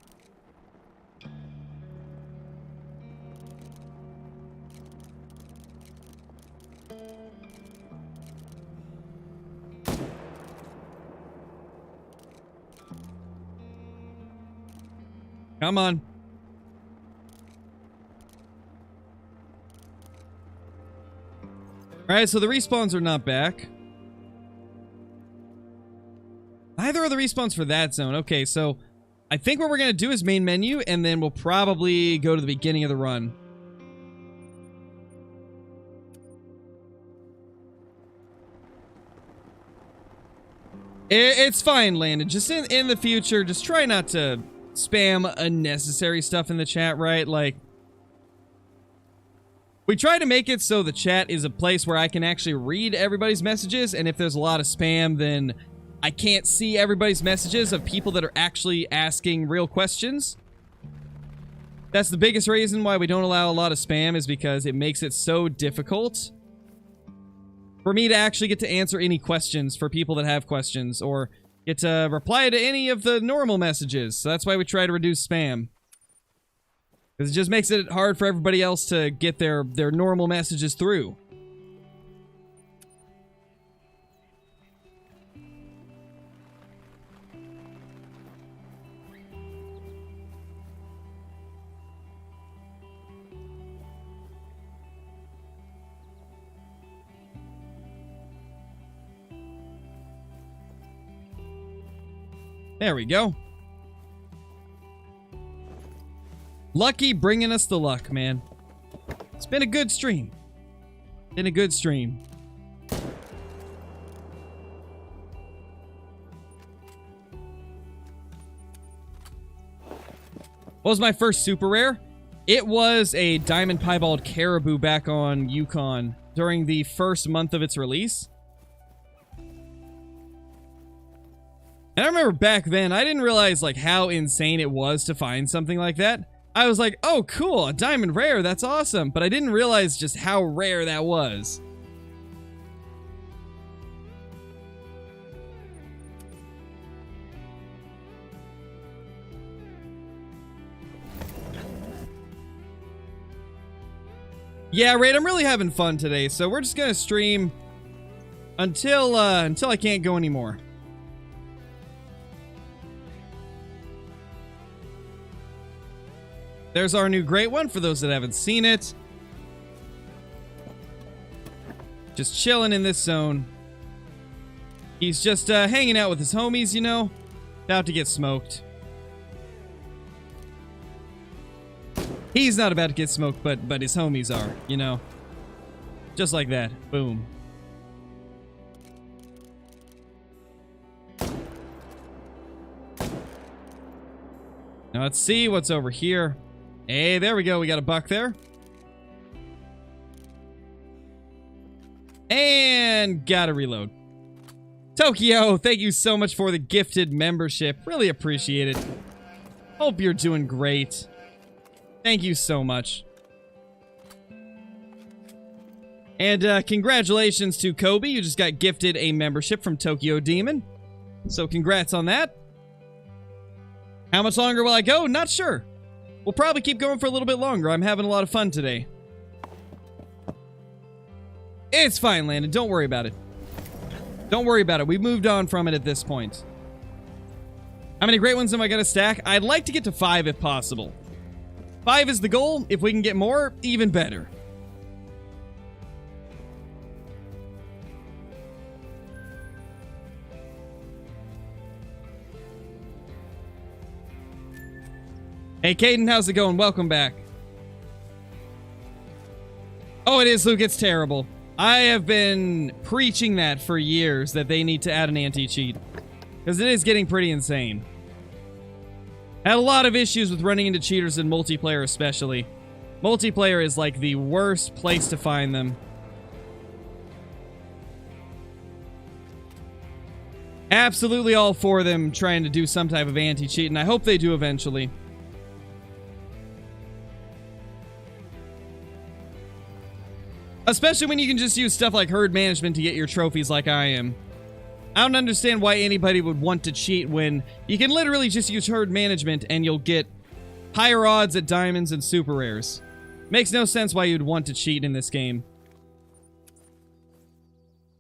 Come on. Alright, so the respawns are not back. Neither are the respawns for that zone. Okay, so I think what we're going to do is main menu, and then we'll probably go to the beginning of the run. It's fine, Landon. Just in the future, just try not to spam unnecessary stuff in the chat, right? Like, we try to make it so the chat is a place where I can actually read everybody's messages, and if there's a lot of spam, then I can't see everybody's messages of people that are actually asking real questions. That's the biggest reason why we don't allow a lot of spam, is because it makes it so difficult for me to actually get to answer any questions for people that have questions, or get to reply to any of the normal messages. So that's why we try to reduce spam. Because it just makes it hard for everybody else to get their normal messages through. There we go. Lucky bringing us the luck, man. It's been a good stream. Been a good stream. What was my first super rare? It was a diamond piebald caribou back on Yukon during the first month of its release. And I remember back then, I didn't realize like how insane it was to find something like that. I was like, oh cool, a diamond rare, that's awesome. But I didn't realize just how rare that was. Yeah, Raid, I'm really having fun today, so we're just gonna stream until I can't go anymore. There's our new great one for those that haven't seen it. Just chilling in this zone. He's just hanging out with his homies, you know. About to get smoked. He's not about to get smoked, but his homies are, you know. Just like that. Boom. Now let's see what's over here. Hey, there we go. We got a buck there. And gotta reload. Tokyo, thank you so much for the gifted membership. Really appreciate it. Hope you're doing great. Thank you so much. And congratulations to Kobe. You just got gifted a membership from Tokyo Demon. So congrats on that. How much longer will I go? Not sure. We'll probably keep going for a little bit longer. I'm having a lot of fun today. It's fine, Landon. Don't worry about it. Don't worry about it. We moved on from it at this point. How many great ones am I going to stack? I'd like to get to 5 if possible. 5 is the goal. If we can get more, even better. Hey, Caden, how's it going? Welcome back. Oh, it is, Luke. It's terrible. I have been preaching that for years, that they need to add an anti-cheat. Because it is getting pretty insane. I had a lot of issues with running into cheaters in multiplayer especially. Multiplayer is like the worst place to find them. Absolutely all for them trying to do some type of anti-cheat, and I hope they do eventually. Especially when you can just use stuff like herd management to get your trophies like I am. I don't understand why anybody would want to cheat when you can literally just use herd management and you'll get higher odds at diamonds and super rares. Makes no sense why you'd want to cheat in this game.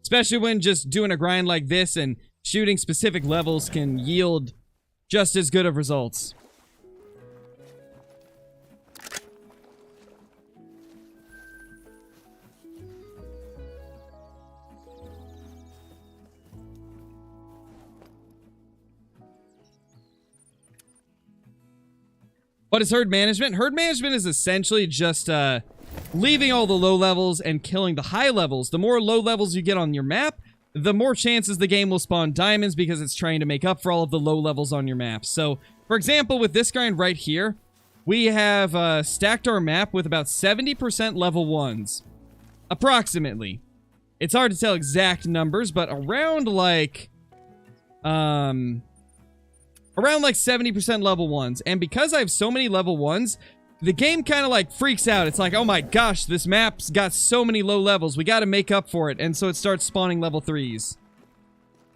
Especially when just doing a grind like this and shooting specific levels can yield just as good of results. What is herd management? Herd management is essentially just leaving all the low levels and killing the high levels. The more low levels you get on your map, the more chances the game will spawn diamonds because it's trying to make up for all of the low levels on your map. So, for example, with this grind right here, we have stacked our map with about 70% level 1s. Approximately. It's hard to tell exact numbers, but around like 70% level 1s. And because I have so many level 1s, the game kind of like freaks out. It's like, oh my gosh, this map's got so many low levels. We got to make up for it. And so it starts spawning level 3s.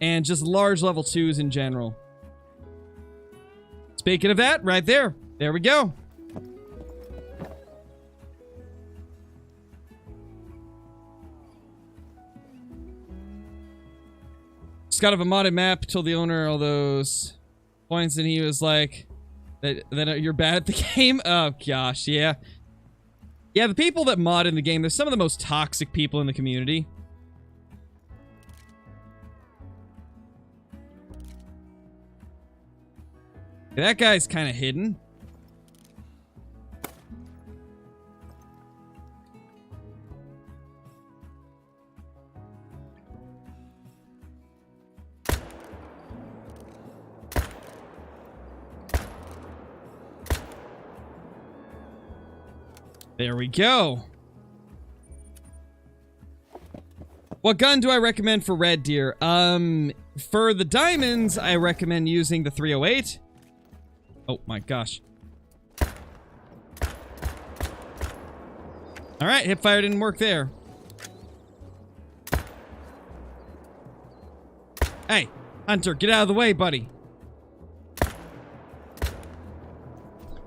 And just large level 2s in general. Speaking of that, right there. There we go. Just got a modded map, told the owner all those points, and he was like, that you're bad at the game? Oh, gosh, yeah. Yeah, the people that mod in the game, they're some of the most toxic people in the community. That guy's kind of hidden. There we go. What gun do I recommend for red deer? For the diamonds, I recommend using the 308. Oh my gosh. Alright, hipfire didn't work there. Hey, Hunter, get out of the way, buddy.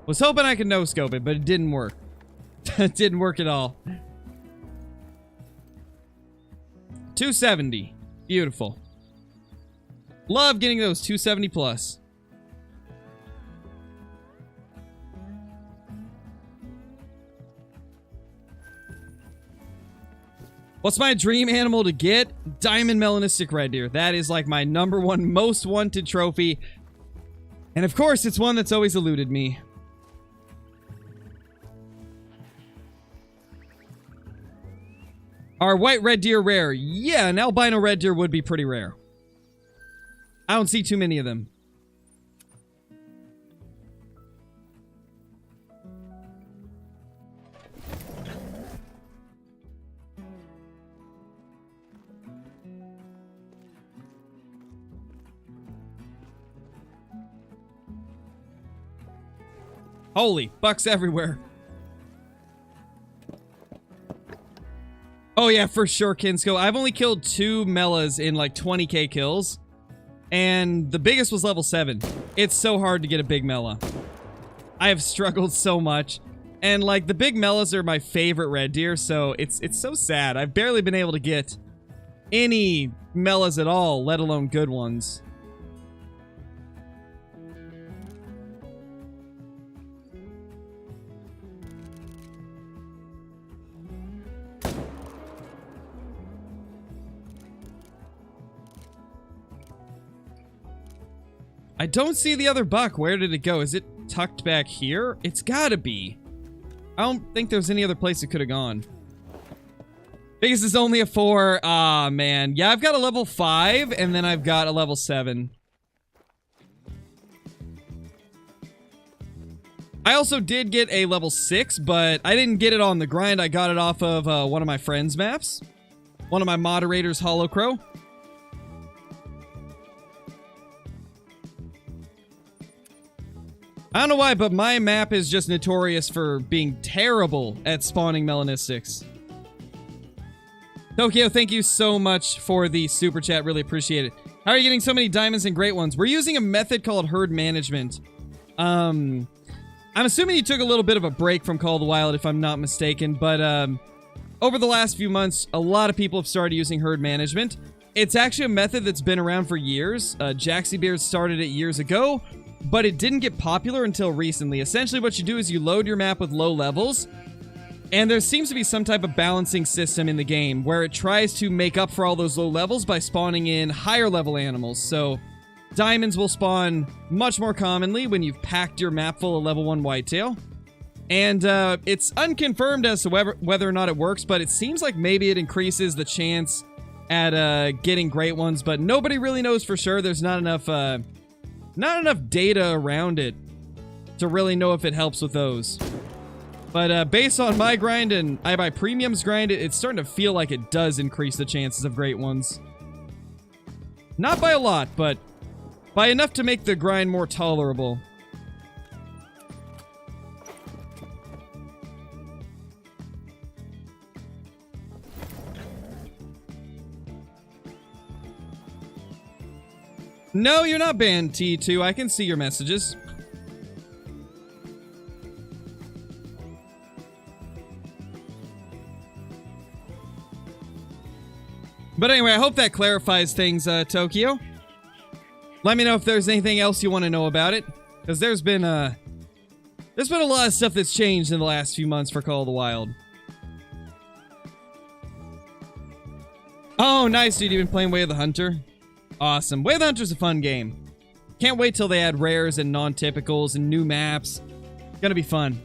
Was hoping I could no-scope it, but it didn't work. It didn't work at all. 270. Beautiful. Love getting those 270 plus. What's my dream animal to get? Diamond melanistic red deer. That is like my #1 most wanted trophy. And of course, it's one that's always eluded me. Are white red deer rare? Yeah, an albino red deer would be pretty rare. I don't see too many of them. Holy, bucks everywhere. Oh yeah, for sure, Kinsko. I've only killed 2 Melas in like 20k kills. And the biggest was level 7. It's so hard to get a big Mela. I have struggled so much. And like, the big Melas are my favorite red deer, so it's so sad. I've barely been able to get any Melas at all, let alone good ones. I don't see the other buck. Where did it go? Is it tucked back here? It's gotta be. I don't think there's any other place it could have gone. Biggest is only a 4. Ah, man. Yeah, I've got a level 5, and then I've got a level 7. I also did get a level 6, but I didn't get it on the grind. I got it off of one of my friends' maps. One of my moderators, Hollow Crow. I don't know why, but my map is just notorious for being terrible at spawning melanistics. Tokyo, thank you so much for the super chat. Really appreciate it. How are you getting so many diamonds and great ones? We're using a method called herd management. I'm assuming you took a little bit of a break from Call of the Wild, if I'm not mistaken, but over the last few months, a lot of people have started using herd management. It's actually a method that's been around for years. Jaxie Beard started it years ago, but it didn't get popular until recently. Essentially, what you do is you load your map with low levels, and there seems to be some type of balancing system in the game where it tries to make up for all those low levels by spawning in higher level animals. So, Diamonds will spawn much more commonly when you've packed your map full of level 1 whitetail. And it's unconfirmed as to whether or not it works, but it seems like maybe it increases the chance at getting great ones, but nobody really knows for sure. There's not enough data around it to really know if it helps with those. But based on my grind and I buy premiums grind, it's starting to feel like it does increase the chances of great ones. Not by a lot, but by enough to make the grind more tolerable. No, you're not banned, T2. I can see your messages. But anyway, I hope that clarifies things, Tokyo. Let me know if there's anything else you want to know about it, because there's been a lot of stuff that's changed in the last few months for Call of the Wild. Oh, nice, dude. You've been playing Way of the Hunter? Awesome. Way of the Hunter's a fun game. Can't wait till they add rares and non-typicals and new maps. Gonna be fun.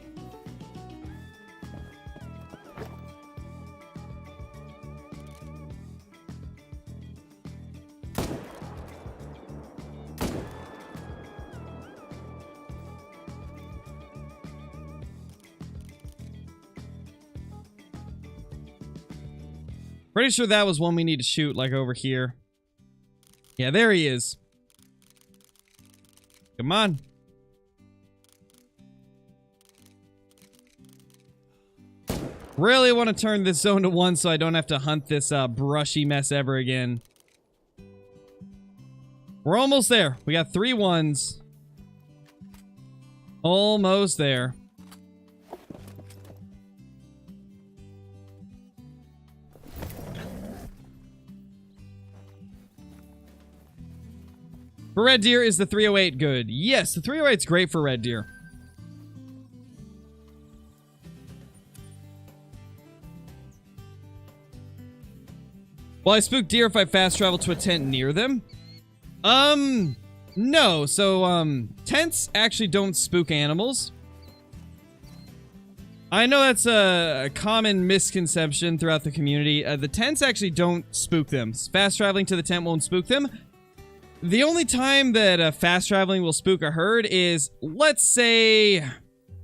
Pretty sure that was one we need to shoot, like over here. Yeah, there he is. Come on. Really want to turn this zone to 1 so I don't have to hunt this brushy mess ever again. We're almost there. We got 3 ones. Almost there. For red deer, is the 308 good? Yes, the 308's great for red deer. Will I spook deer if I fast travel to a tent near them? No. So, tents actually don't spook animals. I know that's a common misconception throughout the community. The tents actually don't spook them. Fast traveling to the tent won't spook them. The only time that fast traveling will spook a herd is, let's say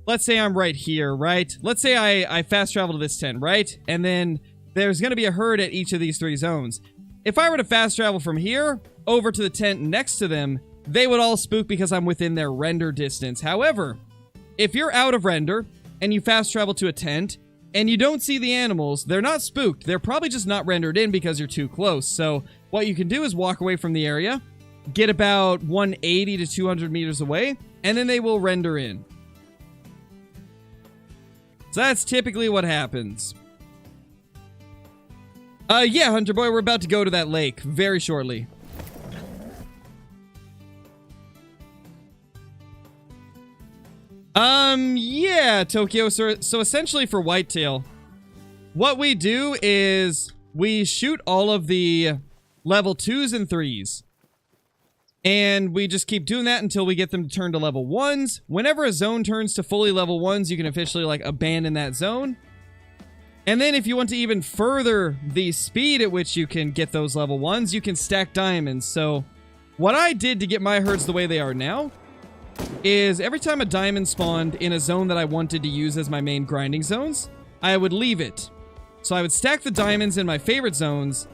I'm right here, right? Let's say I fast travel to this tent, right? And then there's going to be a herd at each of these 3 zones. If I were to fast travel from here over to the tent next to them, they would all spook because I'm within their render distance. However, if you're out of render and you fast travel to a tent and you don't see the animals, they're not spooked. They're probably just not rendered in because you're too close. So what you can do is walk away from the area, get about 180 to 200 meters away, and then they will render in. So that's typically what happens. Yeah, Hunter Boy, we're about to go to that lake very shortly. Yeah, Tokyo. So essentially for whitetail, what we do is we shoot all of the level 2s and 3s. And we just keep doing that until we get them to turn to level 1s. Whenever a zone turns to fully level 1s, you can officially, like, abandon that zone. And then if you want to even further the speed at which you can get those level 1s, you can stack diamonds. So what I did to get my herds the way they are now is every time a diamond spawned in a zone that I wanted to use as my main grinding zones, I would leave it. So I would stack the diamonds in my favorite zones,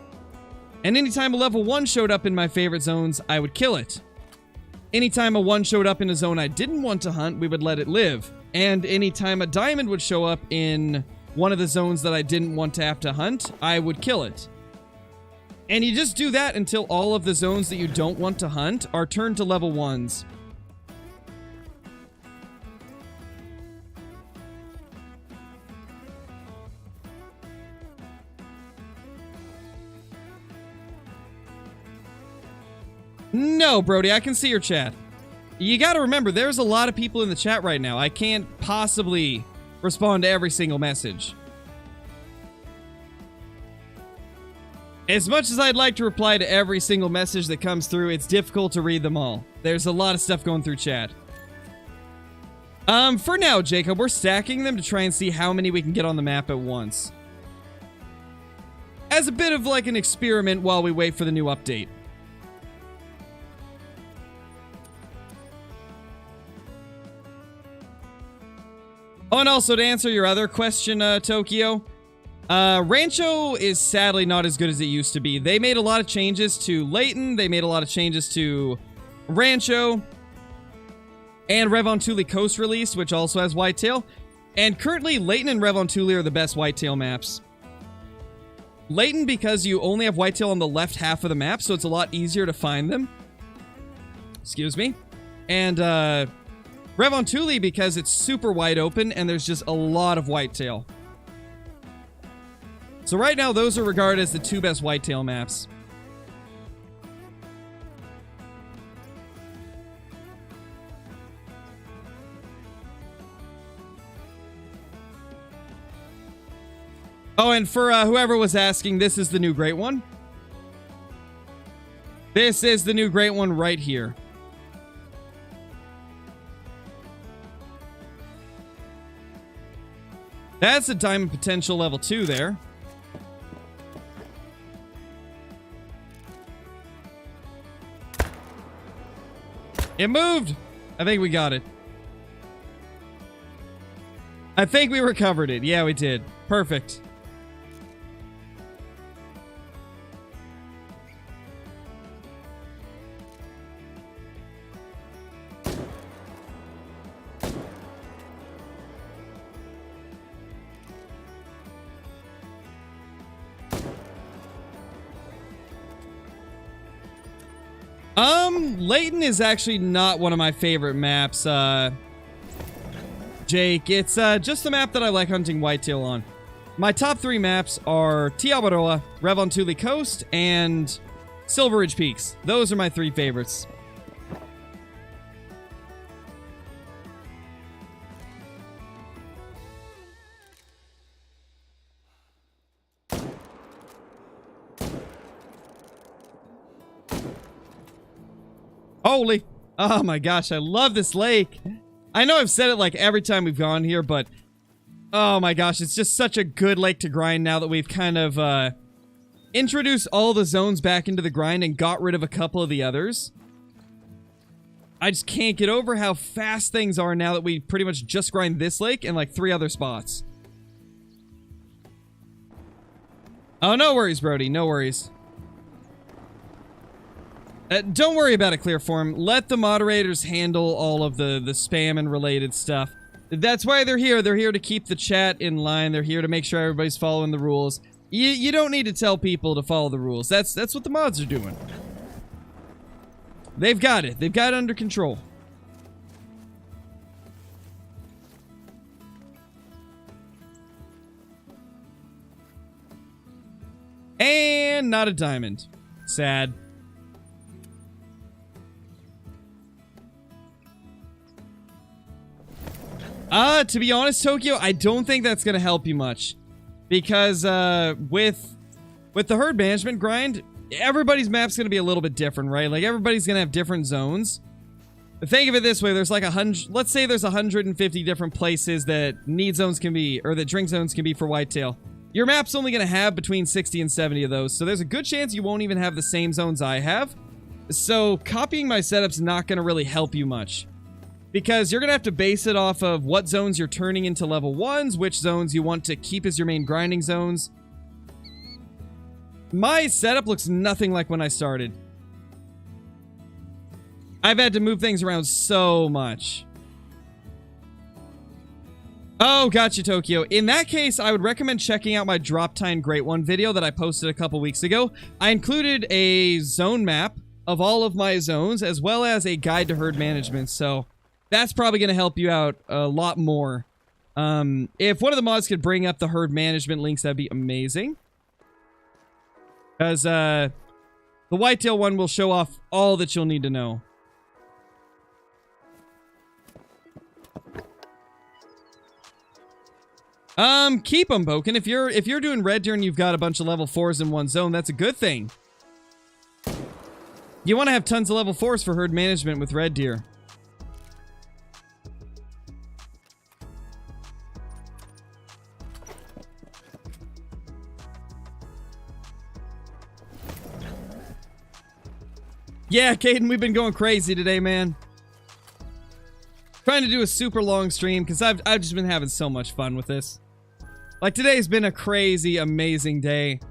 and anytime a level 1 showed up in my favorite zones, I would kill it. Anytime a 1 showed up in a zone I didn't want to hunt, we would let it live. And anytime a diamond would show up in one of the zones that I didn't want to have to hunt, I would kill it. And you just do that until all of the zones that you don't want to hunt are turned to level 1s. No, Brody, I can see your chat. You gotta remember, there's a lot of people in the chat right now. I can't possibly respond to every single message. As much as I'd like to reply to every single message that comes through, it's difficult to read them all. There's a lot of stuff going through chat. For now, Jacob, we're stacking them to try and see how many we can get on the map at once. As a bit of like an experiment while we wait for the new update. Oh, and also to answer your other question, Tokyo, Rancho is sadly not as good as it used to be. They made a lot of changes to Layton, they made a lot of changes to Rancho, and Revontuli Coast release, which also has Whitetail. And currently, Layton and Revontuli are the best Whitetail maps. Layton, because you only have Whitetail on the left half of the map, so it's a lot easier to find them. Excuse me. And, Revontuli, because it's super wide open and there's just a lot of Whitetail. So right now, those are regarded as the two best Whitetail maps. Oh, and for whoever was asking, this is the new Great One. This is the new Great One right here. That's a diamond potential level 2 there. It moved! I think we got it. I think we recovered it. Yeah, we did. Perfect. Layton is actually not one of my favorite maps, Jake. It's, just the map that I like hunting whitetail on. My top 3 maps are Tiabaroa, Revontuli Coast, and Silver Ridge Peaks. Those are my 3 favorites. Holy, oh my gosh, I love this lake. I know I've said it like every time we've gone here, but oh my gosh, it's just such a good lake to grind now that we've kind of introduced all the zones back into the grind and got rid of a couple of the others. I just can't get over how fast things are now that we pretty much just grind this lake and like 3 other spots. Oh, no worries, Brody, no worries. Don't worry about it, Clearform. Let the moderators handle all of the spam and related stuff. That's why they're here. They're here to keep the chat in line. They're here to make sure everybody's following the rules. You don't need to tell people to follow the rules. That's what the mods are doing. They've got it. They've got it under control. And not a diamond. Sad. To be honest, Tokyo, I don't think that's gonna help you much. Because, with the herd management grind, everybody's map's gonna be a little bit different, right? Like, everybody's gonna have different zones. Think of it this way, there's like 100, let's say there's 150 different places that need zones can be, or that drink zones can be for whitetail. Your map's only gonna have between 60 and 70 of those, so there's a good chance you won't even have the same zones I have. So, copying my setup's not gonna really help you much. Because you're going to have to base it off of what zones you're turning into level 1s, which zones you want to keep as your main grinding zones. My setup looks nothing like when I started. I've had to move things around so much. Oh, gotcha, Tokyo. In that case, I would recommend checking out my Drop Time Great One video that I posted a couple weeks ago. I included a zone map of all of my zones, as well as a guide to herd management, so that's probably going to help you out a lot more. If one of the mods could bring up the herd management links, that'd be amazing. Because, the whitetail one will show off all that you'll need to know. Keep them, Boken. If you're doing red deer and you've got a bunch of level 4s in one zone, that's a good thing. You want to have tons of level 4s for herd management with red deer. Yeah, Caden, we've been going crazy today, man. Trying to do a super long stream because I've just been having so much fun with this. Like, today's been a crazy, amazing day.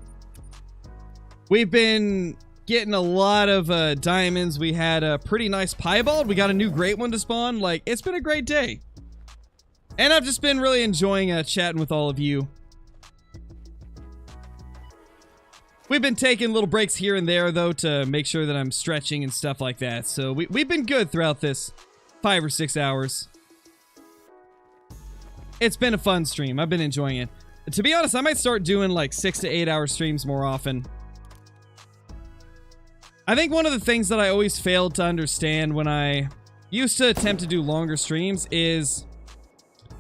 We've been getting a lot of diamonds. We had a pretty nice piebald. We got a new great one to spawn. Like, it's been a great day. And I've just been really enjoying chatting with all of you. We've been taking little breaks here and there, though, to make sure that I'm stretching and stuff like that. So we've been good throughout this 5 or 6 hours. It's been a fun stream. I've been enjoying it. To be honest, I might start doing like 6 to 8 hour streams more often. I think one of the things that I always failed to understand when I used to attempt to do longer streams is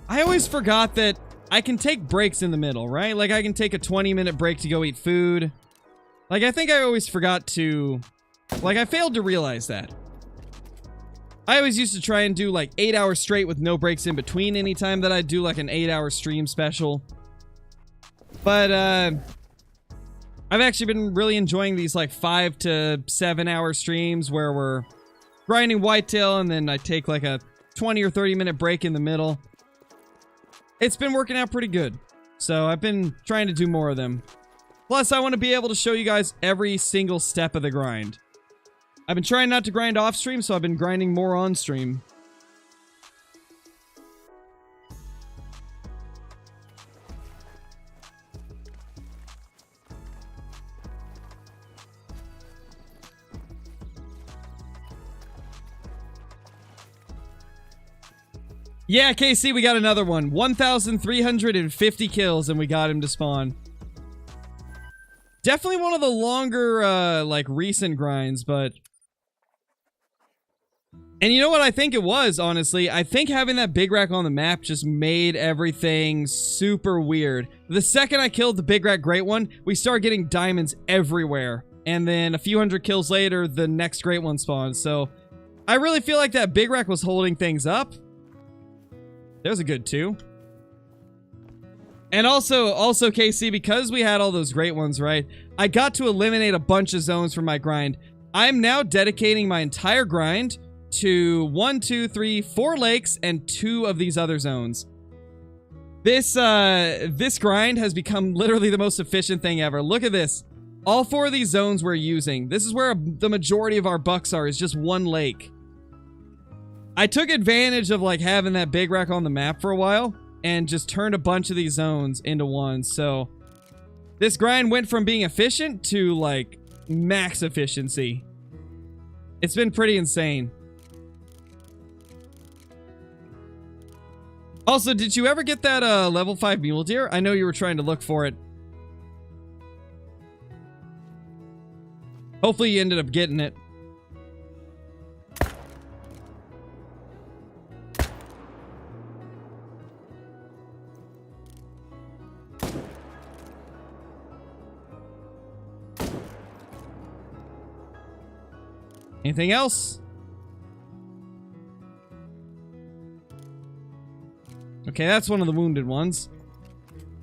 I always forgot that I can take breaks in the middle, right? Like, I can take a 20-minute break to go eat food. Like, I think I always forgot to... Like, I failed to realize that. I always used to try and do, like, 8 hours straight with no breaks in between anytime that I'd do, like, an 8-hour stream special. But, I've actually been really enjoying these, like, 5 to 7 hour streams where we're grinding whitetail and then I take, like, a 20 or 30-minute break in the middle. It's been working out pretty good. So, I've been trying to do more of them. Plus, I want to be able to show you guys every single step of the grind. I've been trying not to grind off stream, so I've been grinding more on stream. Yeah, KC, we got another one. 1,350 kills, and we got him to spawn. Definitely one of the longer, like, recent grinds, but... And you know what I think it was, honestly? I think having that big rack on the map just made everything super weird. The second I killed the big rack great one, we started getting diamonds everywhere. And then a few hundred kills later, the next great one spawned. So, I really feel like that big rack was holding things up. There's a good 2. And also, KC, because we had all those great ones, right? I got to eliminate a bunch of zones from my grind. I'm now dedicating my entire grind to 1, 2, 3, 4 lakes and 2 of these other zones. This grind has become literally the most efficient thing ever. Look at this. All 4 of these zones we're using. This is where the majority of our bucks are, is just 1 lake. I took advantage of, like, having that big rack on the map for a while and just turned a bunch of these zones into one. So this grind went from being efficient to, like, max efficiency. It's been pretty insane. Also, did you ever get that level 5 mule deer? I know you were trying to look for it. Hopefully you ended up getting it. Anything else? Okay, that's one of the wounded ones.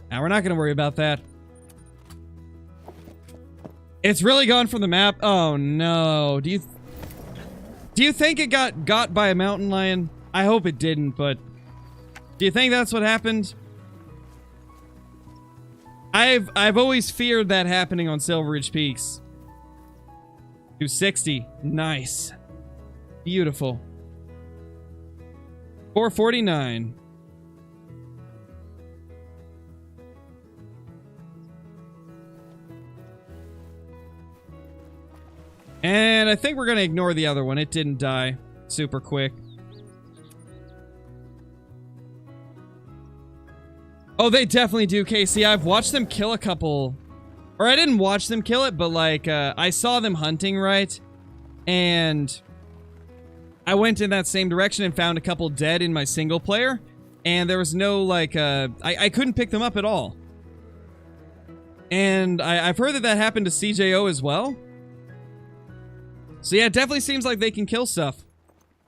Now, we're not going to worry about that. It's really gone from the map. Oh, no. Do you think it got by a mountain lion? I hope it didn't, but... Do you think that's what happened? I've always feared that happening on Silver Ridge Peaks. 260. Nice. Beautiful. 449. And I think we're going to ignore the other one. It didn't die super quick. Oh, they definitely do, Casey. I've watched them kill a couple... Or I didn't watch them kill it, but, like, I saw them hunting, right? And I went in that same direction and found a couple dead in my single player. And there was no, like, I couldn't pick them up at all. And I've heard that that happened to CJO as well. So yeah, it definitely seems like they can kill stuff,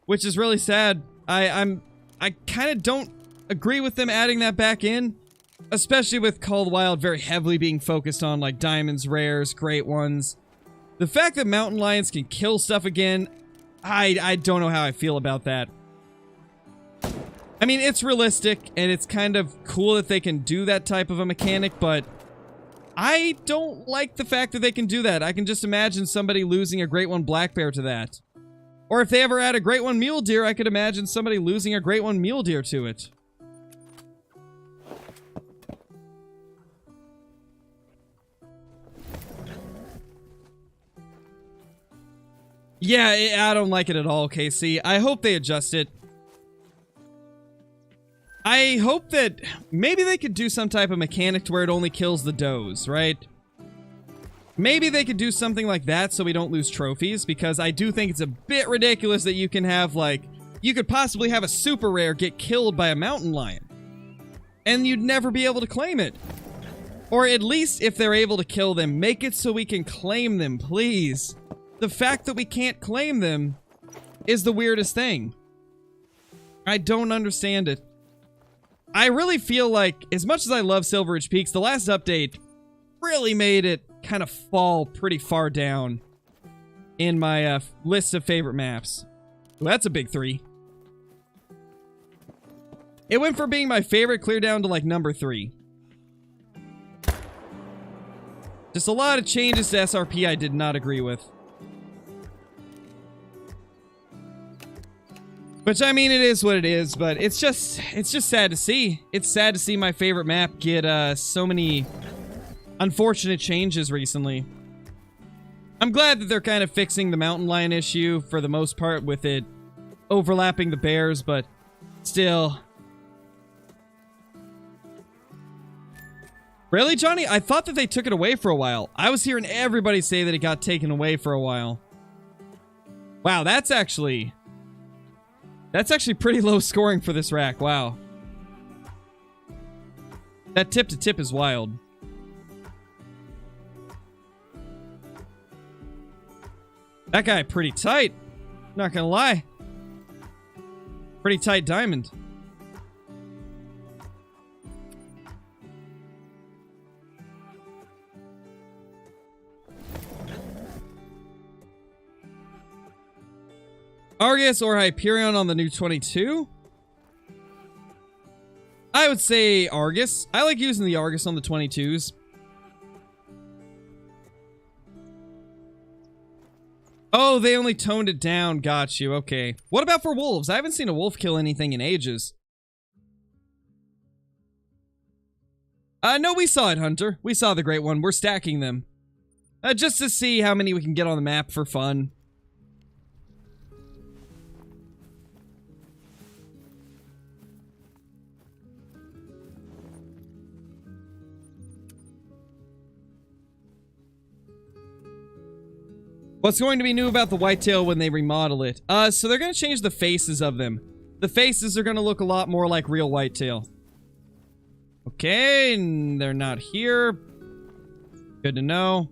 which is really sad. I kind of don't agree with them adding that back in, especially with Call of the Wild very heavily being focused on, like, diamonds, rares, great ones. The fact that mountain lions can kill stuff again, I don't know how I feel about that. I mean, it's realistic, and it's kind of cool that they can do that type of a mechanic, but I don't like the fact that they can do that. I can just imagine somebody losing a Great One Black Bear to that. Or if they ever add a Great One Mule Deer, I could imagine somebody losing a Great One Mule Deer to it. Yeah, I don't like it at all, KC. I hope they adjust it. I hope that maybe they could do some type of mechanic to where it only kills the does, right? Maybe they could do something like that so we don't lose trophies, because I do think it's a bit ridiculous that you can have, like, you could possibly have a super rare get killed by a mountain lion, and you'd never be able to claim it. Or at least, if they're able to kill them, make it so we can claim them, please. The fact that we can't claim them is the weirdest thing. I don't understand it. I really feel like, as much as I love Silver Ridge Peaks, the last update really made it kind of fall pretty far down in my list of favorite maps. Well, that's a big 3. It went from being my favorite clear down to, like, number 3. Just a lot of changes to SRP I did not agree with. Which, I mean, it is what it is, but it's just sad to see. It's sad to see my favorite map get so many unfortunate changes recently. I'm glad that they're kind of fixing the mountain lion issue for the most part with it overlapping the bears, but still. Really, Johnny? I thought that they took it away for a while. I was hearing everybody say that it got taken away for a while. Wow, that's actually pretty low scoring for this rack. Wow. That tip to tip is wild. That guy pretty tight. Not gonna lie. Pretty tight diamond. Argus or Hyperion on the new 22? I would say Argus. I like using the Argus on the 22s. Oh, they only toned it down. Got you. Okay. What about for wolves? I haven't seen a wolf kill anything in ages. No, we saw it, Hunter. We saw the Great One. We're stacking them. Just to see how many we can get on the map for fun. What's going to be new about the whitetail when they remodel it? So they're going to change the faces of them. The faces are going to look a lot more like real whitetail. Okay, and they're not here. Good to know.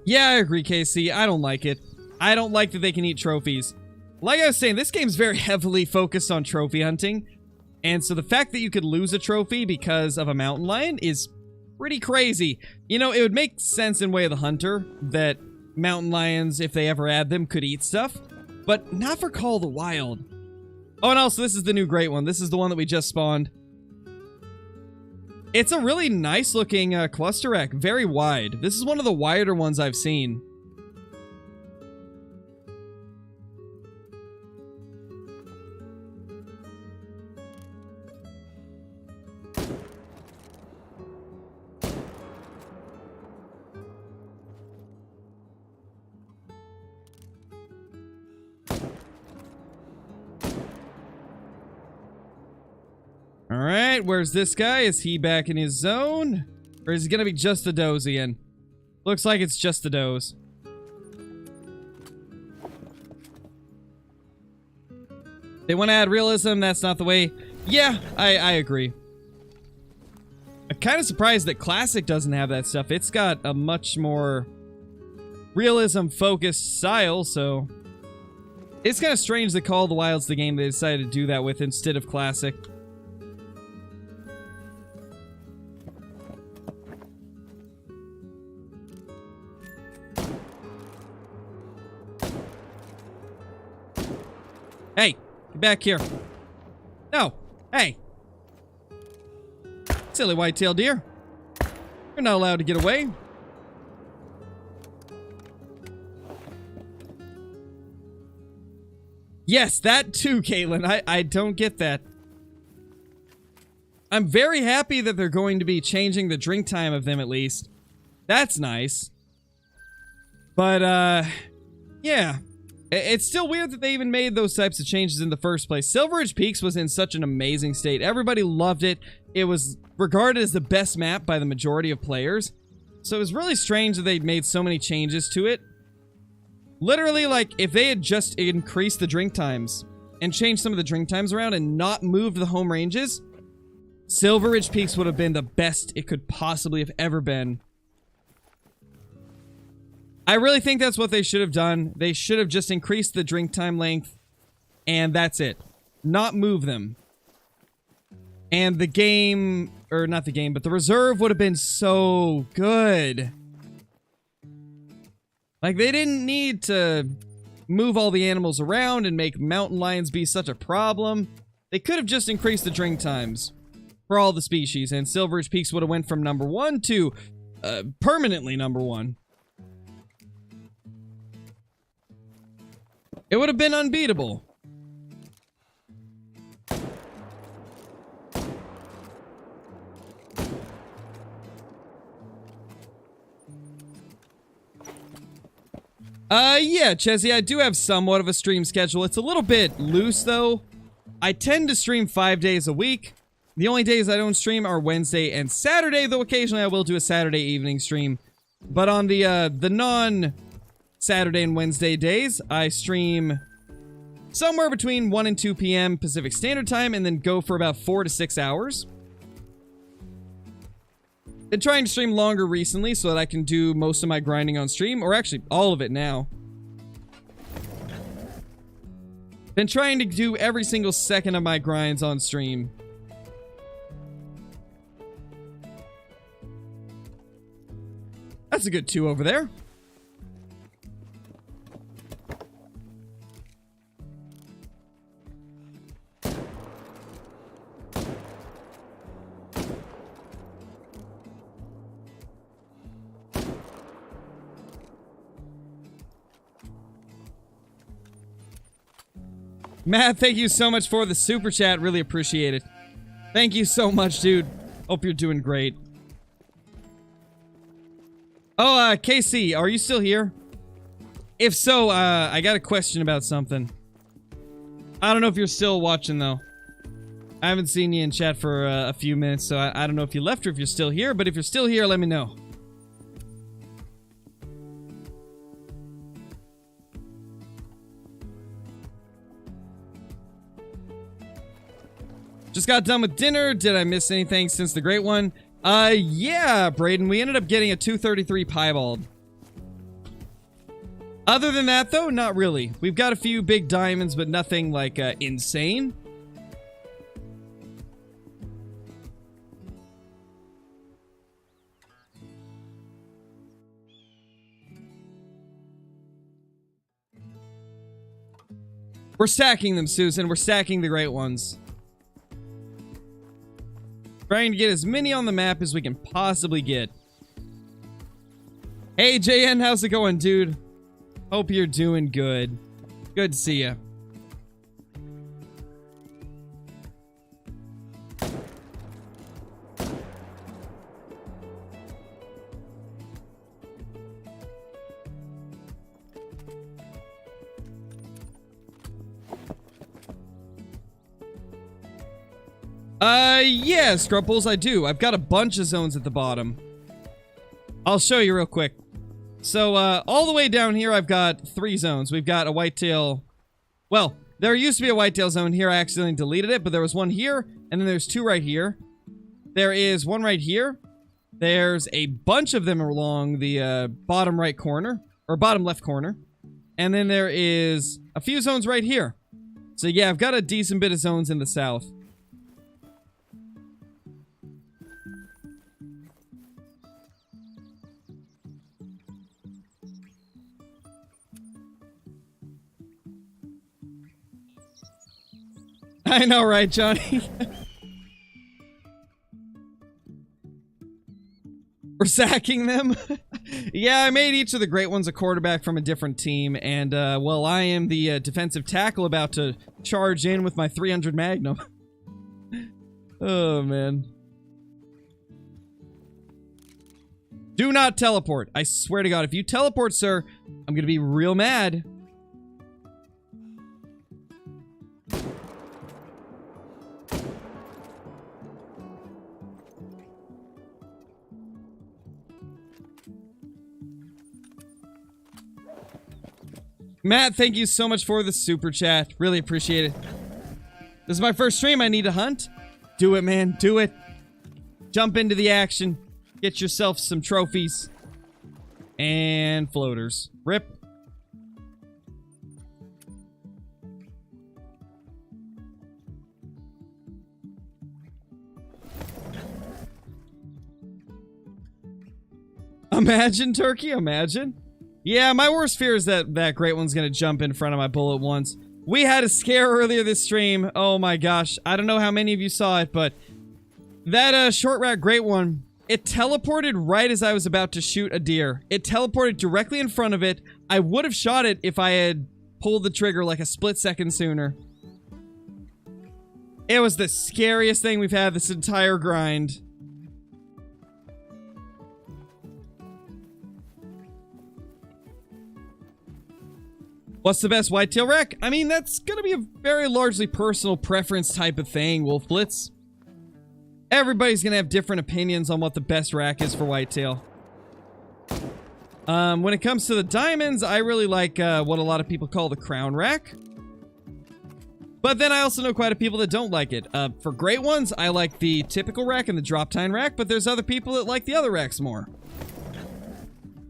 Yeah, I agree, KC. I don't like it. I don't like that they can eat trophies. Like I was saying, this game's very heavily focused on trophy hunting. And so the fact that you could lose a trophy because of a mountain lion is pretty crazy. You know, it would make sense in Way of the Hunter that mountain lions, if they ever add them, could eat stuff. But not for Call of the Wild. Oh, and also, this is the new Great One. This is the one that we just spawned. It's a really nice looking cluster rack. Very wide. This is one of the wider ones I've seen. Alright, where's this guy? Is he back in his zone? Or is it gonna be just the does again? Looks like it's just the does. They want to add realism, that's not the way. Yeah, I agree. I'm kind of surprised that Classic doesn't have that stuff. It's got a much more realism-focused style, so... It's kind of strange that Call of the Wild's the game they decided to do that with instead of Classic. Hey, get back here. No, hey. Silly white-tailed deer. You're not allowed to get away. Yes, that too, Caitlin. I don't get that. I'm very happy that they're going to be changing the drink time of them at least. That's nice. But, yeah. It's still weird that they even made those types of changes in the first place. Silver Ridge Peaks was in such an amazing state. Everybody loved it. It was regarded as the best map by the majority of players. So it was really strange that they made so many changes to it. Literally, like, if they had just increased the drink times and changed some of the drink times around and not moved the home ranges, Silver Ridge Peaks would have been the best it could possibly have ever been. I really think that's what they should have done. They should have just increased the drink time length, and that's it. Not move them. And the game, or not the game, but the reserve would have been so good. Like, they didn't need to move all the animals around and make mountain lions be such a problem. They could have just increased the drink times for all the species, and Silver Ridge Peaks would have went from #1 to permanently #1. It would have been unbeatable. Yeah, Chessie, I do have somewhat of a stream schedule. It's a little bit loose, though. I tend to stream 5 days a week. The only days I don't stream are Wednesday and Saturday, though occasionally I will do a Saturday evening stream. But on the non-Saturday and Wednesday days, I stream somewhere between 1 and 2 p.m. Pacific Standard Time, and then go for about 4 to 6 hours. Been trying to stream longer recently so that I can do most of my grinding on stream, or actually all of it now. Been trying to do every single second of my grinds on stream. That's a good 2 over there. Matt, thank you so much for the super chat. Really appreciate it. Thank you so much, dude. Hope you're doing great. Oh, KC, are you still here? If so, I got a question about something. I don't know if you're still watching, though. I haven't seen you in chat for a few minutes, so I don't know if you left or if you're still here, but if you're still here, let me know. Just got done with dinner. Did I miss anything since the great one? Yeah, Braden. We ended up getting a 233 piebald. Other than that, though, not really. We've got a few big diamonds, but nothing, like, insane. We're stacking them, Susan. We're stacking the great ones. Trying to get as many on the map as we can possibly get. Hey, JN, how's it going, dude? Hope you're doing good. Good to see ya. Yeah, Scrumples, I do. I've got a bunch of zones at the bottom. I'll show you real quick. So, all the way down here, I've got 3 zones. We've got a whitetail... Well, There used to be a whitetail zone here. I accidentally deleted it, but there was one here, and then there's 2 right here. There is one right here. There's a bunch of them along the bottom right corner, or bottom left corner. And then there is a few zones right here. So yeah, I've got a decent bit of zones in the south. I know, right, Johnny? We're sacking them? Yeah, I made each of the great ones a quarterback from a different team, and, well, I am the defensive tackle about to charge in with my 300 Magnum. Oh, man. Do not teleport. I swear to God, if you teleport, sir, I'm gonna be real mad. Matt, thank you so much for the super chat. Really appreciate it. This is my first stream. I need to hunt. Do it, man. Do it. Jump into the action. Get yourself some trophies. And floaters. Rip. Imagine, Turkey. Imagine. Yeah, my worst fear is that that great one's gonna jump in front of my bullet once. We had a scare earlier this stream. Oh my gosh. I don't know how many of you saw it, but that short rack great one, it teleported right as I was about to shoot a deer. It teleported directly in front of it. I would have shot it if I had pulled the trigger like a split second sooner. It was the scariest thing we've had this entire grind. What's the best whitetail rack? I mean, that's gonna be a very largely personal preference type of thing, Wolf Blitz. Everybody's gonna have different opinions on what the best rack is for whitetail. When it comes to the diamonds, I really like what a lot of people call the crown rack. But then I also know quite a people that don't like it. For great ones, I like the typical rack and the drop tine rack, but there's other people that like the other racks more.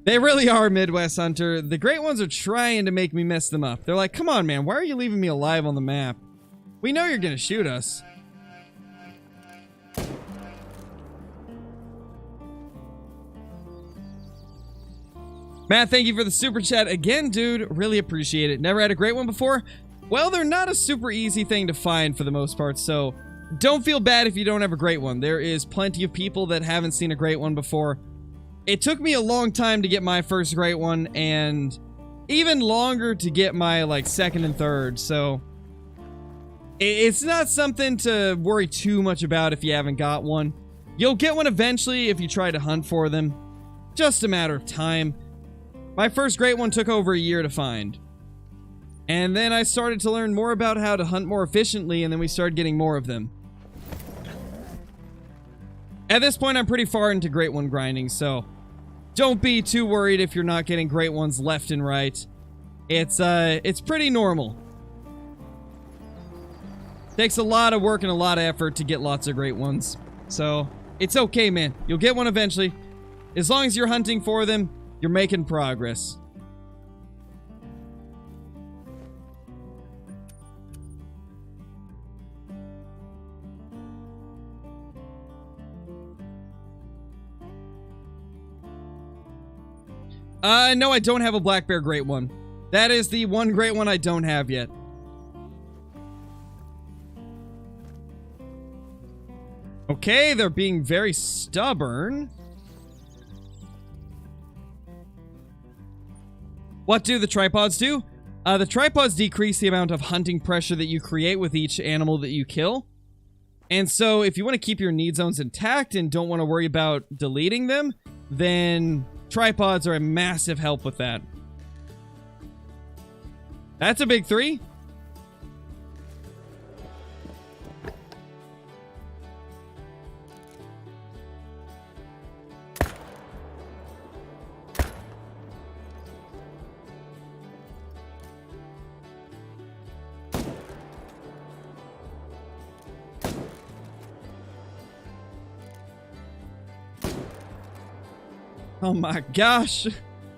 They really are, Midwest Hunter. The great ones are trying to make me mess them up. They're like, come on, man, why are you leaving me alive on the map? We know you're gonna shoot us. Matt, thank you for the super chat again, dude. Really appreciate it. Never had a great one before? Well, they're not a super easy thing to find for the most part, so don't feel bad if you don't have a great one. There is plenty of people that haven't seen a great one before. It took me a long time to get my first great one, and even longer to get my, like, second and third, so it's not something to worry too much about if you haven't got one. You'll get one eventually if you try to hunt for them. Just a matter of time. My first great one took over a year to find. And then I started to learn more about how to hunt more efficiently, and then we started getting more of them. At this point, I'm pretty far into great one grinding, so don't be too worried if you're not getting great ones left and right. It's pretty normal. Takes a lot of work and a lot of effort to get lots of great ones. So, it's okay, man. You'll get one eventually. As long as you're hunting for them, you're making progress. No, I don't have a black bear great one. That is the one great one I don't have yet. Okay, they're being very stubborn. What do the tripods do? The tripods decrease the amount of hunting pressure that you create with each animal that you kill. And so if you want to keep your need zones intact and don't want to worry about deleting them, then tripods are a massive help with that. That's a big 3. Oh my gosh. Oh,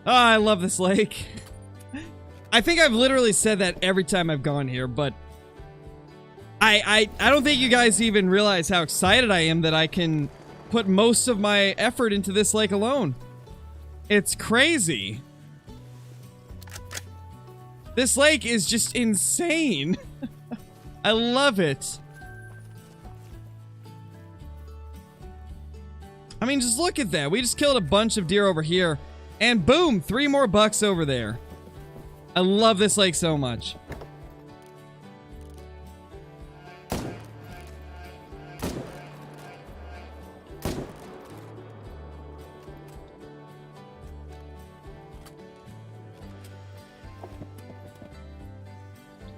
I love this lake. I think I've literally said that every time I've gone here, but I don't think you guys even realize how excited I am that I can put most of my effort into this lake alone. It's crazy. This lake is just insane. I love it. I mean, just look at that. We just killed a bunch of deer over here. And boom, 3 more bucks over there. I love this lake so much.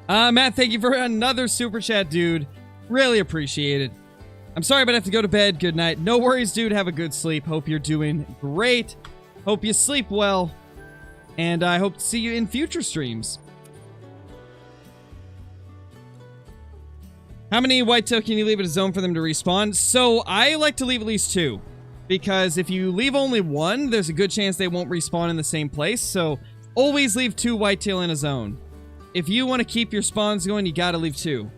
Matt, thank you for another super chat, dude. Really appreciate it. I'm sorry, but I have to go to bed. Good night. No worries, dude. Have a good sleep. Hope you're doing great. Hope you sleep well. And I hope to see you in future streams. How many whitetail can you leave at a zone for them to respawn? So I like to leave at least 2. Because if you leave only 1, there's a good chance they won't respawn in the same place. So always leave 2 whitetail in a zone. If you want to keep your spawns going, you gotta leave 2.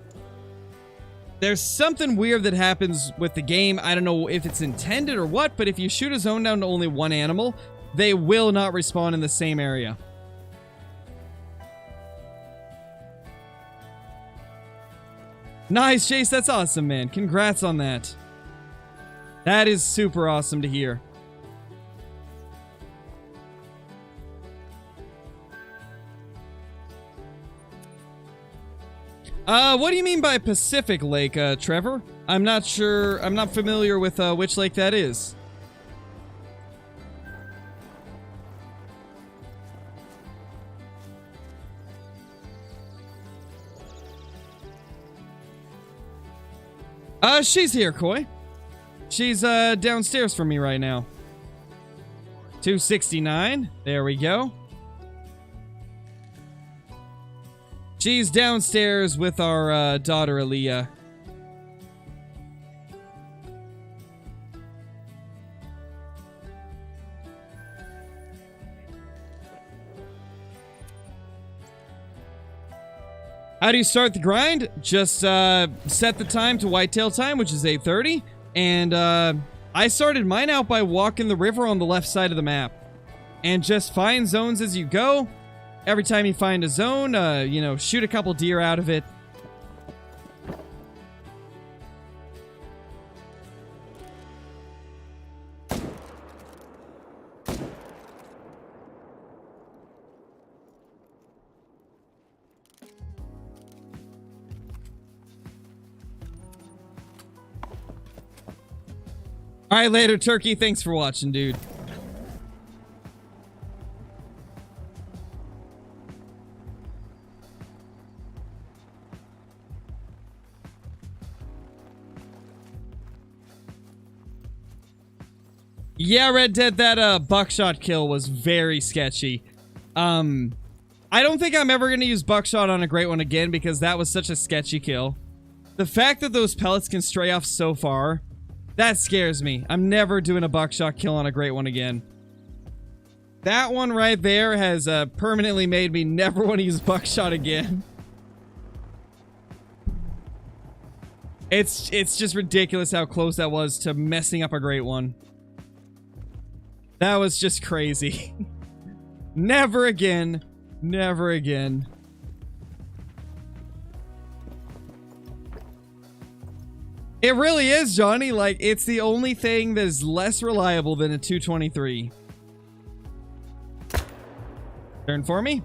There's something weird that happens with the game. I don't know if it's intended or what, but if you shoot a zone down to only 1 animal, they will not respawn in the same area. Nice, Chase. That's awesome, man. Congrats on that. That is super awesome to hear. What do you mean by Pacific Lake, Trevor? I'm not sure. I'm not familiar with, which lake that is. She's here, Koi. She's, downstairs from me right now. 269. There we go. She's downstairs with our, daughter, Aaliyah. How do you start the grind? Just, set the time to whitetail time, which is 8:30. And, I started mine out by walking the river on the left side of the map. And just find zones as you go. Every time you find a zone, you know, shoot a couple deer out of it. Alright, later, Turkey. Thanks for watching, dude. Yeah, Red Dead, that buckshot kill was very sketchy. I don't think I'm ever gonna use buckshot on a great one again because that was such a sketchy kill. The fact that those pellets can stray off so far, that scares me. I'm never doing a buckshot kill on a great one again. That one right there has permanently made me never want to use buckshot again. It's just ridiculous how close that was to messing up a great one. That was just crazy. Never again. Never again. It really is, Johnny. Like, it's the only thing that is less reliable than a 223. Turn for me.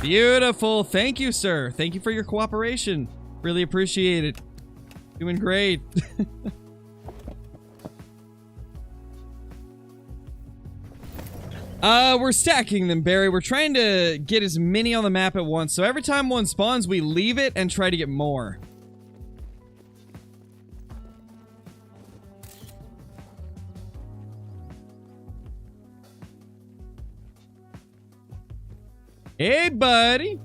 Beautiful. Thank you, sir. Thank you for your cooperation. Really appreciate it. Doing great. We're stacking them, Barry. We're trying to get as many on the map at once. So every time one spawns, we leave it and try to get more. Hey, buddy.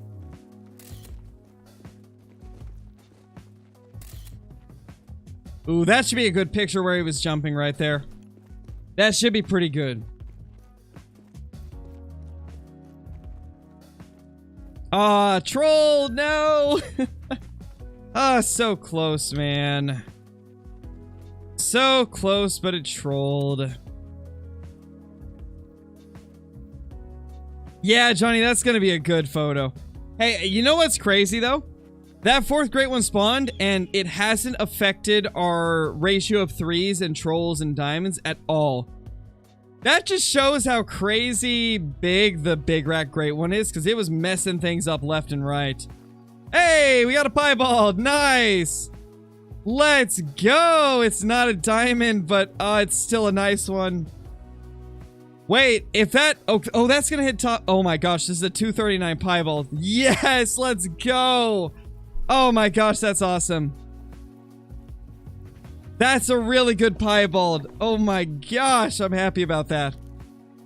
Ooh, that should be a good picture where he was jumping right there. That should be pretty good. Ah, troll, no! Ah, so close, man. So close, but it trolled. Yeah, Johnny, that's gonna be a good photo. Hey, you know what's crazy, though? That fourth great one spawned, and it hasn't affected our ratio of threes and trolls and diamonds at all. That just shows how crazy big the big rat great one is, because it was messing things up left and right. Hey, we got a piebald. Nice. Let's go. It's not a diamond, but it's still a nice one. Wait, if that... Oh, that's going to hit top... Oh my gosh, this is a 239 piebald. Yes, let's go. Oh my gosh, that's awesome. That's a really good piebald. Oh my gosh, I'm happy about that.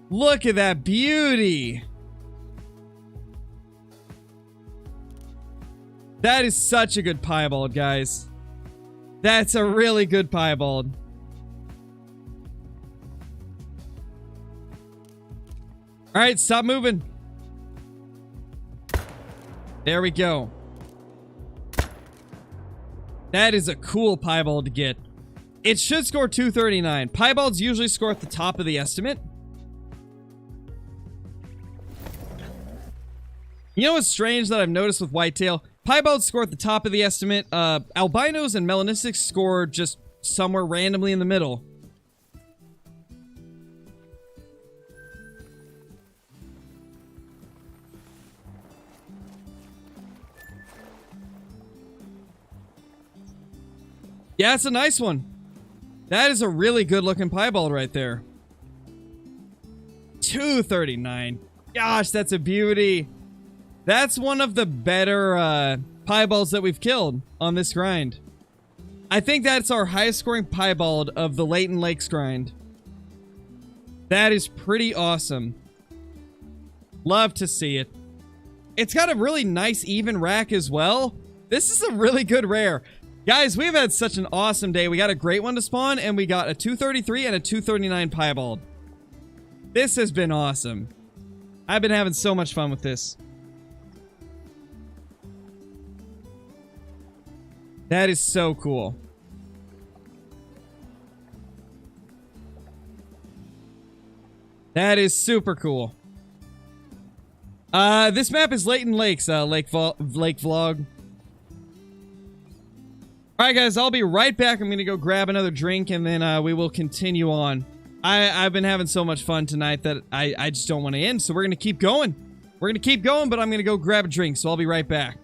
Look at that beauty. That is such a good piebald, guys. That's a really good piebald. Alright, stop moving. There we go. That is a cool piebald to get. It should score 239. Piebalds usually score at the top of the estimate. You know what's strange that I've noticed with whitetail? Piebalds score at the top of the estimate. Albinos and melanistics score just somewhere randomly in the middle. Yeah, it's a nice one. That is a really good looking piebald right there. 239. Gosh, that's a beauty. That's one of the better piebalds that we've killed on this grind. I think that's our highest scoring piebald of the Leighton Lakes grind. That is pretty awesome. Love to see it. It's got a really nice even rack as well. This is a really good rare. Guys, we've had such an awesome day. We got a great one to spawn, and we got a 233 and a 239 piebald. This has been awesome. I've been having so much fun with this. That is so cool. That is super cool. This map is Leighton Lakes, Lake Vlog. Alright guys, I'll be right back. I'm gonna go grab another drink and then we will continue on. I've been having so much fun tonight that I just don't want to end, so we're gonna keep going. We're gonna keep going, but I'm gonna go grab a drink, so I'll be right back.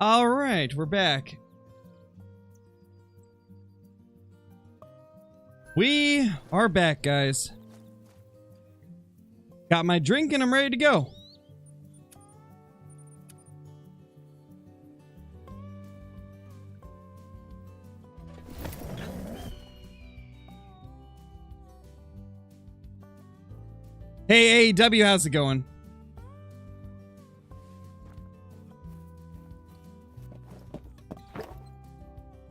All right, we're back. We are back, guys. Got my drink and I'm ready to go. Hey, AEW, how's it going?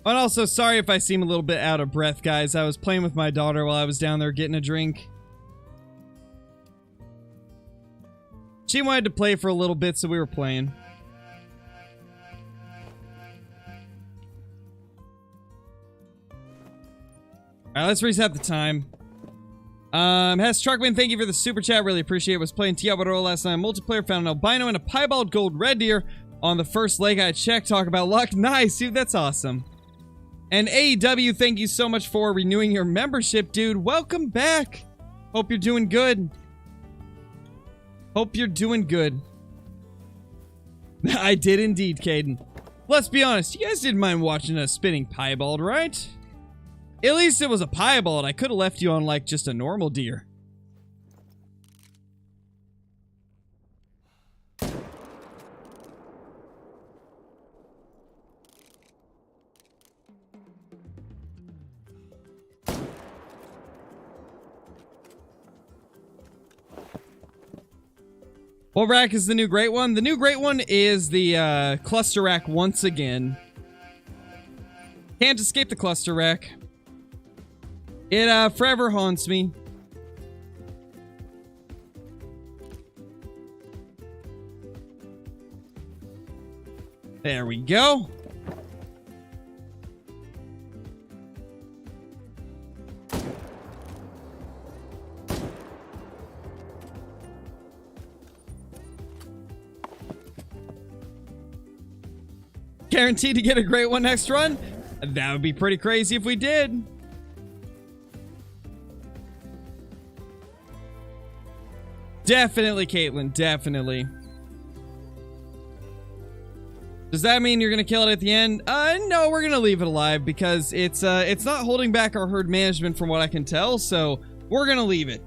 And also, sorry if I seem a little bit out of breath, guys. I was playing with my daughter while I was down there getting a drink. She wanted to play for a little bit, so we were playing. Alright, let's reset the time. Hess Truckman, thank you for the super chat. Really appreciate it. Was playing Tiabaro last night. Multiplayer, found an albino and a piebald gold red deer on the first leg I checked. Talk about luck. Nice, dude. That's awesome. And AEW, thank you so much for renewing your membership, dude. Welcome back. Hope you're doing good. Hope you're doing good. I did indeed, Caden. Let's be honest, you guys didn't mind watching a spinning piebald, right? At least it was a piebald. I could have left you on, like, just a normal deer. What rack is the new great one? The new great one is the cluster rack once again. Can't escape the cluster rack. It forever haunts me. There we go. Guaranteed to get a great one next run? That would be pretty crazy if we did. Definitely, Caitlin. Definitely. Does that mean you're gonna kill it at the end? No, we're gonna leave it alive because it's not holding back our herd management from what I can tell, so we're gonna leave it.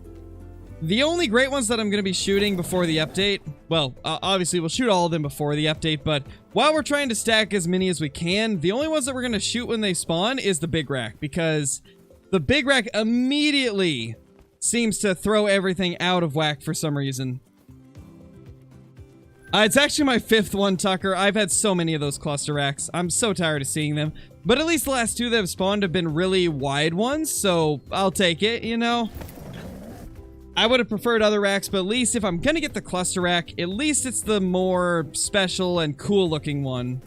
The only great ones that I'm gonna be shooting before the update, well, obviously we'll shoot all of them before the update, but while we're trying to stack as many as we can, the only ones that we're gonna shoot when they spawn is the big rack, because the big rack immediately seems to throw everything out of whack for some reason. It's actually my 5th one, Tucker. I've had so many of those cluster racks. I'm so tired of seeing them. But at least the last 2 that have spawned have been really wide ones, so I'll take it, you know? I would have preferred other racks, but at least if I'm gonna get the cluster rack, at least it's the more special and cool looking one.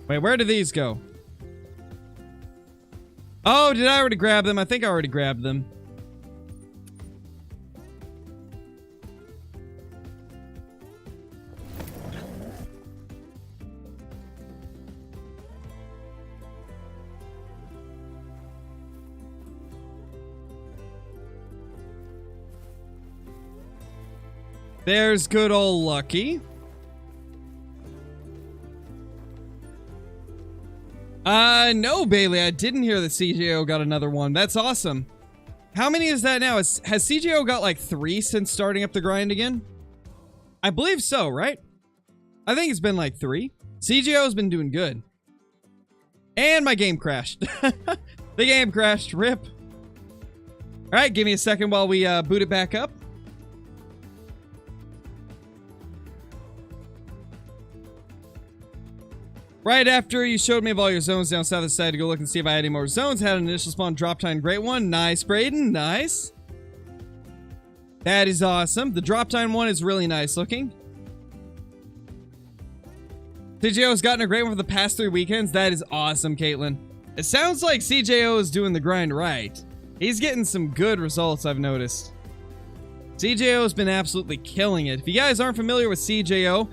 Wait, where did these go? Oh, did I already grab them? I think I already grabbed them. There's good old Lucky. No, Bailey, I didn't hear that CJO got another one. That's awesome. How many is that now? Has CJO got like 3 since starting up the grind again? I believe so, right? I think it's been like 3. CJO's been doing good. And my game crashed. The game crashed. Rip. Alright, give me a second while we boot it back up. Right after you showed me of all your zones down south, I decided to go look and see if I had any more zones. Had an initial spawn drop time, great one. Nice, Braden, nice. That is awesome. The drop time one is really nice looking. CJO's gotten a great one for the past 3 weekends. That is awesome, Caitlin. It sounds like CJO is doing the grind right. He's getting some good results, I've noticed. CJO's been absolutely killing it. If you guys aren't familiar with CJO,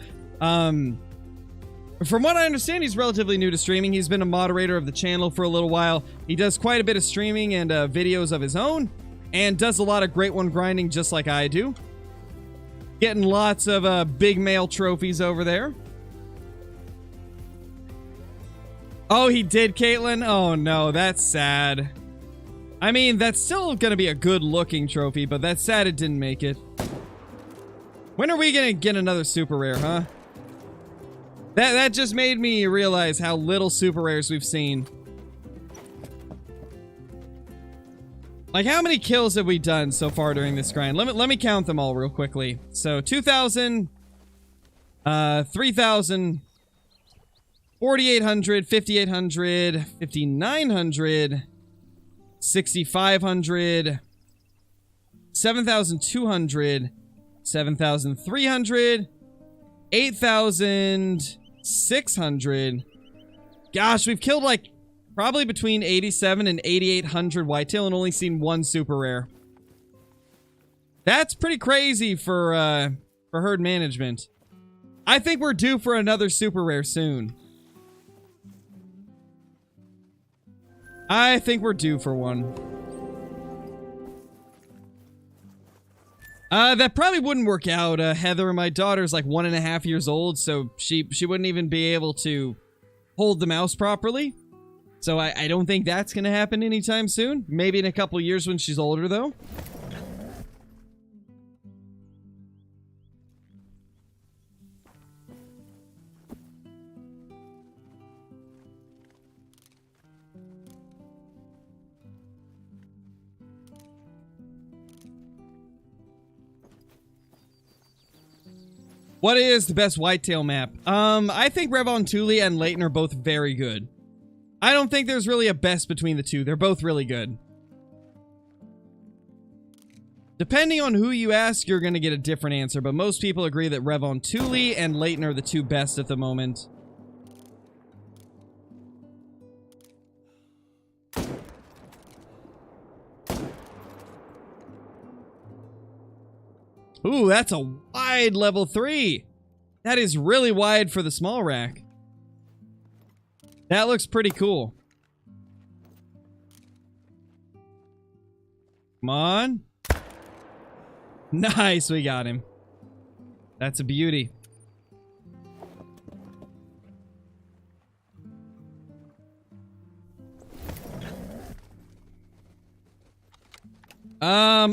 from what I understand, he's relatively new to streaming. He's been a moderator of the channel for a little while. He does quite a bit of streaming and videos of his own, and does a lot of great one grinding just like I do. Getting lots of big male trophies over there. Oh, he did, Caitlin? Oh, no, that's sad. I mean, that's still gonna be a good-looking trophy, but that's sad it didn't make it. When are we gonna get another super rare, huh? That just made me realize how little super rares we've seen. Like, how many kills have we done so far during this grind? Let me count them all real quickly. So, 2,000, 3,000, 4,800, 5,800, 5,900, 6,500, 7,200, 7,300, 8,600. Gosh, we've killed like probably between 87 and 8,800 whitetail and only seen one super rare. That's pretty crazy for herd management. I think we're due for another super rare soon. I think we're due for one. That probably wouldn't work out. Heather, my daughter's like 1.5 years old, so she wouldn't even be able to hold the mouse properly. So I don't think that's gonna happen anytime soon. Maybe in a couple years when she's older, though. What is the best whitetail map? I think Revontuli and Layton are both very good. I don't think there's really a best between the two. They're both really good. Depending on who you ask, you're going to get a different answer, but most people agree that Revontuli and Layton are the two best at the moment. Ooh, that's a wide level 3. That is really wide for the small rack. That looks pretty cool. Come on. Nice, we got him. That's a beauty.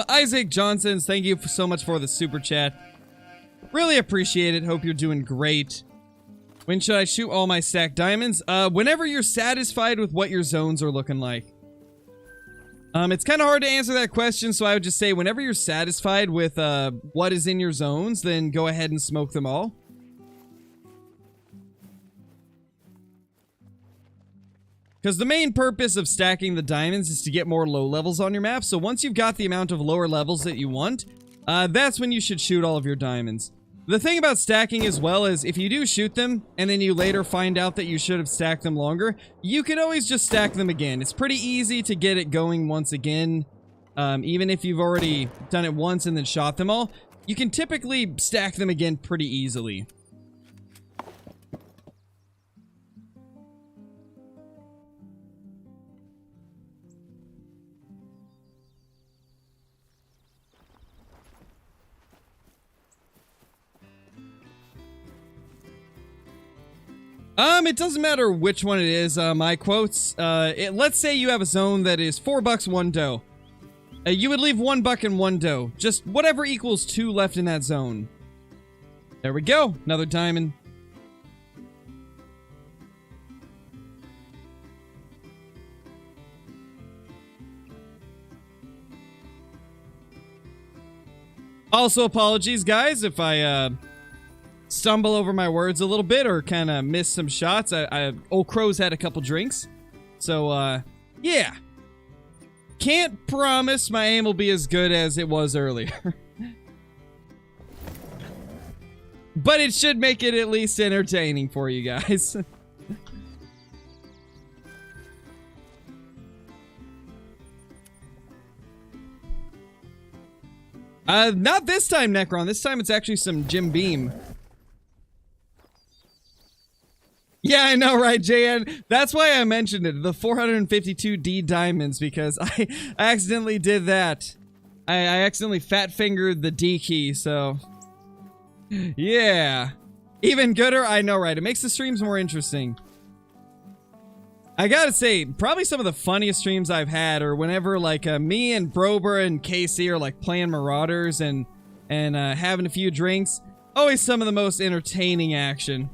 Isaac Johnson's, thank you so much for the super chat. Really appreciate it. Hope you're doing great. When should I shoot all my stacked diamonds? Whenever you're satisfied with what your zones are looking like. It's kind of hard to answer that question, so I would just say whenever you're satisfied with what is in your zones, then go ahead and smoke them all. Because the main purpose of stacking the diamonds is to get more low levels on your map, so once you've got the amount of lower levels that you want, that's when you should shoot all of your diamonds. The thing about stacking as well is if you do shoot them, and then you later find out that you should have stacked them longer, you can always just stack them again. It's pretty easy to get it going once again, even if you've already done it once and then shot them all. You can typically stack them again pretty easily. It doesn't matter which one it is, my quotes. Let's say you have a zone that is $4 1 doe. You would leave $1 and 1 doe. Just whatever equals 2 left in that zone. There we go. Another diamond. Also, apologies, guys, if I, stumble over my words a little bit or kind of miss some shots. Old Crow's had a couple drinks. So, yeah. Can't promise my aim will be as good as it was earlier. But it should make it at least entertaining for you guys. Not this time, Necron. This time it's actually some Jim Beam. Yeah, I know, right, JN? That's why I mentioned it, the 452D diamonds, because I accidentally did that. I accidentally fat-fingered the D key, so Yeah. Even gooder? I know, right? It makes the streams more interesting. I gotta say, probably some of the funniest streams I've had are whenever, like, me and Brober and Casey are, like, playing Marauders and having a few drinks. Always some of the most entertaining action.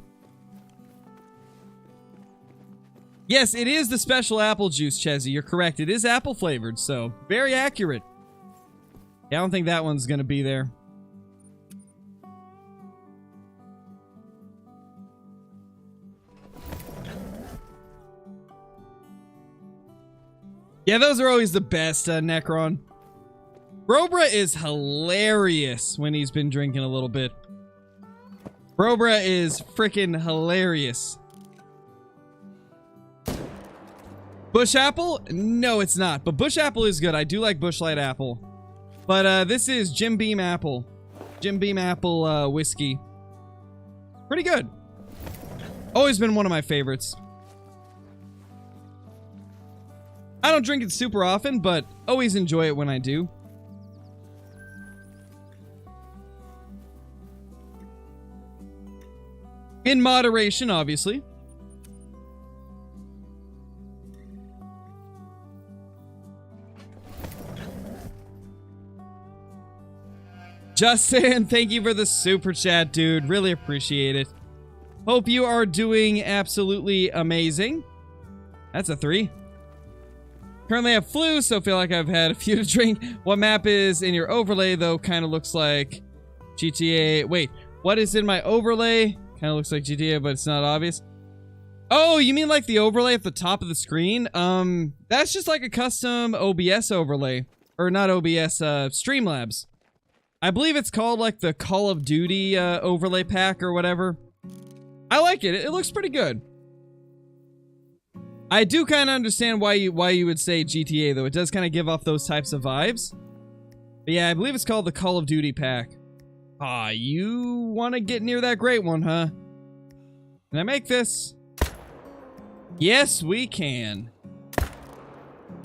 Yes, it is the special apple juice, Chezzy. You're correct. It is apple flavored, so very accurate. Yeah, I don't think that one's gonna be there. Yeah, those are always the best, Necron. Brobra is hilarious when he's been drinking a little bit. Brobra is freaking hilarious. Bush apple? No, it's not. But bush apple is good. I do like bushlight apple. But this is Jim Beam apple. Jim Beam apple whiskey. Pretty good. Always been one of my favorites. I don't drink it super often, but always enjoy it when I do. In moderation, obviously. Justin, thank you for the super chat, dude. Really appreciate it. Hope you are doing absolutely amazing. That's a 3. Currently have flu, so feel like I've had a few to drink. What map is in your overlay, though, kind of looks like GTA. Wait, what is in my overlay? Kind of looks like GTA, but it's not obvious. Oh, you mean like the overlay at the top of the screen? That's just like a custom OBS overlay. Or not OBS, Streamlabs. I believe it's called like the Call of Duty overlay pack or whatever. I like it. It looks pretty good. I do kind of understand why you would say GTA, though. It does kind of give off those types of vibes. But yeah, I believe it's called the Call of Duty pack. Ah, you want to get near that great one, huh? Can I make this? Yes, we can.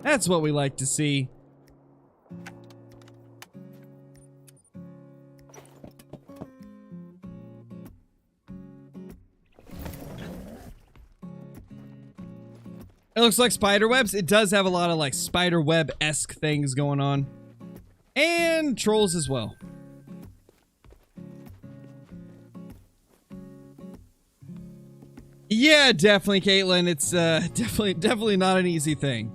That's what we like to see. It looks like spiderwebs. It does have a lot of like spiderweb-esque things going on. And trolls as well. Yeah, definitely, Caitlin. It's definitely not an easy thing.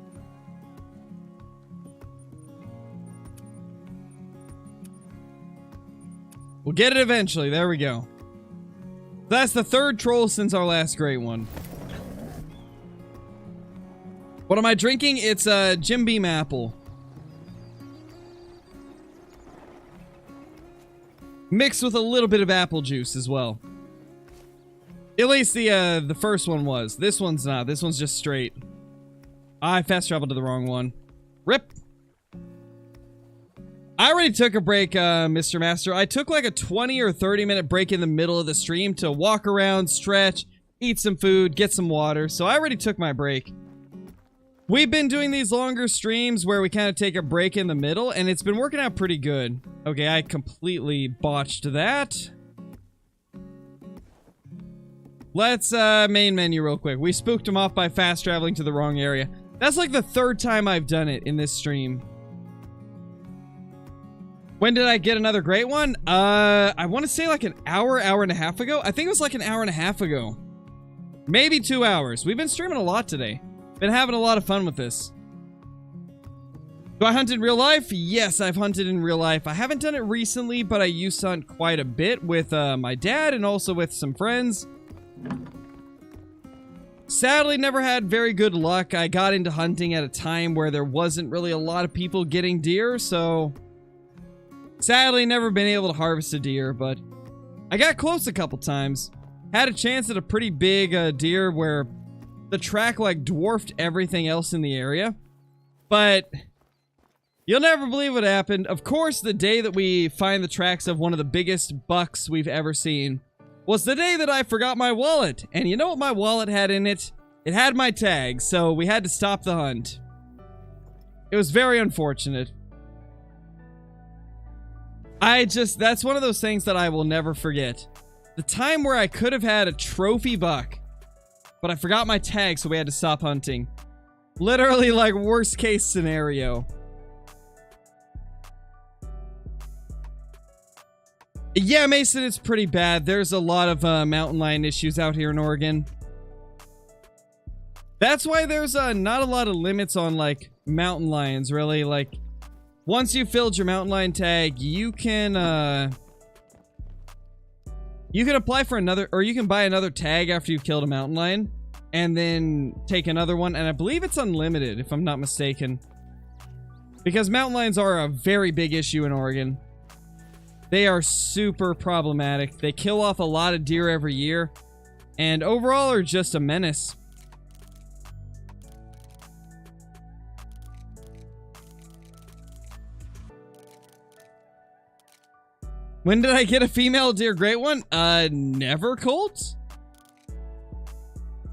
We'll get it eventually. There we go. That's the 3rd troll since our last great one. What am I drinking? It's Jim Beam apple. Mixed with a little bit of apple juice as well. At least the first one was. This one's not. This one's just straight. I fast traveled to the wrong one. Rip. I already took a break, Mr. Master. I took like a 20 or 30 minute break in the middle of the stream to walk around, stretch, eat some food, get some water. So I already took my break. We've been doing these longer streams where we kind of take a break in the middle, and it's been working out pretty good. Okay, I completely botched that. Let's, main menu real quick. We spooked him off by fast traveling to the wrong area. That's like the 3rd time I've done it in this stream. When did I get another great one? I want to say like an hour and a half ago. I think it was like an hour and a half ago. Maybe 2 hours. We've been streaming a lot today. Been having a lot of fun with this. Do I hunt in real life? Yes, I've hunted in real life. I haven't done it recently, but I used to hunt quite a bit with my dad and also with some friends. Sadly, never had very good luck. I got into hunting at a time where there wasn't really a lot of people getting deer, so sadly never been able to harvest a deer, but I got close a couple times. Had a chance at a pretty big deer where the track like dwarfed everything else in the area. But you'll never believe what happened. Of course, the day that we find the tracks of one of the biggest bucks we've ever seen was the day that I forgot my wallet. And you know what my wallet had in it? It had my tag, so we had to stop the hunt. It was very unfortunate. That's one of those things that I will never forget. The time where I could have had a trophy buck, but I forgot my tag, so we had to stop hunting. Literally, like, worst case scenario. Yeah, Mason, it's pretty bad. There's a lot of mountain lion issues out here in Oregon. That's why there's not a lot of limits on, like, mountain lions, really. Like, once you've filled your mountain lion tag, you can apply for another, or you can buy another tag after you've killed a mountain lion, and then take another one, and I believe it's unlimited, if I'm not mistaken. Because mountain lions are a very big issue in Oregon. They are super problematic. They kill off a lot of deer every year, and overall are just a menace. When did I get a female deer great one? Never, Colt?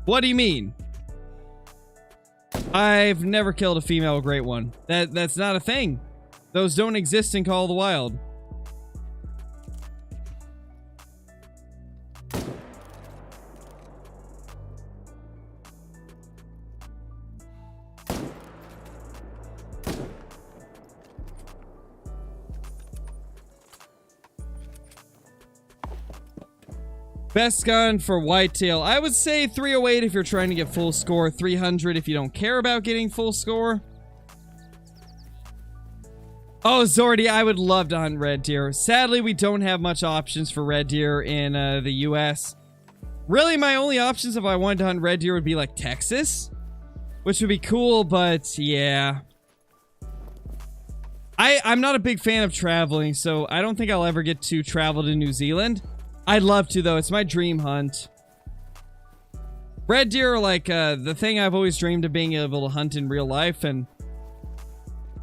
What do you mean? I've never killed a female great one. That's not a thing. Those don't exist in Call of the Wild. Best gun for whitetail. I would say 308 if you're trying to get full score. 300 if you don't care about getting full score. Oh, Zordy, I would love to hunt red deer. Sadly, we don't have much options for red deer in the US. Really, my only options if I wanted to hunt red deer would be like Texas, which would be cool, but yeah. I'm not a big fan of traveling, so I don't think I'll ever get to travel to New Zealand. I'd love to, though. It's my dream hunt. Red deer are like the thing I've always dreamed of being able to hunt in real life, and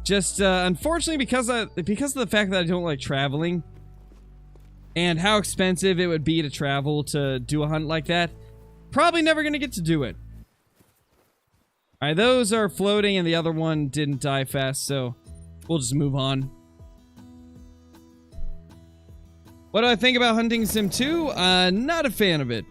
just unfortunately because of the fact that I don't like traveling and how expensive it would be to travel to do a hunt like that, probably never gonna get to do it. Alright, those are floating and the other one didn't die fast, so we'll just move on. What do I think about Hunting Sim 2? Not a fan of it.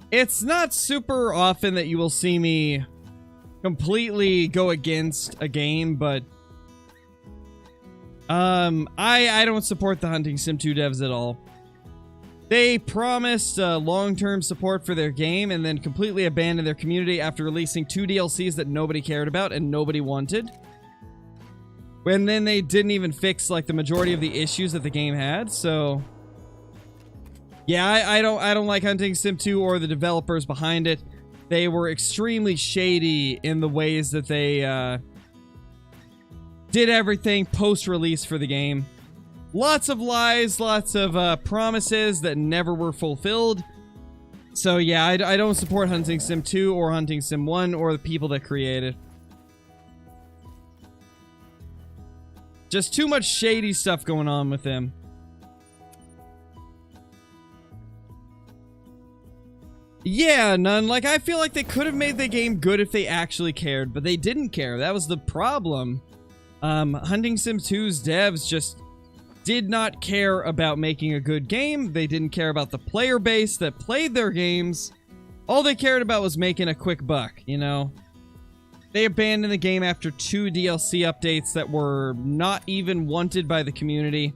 It's not super often that you will see me completely go against a game, but I don't support the Hunting Sim 2 devs at all. They promised long-term support for their game and then completely abandoned their community after releasing 2 DLCs that nobody cared about and nobody wanted. And then they didn't even fix like the majority of the issues that the game had, so yeah, I don't like Hunting Sim 2 or the developers behind it. They were extremely shady in the ways that they did everything post-release for the game. Lots of lies, lots of promises that never were fulfilled. So yeah, I don't support Hunting Sim 2 or Hunting Sim 1 or the people that create it. Just too much shady stuff going on with them. Yeah, none. Like, I feel like they could have made the game good if they actually cared, but they didn't care. That was the problem. Hunting Sim 2's devs just did not care about making a good game. They didn't care about the player base that played their games. All they cared about was making a quick buck, you know? They abandoned the game after 2 DLC updates that were not even wanted by the community.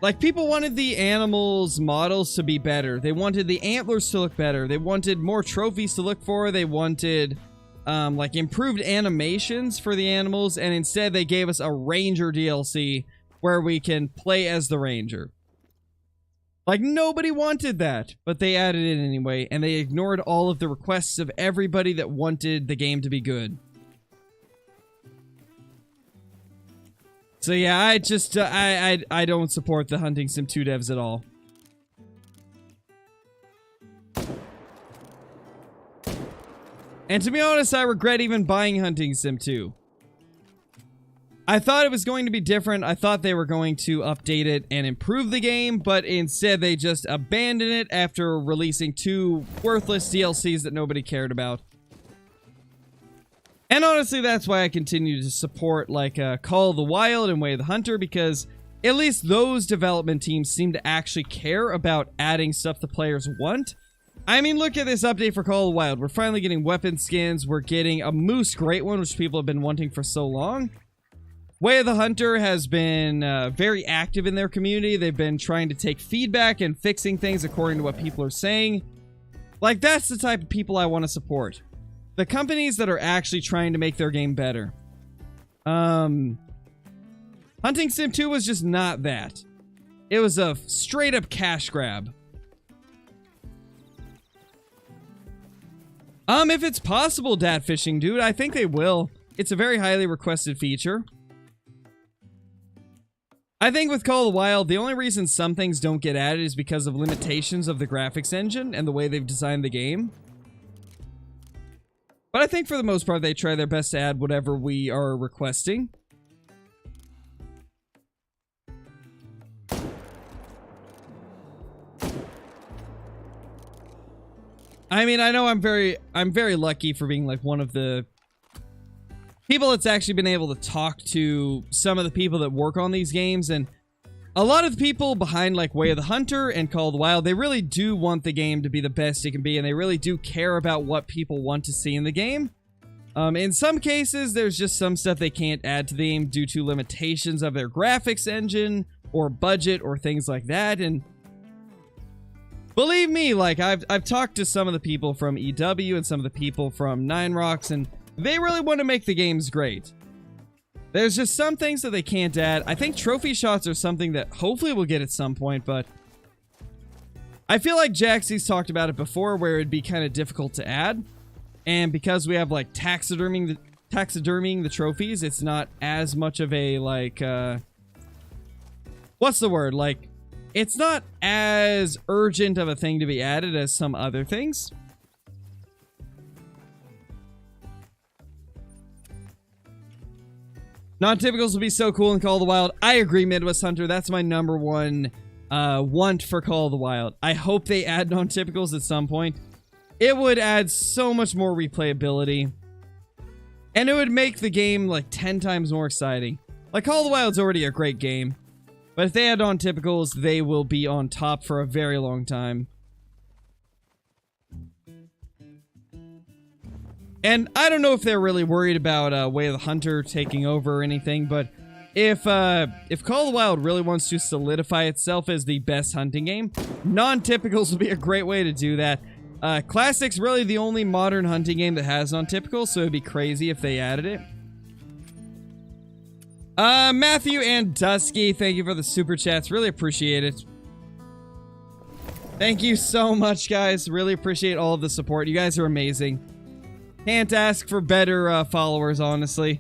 Like, people wanted the animals' models to be better. They wanted the antlers to look better. They wanted more trophies to look for. They wanted, like, improved animations for the animals. And instead, they gave us a Ranger DLC where we can play as the Ranger. Like, nobody wanted that, but they added it anyway. And they ignored all of the requests of everybody that wanted the game to be good. So yeah, I just, I don't support the Hunting Sim 2 devs at all. And to be honest, I regret even buying Hunting Sim 2. I thought it was going to be different. I thought they were going to update it and improve the game, but instead they just abandoned it after releasing 2 worthless DLCs that nobody cared about. And honestly, that's why I continue to support like Call of the Wild and Way of the Hunter, because at least those development teams seem to actually care about adding stuff the players want. I mean, look at this update for Call of the Wild. We're finally getting weapon skins. We're getting a Moose Great One, which people have been wanting for so long. Way of the Hunter has been very active in their community. They've been trying to take feedback and fixing things according to what people are saying. Like, that's the type of people I want to support. The companies that are actually trying to make their game better. Hunting Sim 2 was just not that. It was a straight up cash grab. If it's possible, dat fishing, dude, I think they will. It's a very highly requested feature. I think with Call of the Wild, the only reason some things don't get added is because of limitations of the graphics engine and the way they've designed the game. But I think for the most part, they try their best to add whatever we are requesting. I mean, I know I'm very lucky for being like one of the people that's actually been able to talk to some of the people that work on these games, and a lot of the people behind like Way of the Hunter and Call of the Wild, they really do want the game to be the best it can be, and they really do care about what people want to see in the game. In some cases, there's just some stuff they can't add to the game due to limitations of their graphics engine or budget or things like that, and believe me, like, I've talked to some of the people from EW and some of the people from Nine Rocks, and they really want to make the games great. There's just some things that they can't add. I think trophy shots are something that hopefully we'll get at some point, but I feel like Jaxie's talked about it before where it'd be kind of difficult to add. And because we have, like, taxidermying the trophies, it's not as much of a, like, what's the word? Like, it's not as urgent of a thing to be added as some other things. Non-typicals will be so cool in Call of the Wild. I agree, Midwest Hunter. That's my number one want for Call of the Wild. I hope they add non-typicals at some point. It would add so much more replayability. And it would make the game like 10 times more exciting. Like, Call of the Wild's already a great game. But if they add on typicals, they will be on top for a very long time. And I don't know if they're really worried about Way of the Hunter taking over or anything, but if Call of the Wild really wants to solidify itself as the best hunting game, non-typicals will be a great way to do that. Classic's really the only modern hunting game that has non-typicals, so it'd be crazy if they added it. Matthew and Dusky, thank you for the super chats. Really appreciate it. Thank you so much, guys. Really appreciate all of the support. You guys are amazing. Can't ask for better followers, honestly.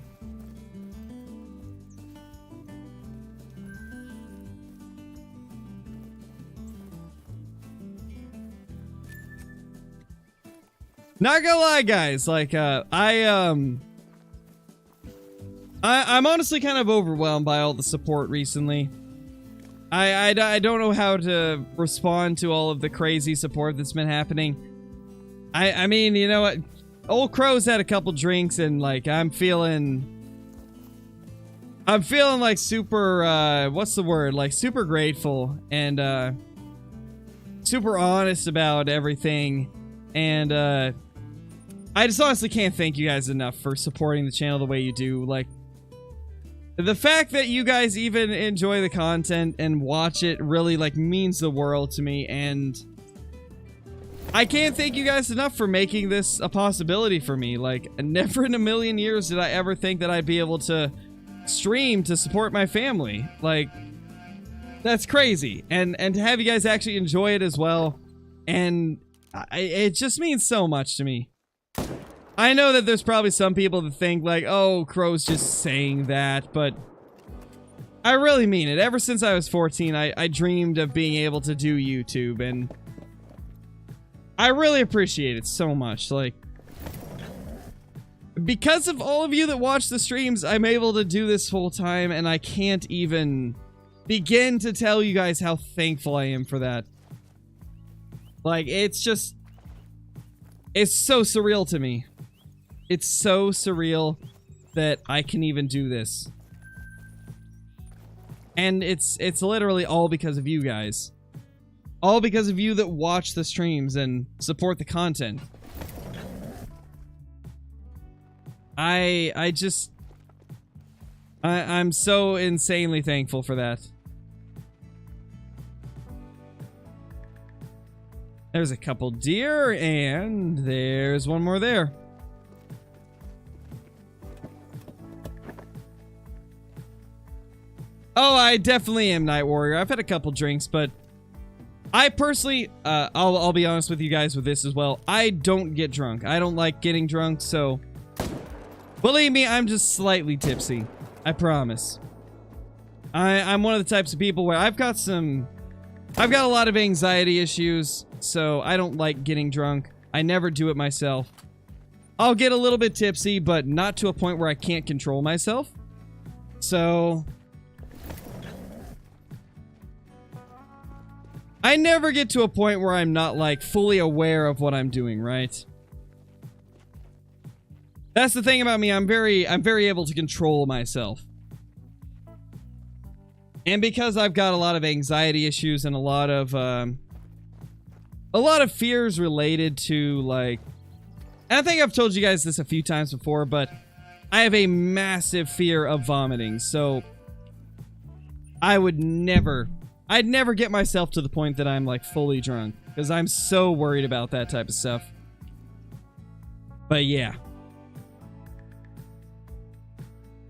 Not gonna lie, guys. Like, I'm honestly kind of overwhelmed by all the support recently. I don't know how to respond to all of the crazy support that's been happening. I mean, you know what? Old Crow's had a couple drinks and, like, I'm feeling like super, what's the word? Like, super grateful and, super honest about everything. And, I just honestly can't thank you guys enough for supporting the channel the way you do. Like, the fact that you guys even enjoy the content and watch it really, like, means the world to me, and I can't thank you guys enough for making this a possibility for me. Like, never in a million years did I ever think that I'd be able to stream to support my family. Like, that's crazy. And to have you guys actually enjoy it as well, and it just means so much to me. I know that there's probably some people that think like, oh, Crow's just saying that, but I really mean it. Ever since I was 14, I dreamed of being able to do YouTube, and I really appreciate it so much. Like, because of all of you that watch the streams, I'm able to do this full time, and I can't even begin to tell you guys how thankful I am for that. Like, it's just, it's so surreal to me. It's so surreal that I can even do this. And it's literally all because of you guys. All because of you that watch the streams and support the content. I'm so insanely thankful for that. There's a couple deer, and there's one more there. Oh, I definitely am Night Warrior. I've had a couple drinks, but I personally, I'll be honest with you guys with this as well. I don't get drunk. I don't like getting drunk, so believe me, I'm just slightly tipsy. I promise. I'm one of the types of people where I've got a lot of anxiety issues, so I don't like getting drunk. I never do it myself. I'll get a little bit tipsy, but not to a point where I can't control myself. So I never get to a point where I'm not, like, fully aware of what I'm doing, right? That's the thing about me. I'm very able to control myself. And because I've got a lot of anxiety issues and a lot of fears related to, like, and I think I've told you guys this a few times before, but I have a massive fear of vomiting, so I'd never get myself to the point that I'm, like, fully drunk, because I'm so worried about that type of stuff. But yeah.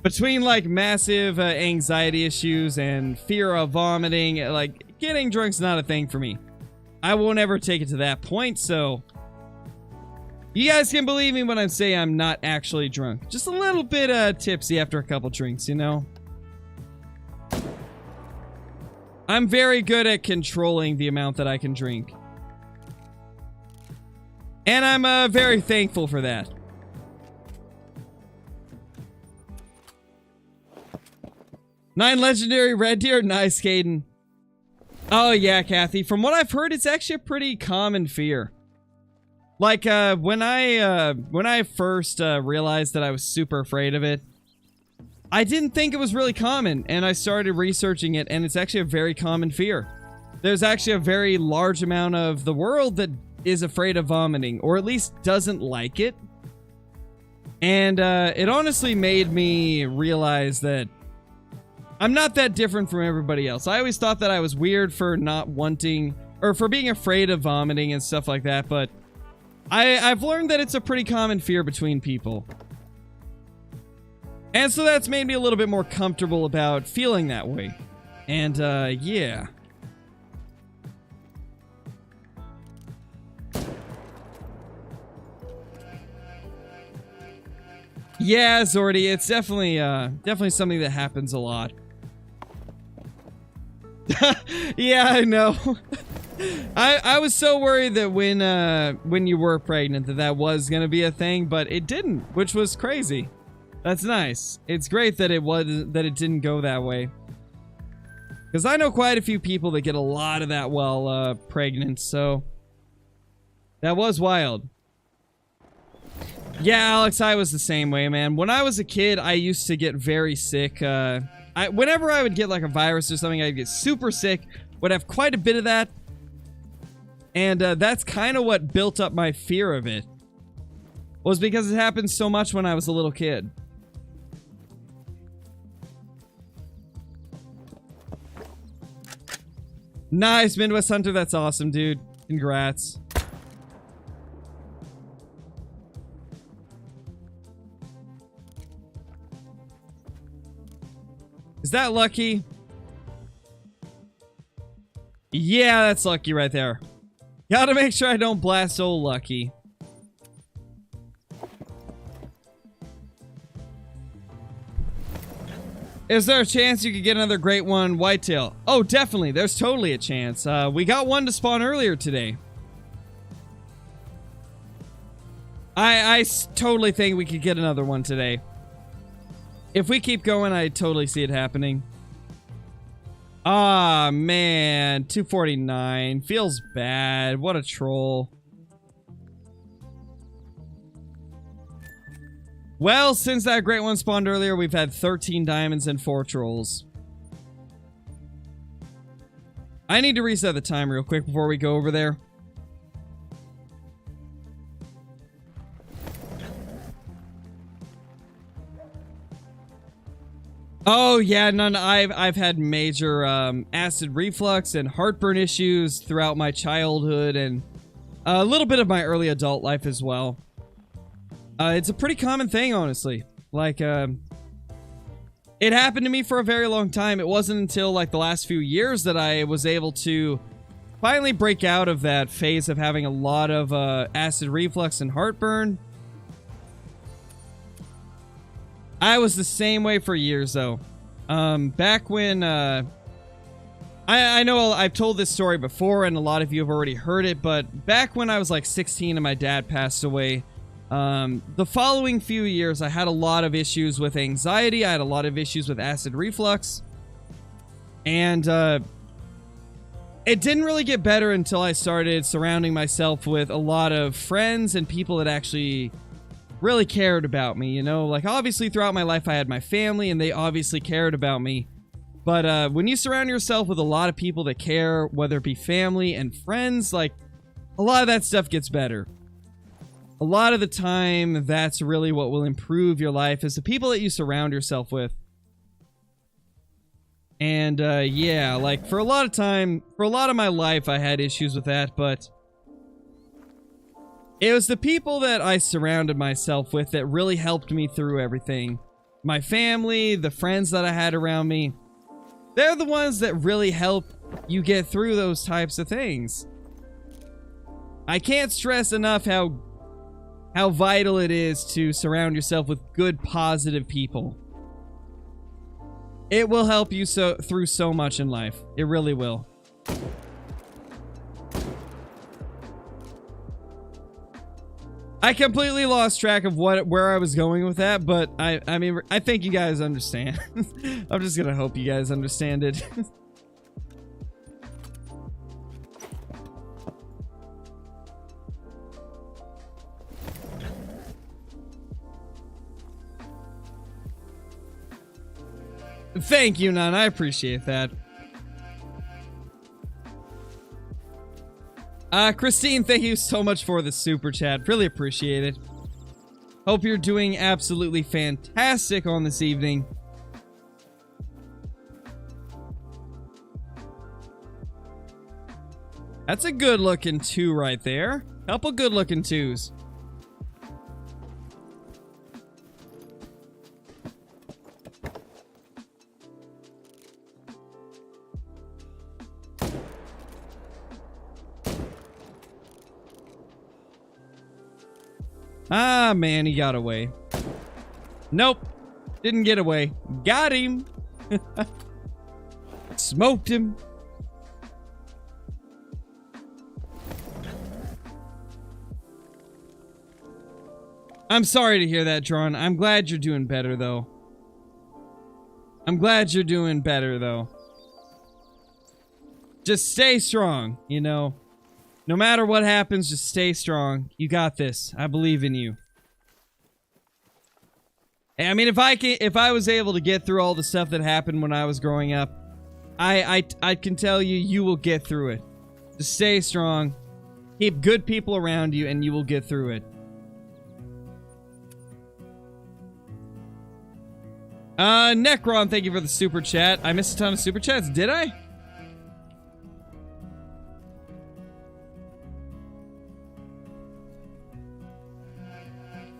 Between, like, massive anxiety issues and fear of vomiting, like, getting drunk's not a thing for me. I won't ever take it to that point, so you guys can believe me when I say I'm not actually drunk. Just a little bit tipsy after a couple drinks, you know? I'm very good at controlling the amount that I can drink. And I'm very thankful for that. Nine legendary red deer. Nice, Caden. Oh, yeah, Kathy. From what I've heard, it's actually a pretty common fear. Like, when I first realized that I was super afraid of it, I didn't think it was really common, and I started researching it, and it's actually a very common fear. There's actually a very large amount of the world that is afraid of vomiting, or at least doesn't like it. And it honestly made me realize that I'm not that different from everybody else. I always thought that I was weird for not wanting, or for being afraid of vomiting and stuff like that, but I've learned that it's a pretty common fear between people. And so that's made me a little bit more comfortable about feeling that way. And, yeah. Yeah, Zordy, it's definitely something that happens a lot. Yeah, I know. I was so worried that when you were pregnant that was gonna be a thing, but it didn't, which was crazy. That's nice. It's great that it didn't go that way. Because I know quite a few people that get a lot of that while pregnant, so that was wild. Yeah, Alex, I was the same way, man. When I was a kid, I used to get very sick. Whenever I would get like a virus or something, I'd get super sick. Would have quite a bit of that. And that's kind of what built up my fear of it. Was because it happened so much when I was a little kid. Nice, Midwest Hunter. That's awesome, dude. Congrats. Is that Lucky? Yeah, that's Lucky right there. Gotta make sure I don't blast old Lucky. Is there a chance you could get another great one, whitetail? Oh, definitely. There's totally a chance. We got one to spawn earlier today. I totally think we could get another one today. If we keep going, I totally see it happening. Ah, man. 249. Feels bad. What a troll. Well, since that great one spawned earlier, we've had 13 diamonds and 4 trolls. I need to reset the time real quick before we go over there. Oh yeah, none. I've had major acid reflux and heartburn issues throughout my childhood and a little bit of my early adult life as well. It's a pretty common thing, honestly. Like, it happened to me for a very long time. It wasn't until like the last few years that I was able to finally break out of that phase of having a lot of acid reflux and heartburn. I was the same way for years, though. Back when, I know I've told this story before, and a lot of you have already heard it, but back when I was like 16 and my dad passed away, the following few years, I had a lot of issues with anxiety. I had a lot of issues with acid reflux. And, it didn't really get better until I started surrounding myself with a lot of friends and people that actually really cared about me, you know? Like, obviously, throughout my life, I had my family, and they obviously cared about me. But, when you surround yourself with a lot of people that care, whether it be family and friends, like, a lot of that stuff gets better. A lot of the time, that's really what will improve your life, is the people that you surround yourself with. And, yeah, like, for a lot of my life, I had issues with that, but it was the people that I surrounded myself with that really helped me through everything. My family, the friends that I had around me, they're the ones that really help you get through those types of things. I can't stress enough how vital it is to surround yourself with good, positive people. It will help you through so much in life. It really will. I completely lost track of where I was going with that, but I mean, I think you guys understand. I'm just gonna hope you guys understand it. Thank you, Nun. I appreciate that. Christine, thank you so much for the super chat. Really appreciate it. Hope you're doing absolutely fantastic on this evening. That's a good looking 2 right there. Couple good looking 2s. Ah, man, he got away. Nope. Didn't get away. Got him. Smoked him. I'm sorry to hear that, Drawn. I'm glad you're doing better, though. I'm glad you're doing better, though. Just stay strong, you know? No matter what happens, just stay strong. You got this. I believe in you. I mean, if I was able to get through all the stuff that happened when I was growing up, I can tell you, you will get through it. Just stay strong. Keep good people around you, and you will get through it. Necron, thank you for the super chat. I missed a ton of super chats, did I?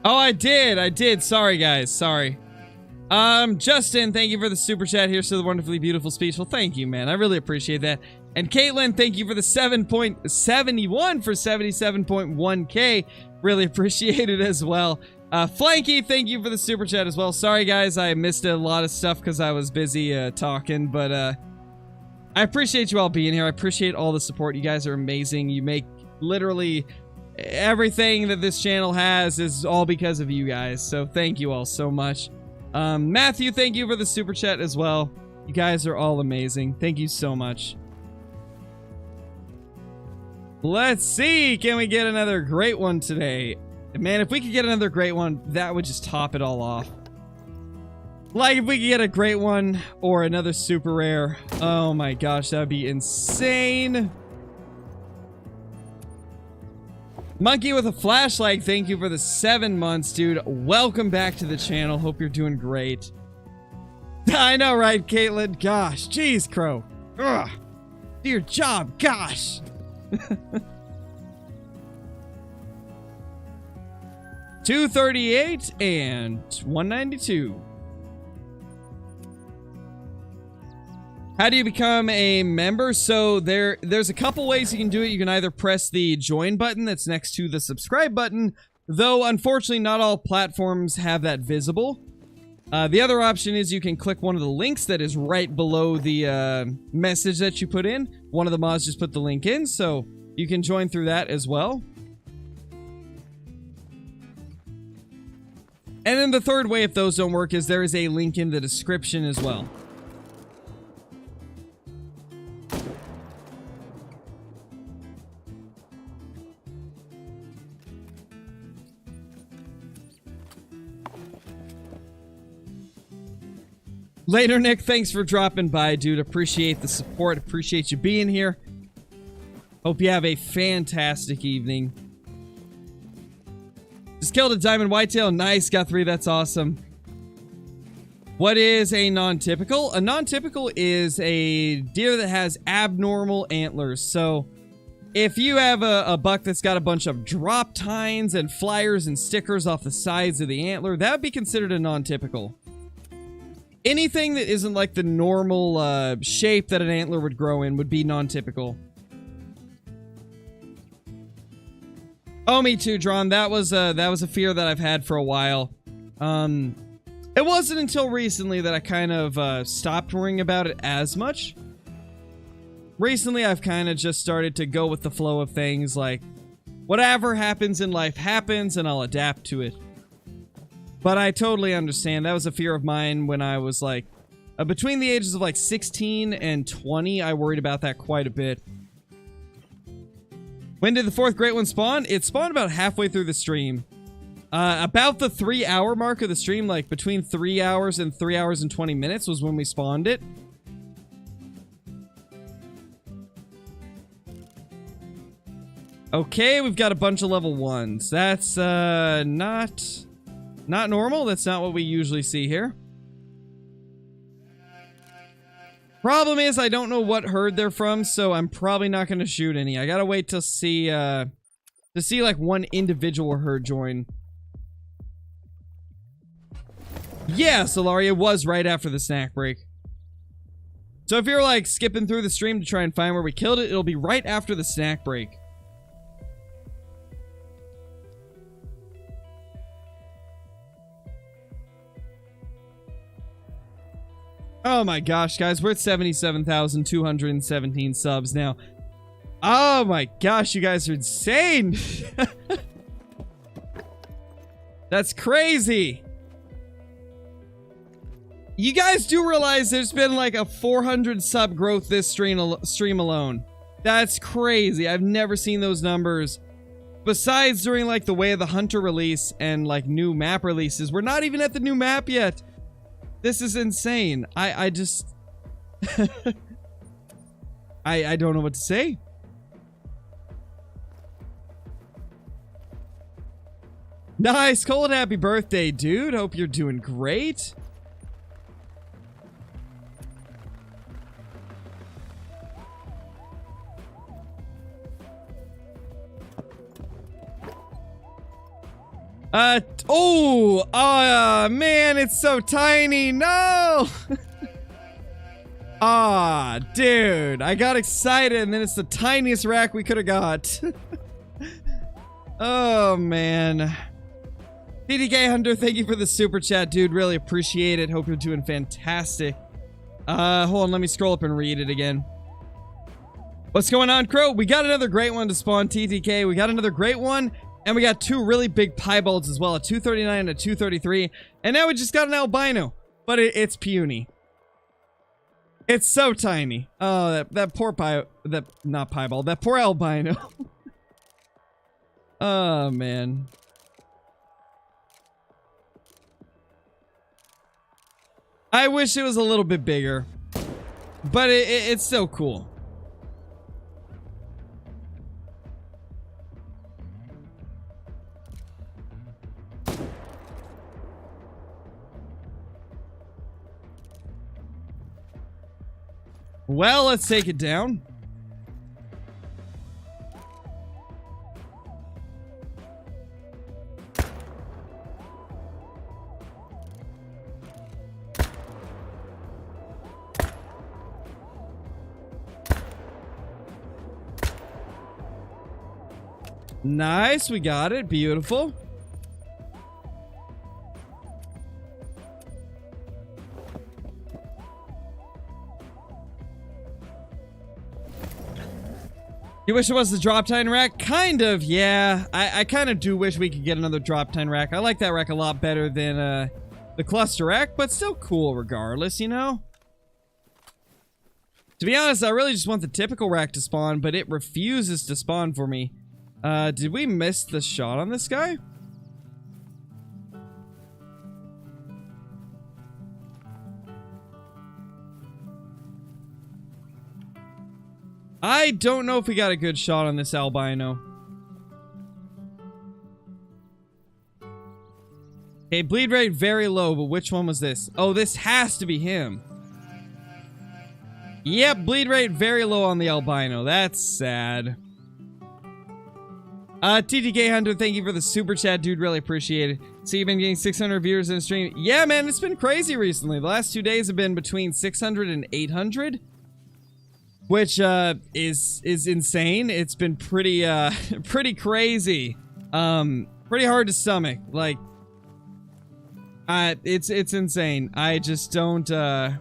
Oh, I did. Sorry, guys. Sorry. Justin, thank you for the super chat. Here's to the wonderfully beautiful speech. Well, thank you, man. I really appreciate that. And Caitlin, thank you for the 7.71 for 77.1k. Really appreciate it as well. Flanky, thank you for the super chat as well. Sorry, guys. I missed a lot of stuff because I was busy talking, but I appreciate you all being here. I appreciate all the support. You guys are amazing. You make literally everything that this channel has is all because of you guys, so thank you all so much. Matthew, thank you for the super chat as well. You guys are all amazing. Thank you so much. Let's see, can we get another great one today? Man, if we could get another great one, that would just top it all off. Like, if we could get a great one or another super rare. Oh my gosh, that would be insane. Monkey with a flashlight, thank you for the 7 months, dude. Welcome back to the channel. Hope you're doing great. I know, right, Caitlin? Gosh, jeez, Crow. Ugh. Do your job, gosh. 238 and 192. How do you become a member? So there's a couple ways you can do it. You can either press the join button that's next to the subscribe button, though unfortunately not all platforms have that visible. The other option is you can click one of the links that is right below the message that you put in. One of the mods just put the link in, so you can join through that as well. And then the third way, if those don't work, is there is a link in the description as well. Later, Nick, thanks for dropping by, dude. Appreciate the support. Appreciate you being here. Hope you have a fantastic evening. Just killed a diamond whitetail. Nice. Got 3. That's awesome. What is a non-typical? A non-typical is a deer that has abnormal antlers. So if you have a buck that's got a bunch of drop tines and flyers and stickers off the sides of the antler, that would be considered a non-typical. Anything that isn't like the normal shape that an antler would grow in would be non-typical. Oh, me too, Drawn. That was a fear that I've had for a while. It wasn't until recently that I kind of stopped worrying about it as much. Recently, I've kind of just started to go with the flow of things, like whatever happens in life happens, and I'll adapt to it. But I totally understand. That was a fear of mine when I was like between the ages of like 16 and 20. I worried about that quite a bit. When did the 4th great one spawn? It spawned about halfway through the stream. About the 3-hour mark of the stream, like between 3 hours and 3 hours and 20 minutes was when we spawned it. Okay, we've got a bunch of level 1s. That's not normal. That's not what we usually see here. Problem is, I don't know what herd they're from, so I'm probably not going to shoot any. I gotta wait to see like one individual herd join. Yeah, Solaria was right after the snack break. So if you're like skipping through the stream to try and find where we killed it, it'll be right after the snack break. Oh my gosh, guys, we're at 77,217 subs now. Oh my gosh, you guys are insane. That's crazy. You guys do realize there's been like a 400 sub growth this stream alone. That's crazy. I've never seen those numbers. Besides during like the Way of the Hunter release and like new map releases. We're not even at the new map yet. This is insane. I just... I don't know what to say. Nice, Cold, happy birthday, dude. Hope you're doing great. Man, it's so tiny. No. Dude, I got excited and then it's the tiniest rack we could have got. Oh man. PDK Hunter, thank you for the super chat, dude. Really appreciate it. Hope you're doing fantastic. Hold on, let me scroll up and read it again. What's going on, Crow? We got another great one to spawn, TTK. We got another great one. And we got 2 really big piebalds as well, a 239 and a 233. And now we just got an albino, but it's puny. It's so tiny. Oh, that poor not piebald, that poor albino. Oh, man. I wish it was a little bit bigger, but it's still cool. Well, let's take it down. Nice, we got it. Beautiful. You wish it was the drop tine rack? Kind of, yeah. I kind of do wish we could get another drop tine rack. I like that rack a lot better than the cluster rack, but still cool regardless, you know? To be honest, I really just want the typical rack to spawn, but it refuses to spawn for me. Did we miss the shot on this guy? I don't know if we got a good shot on this albino. Okay, bleed rate very low, but which one was this? Oh, this has to be him. Yep, bleed rate very low on the albino. That's sad. TTK Hunter, thank you for the super chat, dude. Really appreciate it. So you've been getting 600 viewers in a stream. Yeah, man, it's been crazy recently. The last 2 days have been between 600 and 800. Which, is insane. It's been pretty, pretty crazy. Pretty hard to stomach. Like, it's insane. I just don't, I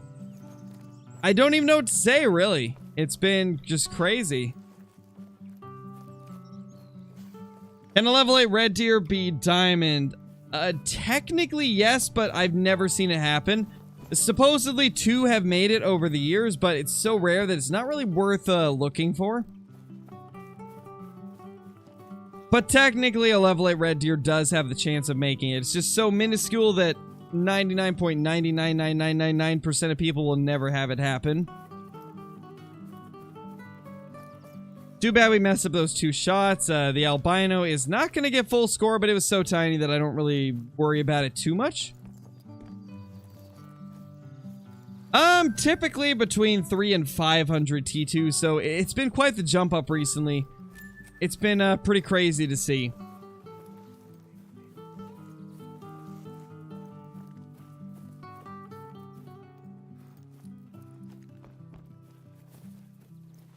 don't even know what to say, really. It's been just crazy. Can a level 8 red deer be diamond? Technically, yes, but I've never seen it happen. Supposedly 2 have made it over the years, but it's so rare that it's not really worth looking for. But technically, a level 8 red deer does have the chance of making it. It's just so minuscule that 99.99999% of people will never have it happen. Too bad we messed up those 2 shots. The albino is not going to get full score, but it was so tiny that I don't really worry about it too much. Typically between 300 and 500 T2, so it's been quite the jump up recently. It's been, pretty crazy to see.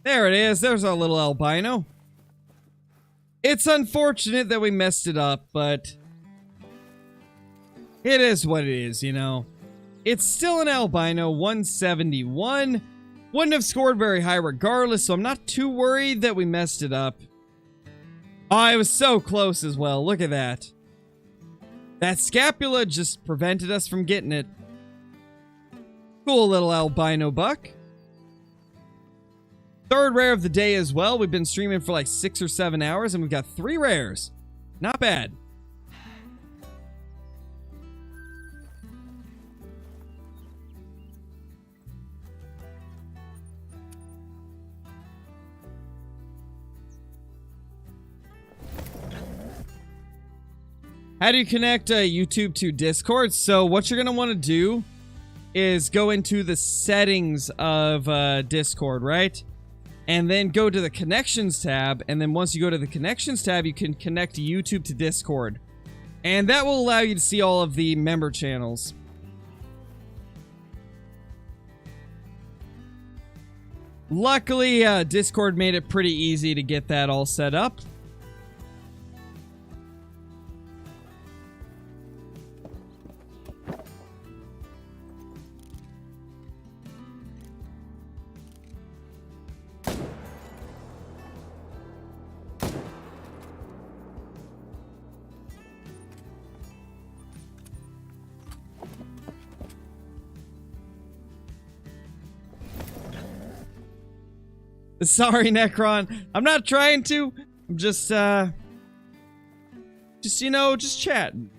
There it is. There's our little albino. It's unfortunate that we messed it up, but it is what it is, you know. It's still an albino, 171. Wouldn't have scored very high regardless, so I'm not too worried that we messed it up. Oh, it was so close as well. Look at that. That scapula just prevented us from getting it. Cool little albino buck. Third rare of the day as well. We've been streaming for like 6 or 7 hours, and we've got 3 rares. Not bad. How do you connect YouTube to Discord? So what you're going to want to do is go into the settings of Discord, right? And then go to the connections tab. And then once you go to the connections tab, you can connect YouTube to Discord. And that will allow you to see all of the member channels. Luckily, Discord made it pretty easy to get that all set up. Sorry, Necron. I'm not trying to. I'm just you know, just chatting.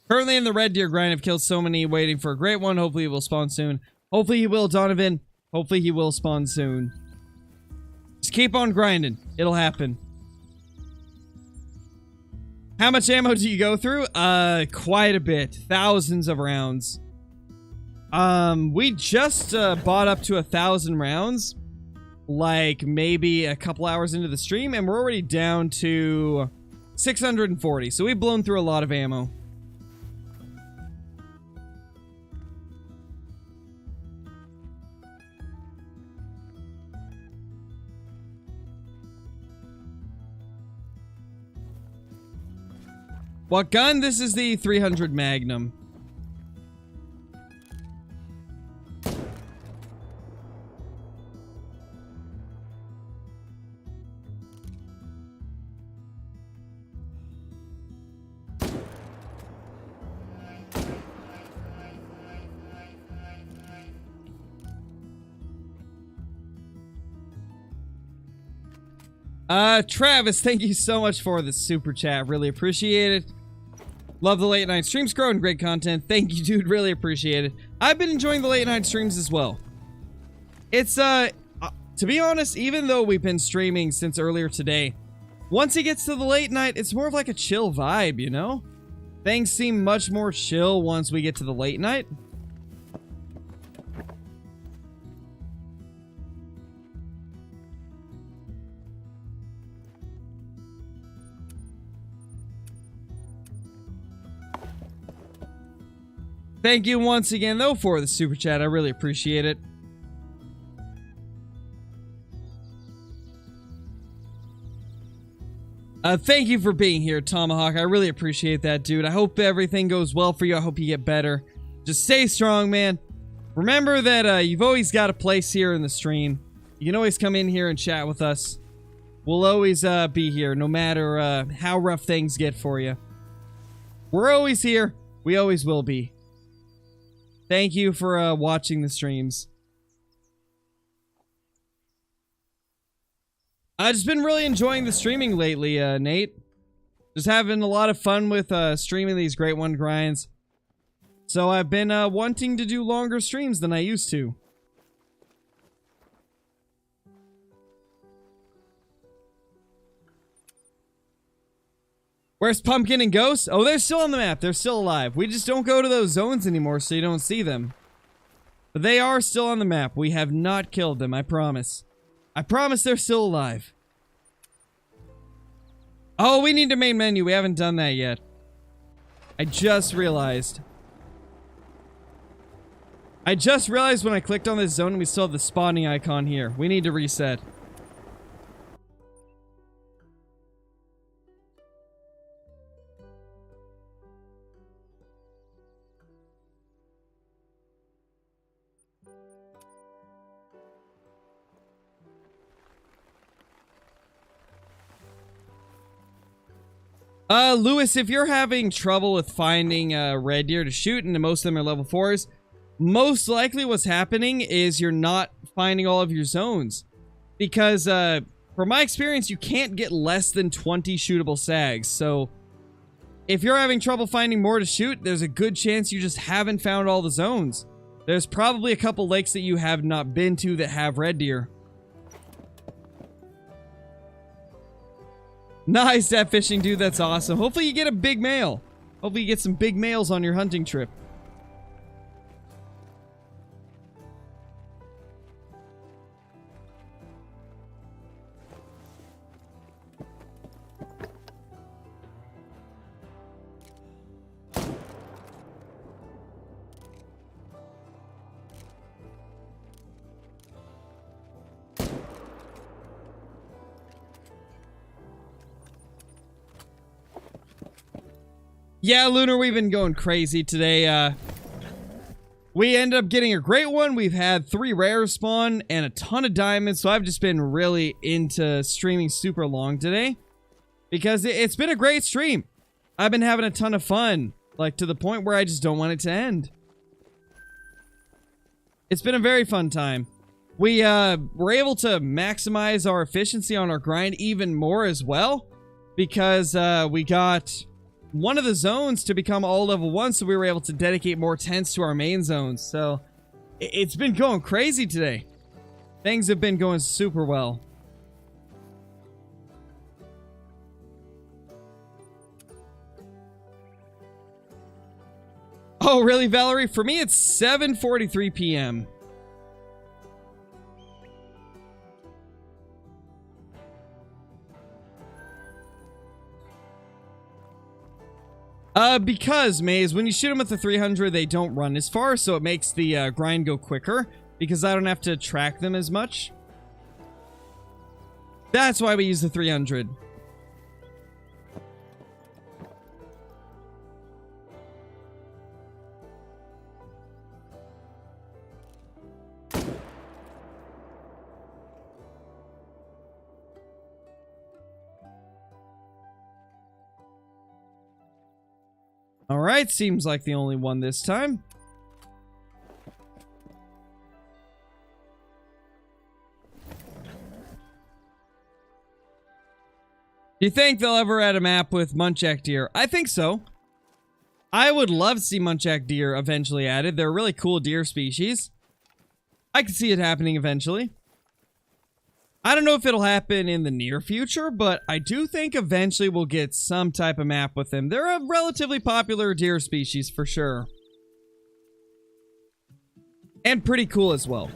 Currently in the red deer grind, I've killed so many waiting for a great one. Hopefully he will spawn soon. Hopefully he will, Donovan. Hopefully he will spawn soon. Just keep on grinding. It'll happen. How much ammo do you go through? Quite a bit. Thousands of rounds. We just bought up to 1,000 rounds. Like, maybe a couple hours into the stream, and we're already down to 640. So we've blown through a lot of ammo. What gun? This is the 300 Magnum. Travis, thank you so much for the super chat. Really appreciate it. Love the late night streams, growing great content. Thank you, dude. Really appreciate it. I've been enjoying the late night streams as well. It's, to be honest, even though we've been streaming since earlier today, once it gets to the late night, it's more of like a chill vibe, you know? Things seem much more chill once we get to the late night. Thank you once again, though, for the super chat. I really appreciate it. Thank you for being here, Tomahawk. I really appreciate that, dude. I hope everything goes well for you. I hope you get better. Just stay strong, man. Remember that you've always got a place here in the stream. You can always come in here and chat with us. We'll always be here, no matter how rough things get for you. We're always here. We always will be. Thank you for watching the streams. I've just been really enjoying the streaming lately, Nate. Just having a lot of fun with streaming these Great One grinds. So I've been wanting to do longer streams than I used to. Where's Pumpkin and Ghost? Oh, they're still on the map. They're still alive. We just don't go to those zones anymore, so you don't see them. But they are still on the map. We have not killed them, I promise. I promise they're still alive. Oh, we need a main menu. We haven't done that yet. I just realized. I just realized when I clicked on this zone, we still have the spawning icon here. We need to reset. Lewis, if you're having trouble with finding red deer to shoot, and most of them are level 4s, most likely what's happening is you're not finding all of your zones. Because, from my experience, you can't get less than 20 shootable sags. So, if you're having trouble finding more to shoot, there's a good chance you just haven't found all the zones. There's probably a couple lakes that you have not been to that have red deer. Nice, that fishing, dude. That's awesome. Hopefully you get a big male. Hopefully you get some big males on your hunting trip. Yeah, Lunar, we've been going crazy today. We ended up getting a great one. We've had 3 rares spawn and a ton of diamonds, so I've just been really into streaming super long today. Because it's been a great stream. I've been having a ton of fun, like to the point where I just don't want it to end. It's been a very fun time. We were able to maximize our efficiency on our grind even more as well. Because we got one of the zones to become all level 1, so we were able to dedicate more tents to our main zones. So it's been going crazy today. Things have been going super well. Oh, really, Valerie? For me, it's 7:43 p.m. Because, Maze, when you shoot them with the 300, they don't run as far, so it makes the grind go quicker, because I don't have to track them as much. That's why we use the 300. Alright, seems like the only one this time. Do you think they'll ever add a map with muntjac deer? I think so. I would love to see muntjac deer eventually added. They're a really cool deer species. I can see it happening eventually. I don't know if it'll happen in the near future, but I do think eventually we'll get some type of map with them. They're a relatively popular deer species for sure. And pretty cool as well.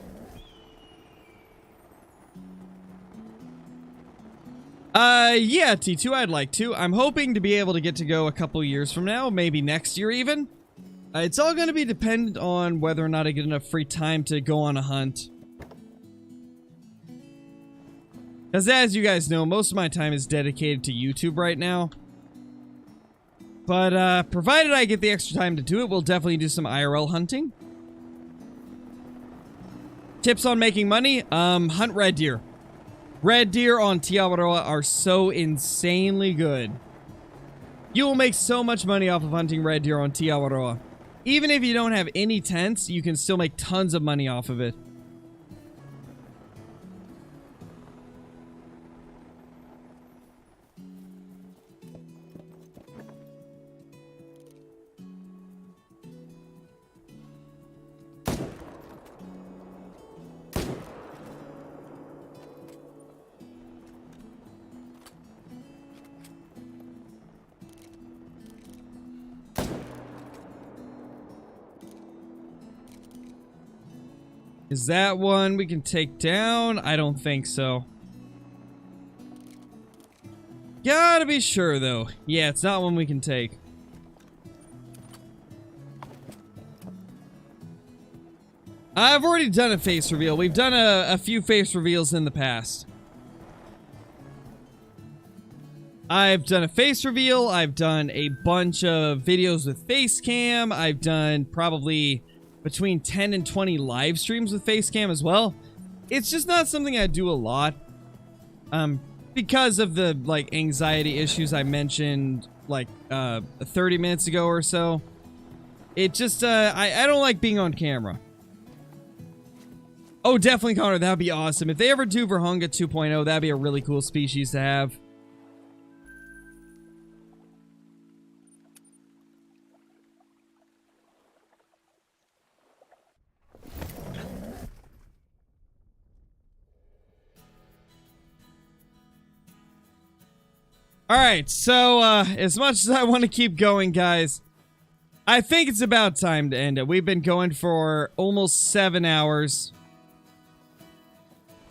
Yeah, T2, I'd like to. I'm hoping to be able to get to go a couple years from now, maybe next year even. It's all going to be dependent on whether or not I get enough free time to go on a hunt. Because as you guys know, most of my time is dedicated to YouTube right now. But, provided I get the extra time to do it, we'll definitely do some IRL hunting. Tips on making money? Hunt red deer. Red deer on Te Awaroa are so insanely good. You will make so much money off of hunting red deer on Te Awaroa. Even if you don't have any tents, you can still make tons of money off of it. Is that one we can take down? I don't think so. Gotta be sure, though. Yeah, it's not one we can take. I've already done a face reveal. We've done a few face reveals in the past. I've done a face reveal. I've done a bunch of videos with face cam. I've done probably between 10 and 20 live streams with face cam as well. It's just not something I do a lot. Because of the, like, anxiety issues I mentioned, like, 30 minutes ago or so. It just, I don't like being on camera. Oh, definitely, Connor, that'd be awesome. If they ever do Virunga 2.0, that'd be a really cool species to have. Alright, so, as much as I want to keep going, guys, I think it's about time to end it. We've been going for almost 7 hours.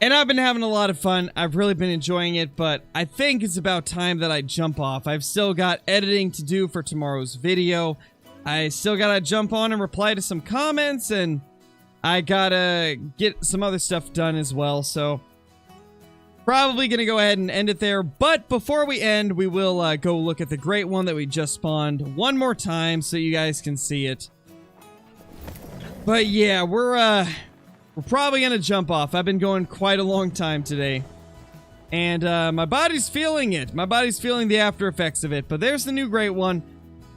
And I've been having a lot of fun. I've really been enjoying it, but I think it's about time that I jump off. I've still got editing to do for tomorrow's video. I still gotta jump on and reply to some comments, and I gotta get some other stuff done as well, so probably gonna go ahead and end it there. But before we end, we will go look at the great one that we just spawned one more time so you guys can see it. But yeah, we're probably gonna jump off. I've been going quite a long time today, and my body's feeling it. My body's feeling the after effects of it. But there's the new great one.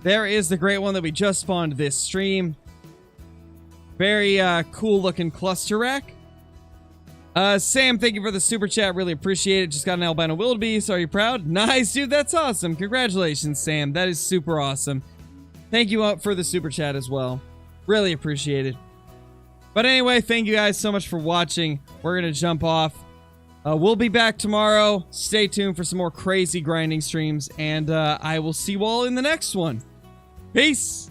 There is the great one that we just spawned this stream. Very cool looking cluster rack. Sam, thank you for the super chat. Really appreciate it. Just got an albino wildebeest. Are you proud? Nice, dude. That's awesome. Congratulations, Sam. That is super awesome. Thank you for the super chat as well. Really appreciate it. But anyway, thank you guys so much for watching. We're going to jump off. We'll be back tomorrow. Stay tuned for some more crazy grinding streams. And I will see you all in the next one. Peace.